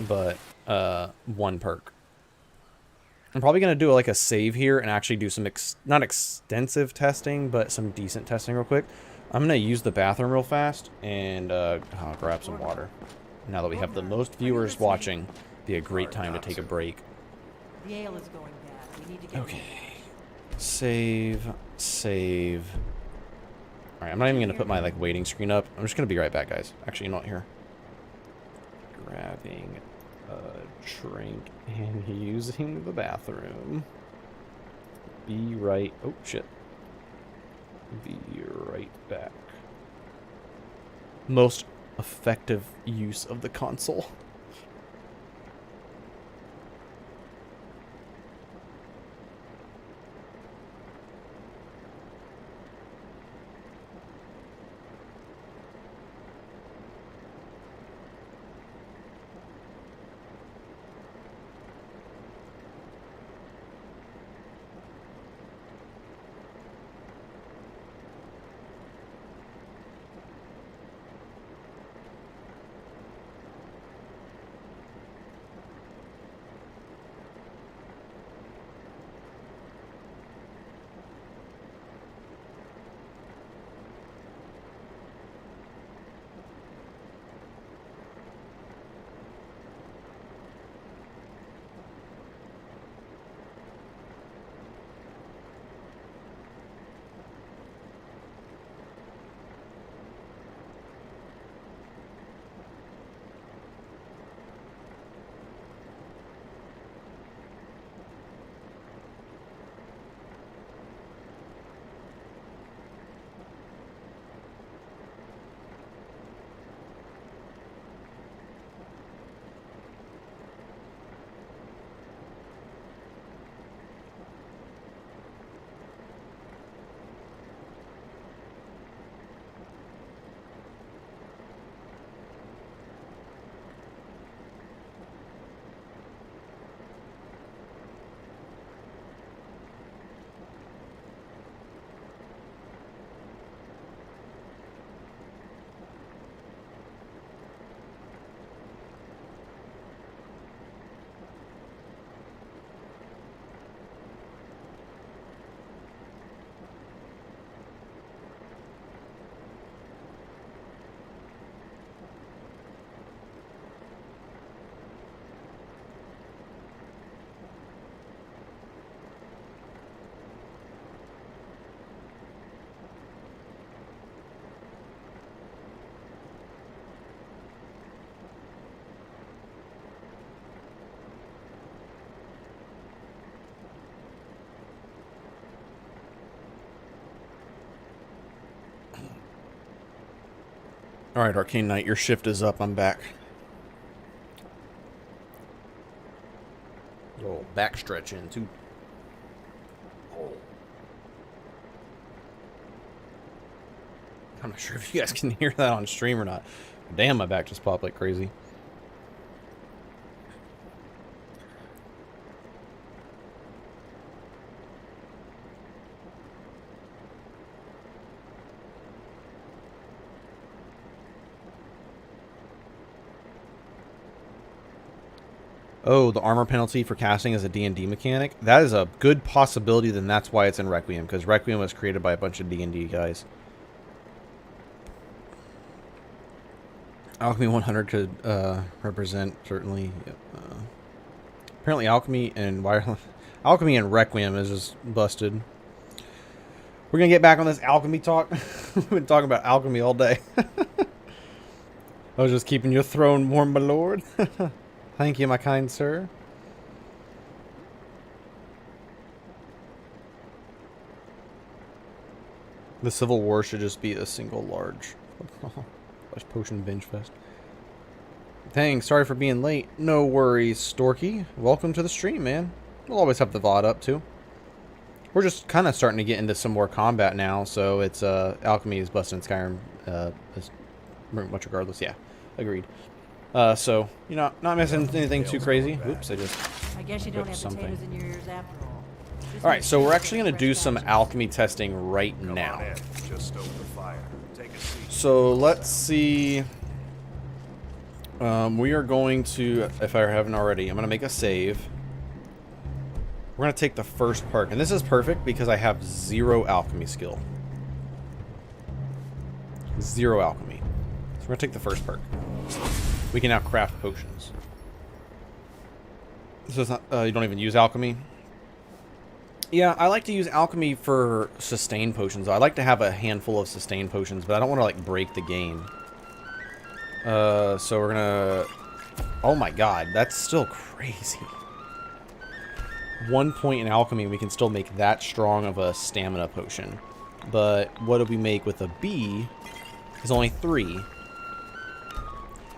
but 1 perk. I'm probably going to do like a save here and actually do some not extensive testing, but some decent testing real quick. I'm going to use the bathroom real fast and grab some water. Now that we have the most viewers watching, be a great time to take a break. The ale is going bad. We need to get Okay. Save. Alright, I'm not even going to put my like waiting screen up. I'm just going to be right back, guys. Actually, you know what? Here. Grabbing a drink and using the bathroom. Be right... Oh, shit. Be right back. Most effective use of the console. Alright, Arcane Knight, your shift is up. I'm back. A little back stretch in, too. I'm not sure if you guys can hear that on stream or not. Damn, my back just popped like crazy. Oh, the armor penalty for casting is a D&D mechanic? That is a good possibility, then that's why it's in Requiem, because Requiem was created by a bunch of D&D guys. Alchemy 100 could represent, certainly. Apparently Alchemy and Alchemy and Requiem is just busted. We're going to get back on this alchemy talk. We've been talking about alchemy all day. I was just keeping your throne warm, my lord. Thank you, my kind sir. The Civil War should just be a single large potion binge fest. Thanks, sorry for being late. No worries, Storky. Welcome to the stream, man. We'll always have the VOD up, too. We're just kind of starting to get into some more combat now, so it's, Alchemy is busting in Skyrim, much regardless. Yeah, agreed. So, you know, not missing anything too crazy. Oops, I guess you don't have potatoes in your ears after all. Alright, so we're actually going to do some alchemy testing right now. So, let's see. We are going to, if I haven't already, I'm going to make a save. We're going to take the first perk. And this is perfect because I have 0 alchemy skill. 0 alchemy. So we're going to take the first perk. We can now craft potions. So it's not, you don't even use alchemy? Yeah, I like to use alchemy for sustain potions. I like to have a handful of sustain potions, but I don't want to, like, break the game. So we're gonna... Oh my god, that's still crazy. 1 point in alchemy, we can still make that strong of a stamina potion. But what do we make with a B is only 3.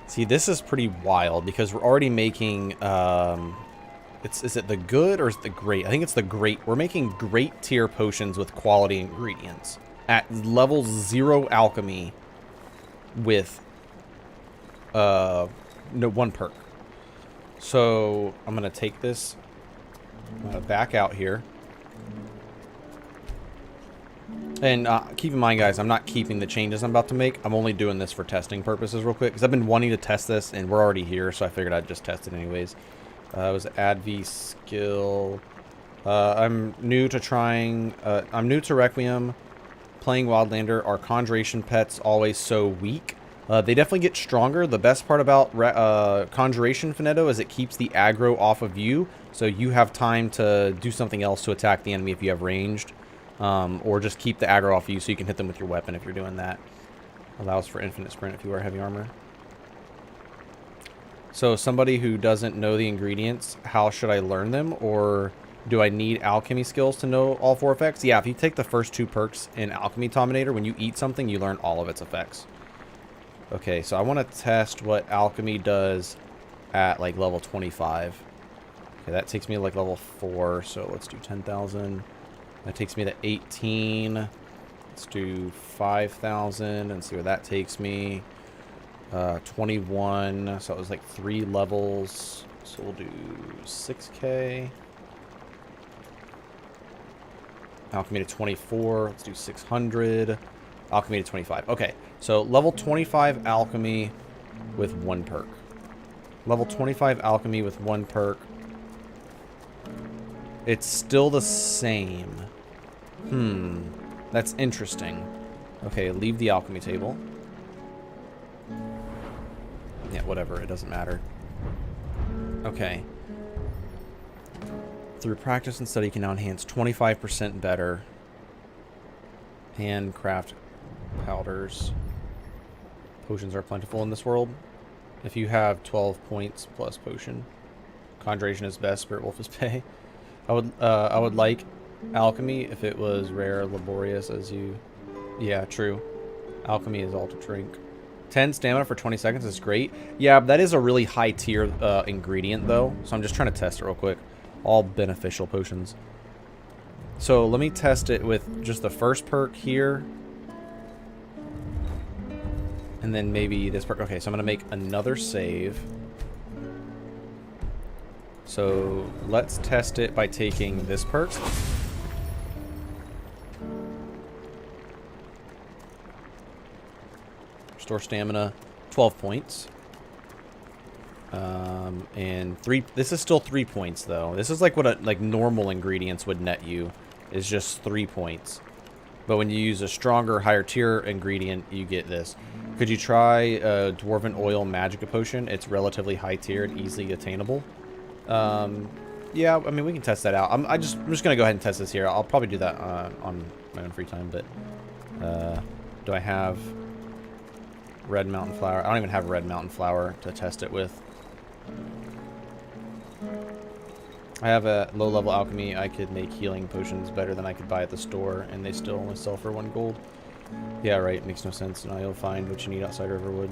See, this is pretty wild because we're already making, is it the good or is it the great? I think it's the great. We're making great tier potions with quality ingredients at level 0 alchemy with, no, 1 perk. So I'm going to take this, I'm going to back out here. And keep in mind, guys, I'm not keeping the changes I'm about to make. I'm only doing this for testing purposes real quick. Because I've been wanting to test this, and we're already here, so I figured I'd just test it anyways. It was AdV skill. I'm new to trying... I'm new to Requiem. Playing Wildlander. Are Conjuration pets always so weak? They definitely get stronger. The best part about Conjuration, Finetto, is it keeps the aggro off of you. So you have time to do something else to attack the enemy if you have ranged. Or just keep the aggro off you so you can hit them with your weapon if you're doing that. Allows for infinite sprint if you wear heavy armor. So somebody who doesn't know the ingredients, how should I learn them? Or do I need alchemy skills to know all 4 effects? Yeah, if you take the first 2 perks in Alchemy Dominator, when you eat something, you learn all of its effects. Okay, so I want to test what alchemy does at like level 25. Okay, that takes me to like level 4, so let's do 10,000. That takes me to 18. Let's do 5,000 and see where that takes me. 21. So it was like 3 levels. So we'll do 6K. Alchemy to 24. Let's do 600. Alchemy to 25. Okay, so level 25 alchemy with 1 perk. Level 25 alchemy with 1 perk. It's still the same. That's interesting. Okay, leave the alchemy table. Yeah, whatever, it doesn't matter. Okay. Through practice and study, you can now enhance 25% better. Handcraft powders. Potions are plentiful in this world. If you have 12 points plus potion. Conjuration is best, Spirit Wolf is pay. I would like alchemy if it was rare, laborious as you... Yeah, true. Alchemy is all to drink. 10 stamina for 20 seconds is great. Yeah, that is a really high tier ingredient though. So I'm just trying to test it real quick. All beneficial potions. So let me test it with just the first perk here. And then maybe this perk. Okay, so I'm going to make another save. So let's test it by taking this perk. Restore stamina, 12 points. And this is still 3 points though. This is like what like normal ingredients would net you, is just 3 points. But when you use a stronger, higher tier ingredient, you get this. Could you try a Dwarven Oil Magica Potion? It's relatively high tier and easily attainable. Yeah, I mean, we can test that out. I'm just gonna go ahead and test this here. I'll probably do that on my own free time, but do I have Red Mountain Flower? I don't even have Red Mountain Flower to test it with. I have a low-level alchemy. I could make healing potions better than I could buy at the store, and they still only sell for 1 gold. Yeah, right. Makes no sense. Now you'll find what you need outside Riverwood.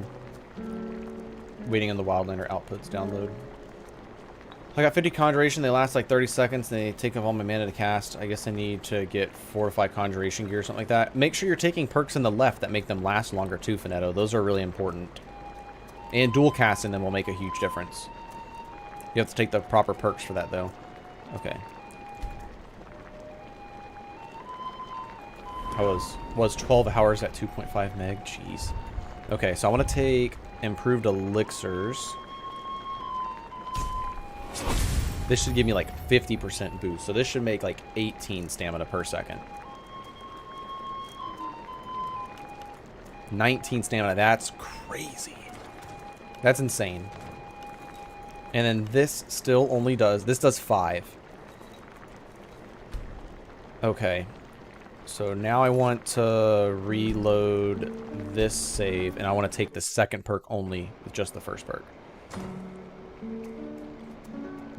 Waiting on the Wildlander outputs download. I got 50 Conjuration. They last like 30 seconds. They take up all my mana to cast. I guess I need to get 4 or 5 Conjuration gear or something like that. Make sure you're taking perks in the left that make them last longer too, Finetto. Those are really important. And dual casting them will make a huge difference. You have to take the proper perks for that, though. Okay. I was 12 hours at 2.5 meg. Jeez. Okay, so I want to take improved elixirs. This should give me like 50% boost. So this should make like 18 stamina per second. 19 stamina. That's crazy. That's insane. And then this still only does... This does 5. Okay. So now I want to reload this save. And I want to take the second perk only with just the first perk.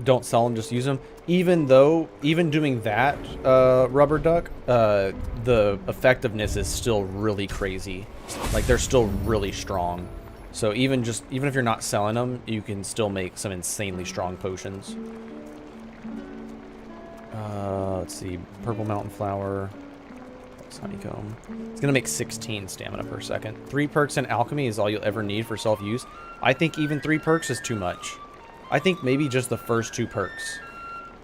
Don't sell them, just use them. Even doing that, Rubber Duck, the effectiveness is still really crazy. Like, they're still really strong. So even if you're not selling them, you can still make some insanely strong potions. Let's see, Purple Mountain Flower. That's Honeycomb. It's gonna make 16 stamina per second. 3 perks in Alchemy is all you'll ever need for self-use. I think even 3 perks is too much. I think maybe just the first 2 perks.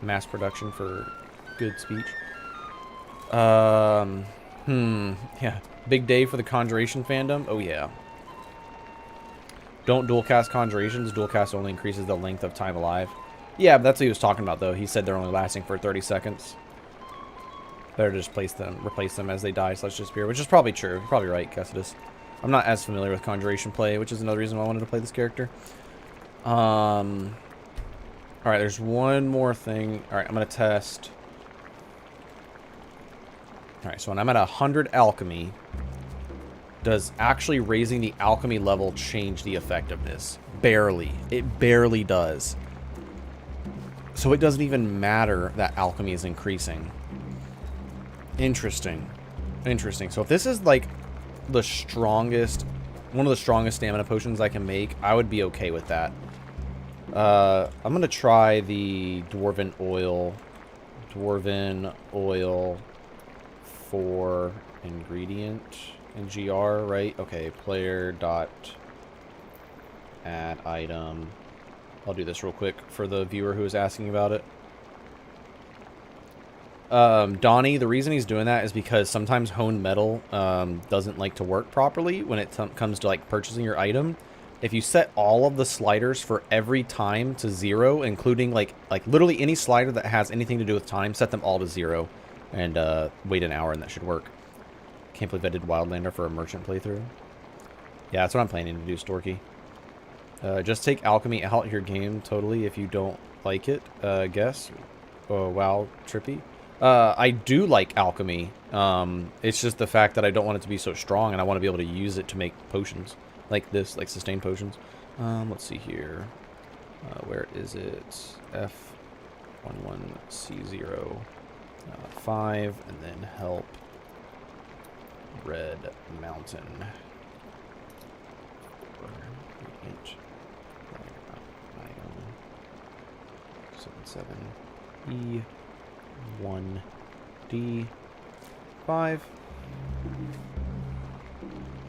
Mass production for good speech. Yeah. Big day for the Conjuration fandom. Oh yeah. Don't dual cast Conjurations. Dual cast only increases the length of time alive. Yeah, but that's what he was talking about though. He said they're only lasting for 30 seconds. Better to just replace them as they die, so let's just disappear, which is probably true. You're probably right, Cussidus. I'm not as familiar with Conjuration play, which is another reason why I wanted to play this character. Alright, there's one more thing. Alright, I'm going to test. Alright, so when I'm at 100 alchemy, does actually raising the alchemy level change the effectiveness? Barely. It barely does. So it doesn't even matter that alchemy is increasing. Interesting. Interesting. So if this is like the strongest, one of the strongest stamina potions I can make, I would be okay with that. I'm going to try the Dwarven Oil. Dwarven Oil for ingredient in GR, right? Okay, player dot add item. I'll do this real quick for the viewer who is asking about it. Donnie, the reason he's doing that is because sometimes honed metal doesn't like to work properly when it comes to like purchasing your item. If you set all of the sliders for every time to 0, including like literally any slider that has anything to do with time, set them all to 0 and wait an hour and that should work. Can't believe I did Wildlander for a merchant playthrough. Yeah, that's what I'm planning to do, Storky. Just take alchemy out your game totally if you don't like it, guess. Oh, wow, trippy. I do like alchemy. It's just the fact that I don't want it to be so strong and I want to be able to use it to make potions. Like this, like sustained potions. Let's see here. Where is it? F11C0 5, and then help Red Mountain. 7E1D5.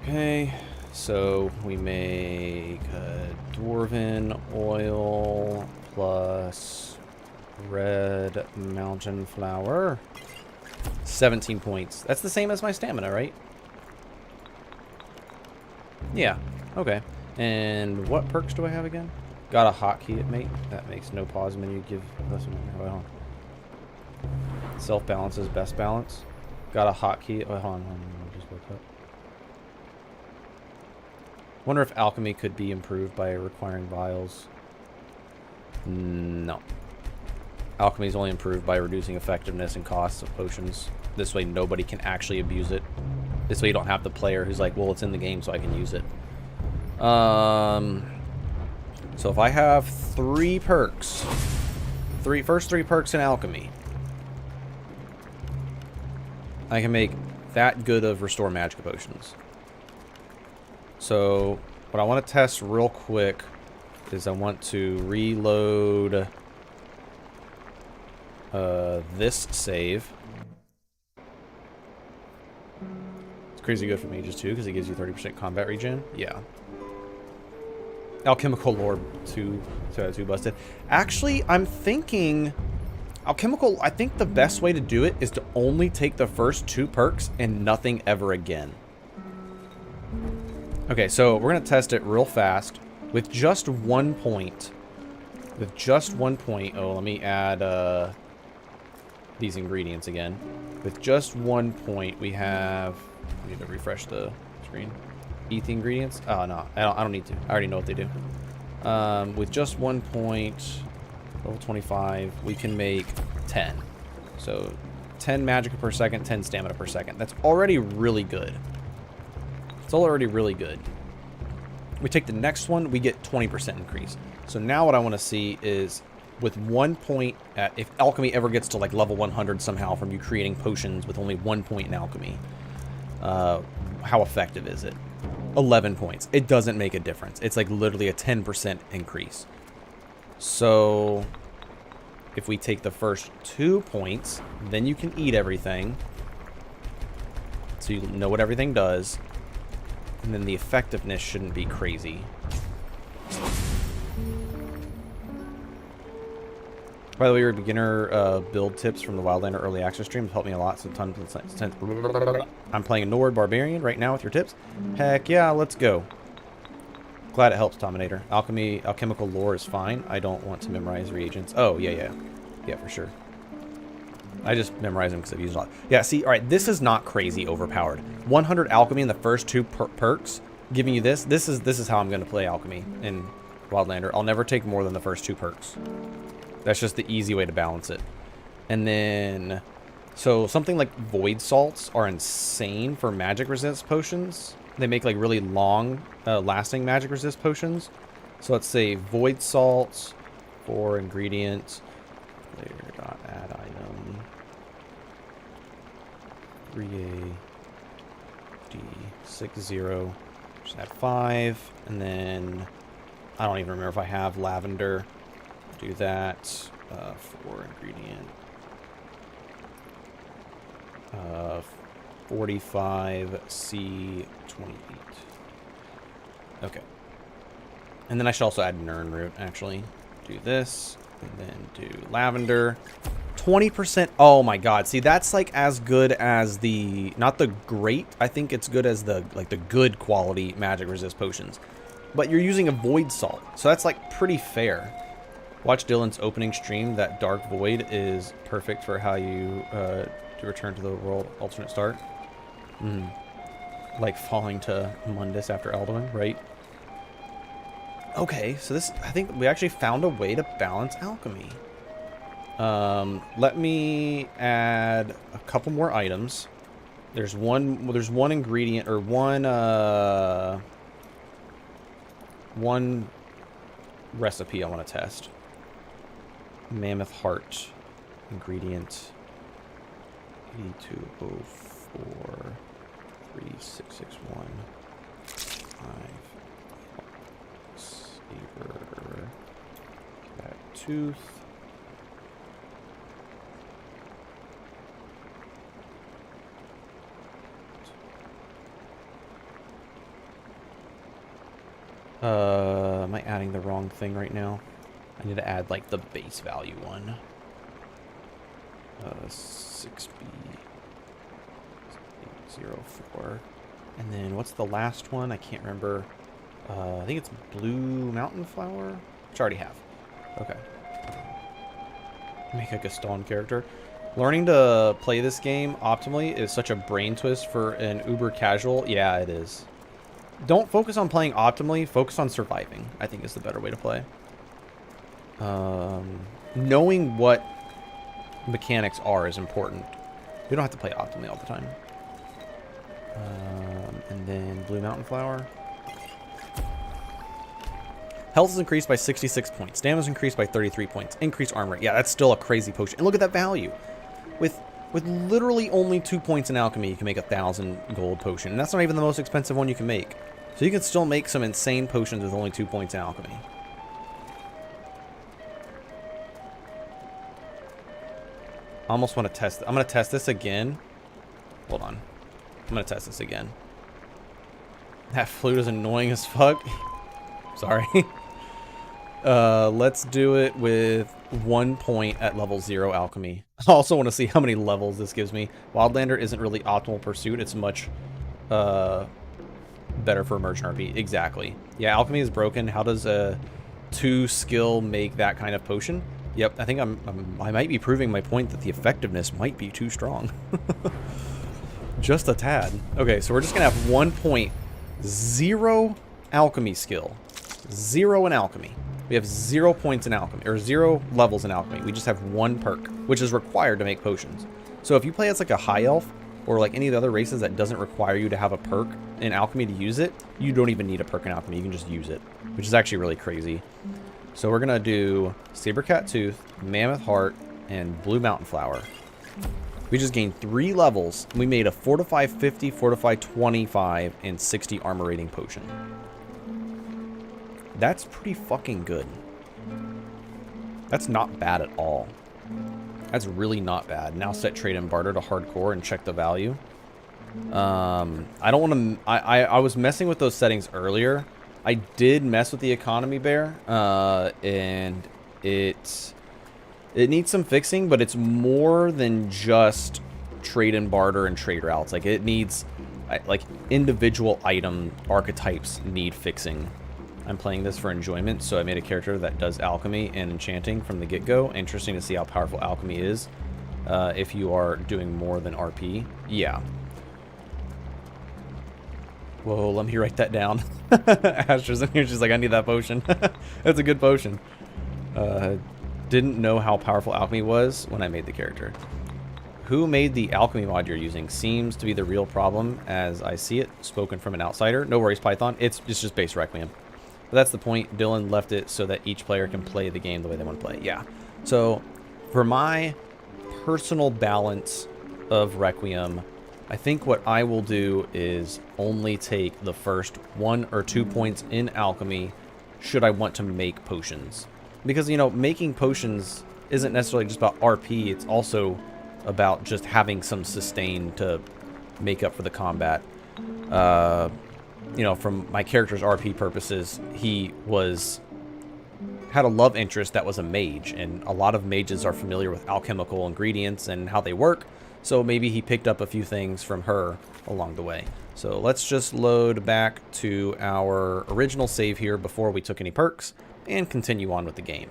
Okay, so we make dwarven oil plus red mountain flower. 17 points. That's the same as my stamina, right? Yeah, okay. And what perks do I have again? Got a hotkey it, mate. That makes no pause menu give less than well. Self balance is best balance. Got a hotkey. Oh, hold on, just look up. Wonder if alchemy could be improved by requiring vials. No. Alchemy is only improved by reducing effectiveness and costs of potions. This way nobody can actually abuse it. This way you don't have the player who's like, well, it's in the game so I can use it. So if I have 3 perks, first 3 perks in alchemy, I can make that good of restore magic potions. So what I want to test real quick is I want to reload this save. It's crazy good for mages too because it gives you 30% combat regen. Yeah. Alchemical lore 2 busted. Actually, I'm thinking alchemical. I think the best way to do it is to only take the first 2 perks and nothing ever again. Okay, so we're gonna test it real fast with just 1 point. With just 1 point. Oh, let me add these ingredients again. With just 1 point, we have. I need to refresh the screen. Eat the ingredients. Oh no, I don't need to. I already know what they do. With just 1 point, level 25, we can make 10. So 10 magic per second, 10 stamina per second. That's already really good. It's already really good. We take the next one, we get 20% increase. So now what I want to see is with 1 point at, if alchemy ever gets to like level 100 somehow from you creating potions with only 1 point in alchemy, how effective is it? 11 points. It doesn't make a difference. It's like literally a 10% increase. So if we take the first 2 points, then you can eat everything. So you know what everything does. And then the effectiveness shouldn't be crazy. By the way, your beginner build tips from the Wildlander early access stream have helped me a lot. So I'm playing a Nord Barbarian right now with your tips. Heck yeah, let's go. Glad it helps, Dominator. Alchemical lore is fine. I don't want to memorize reagents. Oh, yeah, for sure. I just memorize them because I've used a lot. Yeah, see, all right, this is not crazy overpowered. 100 alchemy in the first 2 perks, giving you this. This is how I'm going to play alchemy in Wildlander. I'll never take more than the first 2 perks. That's just the easy way to balance it. And then, so something like void salts are insane for magic resist potions. They make like really long lasting magic resist potions. So let's say void salts for ingredients. Player.add item 3A D60. Just add 5. And then I don't even remember if I have lavender. Do that for ingredient 45C28. Okay. And then I should also add Nern root, actually. Do this, and then do lavender. 20%. Oh my god. See, that's like as good as the, not the great, I think it's good as the, like the good quality magic resist potions. But you're using a void salt, so that's like pretty fair. Watch Dylan's opening stream. That dark void is perfect for how you return to the world alternate start. Like falling to Mundus after Alduin, right? Okay, so this, I think we actually found a way to balance alchemy. Let me add a couple more items. There's one ingredient, or one recipe I want to test. Mammoth heart ingredient 8204 3661 5 saber cat tooth Am I adding the wrong thing right now? I need to add like the base value one. 6B 04. And then what's the last one? I can't remember. I think it's Blue Mountain Flower, which I already have. Okay. Make a Gaston character. Learning to play this game optimally is such a brain twist for an uber casual. Yeah, it is. Don't focus on playing optimally. Focus on surviving, I think, is the better way to play. Knowing what mechanics are is important. We don't have to play optimally all the time. And then Blue Mountain Flower. Health is increased by 66 points. Stamina is increased by 33 points. Increased armor. Yeah, that's still a crazy potion. And look at that value. With literally only 2 points in alchemy, you can make 1,000 gold potion. And that's not even the most expensive one you can make. So you can still make some insane potions with only 2 points in alchemy. I almost want to test. I'm going to test this again. Hold on. I'm going to test this again. That flute is annoying as fuck. Sorry. Let's do it with 1 point at level 0 alchemy. I also want to see how many levels this gives me. Wildlander isn't really optimal pursuit. It's much better for merchant RP. Exactly. Yeah, alchemy is broken. How does a 2 skill make that kind of potion? Yep, I think I might be proving my point that the effectiveness might be too strong. Just a tad. Okay, so we're just gonna have 1 point, 0 alchemy skill. 0 in alchemy. We have 0 points in alchemy, or 0 levels in alchemy. We just have 1 perk, which is required to make potions. So if you play as like a high elf, or like any of the other races that doesn't require you to have a perk in alchemy to use it, you don't even need a perk in alchemy. You can just use it, which is actually really crazy. So we're gonna do Sabercat Tooth, Mammoth Heart, and Blue Mountain Flower. We just gained 3 levels, and we made a Fortify 50, Fortify 25, and 60 armor rating potion. That's pretty fucking good. That's not bad at all. That's really not bad. Now set trade and barter to hardcore and check the value. I don't want to... I was messing with those settings earlier. I did mess with the economy bear, and it needs some fixing, but it's more than just trade and barter and trade routes. Like, it needs, like, individual item archetypes need fixing. I'm playing this for enjoyment, so I made a character that does alchemy and enchanting from the get-go. Interesting to see how powerful alchemy is if you are doing more than RP. Yeah. Whoa, let me write that down. Astra's in here, she's like, I need that potion. That's a good potion. Didn't know how powerful alchemy was when I made the character. Who made the alchemy mod you're using? Seems to be the real problem as I see it, spoken from an outsider. No worries, Python. It's just base Requiem. But that's the point. Dylan left it so that each player can play the game the way they want to play. Yeah. So for my personal balance of Requiem, I think what I will do is only take the first 1 or 2 points in alchemy should I want to make potions. Because, you know, making potions isn't necessarily just about RP. It's also about just having some sustain to make up for the combat. You know, from my character's RP purposes, he had a love interest that was a mage, and a lot of mages are familiar with alchemical ingredients and how they work, so maybe he picked up a few things from her along the way. So let's just load back to our original save here before we took any perks and continue on with the game.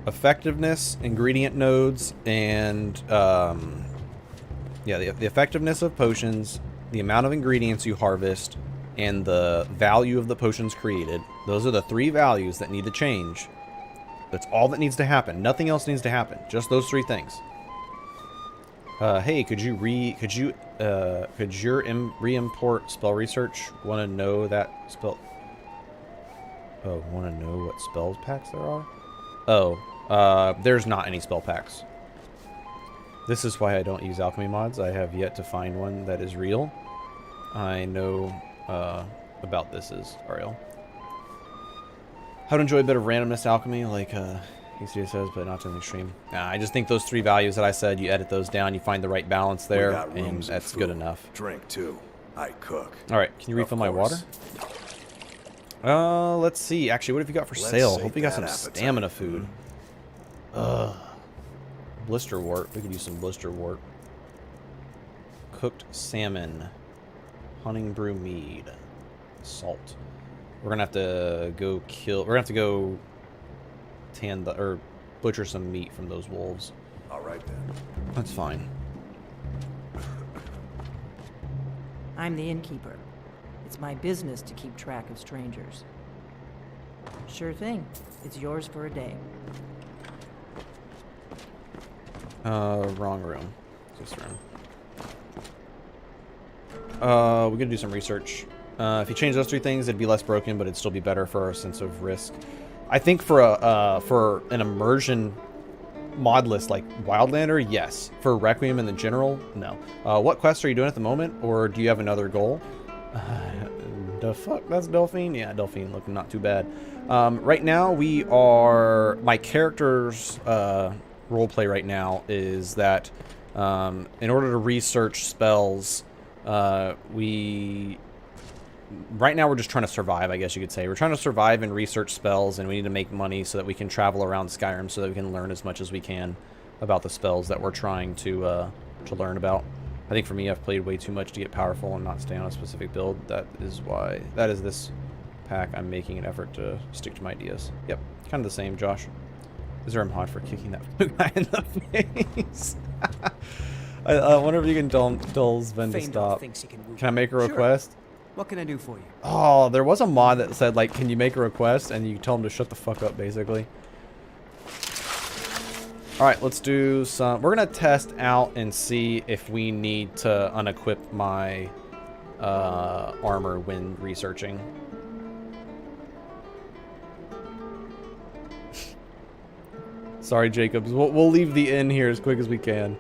Effectiveness, ingredient nodes, and yeah, the effectiveness of potions, the amount of ingredients you harvest, and the value of the potions created. Those are the 3 values that need to change. That's all that needs to happen. Nothing else needs to happen. Just those 3 things. Hey, could your re-import spell research want to know that spell? Oh, want to know what spells packs there are? Oh. There's not any spell packs. This is why I don't use alchemy mods. I have yet to find one that is real. I know about this is Ariel. How to enjoy a bit of randomness alchemy, like He says, but not to the extreme. Nah, I just think those 3 values that I said, you edit those down, you find the right balance there, and that's good enough. Drink too. I cook. All right, can you refill my water? Let's see. Actually, what have you got for sale? Hope you got some stamina food. Blister wort. We could use some blister wort. Cooked salmon. Hunting brew mead. Salt. We're gonna have to go kill. We're gonna have to go tan the or butcher some meat from those wolves. All right then. That's fine. I'm the innkeeper. It's my business to keep track of strangers. Sure thing. It's yours for a day. Wrong room. This room. We're gonna do some research. If you change those 3 things, it'd be less broken, but it'd still be better for our sense of risk. I think for an immersion mod list like Wildlander, yes. For Requiem in the general, no. What quests are you doing at the moment, or do you have another goal? The fuck? That's Delphine? Yeah, Delphine looking not too bad. Right now, we are... My character's roleplay right now is that in order to research spells, right now we're just trying to survive, I guess you could say. We're trying to survive and research spells, and we need to make money so that we can travel around Skyrim so that we can learn as much as we can about the spells that we're trying to learn about. I think for me, I've played way too much to get powerful and not stay on a specific build. That is this pack. I'm making an effort to stick to my ideas. Yep, kind of the same, Josh. Is there a mod for kicking that guy in the face? I wonder if you can tell Sven to stop. Can I make a request? Sure. What can I do for you? Oh, there was a mod that said, like, can you make a request? And you tell him to shut the fuck up, basically. Alright, let's do some... We're going to test out and see if we need to unequip my armor when researching. Sorry, Jacobs. We'll leave the inn here as quick as we can.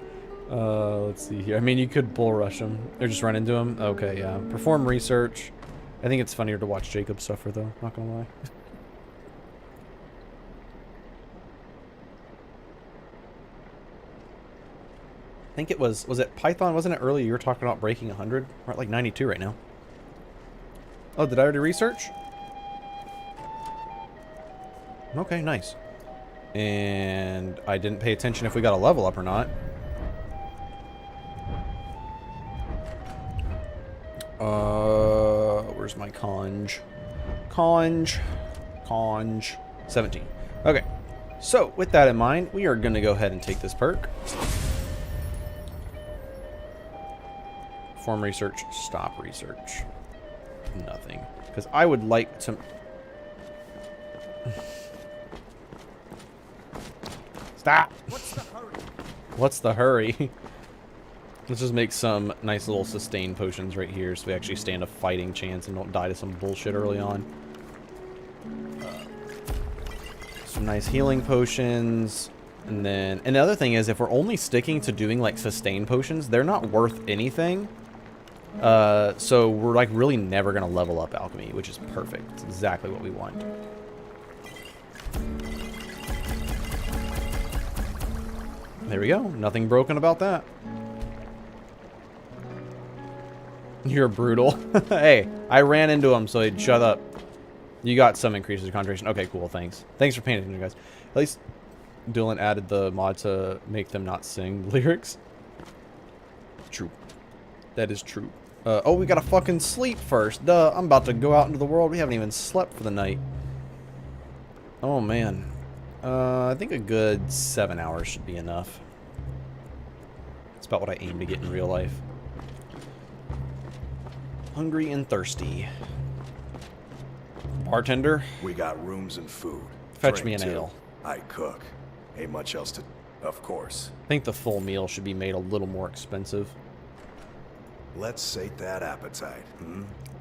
Let's see here. I mean, you could bull rush him. Or just run into him. Okay, yeah. Perform research. I think it's funnier to watch Jacob suffer, though. Not gonna lie. I think it was it Python? Wasn't it earlier you were talking about breaking 100? We're at like 92 right now. Oh, did I already research? Okay, nice. And I didn't pay attention if we got a level up or not. Where's my conj? Conj. 17. Okay. So, with that in mind, we are going to go ahead and take this perk. Perform research. Stop research. Nothing. Because I would like to... Stop! What's the hurry? Let's just make some nice little sustain potions right here so we actually stand a fighting chance and don't die to some bullshit early on. Some nice healing potions. And then... And the other thing is, if we're only sticking to doing, like, sustain potions, they're not worth anything. So we're, like, really never going to level up alchemy, which is perfect. It's exactly what we want. There we go. Nothing broken about that. You're brutal. Hey, I ran into him, so he'd shut up. You got some increases in concentration. Okay, cool. Thanks. Thanks for paying attention, guys. At least Dylan added the mod to make them not sing lyrics. True. That is true. Oh, we gotta fucking sleep first. Duh, I'm about to go out into the world. We haven't even slept for the night. Oh, man. I think a good 7 hours should be enough. That's about what I aim to get in real life. Hungry and thirsty. Bartender? We got rooms and food. Fetch me an ale. I cook. Ain't much else to... Of course. I think the full meal should be made a little more expensive. Let's sate that appetite.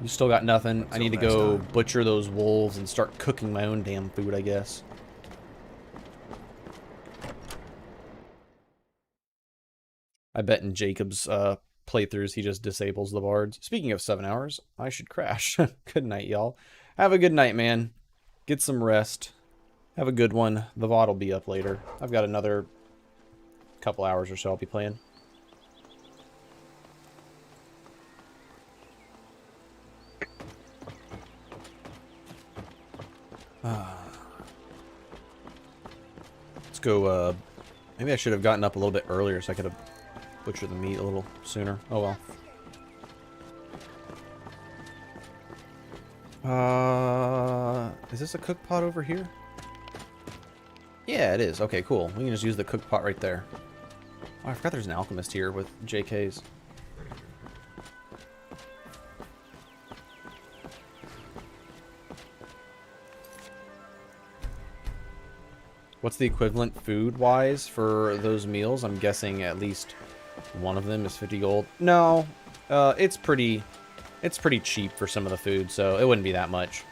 You still got nothing. I need to go butcher those wolves and start cooking my own damn food, I guess. I bet in Jacob's playthroughs he just disables the bards. Speaking of 7 hours, I should crash. Good night, y'all. Have a good night, man. Get some rest. Have a good one. The VOD will be up later. I've got another couple hours or so I'll be playing. Let's go, maybe I should have gotten up a little bit earlier so I could have butchered the meat a little sooner. Oh well. Is this a cook pot over here? Yeah, it is. Okay, cool. We can just use the cook pot right there. Oh, I forgot there's an alchemist here with JKs. What's the equivalent food-wise for those meals? I'm guessing at least one of them is 50 gold. No, it's pretty cheap for some of the food, so it wouldn't be that much.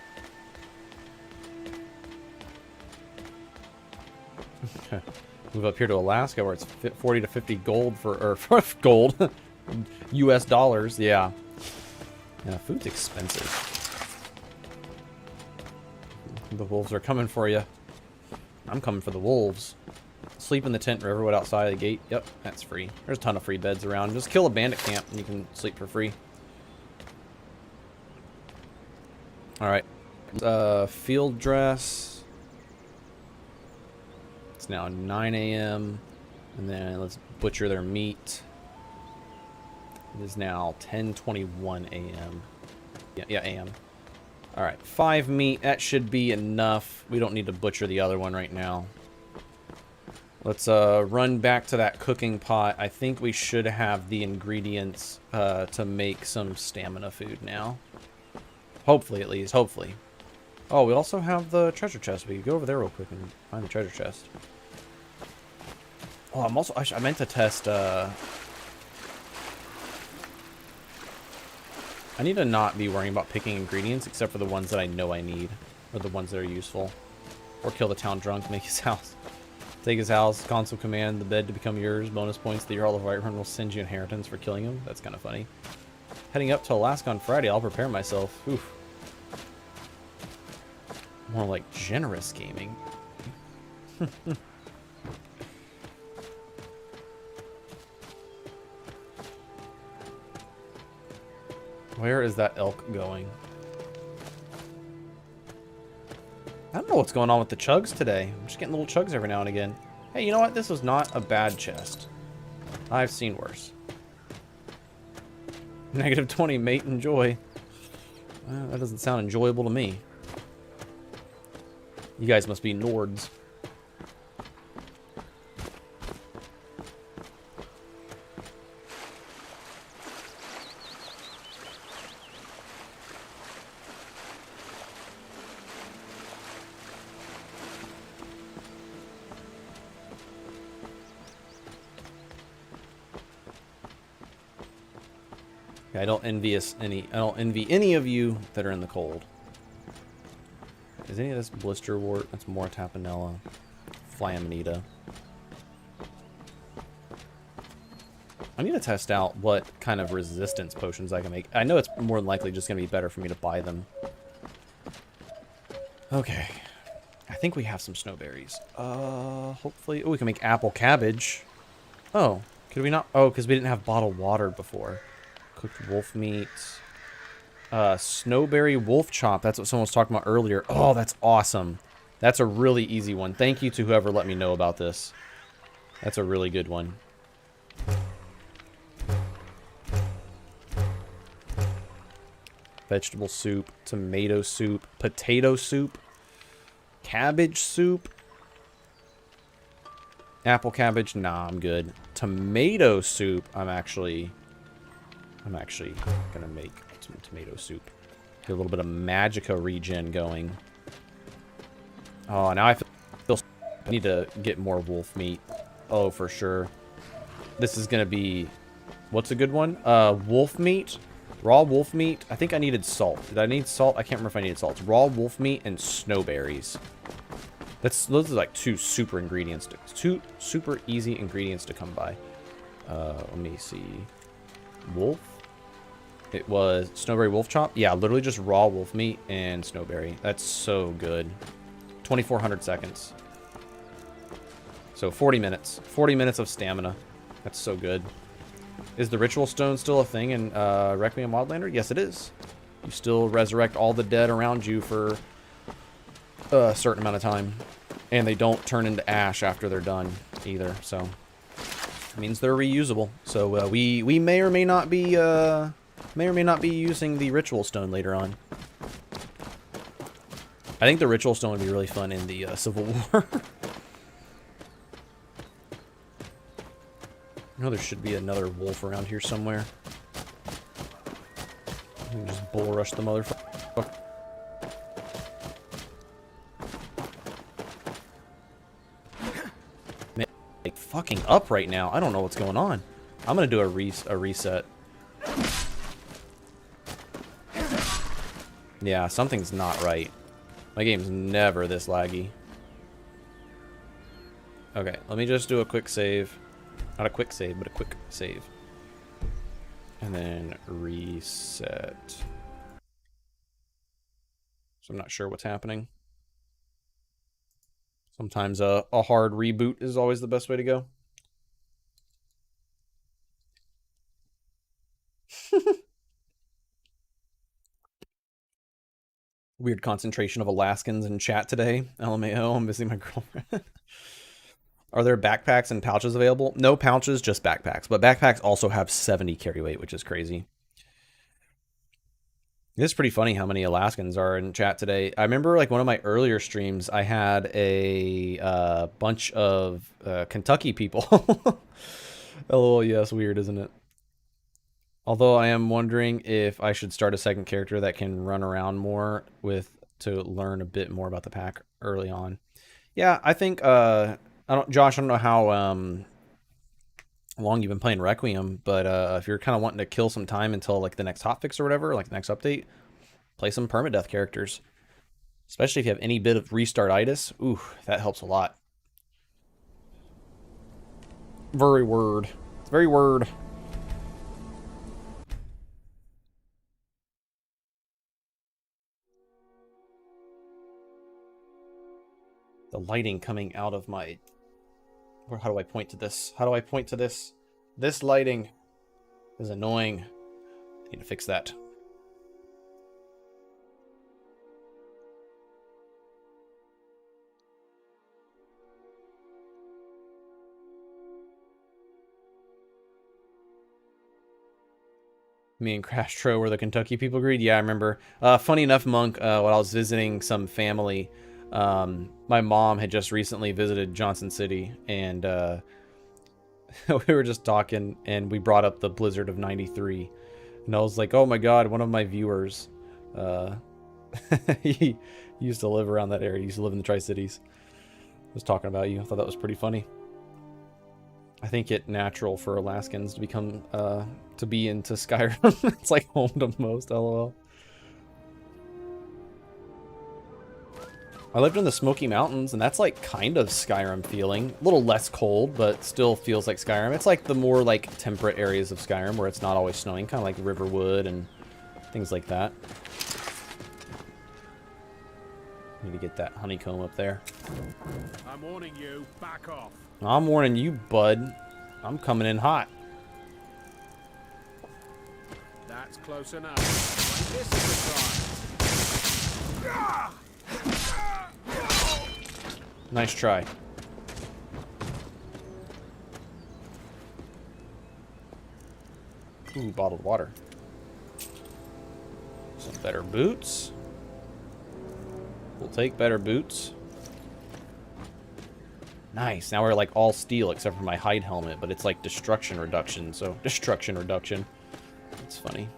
Move up here to Alaska where it's 40 to 50 gold for gold US dollars. Yeah, food's expensive. The wolves are coming for you. I'm coming for the wolves. Sleep in the tent Riverwood outside of the gate. Yep, that's free. There's a ton of free beds around. Just kill a bandit camp and you can sleep for free. Alright. Field dress. It's now 9 a.m. And then let's butcher their meat. It is now 10:21 a.m. Yeah, a.m. Alright, 5 meat. That should be enough. We don't need to butcher the other one right now. Let's run back to that cooking pot. I think we should have the ingredients to make some stamina food now. Hopefully, at least. Hopefully. Oh, we also have the treasure chest. We could go over there real quick and find the treasure chest. Oh, I'm also... I meant to test... I need to not be worrying about picking ingredients except for the ones that I know I need. Or the ones that are useful. Or kill the town drunk, make his house. Take his house, console command the bed to become yours. Bonus points. The Jarl of Whiterun will send you inheritance for killing him. That's kind of funny. Heading up to Alaska on Friday. I'll prepare myself. Oof. More like generous gaming. Where is that elk going? I don't know what's going on with the chugs today. I'm just getting little chugs every now and again. Hey, you know what? This was not a bad chest. I've seen worse. -20, mate, enjoy. That doesn't sound enjoyable to me. You guys must be Nords. I don't envy any of you that are in the cold. Is any of this blister wart? That's more tapanella. Flaminita. I need to test out what kind of resistance potions I can make. I know it's more than likely just going to be better for me to buy them. Okay. I think we have some snowberries. Hopefully... Oh, we can make apple cabbage. Oh. Could we not... Oh, because we didn't have bottled water before. Cooked wolf meat. Snowberry wolf chop. That's what someone was talking about earlier. Oh, that's awesome. That's a really easy one. Thank you to whoever let me know about this. That's a really good one. Vegetable soup, tomato soup, potato soup, cabbage soup. Apple cabbage, nah, I'm good. Tomato soup, I'm actually gonna make some tomato soup. Get a little bit of magica regen going. Oh, now I feel I need to get more wolf meat. Oh, for sure. This is gonna be... What's a good one? Wolf meat. Raw wolf meat. I think I needed salt. Did I need salt? I can't remember if I needed salt. It's raw wolf meat and snowberries. Those are like two super ingredients. Two super easy ingredients to come by. Let me see. Wolf. It was snowberry wolf chop. Yeah, literally just raw wolf meat and snowberry. That's so good. 2,400 seconds. So 40 minutes. 40 minutes of stamina. That's so good. Is the ritual stone still a thing in Requiem Wildlander? Yes, it is. You still resurrect all the dead around you for a certain amount of time. And they don't turn into ash after they're done either. So it means they're reusable. So we may or may not be using the ritual stone later on. I think the ritual stone would be really fun in the Civil War. I know there should be another wolf around here somewhere. You can just bull rush the motherfucker. Man, like fucking up right now. I don't know what's going on. I'm gonna do a reset. Yeah, something's not right. My game's never this laggy. Okay, let me just do a quick save. Not a quick save, but a quick save. And then reset. So I'm not sure what's happening. Sometimes a hard reboot is always the best way to go. Weird concentration of Alaskans in chat today. LMAO, I'm missing my girlfriend. Are there backpacks and pouches available? No pouches, just backpacks. But backpacks also have 70 carry weight, which is crazy. It's pretty funny how many Alaskans are in chat today. I remember like one of my earlier streams, I had a bunch of Kentucky people. LOL, yes, weird, isn't it? Although I am wondering if I should start a second character that can run around more to learn a bit more about the pack early on. Yeah, I think Josh, I don't know how long you've been playing Requiem, but if you're kind of wanting to kill some time until like the next hotfix or whatever, like the next update, play some permadeath characters. Especially if you have any bit of restart-itis. Ooh, that helps a lot. Very word. It's very word. The lighting coming out of my... How do I point to this? How do I point to this? This lighting is annoying. I need to fix that. Me and Crash Tro were the Kentucky people agreed. Yeah, I remember. Funny enough, Monk, when I was visiting some family, my mom had just recently visited Johnson City, and we were just talking, and we brought up the blizzard of '93, and I was like, "Oh my God, one of my viewers, he used to live around that area. He used to live in the Tri-Cities. Was talking about you. I thought that was pretty funny. I think it's natural for Alaskans to become to be into Skyrim. It's like home to most. LOL. I lived in the Smoky Mountains, and that's like kind of Skyrim feeling. A little less cold, but still feels like Skyrim. It's like the more like temperate areas of Skyrim where it's not always snowing, kind of like Riverwood and things like that. Need to get that honeycomb up there. I'm warning you, back off. I'm warning you, bud. I'm coming in hot. That's close enough. This is the time. Nice try. Ooh, bottled water. Some better boots. We'll take better boots. Nice. Now we're like all steel except for my hide helmet, but it's like destruction reduction, so destruction reduction. That's funny.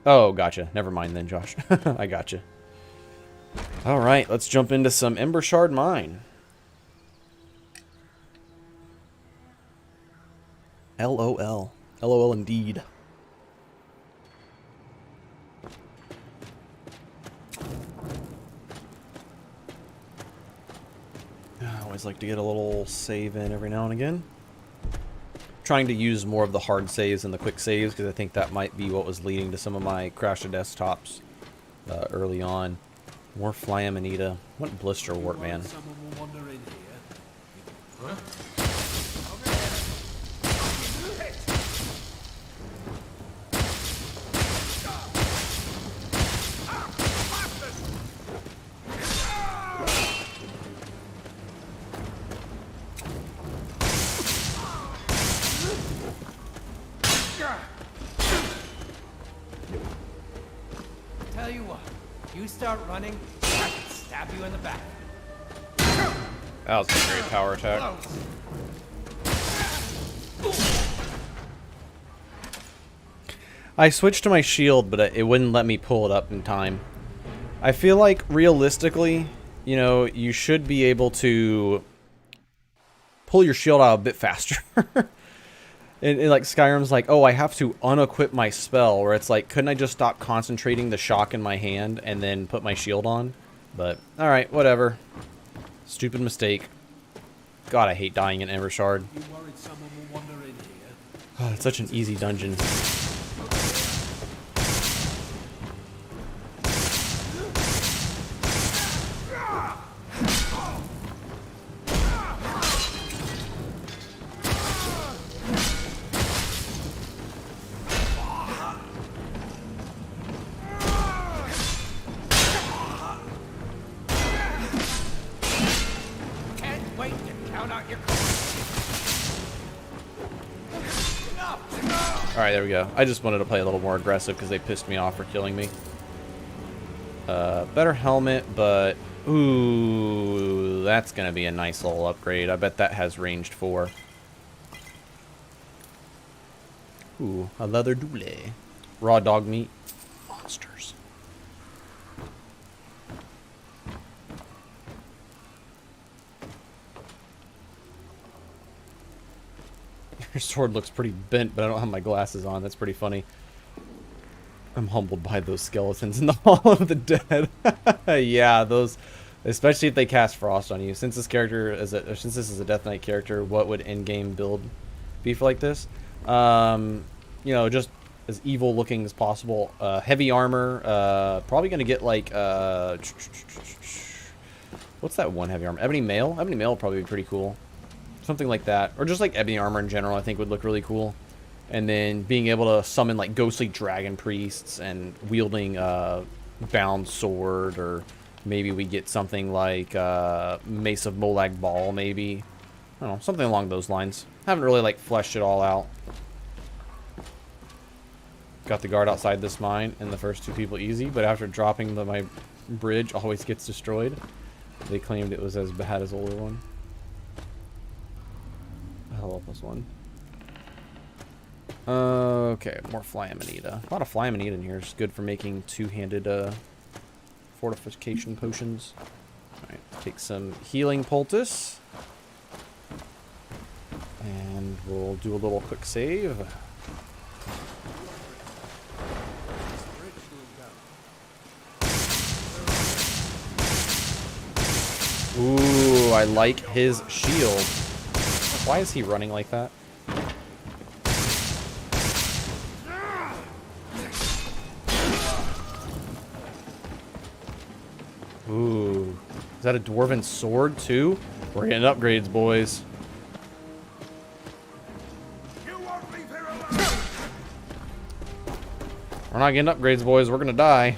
Oh, gotcha. Never mind then, Josh. I gotcha. All right, let's jump into some Ember Shard Mine. LOL. LOL indeed. I always like to get a little save in every now and again. trying to use more of the hard saves and the quick saves because I think that might be what was leading to some of my crash to desktops early on. More Flaminita. What blister wart, man. Tell you what, you start running, I can stab you in the back. That was a great power attack. I switched to my shield, but it wouldn't let me pull it up in time. I feel like, realistically, you know, you should be able to pull your shield out a bit faster. And like Skyrim's like, oh, I have to unequip my spell, where it's like, couldn't I just stop concentrating the shock in my hand and then put my shield on? But, alright, whatever. Stupid mistake. God, I hate dying in Evershard. Oh, it's such an easy dungeon. Alright, there we go. I just wanted to play a little more aggressive because they pissed me off for killing me. Better helmet, but... Ooh, that's going to be a nice little upgrade. I bet that has ranged 4. Ooh, a leather doulet. Raw dog meat. Monsters. Your sword looks pretty bent, but I don't have my glasses on. That's pretty funny. I'm humbled by those skeletons in the Hall of the Dead. Yeah, those, especially if they cast Frost on you. Since this character is since this is a Death Knight character, what would in-game build be for like this? You know, just as evil looking as possible. Heavy armor. Probably gonna get like what's that one heavy armor? Ebony Mail. Ebony Mail would probably be pretty cool. Something like that, or just like ebony armor in general, I think would look really cool. And then being able to summon like ghostly dragon priests and wielding bound sword, or maybe we get something like Mace of Molag Bal, maybe. I don't know, something along those lines. Haven't really like fleshed it all out. Got the guard outside this mine and the first 2 people easy, but after dropping my bridge always gets destroyed. They claimed it was as bad as the older one. Hello, +1. Okay, more Flaminita. A lot of Flaminita in here is good for making 2-handed fortification potions. Alright, take some healing poultice. And we'll do a little quick save. Ooh, I like his shield. Why is he running like that? Ooh. Is that a dwarven sword too? We're getting upgrades, boys. We're not getting upgrades, boys. We're gonna die.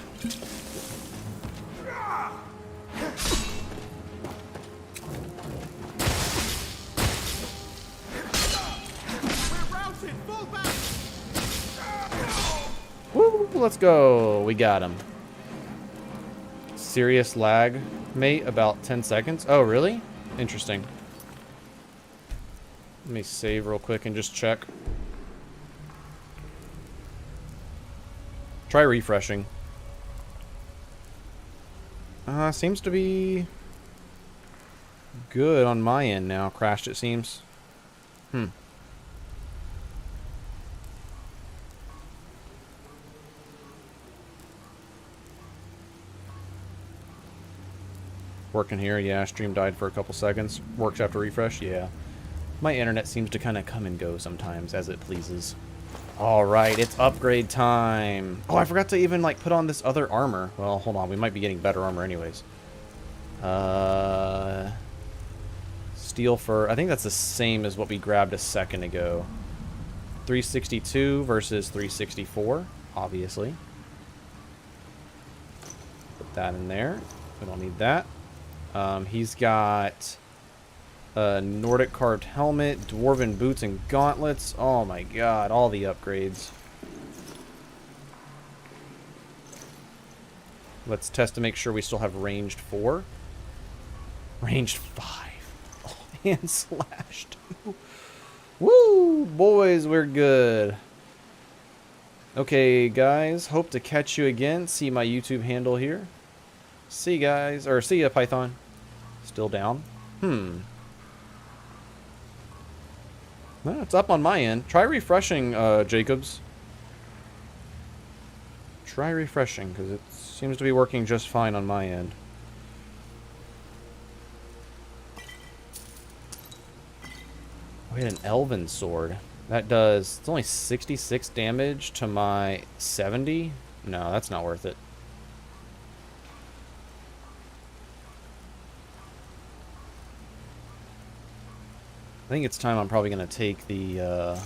Let's go. We got him. Serious lag, mate. About 10 seconds. Oh, really? Interesting. Let me save real quick and just check. Try refreshing. Seems to be good on my end now. Crashed, it seems. Working here, yeah. Stream died for a couple seconds. Works after refresh, yeah. My internet seems to kind of come and go sometimes as it pleases. Alright, it's upgrade time. Oh, I forgot to even, like, put on this other armor. Well, hold on. We might be getting better armor anyways. Steel fur. I think that's the same as what we grabbed a second ago. 362 versus 364, obviously. Put that in there. We don't need that. He's got a Nordic carved helmet, dwarven boots and gauntlets. Oh my god, all the upgrades. Let's test to make sure we still have ranged 4. Ranged 5. Oh, and slash 2. Woo! Boys, we're good. Okay, guys. Hope to catch you again. See my YouTube handle here. See you guys. Or see ya, Python. Still down? No, it's up on my end. Try refreshing, Jacobs. Try refreshing, because it seems to be working just fine on my end. We had an elven sword. That does... It's only 66 damage to my 70? No, that's not worth it. I think it's time I'm probably going to take the...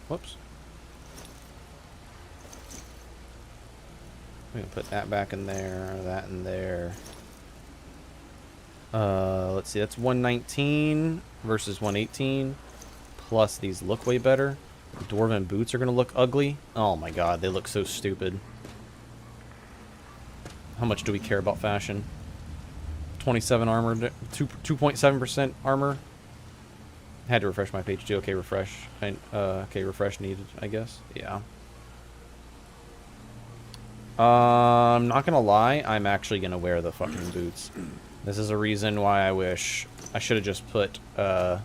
Whoops. I'm going to put that back in there, that in there. Let's see, that's 119 versus 118. Plus these look way better. The dwarven boots are going to look ugly. Oh my god, they look so stupid. How much do we care about fashion? 27 armor, 2.7% armor. Had to refresh my page too. Okay, refresh. Okay, refresh needed, I guess. Yeah. I'm not gonna lie, I'm actually gonna wear the fucking boots. This is a reason why I wish I should have just put the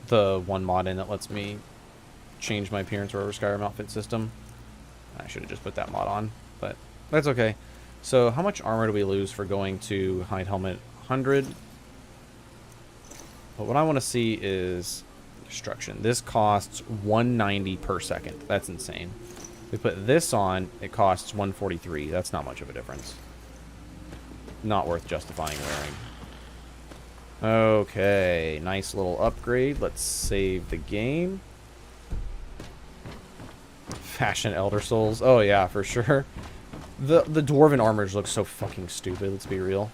one mod in that lets me change my appearance or Skyrim outfit system. I should have just put that mod on, but that's okay. So how much armor do we lose for going to hide helmet 100? But what I want to see is destruction. This costs 190 per second. That's insane. We put this on, it costs 143. That's not much of a difference. Not worth justifying wearing. Okay, nice little upgrade. Let's save the game. Fashion Elder Souls. Oh yeah, for sure. The dwarven armors look so fucking stupid, let's be real.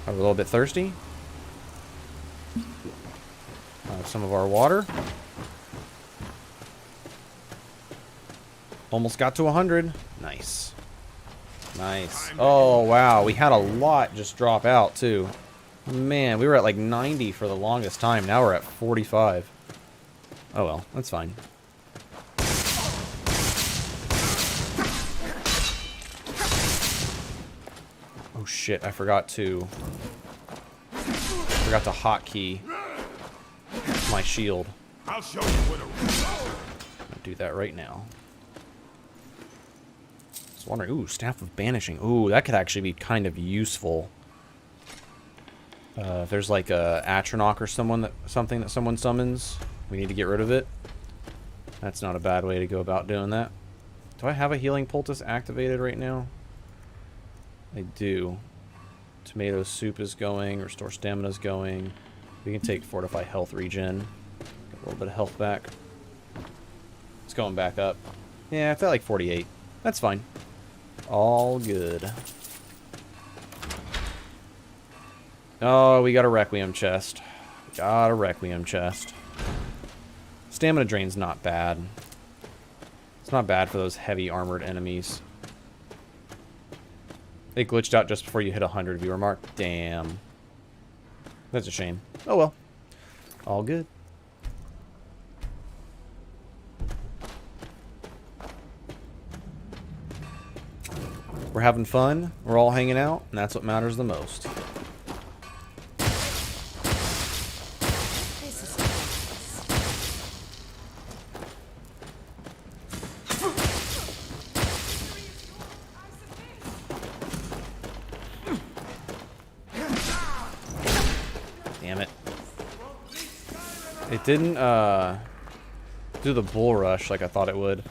Are we a little bit thirsty? Some of our water. Almost got to 100. Nice. Nice. Oh, wow. We had a lot just drop out, too. Man, we were at like 90 for the longest time. Now we're at 45. Oh, well. That's fine. Oh, shit. I forgot to hotkey my shield. I'll show you what I'll do that right now. Just wondering. Ooh, Staff of Banishing. Ooh, that could actually be kind of useful. If there's like a Atronach or something that someone summons, we need to get rid of it. That's not a bad way to go about doing that. Do I have a healing poultice activated right now? I do. Tomato soup is going. Restore stamina is going. We can take Fortify Health regen. Get a little bit of health back. It's going back up. Yeah, it's at like 48. That's fine. All good. Oh, we got a Requiem chest. Got a Requiem chest. Stamina drain's not bad. It's not bad for those heavy armored enemies. It glitched out just before you hit 100 viewer mark. Damn. That's a shame. Oh well. All good. We're having fun. We're all hanging out. And that's what matters the most. It didn't do the bull rush like I thought it would.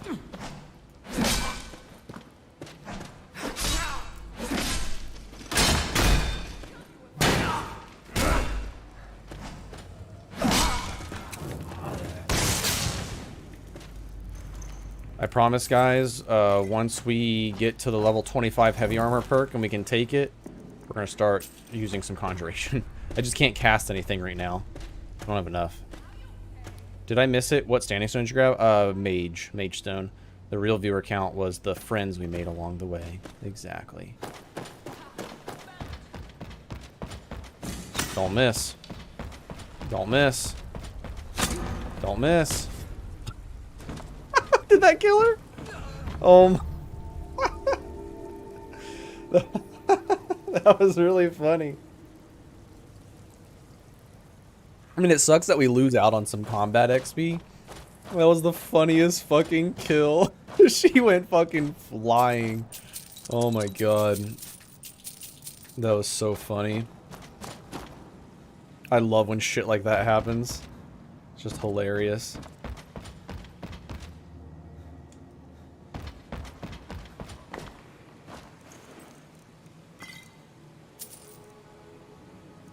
I promise, guys, once we get to the level 25 heavy armor perk and we can take it, we're going to start using some conjuration. I just can't cast anything right now. I don't have enough. Did I miss it? What standing stone did you grab? Mage stone. The real viewer count was the friends we made along the way. Exactly. Don't miss. Don't miss. Don't miss. Did that kill her? That was really funny. I mean, it sucks that we lose out on some combat XP. That was the funniest fucking kill. She went fucking flying. Oh my god. That was so funny. I love when shit like that happens. It's just hilarious.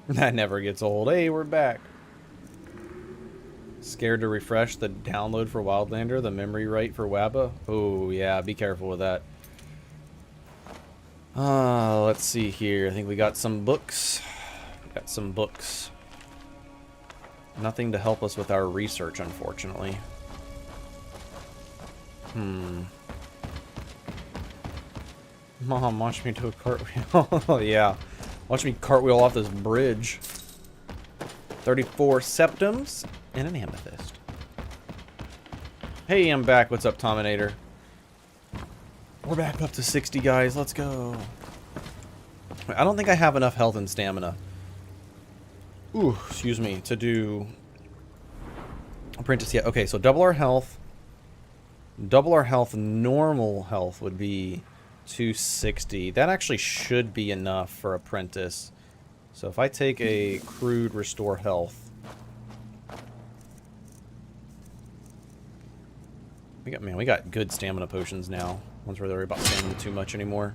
That never gets old. Hey, we're back. Scared to refresh the download for Wildlander, the memory write for Wabba? Oh, yeah, be careful with that. Let's see here. I think we got some books. Got some books. Nothing to help us with our research, unfortunately. Mom, watch me do a cartwheel. Oh, yeah. Watch me cartwheel off this bridge. 34 septums and an amethyst. Hey, I'm back. What's up, Tominator? We're back up to 60, guys. Let's go. I don't think I have enough health and stamina. Ooh, excuse me, to do apprentice yet. Okay, so double our health. Double our health. Normal health would be 260. That actually should be enough for apprentice. So if I take a crude restore health, we got good stamina potions now. Once we're worried about stamina too much anymore.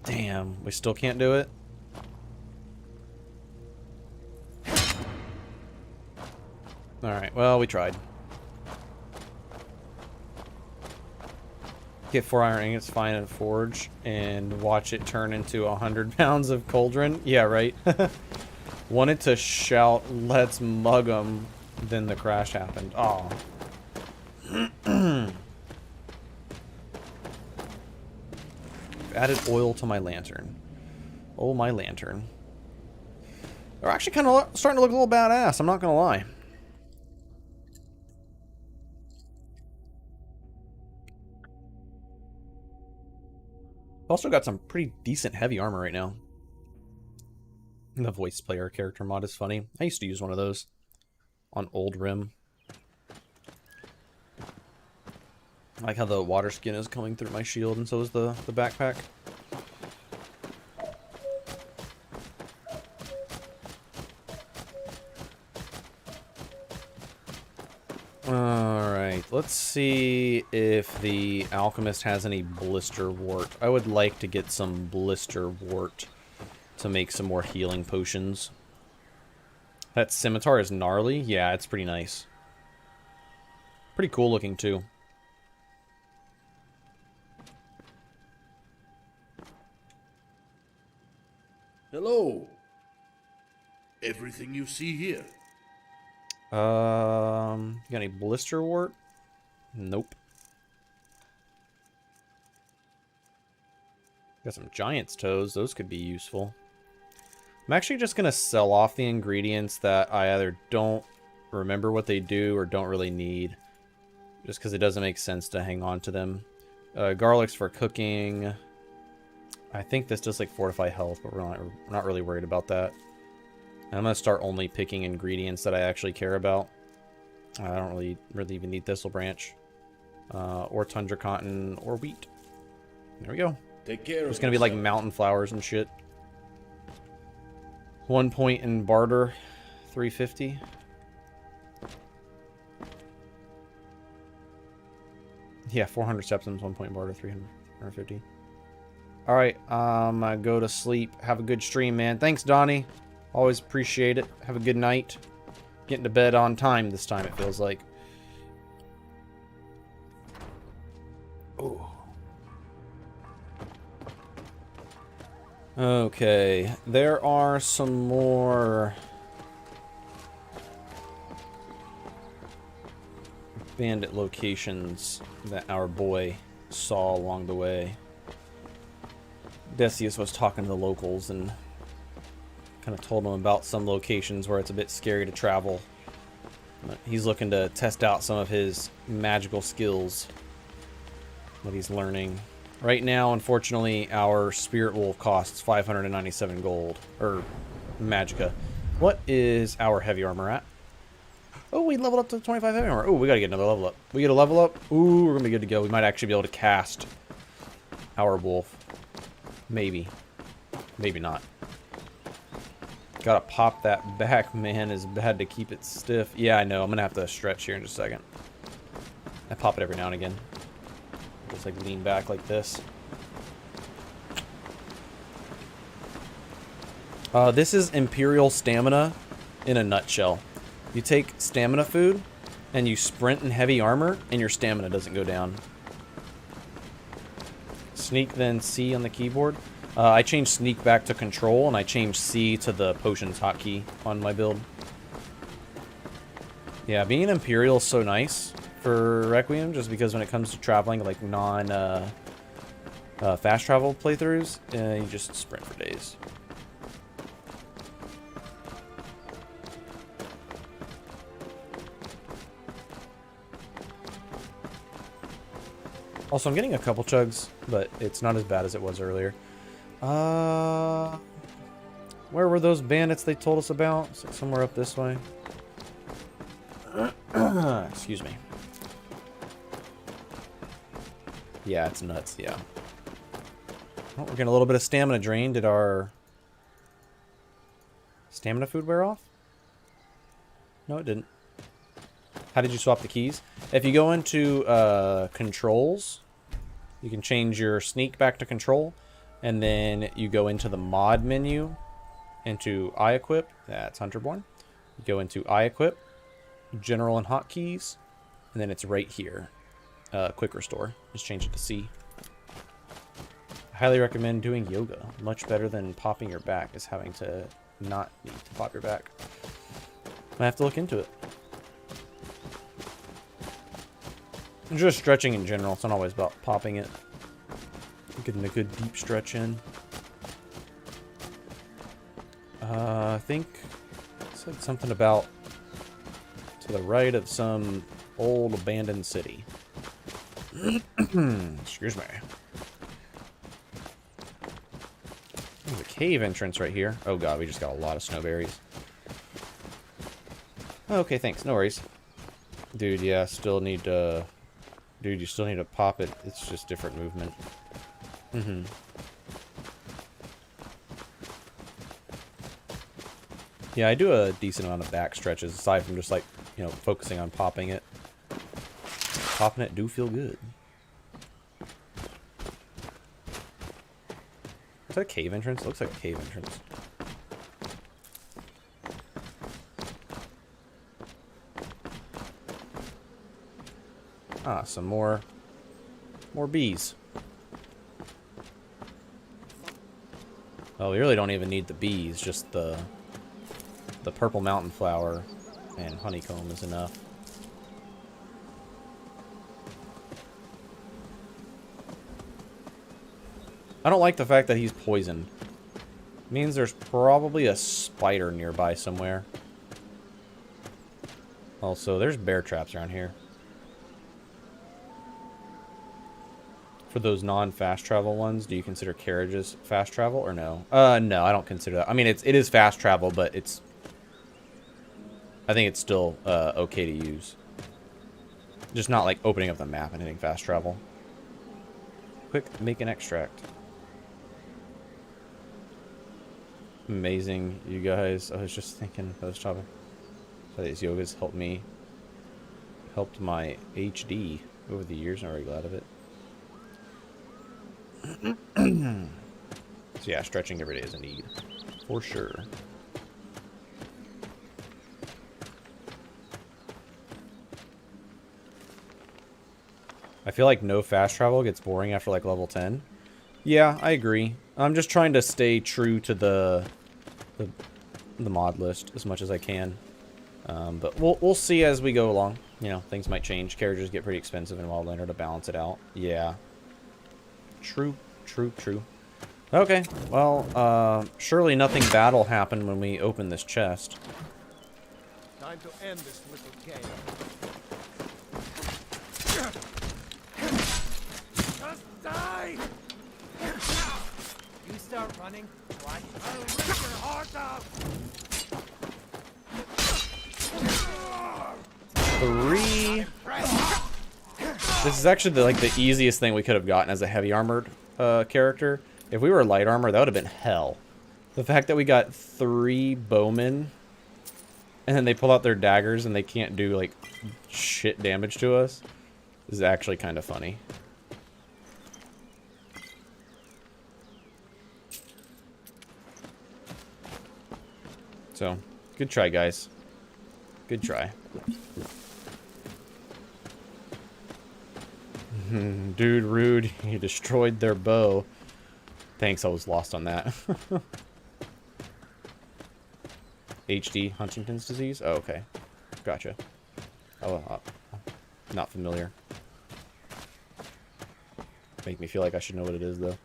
Damn, we still can't do it. All right, well, we tried. Get 4 iron ingots, find a forge, and watch it turn into 100 pounds of cauldron. Yeah, right. Wanted to shout, "Let's mug 'em," then the crash happened. Oh. Added oil to my lantern. Oh, my lantern. They're actually kind of starting to look a little badass, I'm not gonna lie. Also got some pretty decent heavy armor right now. The voice player character mod is funny. I used to use one of those on Old Rim. I like how the water skin is coming through my shield, and so is the backpack. Alright, let's see if the alchemist has any blister wart. I would like to get some blister wart to make some more healing potions. That scimitar is gnarly. Yeah, it's pretty nice. Pretty cool looking too. Hello. Everything you see here. You got any blister wart? Nope. Got some giant's toes. Those could be useful. I'm actually just going to sell off the ingredients that I either don't remember what they do or don't really need. Just because it doesn't make sense to hang on to them. Garlic's for cooking. I think this does like fortify health, but we're not really worried about that. And I'm going to start only picking ingredients that I actually care about. I don't really even need thistle branch. Or tundra cotton or wheat. There we go. Take care. It's going to be like mountain flowers and shit. 1 point in barter. 350. Yeah, 400 steps and 1 point barter, 350. All right, I'm gonna go to sleep. Have a good stream, man. Thanks, Donnie. Always appreciate it. Have a good night. Getting to bed on time this time, it feels like. Oh. Okay, there are some more bandit locations that our boy saw along the way. Decius was talking to the locals and kind of told them about some locations where it's a bit scary to travel. But he's looking to test out some of his magical skills that he's learning. Right now, unfortunately, our Spirit Wolf costs 597 gold, or Magicka. What is our heavy armor at? Oh, we leveled up to 25 heavy armor. Oh, we gotta get another level up. We get a level up. Ooh, we're gonna be good to go. We might actually be able to cast our wolf. Maybe. Maybe not. Gotta pop that back, man. It's bad to keep it stiff. Yeah, I know. I'm gonna have to stretch here in just a second. I pop it every now and again. Just like lean back like this. This is Imperial stamina in a nutshell. You take stamina food and you sprint in heavy armor and your stamina doesn't go down. Sneak, then C on the keyboard. I changed sneak back to control and I changed C to the potions hotkey on my build. Yeah, being Imperial is so nice for Requiem, just because when it comes to traveling, like fast travel playthroughs, you just sprint for days. Also, I'm getting a couple chugs, but it's not as bad as it was earlier. Where were those bandits they told us about? It's like somewhere up this way. Excuse me. Yeah, it's nuts, yeah. Oh, we're getting a little bit of stamina drain. Did our stamina food wear off? No, it didn't. How did you swap the keys? If you go into controls, you can change your sneak back to control, and then you go into the mod menu, into I-Equip, that's Hunterborn. You go into I-Equip, General and Hotkeys, and then it's right here. Quick Restore. Just change it to C. I highly recommend doing yoga. Much better than popping your back is having to not need to pop your back. I have to look into it. And just stretching in general. It's not always about popping it. Getting a good deep stretch in. I think it said something about to the right of some old abandoned city. Excuse me. There's a cave entrance right here. Oh god, we just got a lot of snowberries. Okay, thanks. No worries. Dude, yeah, still need to... Dude, you still need to pop it. It's just different movement. Yeah, I do a decent amount of back stretches, aside from just, like, you know, focusing on popping it. Popping it do feel good. Is that a cave entrance? It looks like a cave entrance. Ah, some more bees. Oh, we really don't even need the bees, just the purple mountain flower and honeycomb is enough. I don't like the fact that he's poisoned. It means there's probably a spider nearby somewhere. Also, there's bear traps around here. For those non-fast travel ones, do you consider carriages fast travel or no? No, I don't consider that. I mean, it is fast travel, but it's... I think it's still okay to use. Just not like opening up the map and hitting fast travel. Quick, make an extract. Amazing, you guys. I was just thinking, I was chopping. These yogas helped my HD over the years. I'm very glad of it. So yeah, stretching every day is a need, for sure. I feel like no fast travel gets boring after like level 10. Yeah, I agree. I'm just trying to stay true to the mod list as much as I can. But we'll see as we go along. You know, things might change. Characters get pretty expensive in Wildlander to balance it out. Yeah. True. Okay, well, surely nothing bad will happen when we open this chest. Time to end this little game. Just die! You start running, watch. I'll rip your heart out! 3. This is actually like the easiest thing we could have gotten as a heavy armored character. If we were light armor, that would have been hell. The fact that we got 3 bowmen and then they pull out their daggers and they can't do like shit damage to us is actually kind of funny. So, good try, guys. Good try. Dude, rude. You destroyed their bow. Thanks, I was lost on that. HD, Huntington's disease? Oh, okay. Gotcha. Oh, not familiar. Make me feel like I should know what it is, though.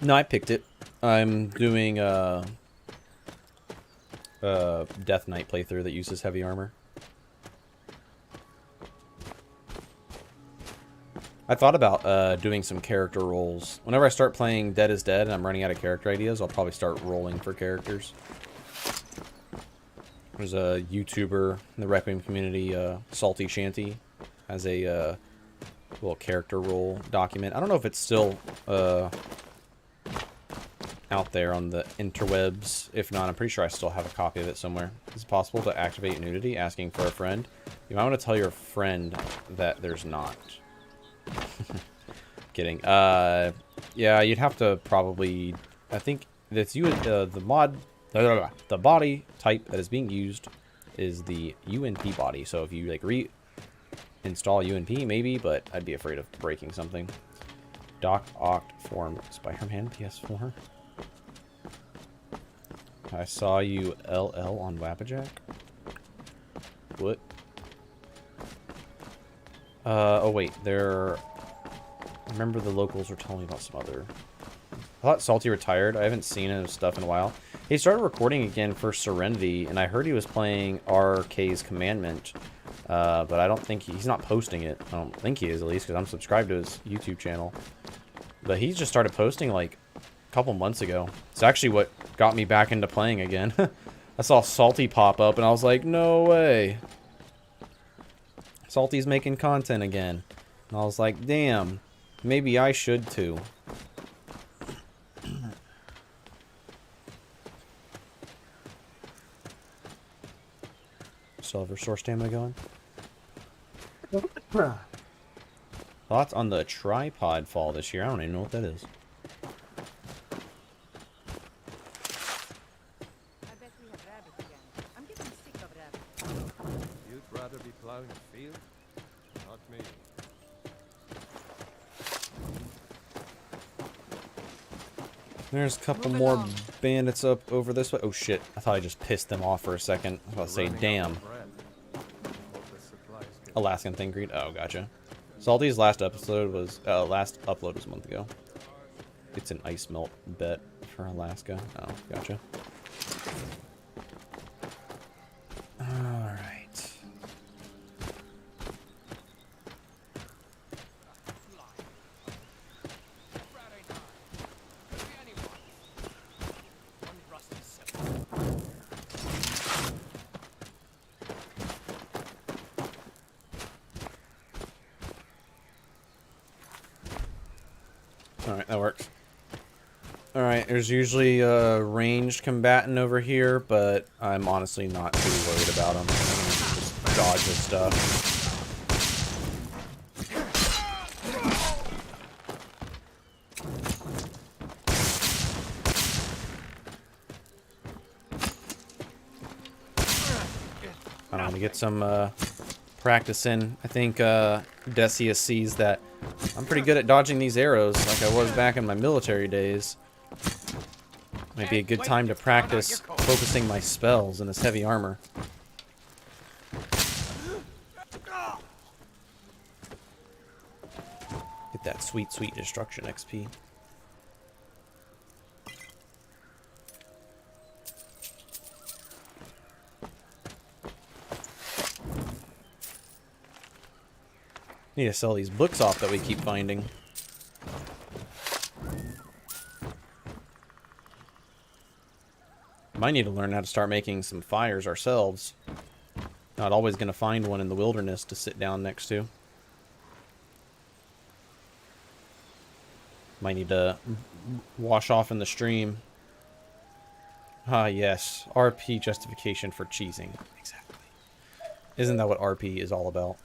No, I picked it. I'm doing a Death Knight playthrough that uses heavy armor. I thought about doing some character roles. Whenever I start playing Dead is Dead and I'm running out of character ideas, I'll probably start rolling for characters. There's a YouTuber in the Requiem community, Salty Shanty, has a little character role document. I don't know if it's still out there on the interwebs. If not, I'm pretty sure I still have a copy of it somewhere. Is it possible to activate nudity? Asking for a friend. You might want to tell your friend that there's not. Kidding. Yeah, you'd have to probably. I think that's you. The body type that is being used is the UNP body. So if you like reinstall UNP, maybe, but I'd be afraid of breaking something. Doc Oct form Spider-Man PS4. I saw you LL on Wabbajack. What? Oh wait, I remember the locals were telling me about some other. I thought Salty retired. I haven't seen his stuff in a while. He started recording again for Serenity, and I heard he was playing RK's Commandment, but I don't think he's not posting it. I don't think he is, at least, because I'm subscribed to his YouTube channel. But he just started posting like a couple months ago. It's actually what got me back into playing again. I saw Salty pop up, and I was like, no way. Salty's making content again. And I was like, damn, maybe I should too. Still have resource stamina going? Thoughts on the tripod fall this year? I don't even know what that is. You'd rather be plowing a field? Not me. There's a couple more bandits up over this way. Oh shit, I thought I just pissed them off for a second. I was about to say, damn. Alaskan thing greed. Oh, gotcha. Salty's last upload was a month ago. It's an ice melt bet for Alaska. Oh, gotcha. Alright. Alright, that works. Alright, Alright, there's usually a ranged combatant over here, but I'm honestly not too worried about him. Just dodge his stuff. I'm gonna get some practice in. I think Decius sees that I'm pretty good at dodging these arrows like I was back in my military days. Might be a good time to practice focusing my spells in this heavy armor. Get that sweet, sweet destruction XP. Need to sell these books off that we keep finding. Might need to learn how to start making some fires ourselves. Not always going to find one in the wilderness to sit down next to. Might need to wash off in the stream. Ah, yes. RP justification for cheesing. Exactly. Isn't that what RP is all about?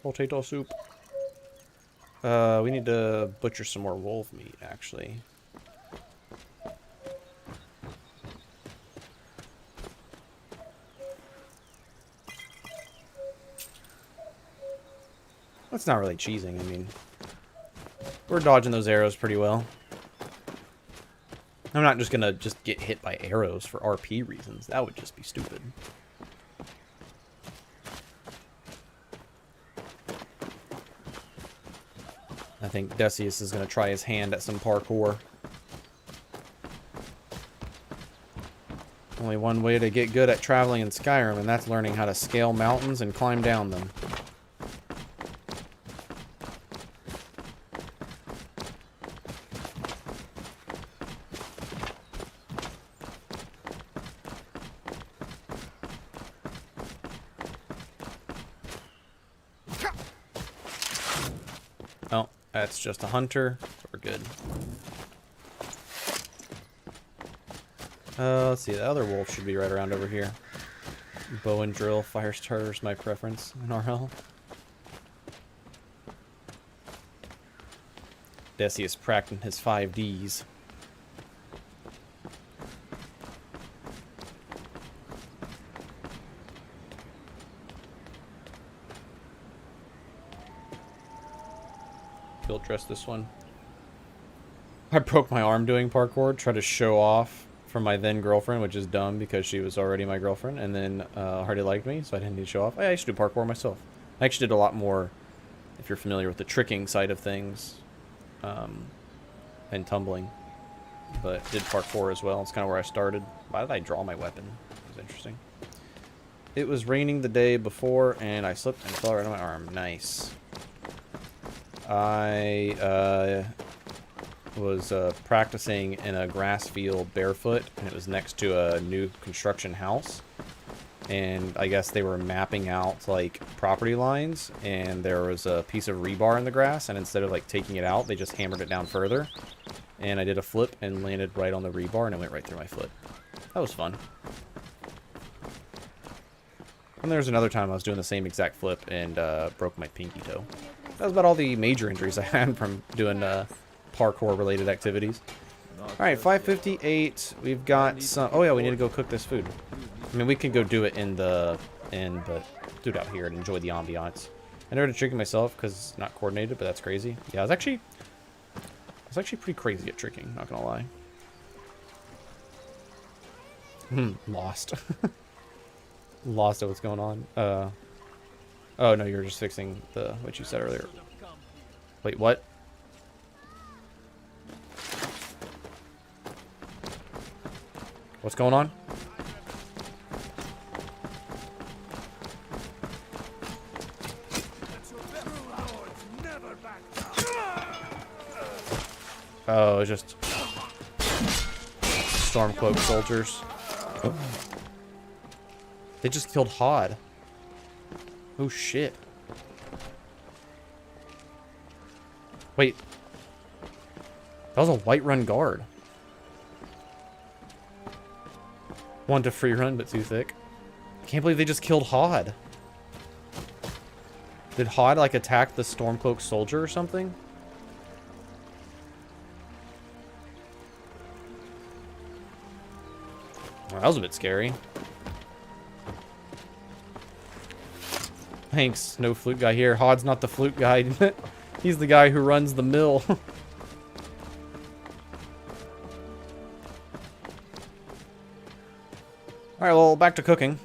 Potato soup. We need to butcher some more wolf meat, actually. That's not really cheesing, I mean. We're dodging those arrows pretty well. I'm not just gonna get hit by arrows for RP reasons. That would just be stupid. I think Decius is going to try his hand at some parkour. Only one way to get good at traveling in Skyrim, and that's learning how to scale mountains and climb down them. Oh, that's just a hunter. We're good. Let's see. The other wolf should be right around over here. Bow and drill, fire starter's my preference in RL. Decius practicing his 5Ds. Field dress this one. I broke my arm doing parkour, tried to show off for my then girlfriend, which is dumb because she was already my girlfriend, and then hardly liked me, so I didn't need to show off. I used to do parkour myself. I actually did a lot more, if you're familiar with the tricking side of things, and tumbling, but did parkour as well. It's kind of where I started. Why did I draw my weapon? It was interesting. It was raining the day before, and I slipped and fell right on my arm. Nice. I was practicing in a grass field barefoot, and it was next to a new construction house, and I guess they were mapping out like property lines, and there was a piece of rebar in the grass, and instead of like taking it out, they just hammered it down further, and I did a flip and landed right on the rebar, and it went right through my foot. That was fun. And there was another time I was doing the same exact flip and broke my pinky toe. That was about all the major injuries I had from doing parkour related activities. Alright, 5:58. We've got some... Oh yeah, we need to go cook this food. I mean, we can go do it in the inn, but do it out here and enjoy the ambiance. I never did tricking myself because it's not coordinated, but that's crazy. Yeah, I was actually pretty crazy at tricking, not gonna lie. Lost. Lost at what's going on. Oh no, you're just fixing what you said earlier. Wait, what? What's going on? Oh, it's just Stormcloak soldiers. Oh. They just killed Hod. Oh shit. Wait. That was a Whiterun guard. Want to free run, but too thick. Can't believe they just killed Hod. Did Hod, like, attack the Stormcloak soldier or something? Well, that was a bit scary. Thanks, no flute guy here. Hod's not the flute guy. He's the guy who runs the mill. Alright, well, back to cooking.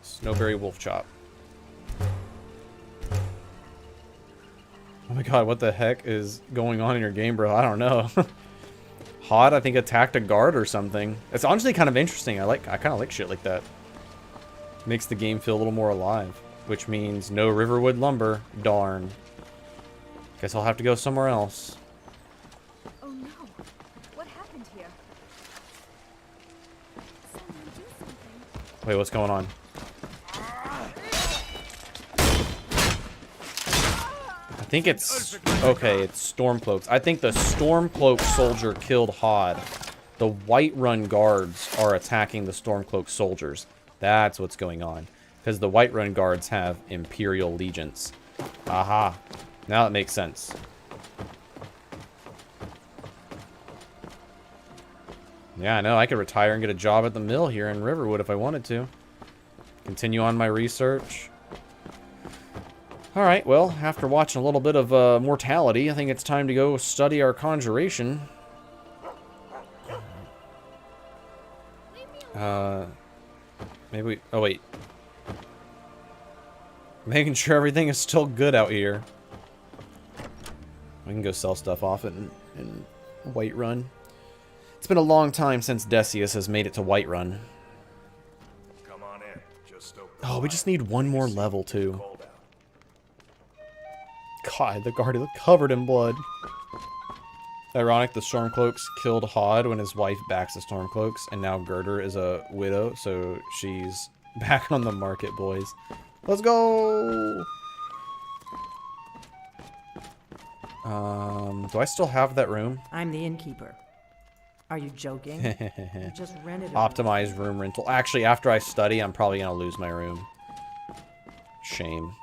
Snowberry wolf chop. Oh my god, what the heck is going on in your game, bro? I don't know. Hod, I think, attacked a guard or something. It's honestly kind of interesting. I kind of like shit like that. Makes the game feel a little more alive. Which means no Riverwood lumber. Darn. Guess I'll have to go somewhere else. Oh no. What happened here? Someone do something. Wait, what's going on? I think it's... Okay, it's Stormcloaks. I think the Stormcloak soldier killed Hod. The Whiterun guards are attacking the Stormcloak soldiers. That's what's going on. Because the Whiterun guards have Imperial allegiance. Aha. Now it makes sense. Yeah, I know. I could retire and get a job at the mill here in Riverwood if I wanted to. Continue on my research. Alright, well, after watching a little bit of Mortality, I think it's time to go study our conjuration. Maybe we... Oh, wait. Making sure everything is still good out here. We can go sell stuff off in Whiterun. It's been a long time since Decius has made it to Whiterun. Come on in. Just open. Oh, we just need one more level, too. God, the guard is covered in blood. Ironic, the Stormcloaks killed Hod when his wife backs the Stormcloaks, and now Gerdur is a widow, so she's back on the market, boys. Let's go! Do I still have that room? I'm the innkeeper. Are you joking? You just rented a Optimized room rental. Actually, after I study, I'm probably gonna lose my room. Shame.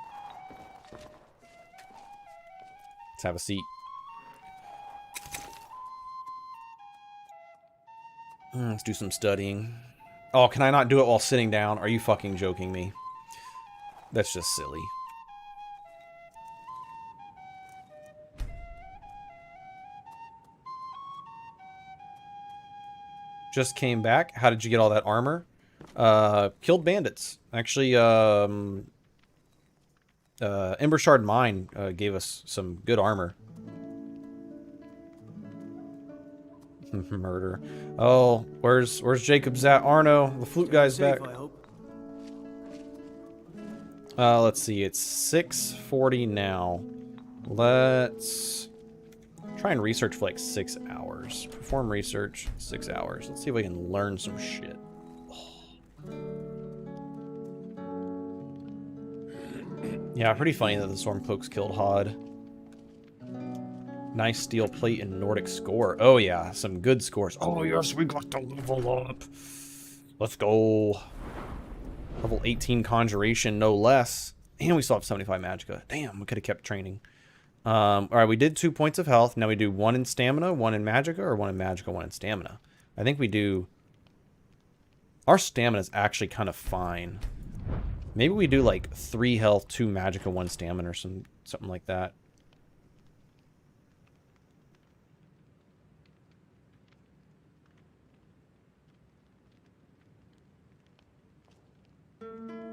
Let's have a seat. Let's do some studying. Oh, can I not do it while sitting down? Are you fucking joking me? That's just silly. Just came back. How did you get all that armor? Killed bandits. Actually, Embershard Mine gave us some good armor. Murder. Oh, where's Jacob's at? Arno, the flute guy's back. Let's see. It's 6:40 now. Let's try and research for like 6 hours. Perform research, 6 hours. Let's see if we can learn some shit. Yeah, pretty funny that the Stormcloaks killed Hod. Nice steel plate and Nordic score. Oh yeah, some good scores. Oh yes, we got to level up. Let's go. Level 18 conjuration, no less. And we still have 75 magicka. Damn, we could have kept training. Alright, we did 2 points of health. Now we do 1 in stamina, 1 in magicka, or 1 in magicka, 1 in stamina. I think we do... Our stamina is actually kind of fine. Maybe we do like 3 health, 2 magicka, 1 stamina, or something like that.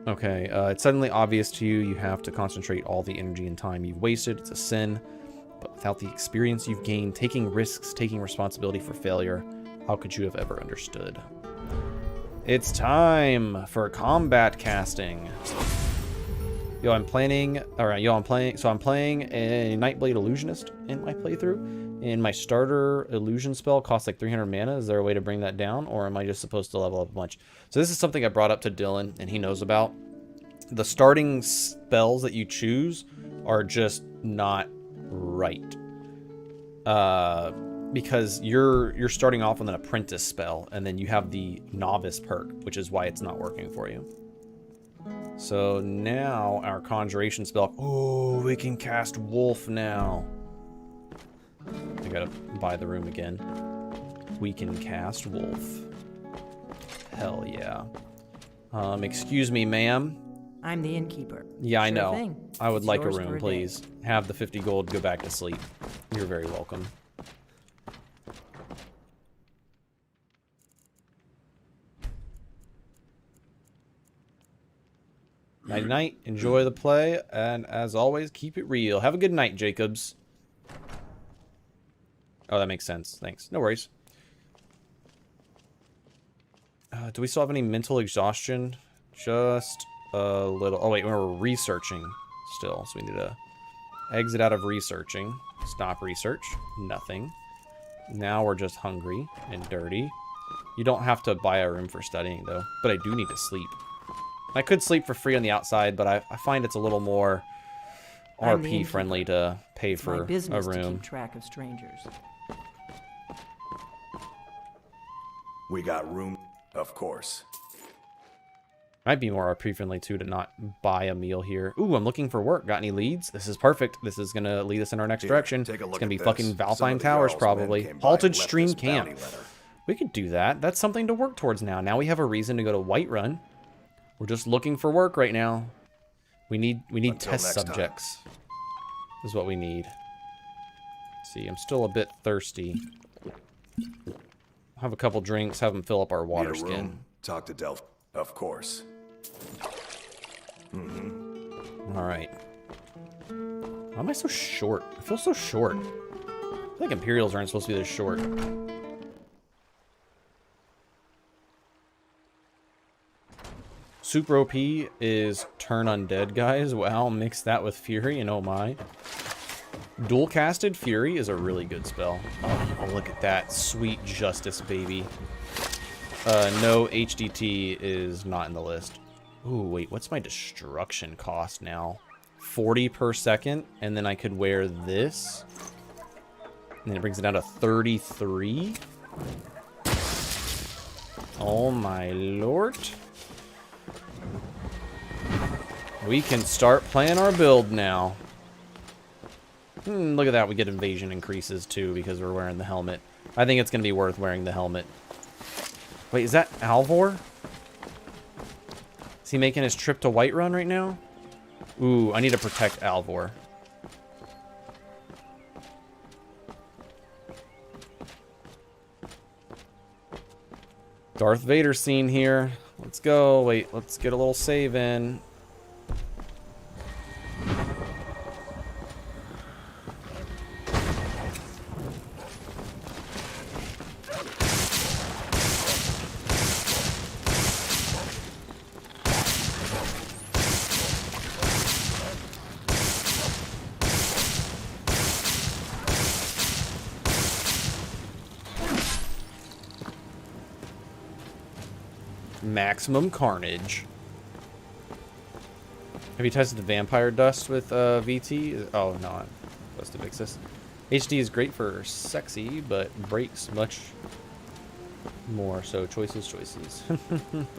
Okay, it's suddenly obvious to you have to concentrate all the energy and time you've wasted. It's a sin. But without the experience you've gained, taking risks, taking responsibility for failure, how could you have ever understood? It's time for combat casting. Yo, I'm playing a Nightblade Illusionist in my playthrough. And my starter illusion spell costs like 300 mana. Is there a way to bring that down? Or am I just supposed to level up a bunch? So this is something I brought up to Dylan, and he knows about. The starting spells that you choose are just not right. Because you're starting off with an apprentice spell, and then you have the novice perk, which is why it's not working for you. So now our conjuration spell. Oh, we can cast wolf now. I gotta buy the room again. We can cast wolf. Hell yeah. Excuse me, ma'am. I'm the innkeeper. Yeah, I Sure know. thing. I would It's like a yours for room, day. please. Have the 50 gold, go back to sleep. You're very welcome. Night night. Enjoy the play, and as always, keep it real. Have a good night, Jacobs. Oh, that makes sense. Thanks. No worries. Do we still have any mental exhaustion? Just a little. Oh, wait, we're researching still, so we need to exit out of researching. Stop research. Nothing. Now we're just hungry and dirty. You don't have to buy a room for studying, though, but I do need to sleep. I could sleep for free on the outside, but I find it's a little more I'm the RP innkeeper. friendly to pay It's for my a business to room. keep track of strangers. We got room, of course. Might be more RP friendly too to not buy a meal here. Ooh, I'm looking for work. Got any leads? This is perfect. This is gonna lead us in our next direction. take a It's look gonna be at this. fucking Some Valfine of the Towers Jarl's men probably. came by Halted and left Stream this Camp. bounty letter. We could do that. That's something to work towards now. Now we have a reason to go to Whiterun. We're just looking for work right now. We need Until test next time. subjects. Is what we need. See, I'm still a bit thirsty. Have a couple drinks, have them fill up our water Need a skin. room? Talk to Delph, of course. All right. Why am I so short? I feel so short. I feel like Imperials aren't supposed to be this short. Super OP is turn undead, guys. Wow, mix that with Fury and oh my. Dual casted Fury is a really good spell. Oh, look at that. Sweet justice, baby. No, HDT is not in the list. Ooh, wait, what's my destruction cost now? 40 per second, and then I could wear this. And then it brings it down to 33. Oh my lord. We can start playing our build now. Look at that, we get invasion increases too because we're wearing the helmet. I think it's going to be worth wearing the helmet. Wait, is that Alvor? Is he making his trip to Whiterun right now? Ooh, I need to protect Alvor. Darth Vader scene here. Let's go. Wait, let's get a little save in. Maximum carnage. Have you tested the vampire dust with VT? Oh no, I'm supposed to fix this. HD is great for sexy, but breaks much more. So choices.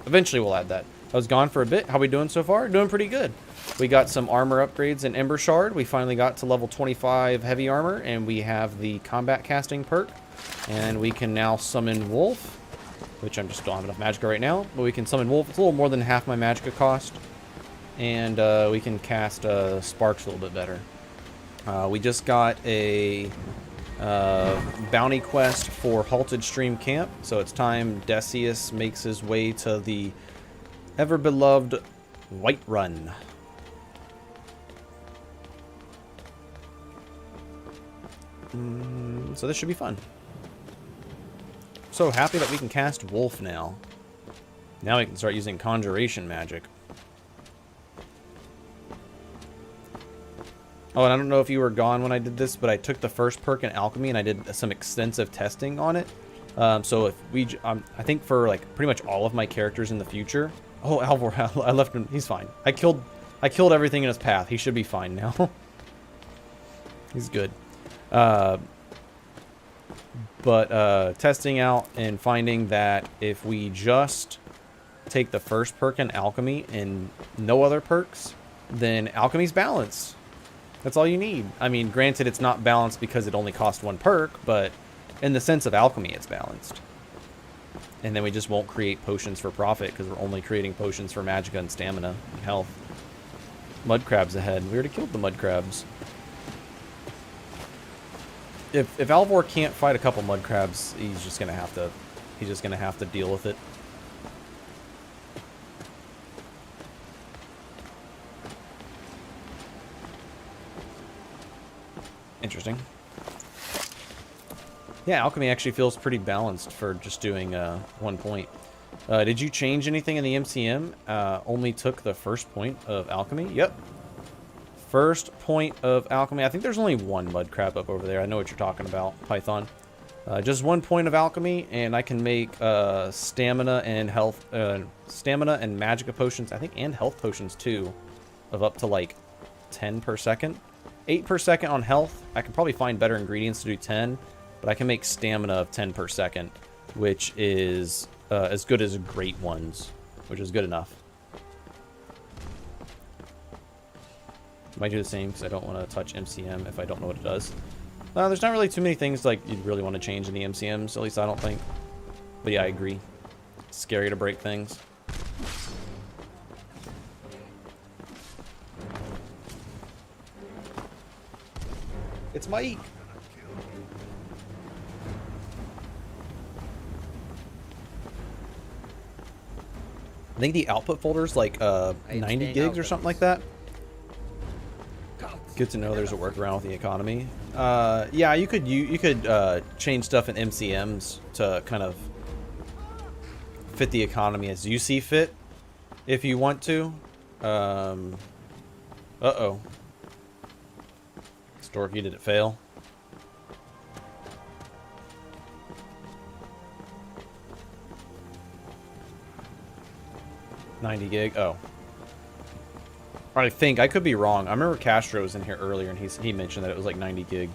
Eventually we'll add that. I was gone for a bit. How we doing so far? Doing pretty good. We got some armor upgrades in Ember Shard. We finally got to level 25 heavy armor, and we have the combat casting perk. And we can now summon Wolf, which I just don't have enough magicka right now, but we can summon Wolf. It's a little more than half my magicka cost. And we can cast Sparks a little bit better. We just got a bounty quest for Halted Stream Camp, so it's time Decius makes his way to the ever-beloved Whiterun. So this should be fun. So happy that we can cast Wolf now. Now we can start using Conjuration magic. Oh, and I don't know if you were gone when I did this, but I took the first perk in Alchemy and I did some extensive testing on it. So if we, I think for like pretty much all of my characters in the future. Oh, Alvor, I left him. He's fine. I killed everything in his path. He should be fine now. He's good. But testing out and finding that if we just take the first perk in alchemy and no other perks, then alchemy's balanced. That's all you need. I mean, granted, it's not balanced because it only costs one perk, but in the sense of alchemy, it's balanced. And then we just won't create potions for profit because we're only creating potions for magicka and stamina and health. Mud crabs ahead. We already killed the mud crabs. If Alvor can't fight a couple mud crabs, he's just gonna have to deal with it. Interesting. Yeah, alchemy actually feels pretty balanced for just doing 1 point. Did you change anything in the MCM? Only took the first point of alchemy? Yep. First point of alchemy. I think there's only one mud crab up over there. I know what you're talking about, Python. Just 1 point of alchemy, and I can make stamina and health, stamina and magicka potions, I think, and health potions too, of up to like 10 per second. 8 per second on health. I can probably find better ingredients to do 10, but I can make stamina of 10 per second, which is as good as great ones, which is good enough. Might do the same because I don't want to touch MCM if I don't know what it does. There's not really too many things like you'd really want to change in the MCMs, at least I don't think. But yeah, I agree. It's scary to break things. It's Mike. I think the output folder is like 90 gigs or something like that. Good to know there's a workaround with the economy. Yeah, you could change stuff in MCMs to kind of fit the economy as you see fit, if you want to. Uh-oh. Storky, did it fail? $90 gig. Oh. I think. I could be wrong. I remember Castro was in here earlier, and he mentioned that it was like 90 gig.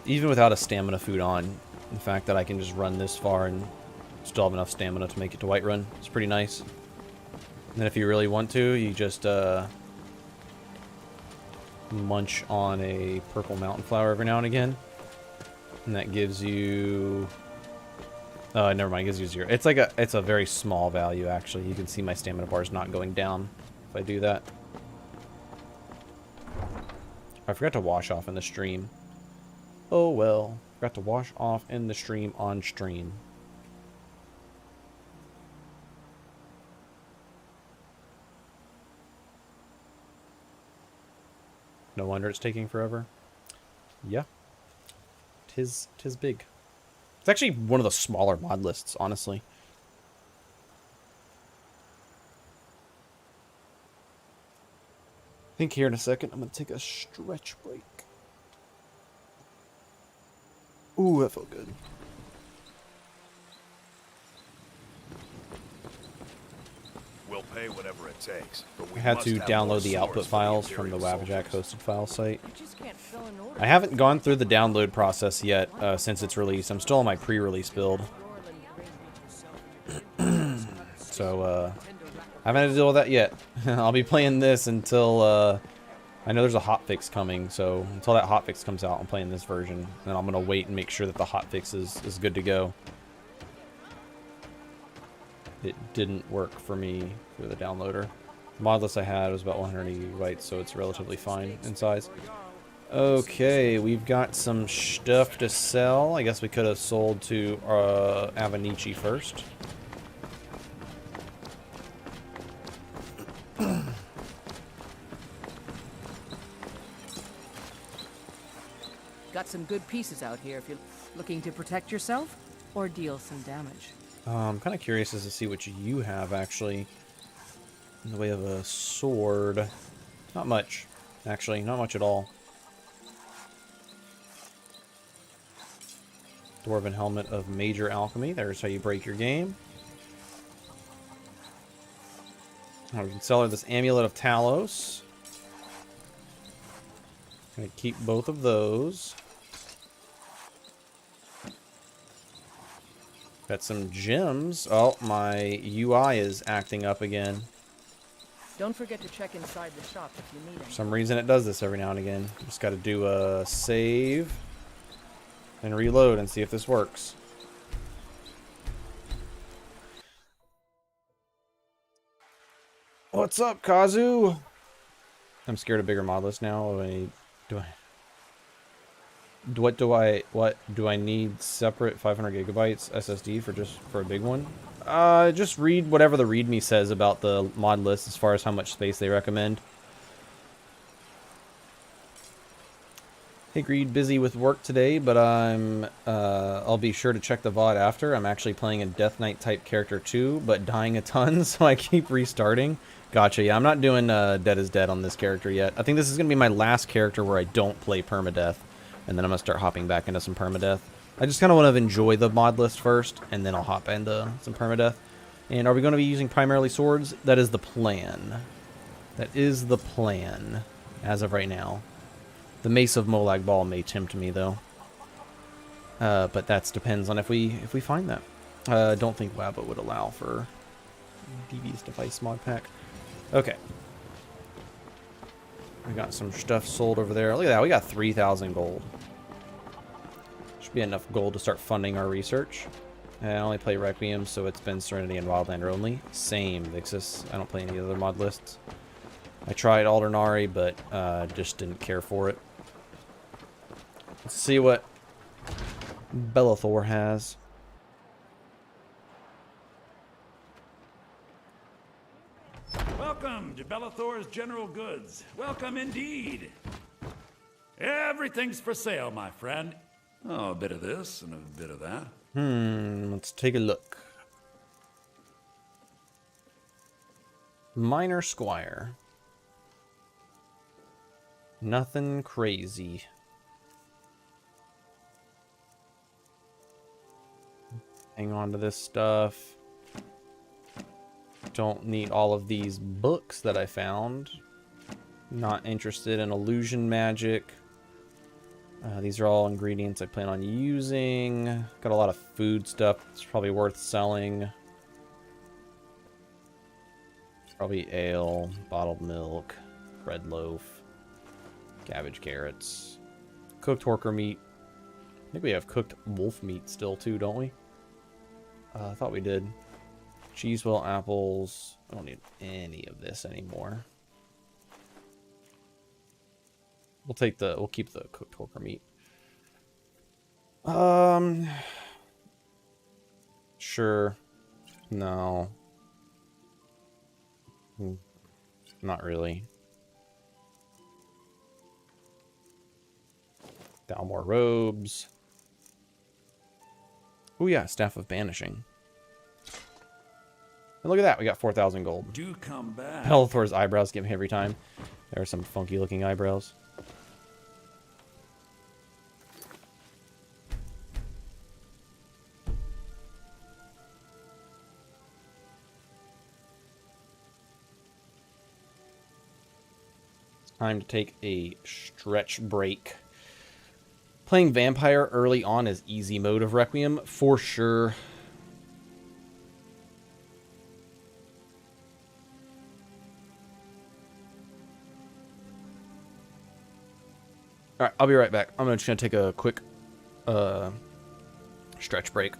Even without a stamina food on, the fact that I can just run this far and still have enough stamina to make it to Whiterun, it's pretty nice. And then if you really want to, you just munch on a purple mountain flower every now and again. And that gives you... never mind, it gives you 0. It's a very small value, actually. You can see my stamina bar is not going down if I do that. I forgot to wash off in the stream. Oh well. Forgot to wash off in the stream on stream. No wonder it's taking forever. Yeah. Tis big. It's actually one of the smaller mod lists, honestly. I think here in a second I'm going to take a stretch break. Ooh, that felt good. We'll pay whatever it takes. But we I had must to have download more the output swords for files from the Imperial Wabbajack soldiers. hosted file site. I haven't gone through the download process yet since its release. I'm still on my pre-release build. So, I haven't had to deal with that yet. I'll be playing this until, I know there's a hotfix coming, so until that hotfix comes out, I'm playing this version. And I'm going to wait and make sure that the hotfix is good to go. It didn't work for me through the downloader. The mod list I had was about 180 bytes, so it's relatively fine in size. Okay, we've got some stuff to sell. I guess we could have sold to Avanici first. Got some good pieces out here if you're looking to protect yourself or deal some damage. I'm kind of curious as to see what you have, actually, in the way of a sword. Not much, actually. Not much at all. Dwarven helmet of major alchemy. There's how you break your game. We can sell her this Amulet of Talos. Gonna keep both of those. Got some gems. Oh, my UI is acting up again. Don't forget to check inside the shop if you need it. For some reason it does this every now and again. Just gotta do a save and reload and see if this works. What's up, Kazu? I'm scared of bigger modlist now. What do I need separate 500 gigabytes SSD for a big one? Just read whatever the README says about the mod list as far as how much space they recommend. Hey Greed, busy with work today, but I'll be sure to check the VOD after. I'm actually playing a Death Knight type character too, but dying a ton, so I keep restarting. Gotcha, yeah, I'm not doing Dead is Dead on this character yet. I think this is going to be my last character where I don't play permadeath, and then I'm going to start hopping back into some permadeath. I just kind of want to enjoy the mod list first, and then I'll hop into some permadeath. And are we going to be using primarily swords? That is the plan. That is the plan, as of right now. The Mace of Molag Bal may tempt me, though. But that depends on if we find that. I don't think Wabba would allow for Devious Device mod pack. Okay. We got some stuff sold over there. Look at that, we got 3,000 gold. Should be enough gold to start funding our research. I only play Requiem, so it's been Serenity and Wildlander only. Same, Vixus. I don't play any other mod lists. I tried Aldernari, but just didn't care for it. Let's see what Bellathor has. Welcome to Bellathor's General Goods. Welcome indeed. Everything's for sale, my friend. Oh, a bit of this and a bit of that. Let's take a look. Minor Squire. Nothing crazy. Hang on to this stuff. Don't need all of these books that I found. Not interested in illusion magic. These are all ingredients I plan on using. Got a lot of food stuff that's probably worth selling. Probably ale, bottled milk, bread loaf, cabbage, carrots, cooked horker meat. I think we have cooked wolf meat still too, don't we? I thought we did. Cheesewell apples. I don't need any of this anymore. We'll keep the cooked horker meat. Sure. No. Not really. Dalmore robes. Oh yeah, Staff of Banishing. And look at that, we got 4,000 gold. Do come back. Bellathor's eyebrows get me every time. There are some funky looking eyebrows. It's time to take a stretch break. Playing Vampire early on is easy mode of Requiem, for sure. Alright, I'll be right back. I'm just going to take a quick stretch break.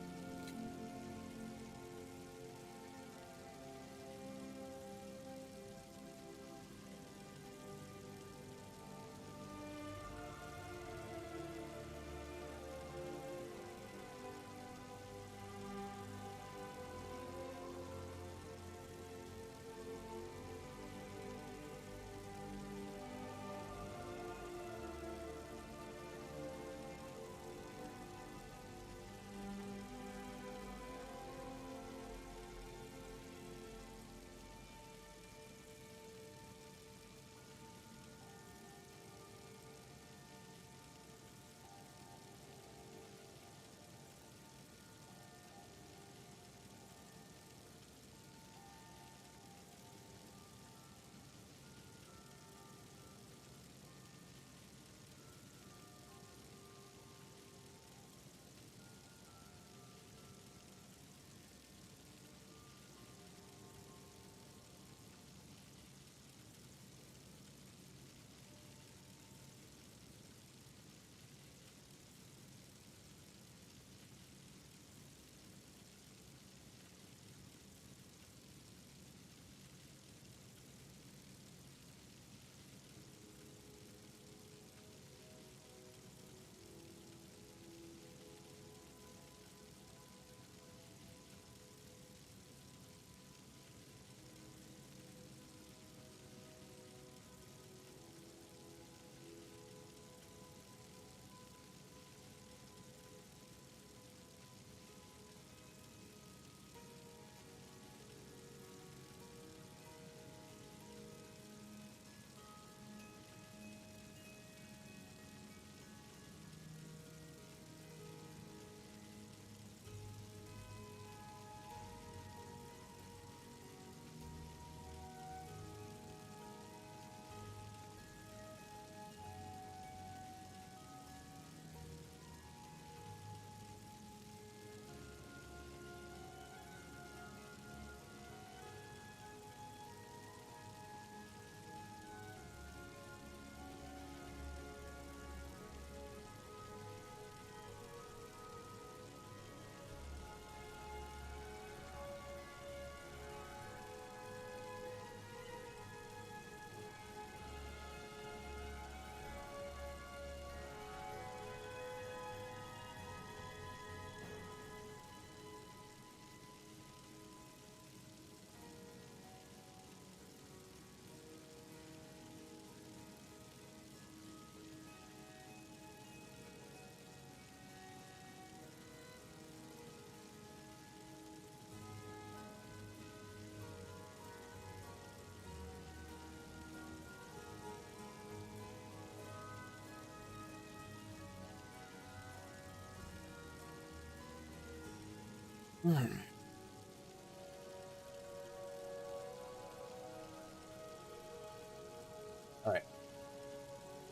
Alright.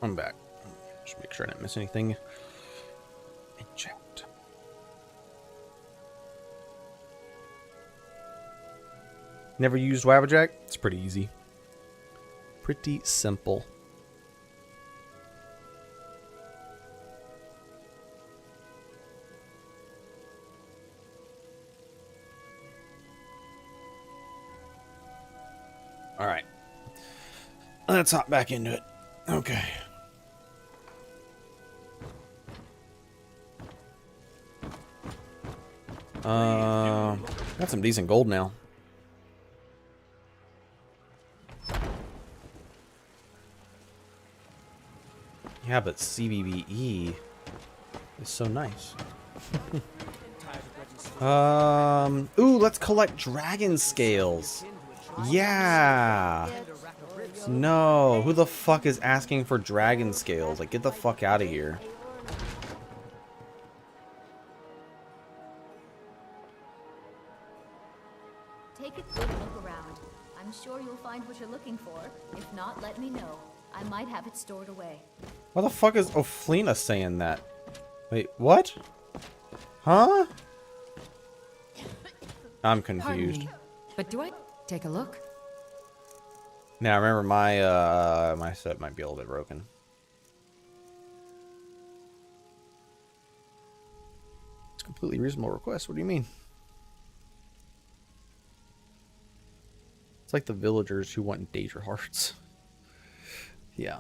I'm back. Just make sure I didn't miss anything. And checked. Never used Wabbajack? It's pretty easy. Pretty simple. Alright. Let's hop back into it. Okay. Got some decent gold now. Yeah, but CVBE is so nice. Ooh, let's collect dragon scales. Yeah. No, who the fuck is asking for dragon scales? Like, get the fuck out of here. Take a good look around. I'm sure you'll find what you're looking for. If not, let me know. I might have it stored away. What the fuck is Oflina saying that? Wait, what? Huh? I'm confused. Pardon me, but do I take a look? Now remember my my set might be a little bit broken. It's a completely reasonable request. What do you mean? It's like the villagers who want Dater hearts. Yeah,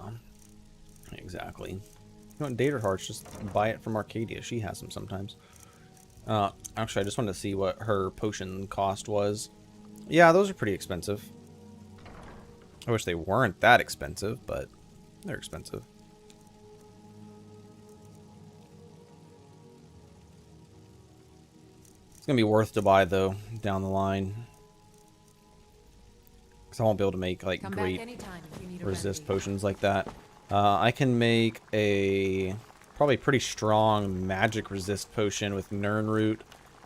exactly. You want Dater hearts? Just buy it from Arcadia. She has them sometimes. Actually, I just wanted to see what her potion cost was. Yeah, those are pretty expensive. I wish they weren't that expensive, but they're expensive. It's gonna be worth to buy though down the line, because I won't be able to make like great resist potions like that. I can make a probably pretty strong magic resist potion with Nirnroot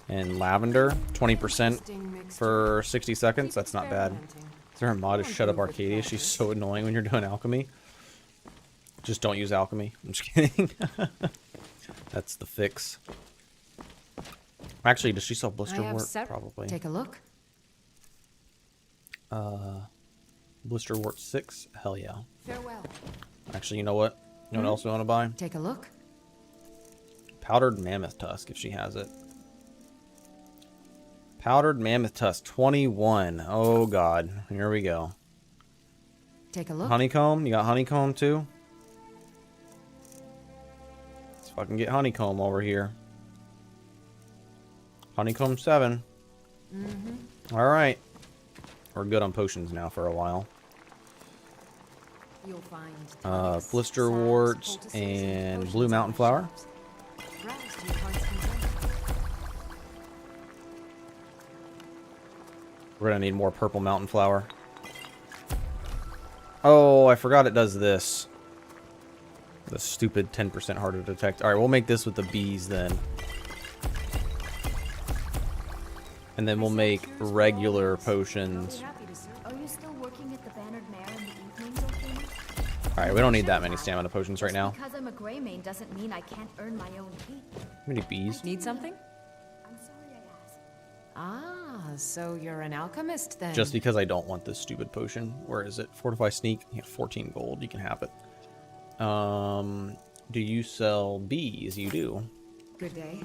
and lavender, 20% for 60 seconds. That's not bad. Her mod is shut up Arcadia. She's so annoying when you're doing alchemy. Just don't use alchemy. I'm just kidding. That's the fix. Actually, does she sell blisterwort? Probably. Take a look. Blisterwort 6? Hell yeah. Farewell. Actually, you know what? You know what else we want to buy? Take a look. Powdered mammoth tusk, if she has it. Powdered mammoth tusk, 21. Oh god. Here we go. Take a look. Honeycomb? You got honeycomb too? Let's fucking get honeycomb over here. Honeycomb 7. Alright. We're good on potions now for a while. You'll find Blisterwort and blue mountain flower. We're gonna need more purple mountain flower. Oh, I forgot it does this. The stupid 10% harder to detect. Alright, we'll make this with the bees then. And then we'll make regular potions. Are you still working at the Bannered Mare in the evenings, Ophelia? Alright, we don't need that many stamina potions right now. Because I'm a Greymane doesn't mean I can't earn my own keep. How many bees? Need something? I'm sorry I asked. Ah, so you're an alchemist then. Just because I don't want this stupid potion. Where is it? Fortify Sneak. Yeah, 14 gold. You can have it. Do you sell bees? You do. Good day.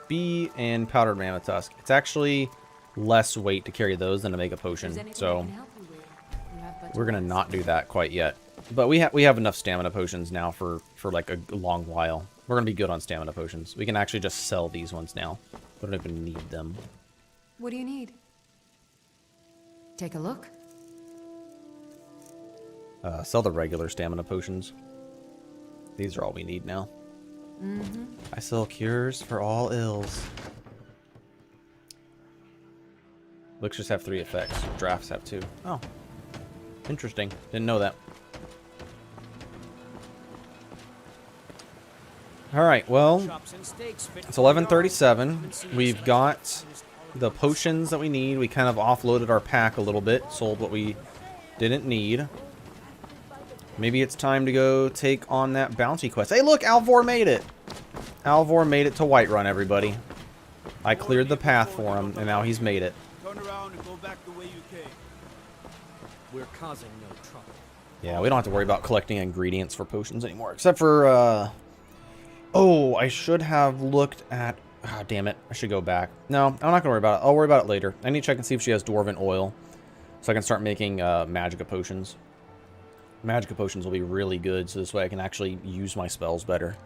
Bee and powdered mammoth tusk. It's actually less weight to carry those than to make a potion. So we're gonna not do that quite yet. But we have enough stamina potions now for like a long while. We're gonna be good on stamina potions. We can actually just sell these ones now. We don't even need them. What do you need? Take a look. Sell the regular stamina potions. These are all we need now. I sell cures for all ills. Looks just have 3 effects. Drafts have 2. Oh. Interesting. Didn't know that. Alright, well, it's 11:37. We've got the potions that we need. We kind of offloaded our pack a little bit, sold what we didn't need. Maybe it's time to go take on that bounty quest. Hey, look, Alvor made it! Alvor made it to Whiterun, everybody. I cleared the path for him, and now he's made it. Turn around and go back the way you came. We're causing no trouble. Yeah, we don't have to worry about collecting ingredients for potions anymore, except for, oh, I should have looked at... Ah, damn it. I should go back. No, I'm not going to worry about it. I'll worry about it later. I need to check and see if she has Dwarven Oil, so I can start making Magicka potions. Magicka potions will be really good, so this way I can actually use my spells better.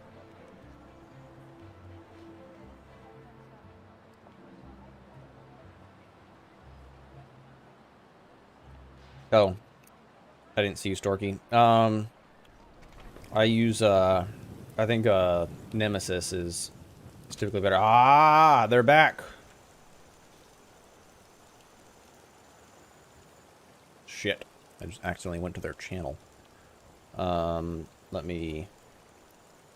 Oh. I didn't see you, Storky. I use, I think, Nemesis is typically better. Ah, they're back. Shit. I just accidentally went to their channel. Let me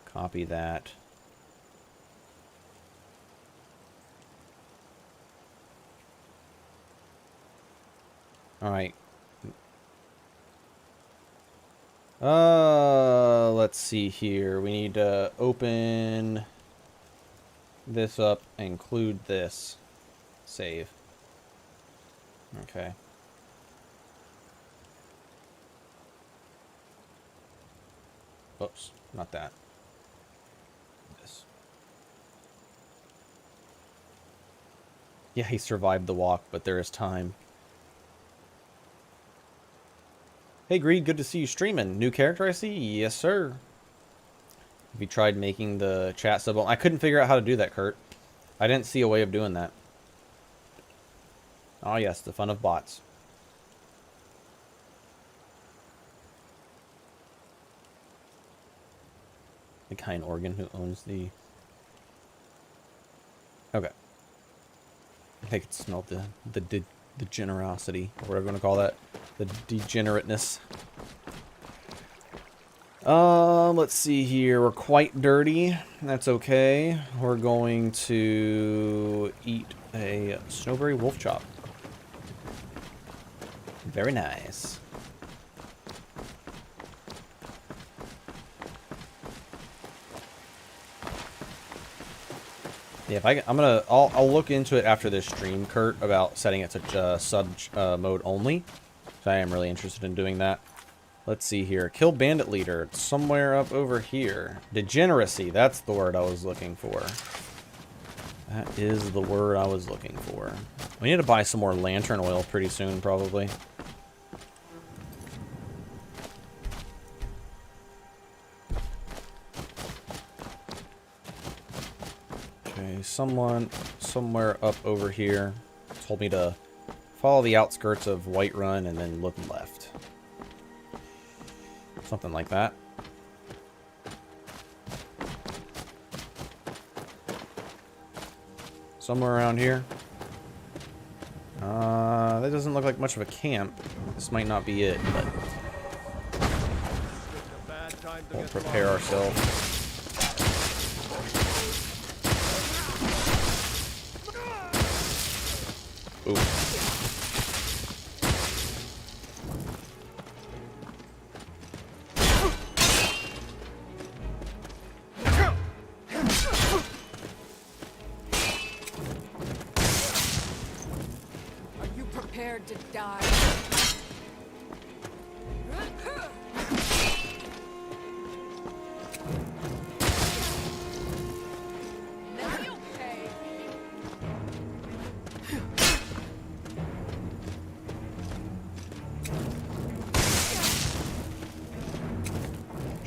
copy that. Alright. Let's see here. We need to open this up, include this. Save. Okay. Oops, not that. This. Yeah, he survived the walk, but there is time. Hey, Greed, good to see you streaming. New character, I see? Yes, sir. Have you tried making the chat sub? I couldn't figure out how to do that, Kurt. I didn't see a way of doing that. Oh, yes, the fun of bots. The kind organ who owns the... Okay. I could smell the generosity, or whatever you want to call that. The degenerateness. Let's see here. We're quite dirty. That's okay. We're going to eat a snowberry wolf chop. Very nice. Yeah, if I'll look into it after this stream, Kurt, about setting it to sub mode only. So I am really interested in doing that. Let's see here. Kill bandit leader. It's somewhere up over here. Degeneracy. That's the word I was looking for. That is the word I was looking for. We need to buy some more lantern oil pretty soon, probably. Okay, someone somewhere up over here told me to follow the outskirts of Whiterun and then look left. Something like that. Somewhere around here. That doesn't look like much of a camp. This might not be it, but we'll prepare ourselves. Ooh. To die.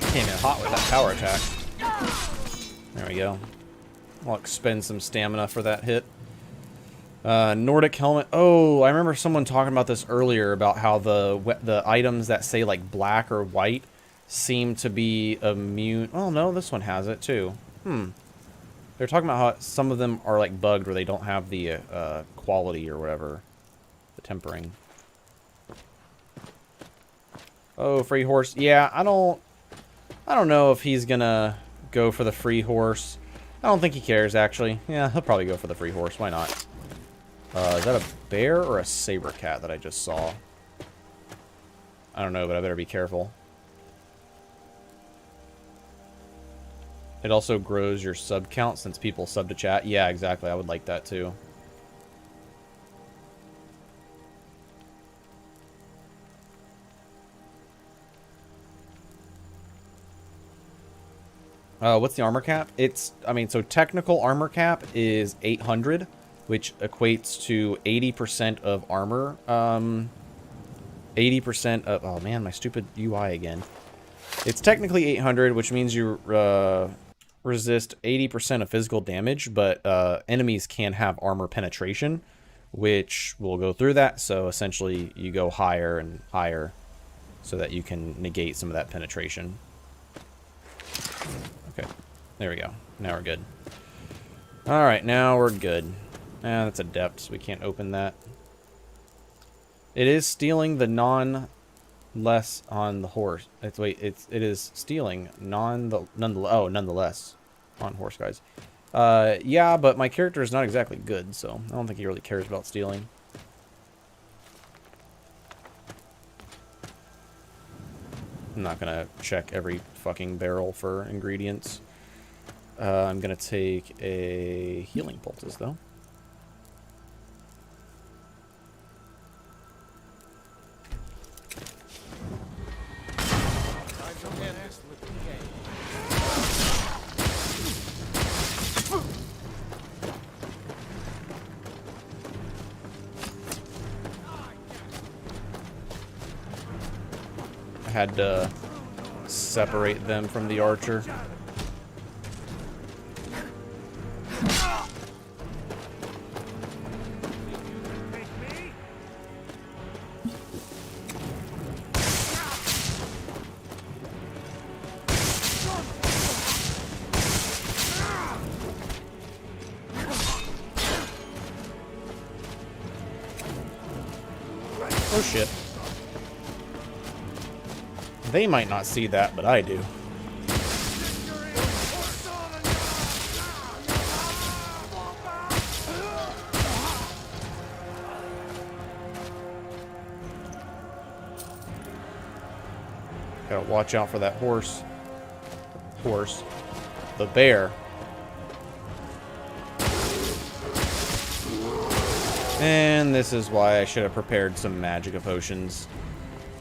Came in hot with that power attack. There we go. I'll expend some stamina for that hit. Nordic helmet. Oh, I remember someone talking about this earlier about how the items that say like black or white seem to be immune. Oh no, this one has it too. They're talking about how some of them are like bugged where they don't have the quality or whatever, the tempering. Oh, free horse. Yeah, I don't know if he's gonna go for the free horse. I don't think he cares, actually. Yeah, he'll probably go for the free horse. Why not? Is that a bear or a saber cat that I just saw? I don't know, but I better be careful. It also grows your sub count since people sub to chat. Yeah, exactly. I would like that too. What's the armor cap? So technical armor cap is 800, which equates to 80% of armor. 80% of... Oh, man, my stupid UI again. It's technically 800, which means you resist 80% of physical damage, but enemies can have armor penetration, which we'll go through that. So essentially, you go higher and higher so that you can negate some of that penetration. Okay, there we go. Now we're good. Alright, now we're good. That's adept, so we can't open that. It is stealing the nonetheless on the horse. It is stealing nonetheless on horse guys. Yeah, but my character is not exactly good, so I don't think he really cares about stealing. I'm not gonna check every fucking barrel for ingredients. I'm gonna take a healing poultice though. I had to separate them from the archer. Oh shit. They might not see that, but I do. Gotta watch out for that horse. The bear. And this is why I should have prepared some magicka potions.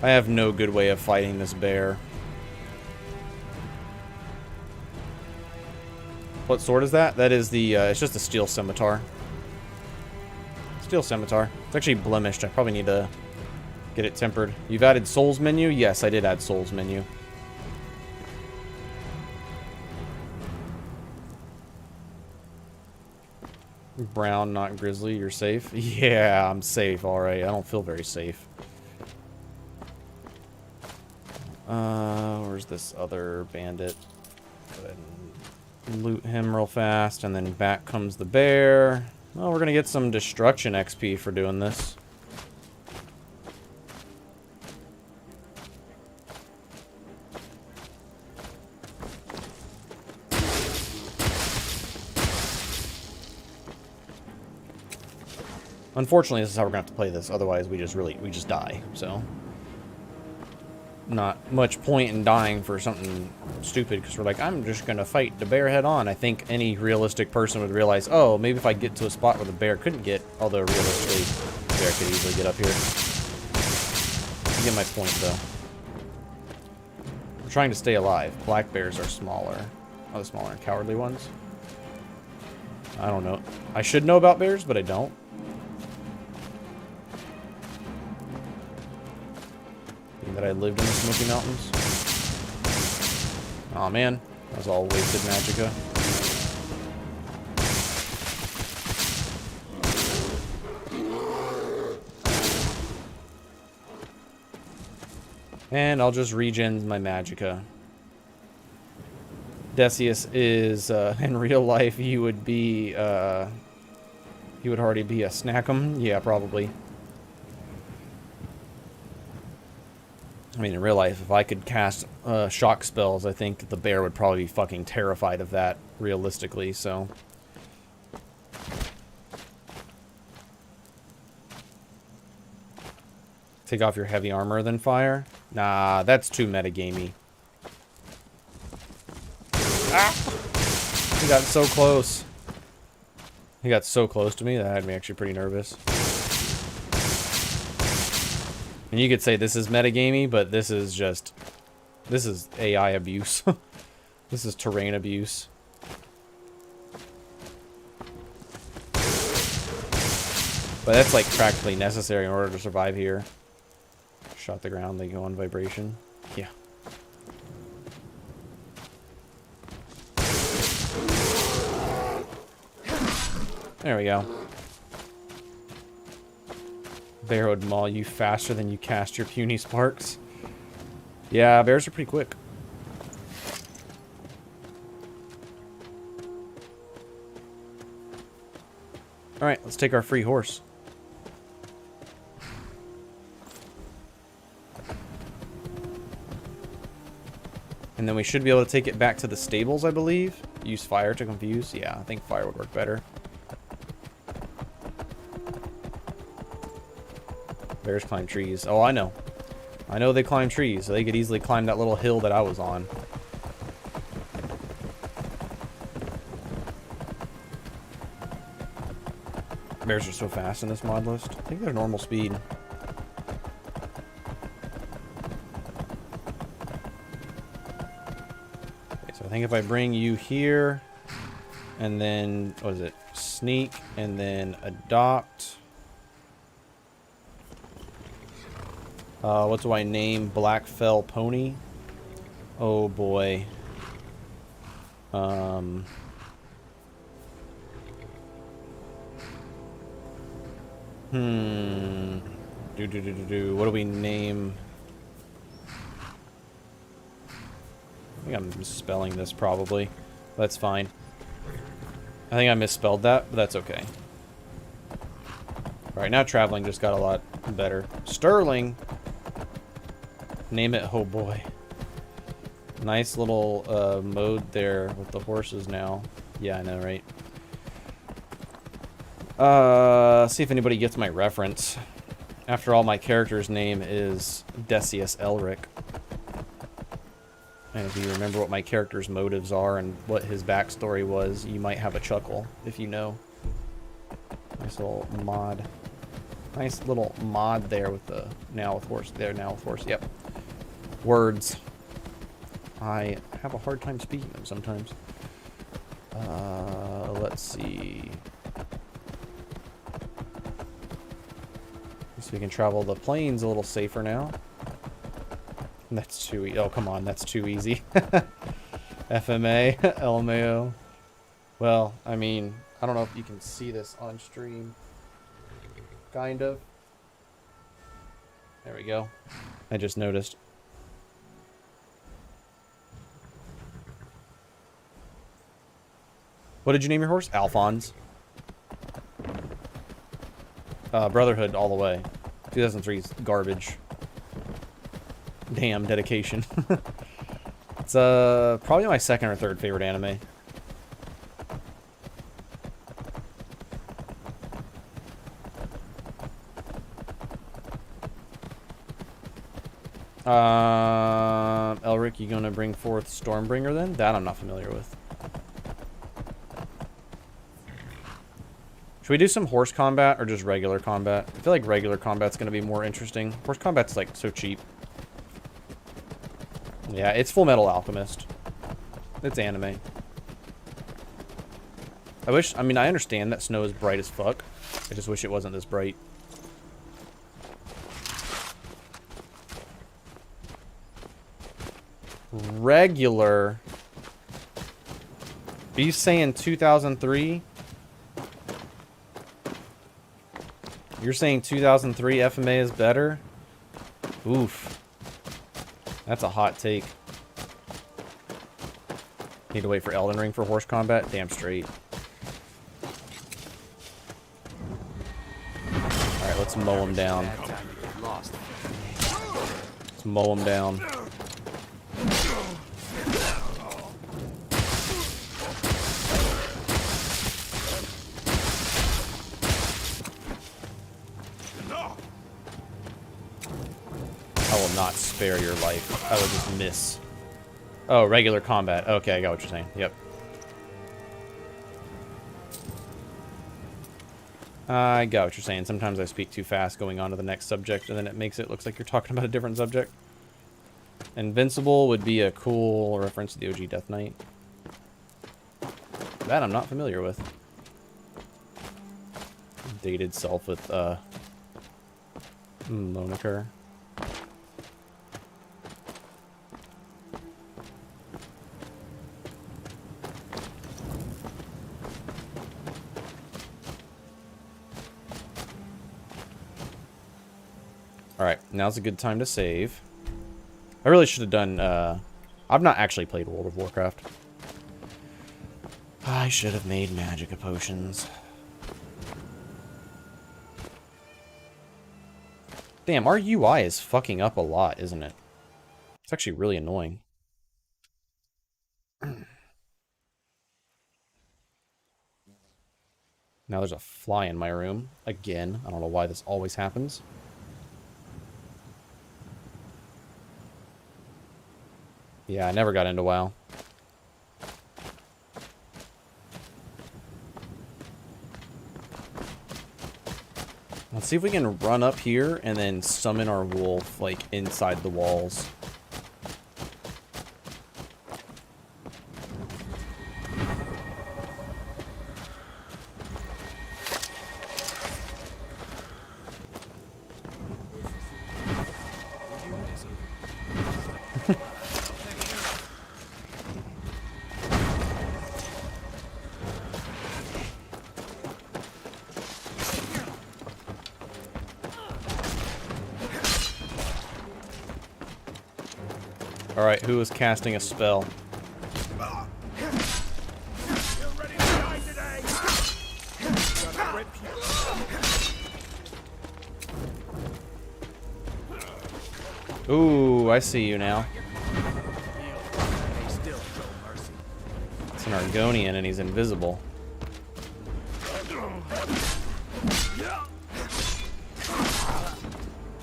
I have no good way of fighting this bear. What sword is that? That is the, it's just a steel scimitar. Steel scimitar. It's actually blemished. I probably need to get it tempered. You've added Souls menu? Yes, I did add Souls menu. Brown, not grizzly. You're safe? Yeah, I'm safe. Alright, I don't feel very safe. Where's this other bandit? Go ahead and loot him real fast, and then back comes the bear. Well, we're gonna get some destruction XP for doing this. Unfortunately, this is how we're gonna have to play this. Otherwise, we just die. So, not much point in dying for something stupid because we're like, I'm just gonna fight the bear head on. I think any realistic person would realize, oh, maybe if I get to a spot where the bear couldn't get, although realistically, the bear could easily get up here. You get my point, though. We're trying to stay alive. Black bears are smaller. Oh, the smaller and cowardly ones. I don't know. I should know about bears, but I don't. That I lived in the Smoky Mountains. Aw, man. That was all wasted magicka. And I'll just regen my magicka. Decius is, in real life, he would be, he would already be a snackum. Yeah, probably. I mean, in real life, if I could cast shock spells, I think the bear would probably be fucking terrified of that, realistically, so... Take off your heavy armor, then fire? Nah, that's too metagamey. Ah! He got so close. He got so close to me that had me actually pretty nervous. And you could say this is metagamey, but this is just... This is AI abuse. This is terrain abuse. But that's like practically necessary in order to survive here. Shot the ground, they go on vibration. Yeah. There we go. Bear would maul you faster than you cast your puny sparks. Yeah, bears are pretty quick. Alright, let's take our free horse. And then we should be able to take it back to the stables, I believe. Use fire to confuse. Yeah, I think fire would work better. Bears climb trees. Oh, I know. I know they climb trees. So they could easily climb that little hill that I was on. Bears are so fast in this mod list. I think they're normal speed. I think if I bring you here, and then, what is it? Sneak, and then adopt. What do I name Blackfell Pony? Oh boy. What do we name? I think I'm misspelling this probably. That's fine. I think I misspelled that, but that's okay. Alright, now traveling just got a lot better. Sterling! Name it, oh boy. Nice little mode there with the horses now. Yeah, I know, right? See if anybody gets my reference. After all, my character's name is Decius Elric. And if you remember what my character's motives are and what his backstory was, you might have a chuckle, if you know. Nice little mod. Nice little mod there with the now with horse. There, now with horse. Yep. Words. I have a hard time speaking them sometimes. Let's see. So we can travel the plains a little safer now. That's too easy. Oh, come on. That's too easy. FMA, LMAO. Well, I mean, I don't know if you can see this on stream. Kind of. There we go. I just noticed. What did you name your horse? Alphonse. Brotherhood all the way. 2003's garbage. Damn, dedication. It's probably my second or third favorite anime. Elric, you gonna bring forth Stormbringer then? That I'm not familiar with. Should we do some horse combat or just regular combat? I feel like regular combat's gonna be more interesting. Horse combat's like so cheap. Yeah, it's Full Metal Alchemist. It's anime. I mean, I understand that snow is bright as fuck. I just wish it wasn't this bright. Regular. Are you saying 2003? You're saying 2003 FMA is better? Oof. That's a hot take. Need to wait for Elden Ring for horse combat? Damn straight. Alright, let's mow him down. Let's mow him down. I will not spare your life. I will just miss. Oh, regular combat. Okay, I got what you're saying. Yep. I got what you're saying. Sometimes I speak too fast going on to the next subject, and then it makes it look like you're talking about a different subject. Invincible would be a cool reference to the OG Death Knight. That I'm not familiar with. Dated self with, Moniker. Alright, now's a good time to save. I really should have done, I've not actually played World of Warcraft. I should have made magicka potions. Damn, our UI is fucking up a lot, isn't it? It's actually really annoying. Now there's a fly in my room. Again. I don't know why this always happens. Yeah, I never got into WoW. Let's see if we can run up here and then summon our wolf, like, inside the walls. Alright, who is casting a spell? Ooh, I see you now. It's an Argonian and he's invisible.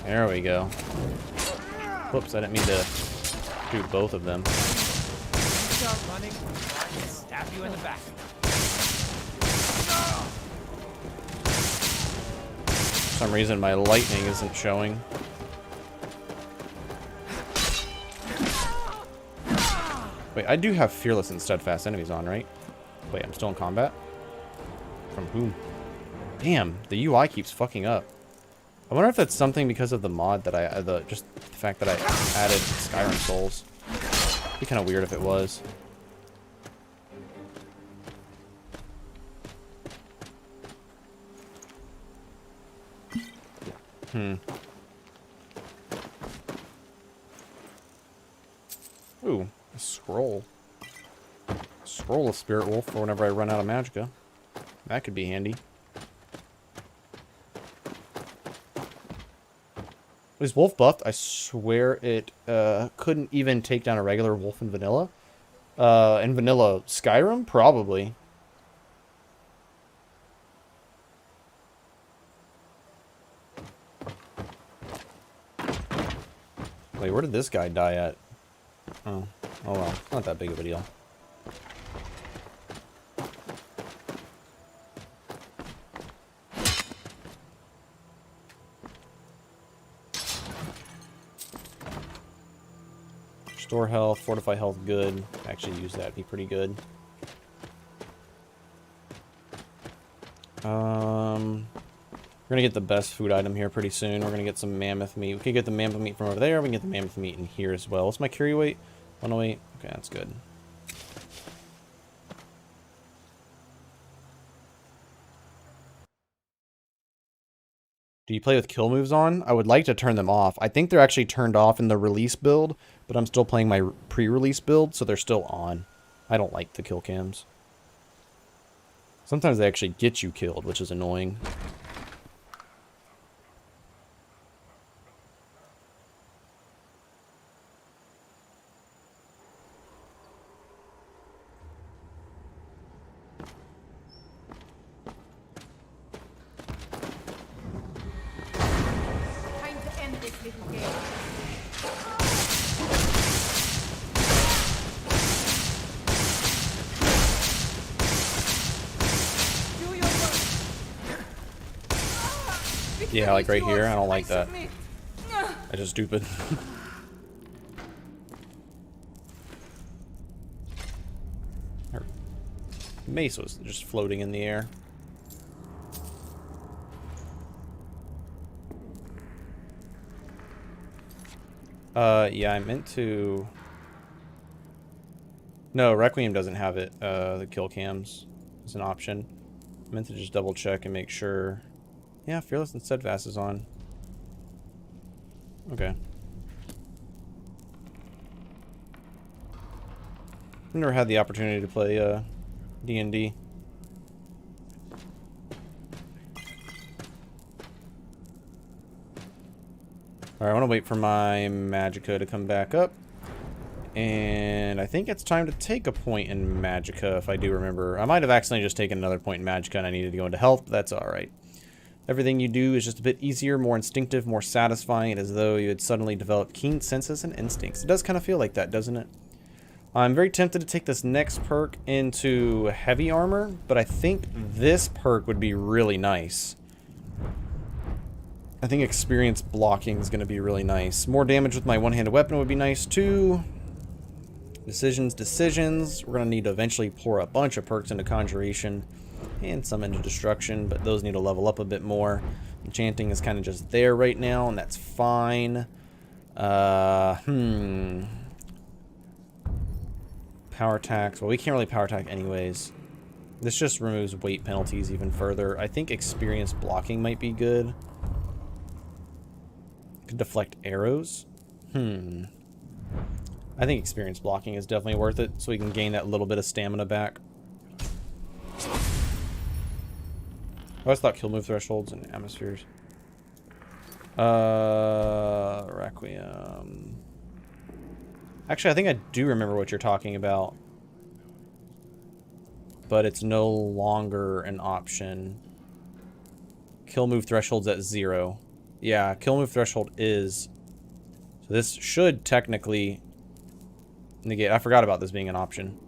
There we go. Whoops, I didn't mean to do both of them. Start running, I can stab you in the back. For some reason my lightning isn't showing. Wait, I do have fearless and steadfast enemies on, right? Wait, I'm still in combat? From whom? Damn, the UI keeps fucking up. I wonder if that's something because of the mod that just the fact that I added Skyrim Souls. It'd be kind of weird if it was. Ooh, a scroll. Scroll of Spirit Wolf for whenever I run out of magicka. That could be handy. Was wolf buffed? I swear it couldn't even take down a regular wolf in vanilla. In vanilla Skyrim? Probably. Wait, where did this guy die at? Oh well, not that big of a deal. Restore health, fortify health, good. Actually use that, be pretty good. We're gonna get the best food item here pretty soon. We're gonna get some mammoth meat. We can get the mammoth meat from over there. We can get the mammoth meat in here as well. What's my carry weight? 108. Okay, that's good. Do you play with kill moves on? I would like to turn them off. I think they're actually turned off in the release build, but I'm still playing my pre-release build, so they're still on. I don't like the kill cams. Sometimes they actually get you killed, which is annoying. Yeah, like right here. I don't like that. That's just stupid. Her mace was just floating in the air. Yeah, I meant to... No, Requiem doesn't have it. The kill cams is an option. I meant to just double check and make sure. Yeah, Fearless and Steadfast is on. Okay. I've never had the opportunity to play D&D. Alright, I want to wait for my Magicka to come back up. And I think it's time to take a point in Magicka, if I do remember. I might have accidentally just taken another point in Magicka and I needed to go into health, but that's alright. Everything you do is just a bit easier, more instinctive, more satisfying, as though you had suddenly developed keen senses and instincts. It does kind of feel like that, doesn't it? I'm very tempted to take this next perk into heavy armor, but I think this perk would be really nice. I think experience blocking is going to be really nice. More damage with my one-handed weapon would be nice too. Decisions. We're going to need to eventually pour a bunch of perks into Conjuration and some into Destruction, but those need to level up a bit more. Enchanting is kind of just there right now, and that's fine. Power attacks. Well, we can't really power attack anyways. This just removes weight penalties even further. I think experience blocking might be good. Could deflect arrows. I think experience blocking is definitely worth it, so we can gain that little bit of stamina back. I always thought kill move thresholds and atmospheres. Requiem. Actually, I think I do remember what you're talking about. But it's no longer an option. Kill move threshold's at 0. Yeah, kill move threshold is. So this should technically negate. I forgot about this being an option.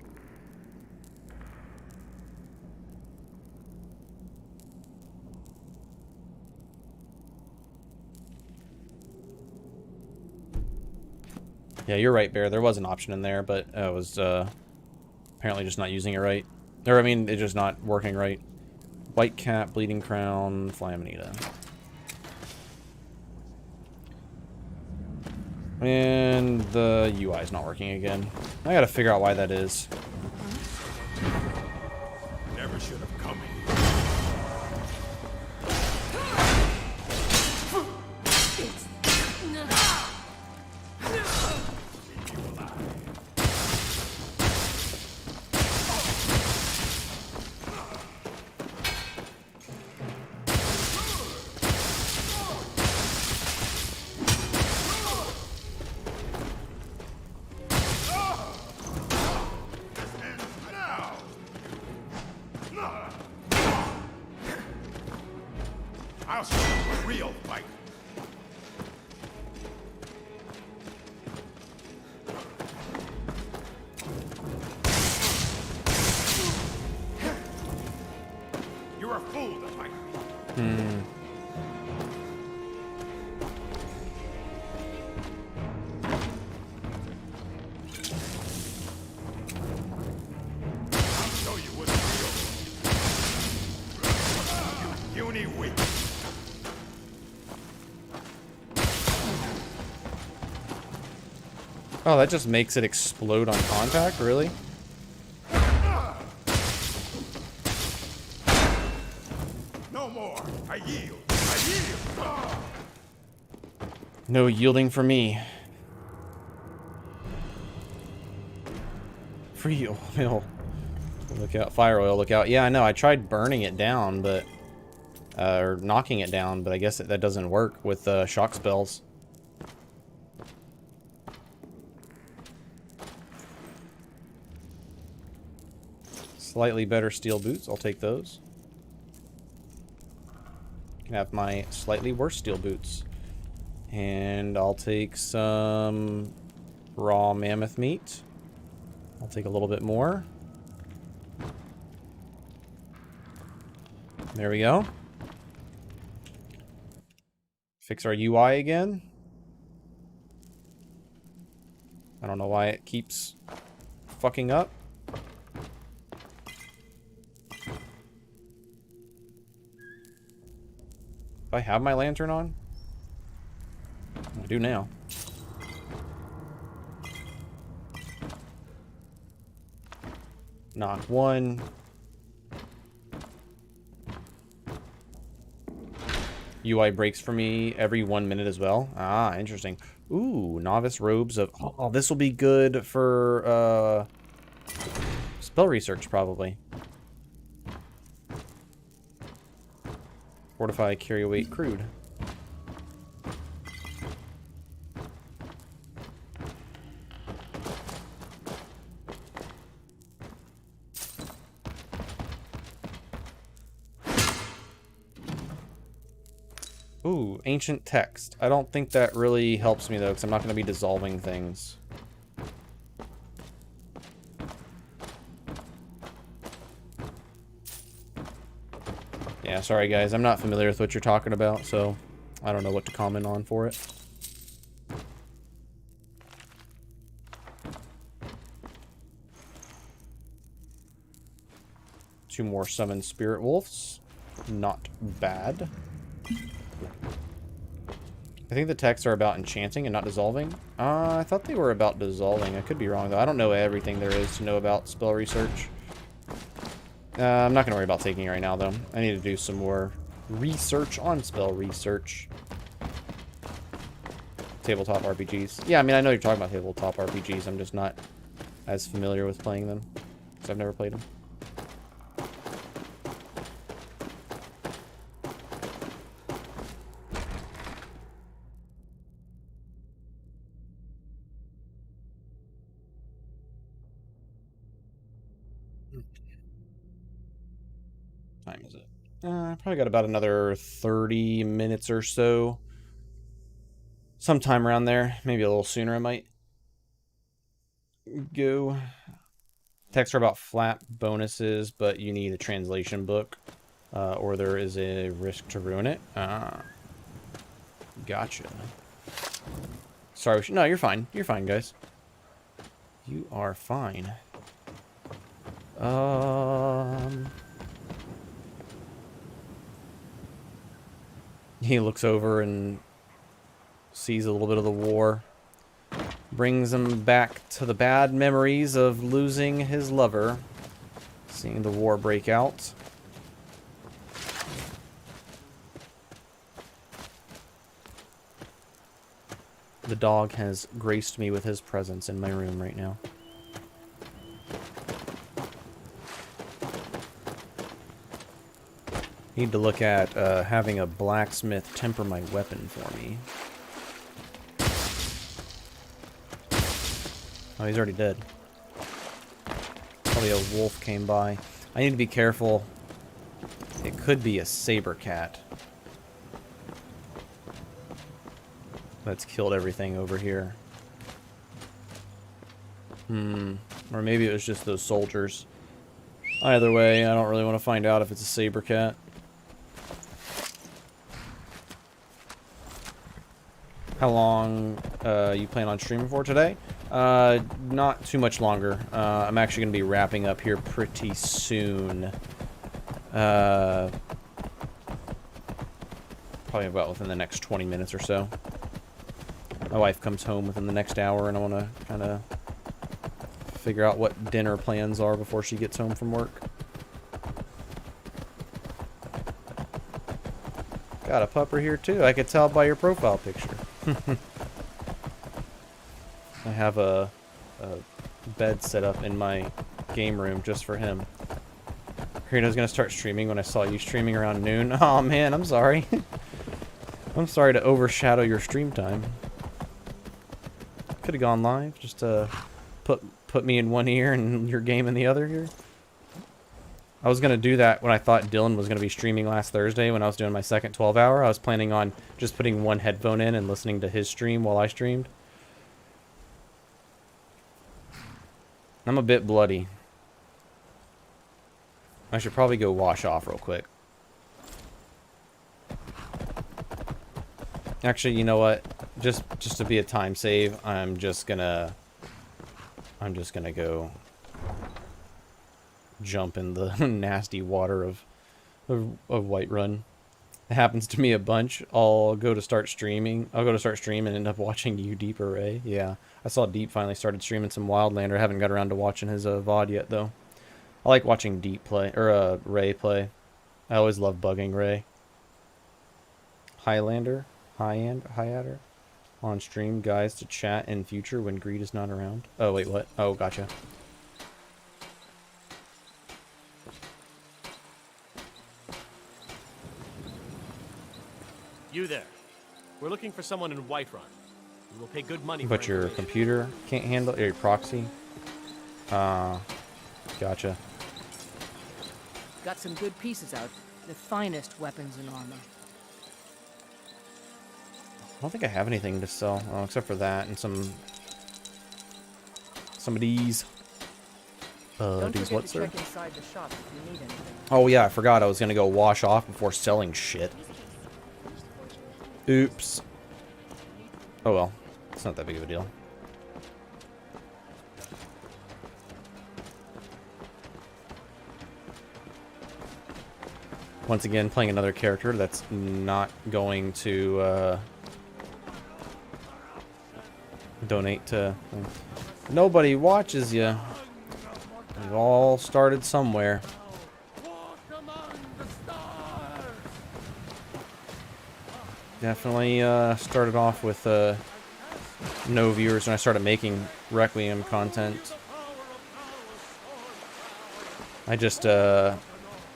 Yeah, you're right, Bear. There was an option in there, but I was apparently just not using it right. Or, I mean, it's just not working right. White Cat, Bleeding Crown, Flaminita. And the UI is not working again. I gotta figure out why that is. Never should have come here. I'll show you a real fight. You're a fool to fight me. I'll show you what's real. You puny weak. Oh, that just makes it explode on contact? Really? No more. I yield. I yield. No yielding for me. Free oil. Look out. Fire oil, look out. Yeah, I know. I tried burning it down, but... or knocking it down, but I guess that doesn't work with shock spells. Slightly better steel boots. I'll take those. Can have my slightly worse steel boots. And I'll take some raw mammoth meat. I'll take a little bit more. There we go. Fix our UI again. I don't know why it keeps fucking up. Do I have my lantern on? I do now. Knock one. UI breaks for me every 1 minute as well. Ah, interesting. Ooh, novice robes of... Oh, this will be good for spell research, probably. Fortify, carry weight, crude. Ooh, ancient text. I don't think that really helps me, though, because I'm not going to be dissolving things. Yeah, sorry, guys. I'm not familiar with what you're talking about, so I don't know what to comment on for it. Two more summoned spirit wolves. Not bad. I think the texts are about enchanting and not dissolving. I thought they were about dissolving. I could be wrong, though. I don't know everything there is to know about spell research. I'm not going to worry about taking it right now, though. I need to do some more research on spell research. Tabletop RPGs. Yeah, I mean, I know you're talking about tabletop RPGs. I'm just not as familiar with playing them, because I've never played them. Time is it? Probably got about another 30 minutes or so. Sometime around there. Maybe a little sooner I might go. Texts are about flat bonuses, but you need a translation book. Or there is a risk to ruin it. Gotcha. Sorry. No, you're fine. You're fine, guys. You are fine. He looks over and sees a little bit of the war. Brings him back to the bad memories of losing his lover. Seeing the war break out. The dog has graced me with his presence in my room right now. Need to look at having a blacksmith temper my weapon for me. Oh, he's already dead. Probably a wolf came by. I need to be careful. It could be a saber cat that's killed everything over here. Or maybe it was just those soldiers. Either way, I don't really want to find out if it's a saber cat. How long you plan on streaming for today? Not too much longer. I'm actually going to be wrapping up here pretty soon. Probably about within the next 20 minutes or so. My wife comes home within the next hour, and I want to kind of figure out what dinner plans are before she gets home from work. Got a pupper here too. I could tell by your profile picture. I have a bed set up in my game room just for him. Heard I was gonna start streaming when I saw you streaming around noon. Oh man, I'm sorry. I'm sorry to overshadow your stream time. Could have gone live, just put me in one ear and your game in the other here. I was going to do that when I thought Dylan was going to be streaming last Thursday when I was doing my second 12-hour. I was planning on just putting one headphone in and listening to his stream while I streamed. I'm a bit bloody. I should probably go wash off real quick. Actually, you know what? Just to be a time save, I'm just gonna go jump in the nasty water of Whiterun. It happens to me a bunch. I'll go to start streaming and end up watching you, Deep or Ray. Yeah, I saw Deep finally started streaming some Wildlander. I haven't got around to watching his VOD yet though. I like watching Deep play or Ray play. I always love bugging Ray. Highlander, Highander on stream, guys, to chat in future when Greed is not around. Oh wait, what? Oh, gotcha. You there. We're looking for someone in Whiterun. We will pay good money for But your computer can't handle your proxy. Gotcha. Got some good pieces out. The finest weapons and armor. I don't think I have anything to sell, except for that and some of these. These what, sir? Check inside the shop if you need anything. Oh yeah, I forgot I was gonna go wash off before selling shit. Oops. Oh well, it's not that big of a deal. Once again, playing another character that's not going to donate to. Nobody watches you. We've all started somewhere. Definitely started off with no viewers when I started making Requiem content. I just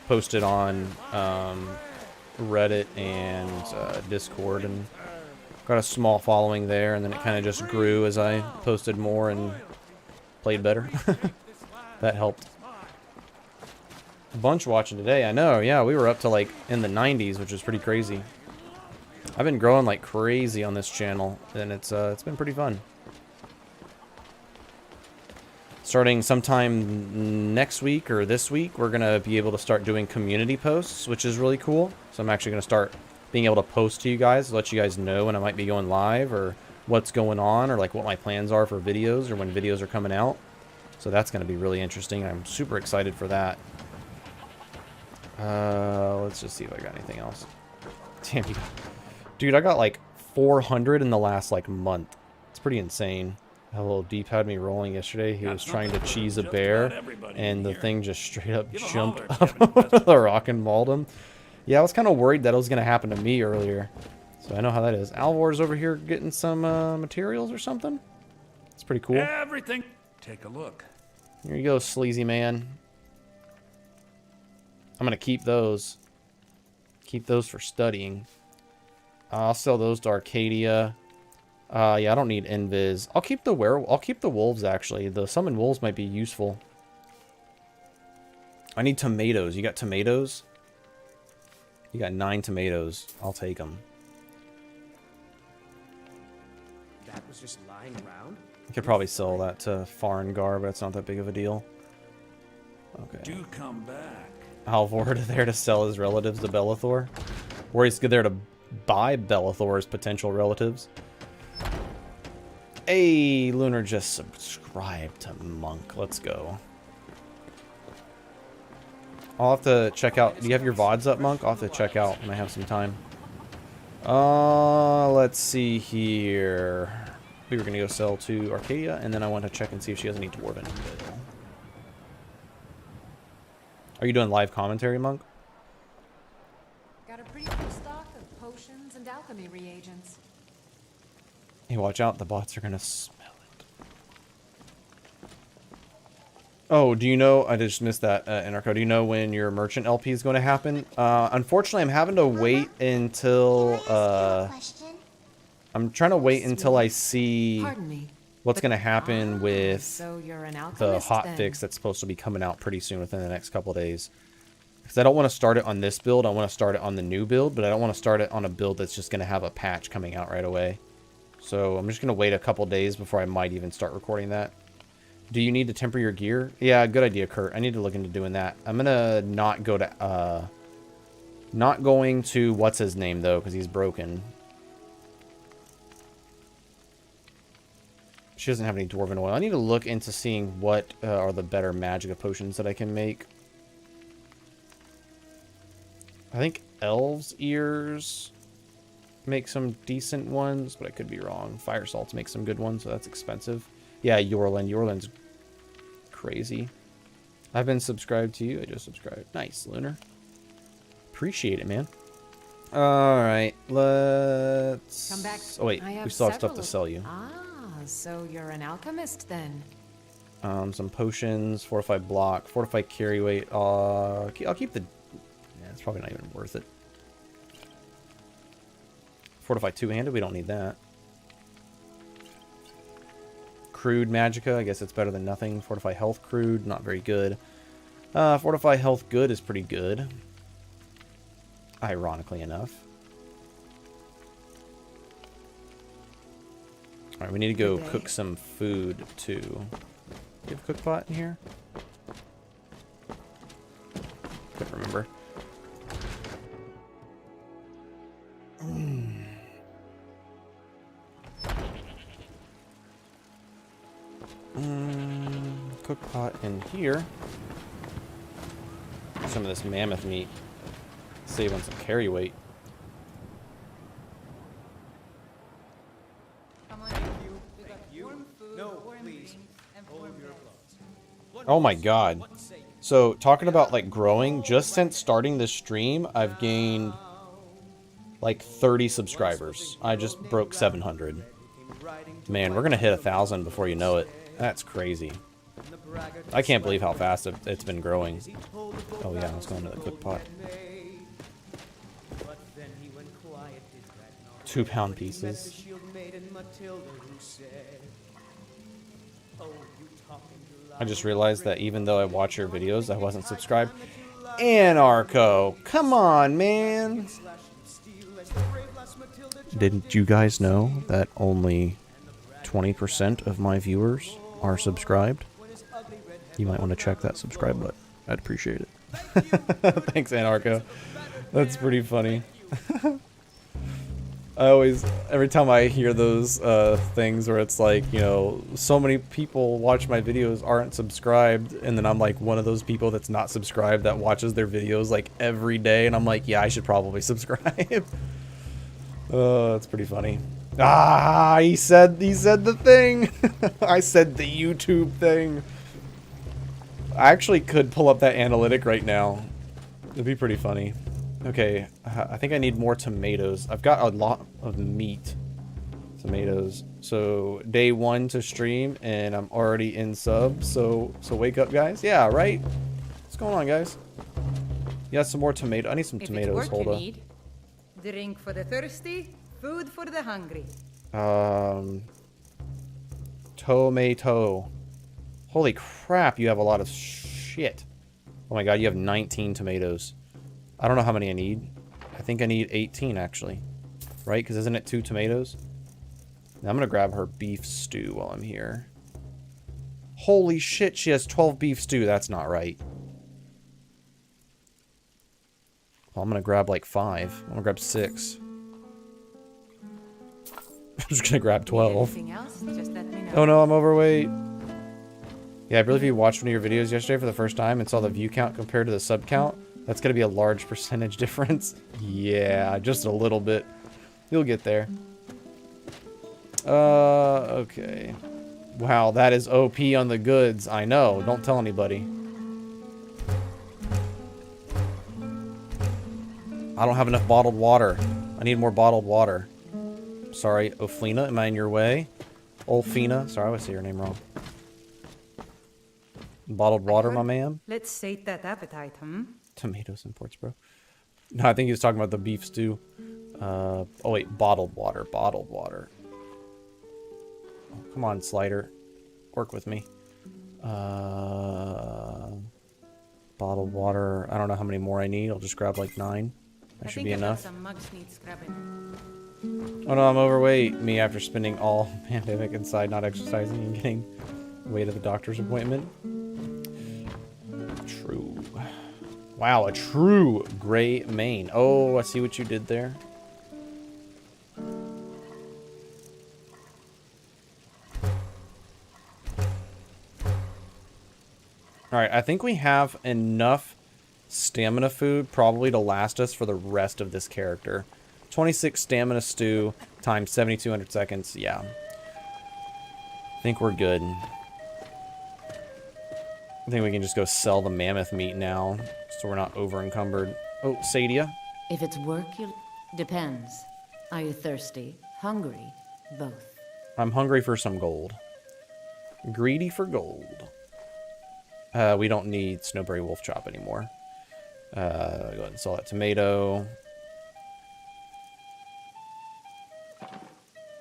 posted on Reddit and Discord and got a small following there, and then it kind of just grew as I posted more and played better. That helped. A bunch watching today, I know. Yeah, we were up to like in the 90s, which is pretty crazy. I've been growing like crazy on this channel, and it's been pretty fun. Starting sometime next week or this week, we're gonna be able to start doing community posts, which is really cool. So I'm actually gonna start being able to post to you guys, let you guys know when I might be going live or what's going on, or like what my plans are for videos or when videos are coming out. So that's gonna be really interesting. I'm super excited for that. Let's just see if I got anything else. Damn you. Dude, I got like 400 in the last like month. It's pretty insane. Hello, Deep had me rolling yesterday. He was trying to cheese a bear, and the thing just straight up jumped up the rock and mauled him. Yeah, I was kind of worried that it was going to happen to me earlier. So I know how that is. Alvor's over here getting some materials or something. It's pretty cool. Everything. Take a look. Here you go, sleazy man. I'm going to keep those. Keep those for studying. I'll sell those to Arcadia. Yeah, I don't need invis. I'll keep the wolves actually. The summon wolves might be useful. I need tomatoes. You got tomatoes? You got 9 tomatoes. I'll take them. That was just lying around? I could probably sell that to Farengar, but it's not that big of a deal. Okay. Do come back. Alvor there to sell his relatives to Bellathor. Or he's there to buy Bellathor's potential relatives. Hey, Lunar just subscribed to Monk. Let's go. I'll have to check out. Do you have your VODs up, Monk? I'll have to check out when I have some time. Let's see here. We were going to go sell to Arcadia, and then I want to check and see if she has any Dwarven. Are you doing live commentary, Monk? Got a pretty good stock of potions and alchemy reagents. Hey, watch out. The bots are going to smell it. Oh, do you know... I just missed that, Enarco. Do you know when your merchant LP is going to happen? Unfortunately, I'm having to wait until... I'm trying to wait until I see what's going to happen with So you're an the alchemist, then? hotfix that's supposed to be coming out pretty soon within the next couple of days. Because I don't want to start it on this build. I want to start it on the new build, but I don't want to start it on a build that's just going to have a patch coming out right away. So I'm just going to wait a couple days before I might even start recording that. Do you need to temper your gear? Yeah, good idea, Kurt. I need to look into doing that. I'm going to not go to... not going to... What's his name, though, because he's broken. She doesn't have any Dwarven oil. I need to look into seeing what are the better Magicka potions that I can make. I think Elves' Ears make some decent ones, but I could be wrong. Fire Salts make some good ones, so that's expensive. Yeah, Yorland. Yorland's crazy. I've been subscribed to you. I just subscribed. Nice, Lunar. Appreciate it, man. Alright, let's... Come back. Oh, wait. We still have stuff to sell you. Ah, so you're an alchemist then. Some potions, fortified block, fortified carry weight. I'll keep the... Yeah, it's probably not even worth it. Fortified two-handed, we don't need that. Crude Magicka, I guess it's better than nothing. Fortify health crude, not very good. Fortify health good is pretty good. Ironically enough. Alright, we need to go cook some food too. Do you have a cook pot in here? Couldn't remember. Cook pot in here. Some of this mammoth meat. Save on some carry weight. Oh my god. So, talking about like growing, just since starting this stream, I've gained like 30 subscribers. I just broke 700. Man, we're gonna hit 1,000 before you know it. That's crazy. I can't believe how fast it's been growing. Oh yeah, let's go into the cook pot. 2-pound pieces. I just realized that even though I watch your videos, I wasn't subscribed. Anarcho, come on, man. Didn't you guys know that only 20% of my viewers are subscribed? You might want to check that subscribe button. I'd appreciate it. Thanks, Anarcho. That's pretty funny. I always, every time I hear those things where it's like, you know, so many people watch my videos aren't subscribed, and then I'm like one of those people that's not subscribed that watches their videos like every day, and I'm like, yeah, I should probably subscribe. Oh, that's pretty funny. Ah, he said the thing. I said the YouTube thing. I actually could pull up that analytic right now. It'd be pretty funny. Okay, I think I need more tomatoes. I've got a lot of meat. Tomatoes. So, day 1 to stream, and I'm already in sub, so wake up, guys. Yeah, right? What's going on, guys? You got some more tomato. I need some tomatoes. Hold on. Drink for the thirsty, food for the hungry. Tomato. Holy crap, you have a lot of shit. Oh my god, you have 19 tomatoes. I don't know how many I need. I think I need 18, actually. Right? Because isn't it 2 tomatoes? Now I'm going to grab her beef stew while I'm here. Holy shit, she has 12 beef stew. That's not right. Well, I'm going to grab like 5. I'm going to grab 6. I'm just going to grab 12. Oh no, I'm overweight. Yeah, I believe if you watched one of your videos yesterday for the first time and saw the view count compared to the sub count, that's going to be a large percentage difference. Yeah, just a little bit. You'll get there. Okay. Wow, that is OP on the goods. I know. Don't tell anybody. I don't have enough bottled water. I need more bottled water. Sorry, Oflina, am I in your way? Olfina. Sorry, I always say your name wrong. Bottled water, my man. Let's sate that appetite, Tomatoes imports, bro. No, I think he was talking about the beef stew. Oh wait, bottled water. Bottled water. Oh, come on, Slider. Work with me. Bottled Bottled water. I don't know how many more I need. I'll just grab like 9. That should be enough. Some mugs need scrubbing. Oh no, I'm overweight. Me after spending all pandemic inside, not exercising and getting way to the doctor's appointment. True. Wow, a true gray mane. Oh, I see what you did there. Alright, I think we have enough stamina food probably to last us for the rest of this character. 26 stamina stew times 7,200 seconds. Yeah. I think we're good. I think we can just go sell the mammoth meat now, so we're not over encumbered. Oh, Sadia. If it's work, you depends. Are you thirsty? Hungry? Both. I'm hungry for some gold. Greedy for gold. We don't need Snowberry Wolf Chop anymore. Go ahead and sell that tomato.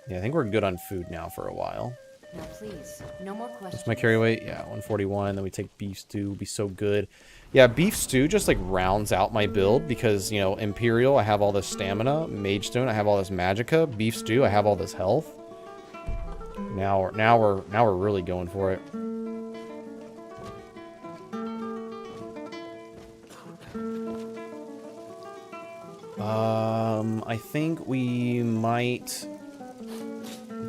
Yeah, I think we're good on food now for a while. Now please, no more questions. What's my carry weight? Yeah, 141. Then we take beef stew. It'll be so good. Yeah, beef stew just like rounds out my build because, you know, Imperial, I have all this stamina. Mage Stone, I have all this magicka. Beef stew, I have all this health. Now we're really going for it. I think we might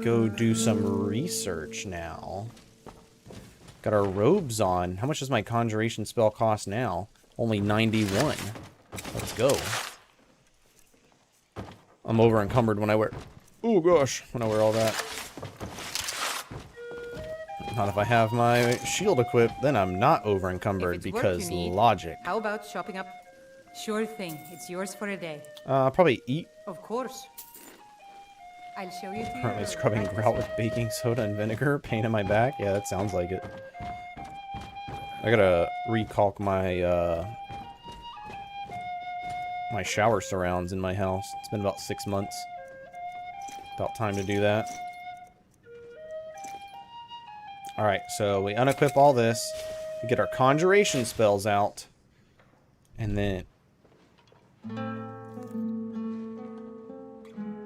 go do some research now. Got our robes on. How much does my conjuration spell cost now? Only 91. Let's go. I'm over encumbered when I wear... Oh gosh, when I wear all that. Not if I have my shield equipped, then I'm not over encumbered because logic. How about shopping up? Sure thing. It's yours for a day. Probably eat. Of course. I'll show you. Currently scrubbing grout with baking soda and vinegar. Pain in my back. Yeah, that sounds like it. I gotta recalc my my shower surrounds in my house. It's been about 6 months. About time to do that. Alright, so we unequip all this. We get our conjuration spells out. And then...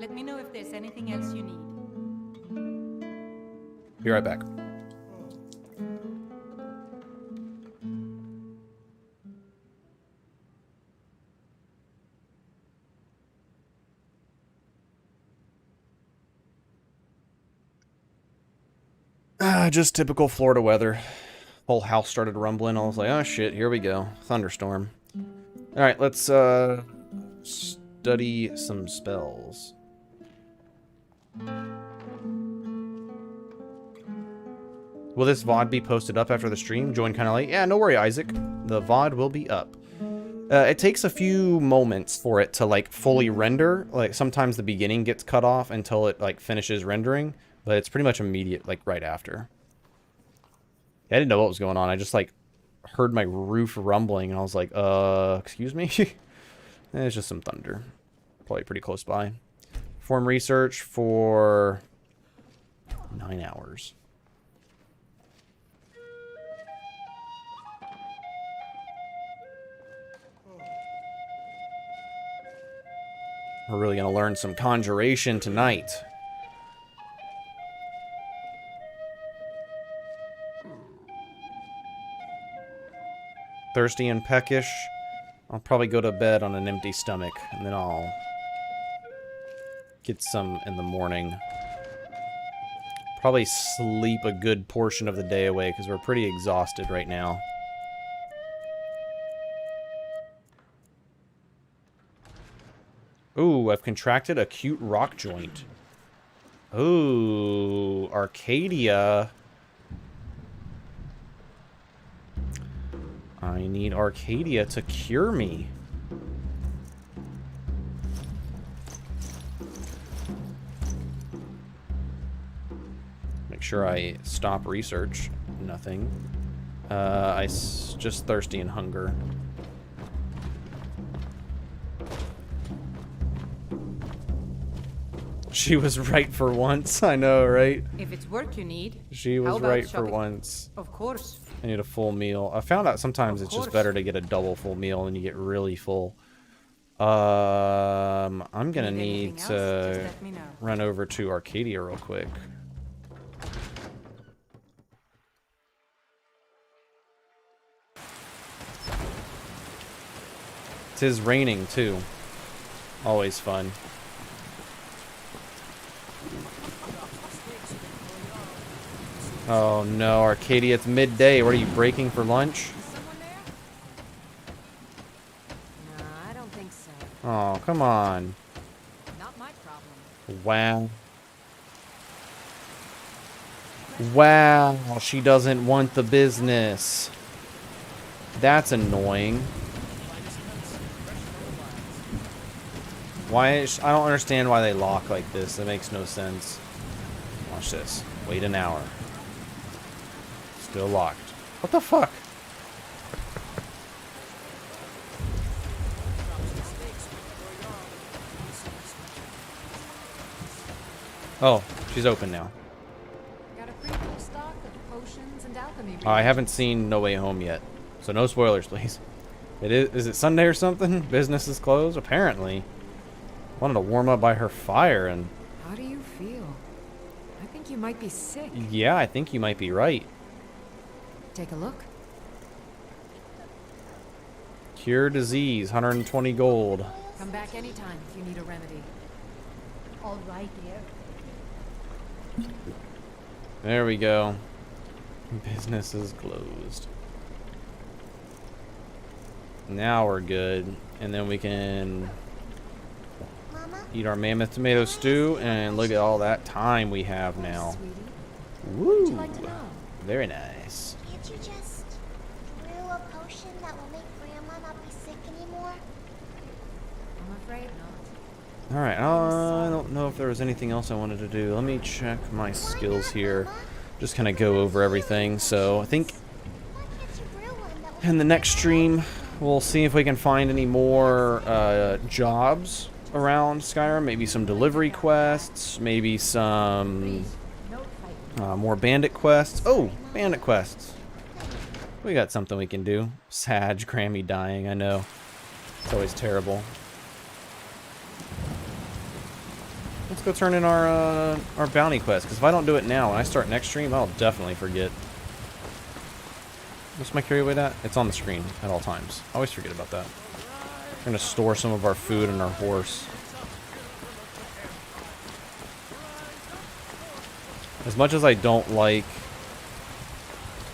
Let me know if there's anything else you need. Be right back. Just typical Florida weather. Whole house started rumbling. I was like, oh shit, here we go. Thunderstorm. Alright, let's study some spells. Will this VOD be posted up after the stream? Join kind of late? Yeah, no worry, Isaac. The VOD will be up. It takes a few moments for it to like fully render. Like sometimes the beginning gets cut off until it like finishes rendering, but it's pretty much immediate, like right after. I didn't know what was going on. I just like heard my roof rumbling and I was like, excuse me? It's just some thunder. Probably pretty close by. Perform research for 9 hours. We're really going to learn some conjuration tonight. Thirsty and peckish. I'll probably go to bed on an empty stomach, and then I'll get some in the morning. Probably sleep a good portion of the day away, because we're pretty exhausted right now. Ooh, I've contracted acute rock joint. Ooh, Arcadia. I need Arcadia to cure me. Make sure I stop research. Nothing. Just thirsty and hunger. She was right for once. I know, right? If it's work you need, She was right for once. Of course. I need a full meal. I found out sometimes it's just better to get a double full meal and you get really full. I'm gonna need to run over to Arcadia real quick. It is raining too. Always fun. Oh no, Arcadia, it's midday. What are you, breaking for lunch? No, I don't think so. Oh, come on. Not my problem. Wow. Wow, she doesn't want the business. That's annoying. Why? I don't understand why they lock like this. That makes no sense. Watch this. Wait an hour. Still locked. What the fuck? Oh, she's open now. Got a pretty full stock of potions and alchemy. I haven't seen No Way Home yet, so no spoilers, please. It is it Sunday or something? Business is closed? Apparently. Wanted to warm up by her fire and... How do you feel? I think you might be sick. Yeah, I think you might be right. Take a look. Cure disease, 120 gold. Come back anytime if you need a remedy. All right, dear. There we go. Business is closed. Now we're good. And then we can eat our mammoth tomato stew and look at all that time we have now. Woo! Very nice. Can't you just brew a potion that will make Grandma not be sick anymore? I'm afraid not. Alright, I don't know if there was anything else I wanted to do. Let me check my skills here. Just kind of go over everything. So I think in the next stream, we'll see if we can find any more jobs around Skyrim. Maybe some delivery quests. Maybe some more bandit quests. Oh, bandit quests. We got something we can do. Sag, Grammy dying, I know. It's always terrible. Let's go turn in our bounty quest, because if I don't do it now, when I start next stream, I'll definitely forget. What's my carry weight at? It's on the screen at all times. I always forget about that. We're going to store some of our food in our horse. As much as I don't like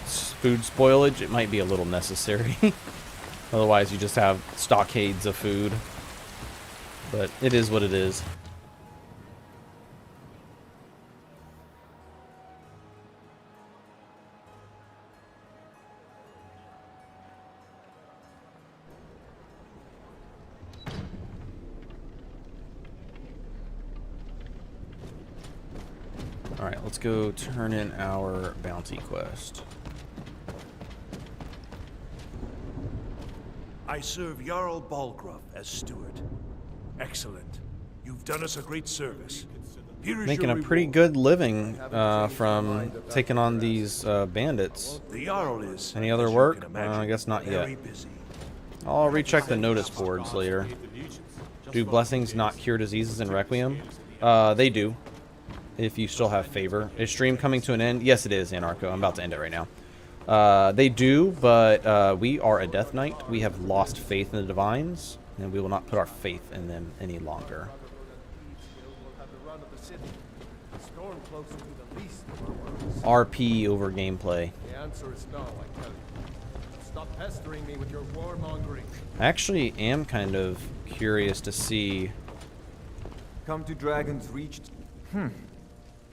food spoilage, it might be a little necessary. Otherwise, you just have stockades of food. But it is what it is. Alright, let's go turn in our bounty quest. I serve Jarl Balgruuf as steward. Excellent. You've done us a great service. Here is Making your a pretty reward. good living from taking on these bandits. The Jarl is, Any other as you work? can imagine, I guess not yet. very busy. I'll recheck the notice boards later. Do blessings not cure diseases in Requiem? They do. If you still have favor. Is stream coming to an end? Yes, it is, Anarcho. I'm about to end it right now. They do, but we are a Death Knight. We have lost faith in the Divines, and we will not put our faith in them any longer. RP over gameplay. The answer is no, I tell you. Stop pestering me with your warmongering. I actually am kind of curious to see. Come to Dragon's Reach.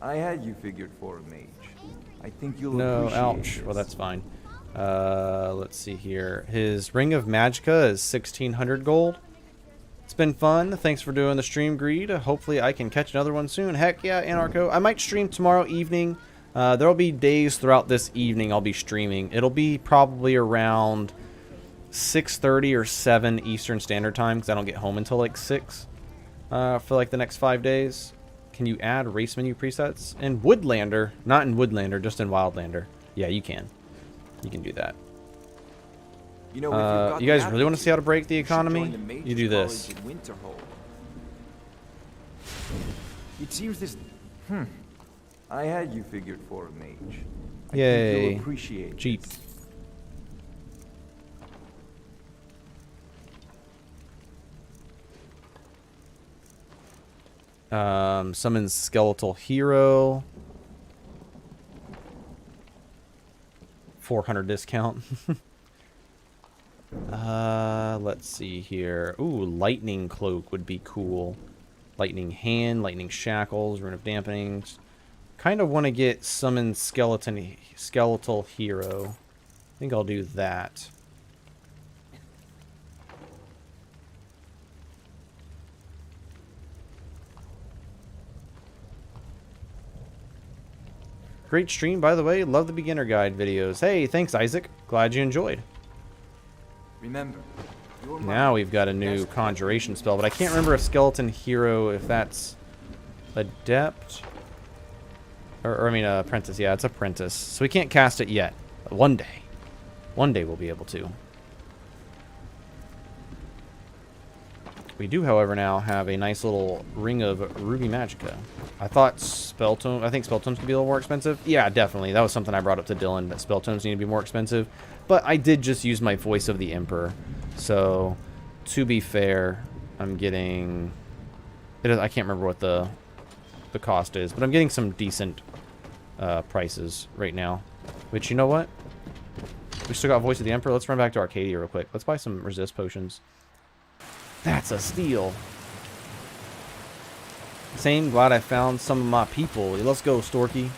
I had you figured for a mage. I think you'll No, appreciate ouch. this. Well, that's fine. Let's see here. His Ring of Magicka is 1,600 gold. It's been fun. Thanks for doing the stream, Greed. Hopefully I can catch another one soon. Heck yeah, Anarcho. I might stream tomorrow evening. There'll be days throughout this evening I'll be streaming. It'll be probably around 6:30 or 7 Eastern Standard Time, because I don't get home until like 6 for like the next 5 days. Can you add race menu presets? In Woodlander, not in Woodlander, just in Wildlander. Yeah, you can. You can do that. You know, if you've got you guys really want to see how to break the economy? You do this. It seems this. I had you figured for a mage. I Yay. think you'll appreciate Cheap. this. Summons skeletal hero. 400 discount. Let's see here. Ooh, lightning cloak would be cool. Lightning hand, lightning shackles, rune of dampenings. Kind of want to get summon skeletal hero. I think I'll do that. Great stream, by the way. Love the beginner guide videos. Hey, thanks, Isaac. Glad you enjoyed. Remember, Now we've got a new conjuration spell, but I can't remember if skeleton hero, if that's adept. Or I mean, apprentice. Yeah, it's apprentice. So we can't cast it yet. But one day. One day we'll be able to. We do, however, now have a nice little ring of ruby magicka. I think spell tomes could be a little more expensive. Yeah, definitely. That was something I brought up to Dylan, that spell tomes need to be more expensive. But I did just use my voice of the Emperor. So, to be fair, I'm getting... I can't remember what the cost is, but I'm getting some decent prices right now. Which, you know what? We still got voice of the Emperor. Let's run back to Arcadia real quick. Let's buy some resist potions. That's a steal. Same, glad I found some of my people. Let's go, Storky.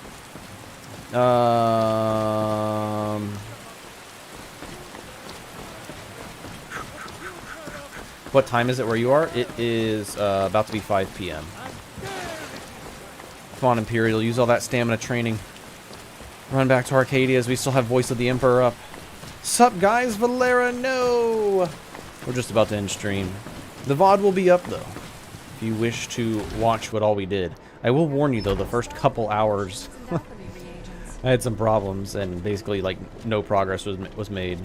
What time is it where you are? It is about to be 5 p.m. Come on, Imperial. Use all that stamina training. Run back to Arcadia as we still have Voice of the Emperor up. Sup, guys? Valera, no! We're just about to end stream. The VOD will be up, though, if you wish to watch what all we did. I will warn you, though, the first couple hours, I had some problems, and basically, like, no progress was made.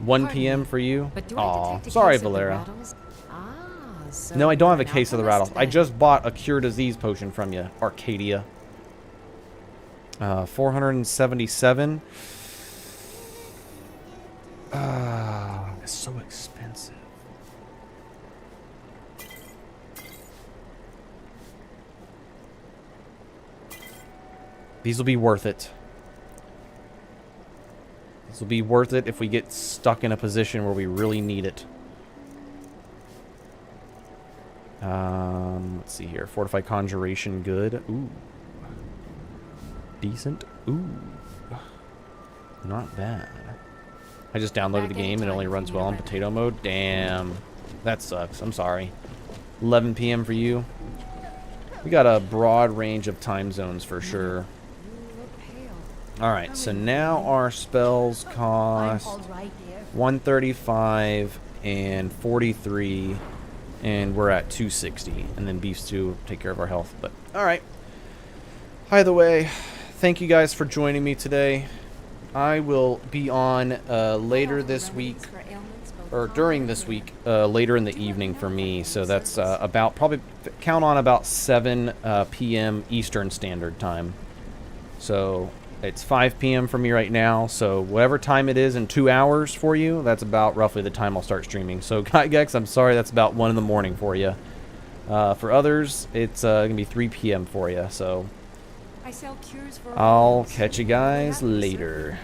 1 p.m. for you? Aw, sorry, Valera. No, I don't have a case of the rattle. I just bought a cure disease potion from you, Arcadia. 477. It's so expensive. These will be worth it. This will be worth it if we get stuck in a position where we really need it. Let's see here. Fortify Conjuration, good. Ooh. Decent. Ooh. Not bad. I just downloaded the game and it only runs well on potato mode. Damn. That sucks. I'm sorry. 11 p.m. for you. We got a broad range of time zones for sure. Alright, so now our spells cost 135 and 43, and we're at 260. And then beefs to take care of our health. But alright. Either way, thank you guys for joining me today. I will be on later this week, or during this week, later in the evening for me. So that's about, probably count on about 7 p.m. Eastern Standard Time. So it's 5 p.m. for me right now. So whatever time it is in 2 hours for you, that's about roughly the time I'll start streaming. So Gex, I'm sorry, that's about 1 in the morning for you. For others, it's going to be 3 p.m. for you. So I sell cures for I'll catch you guys later.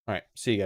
All right, see you guys.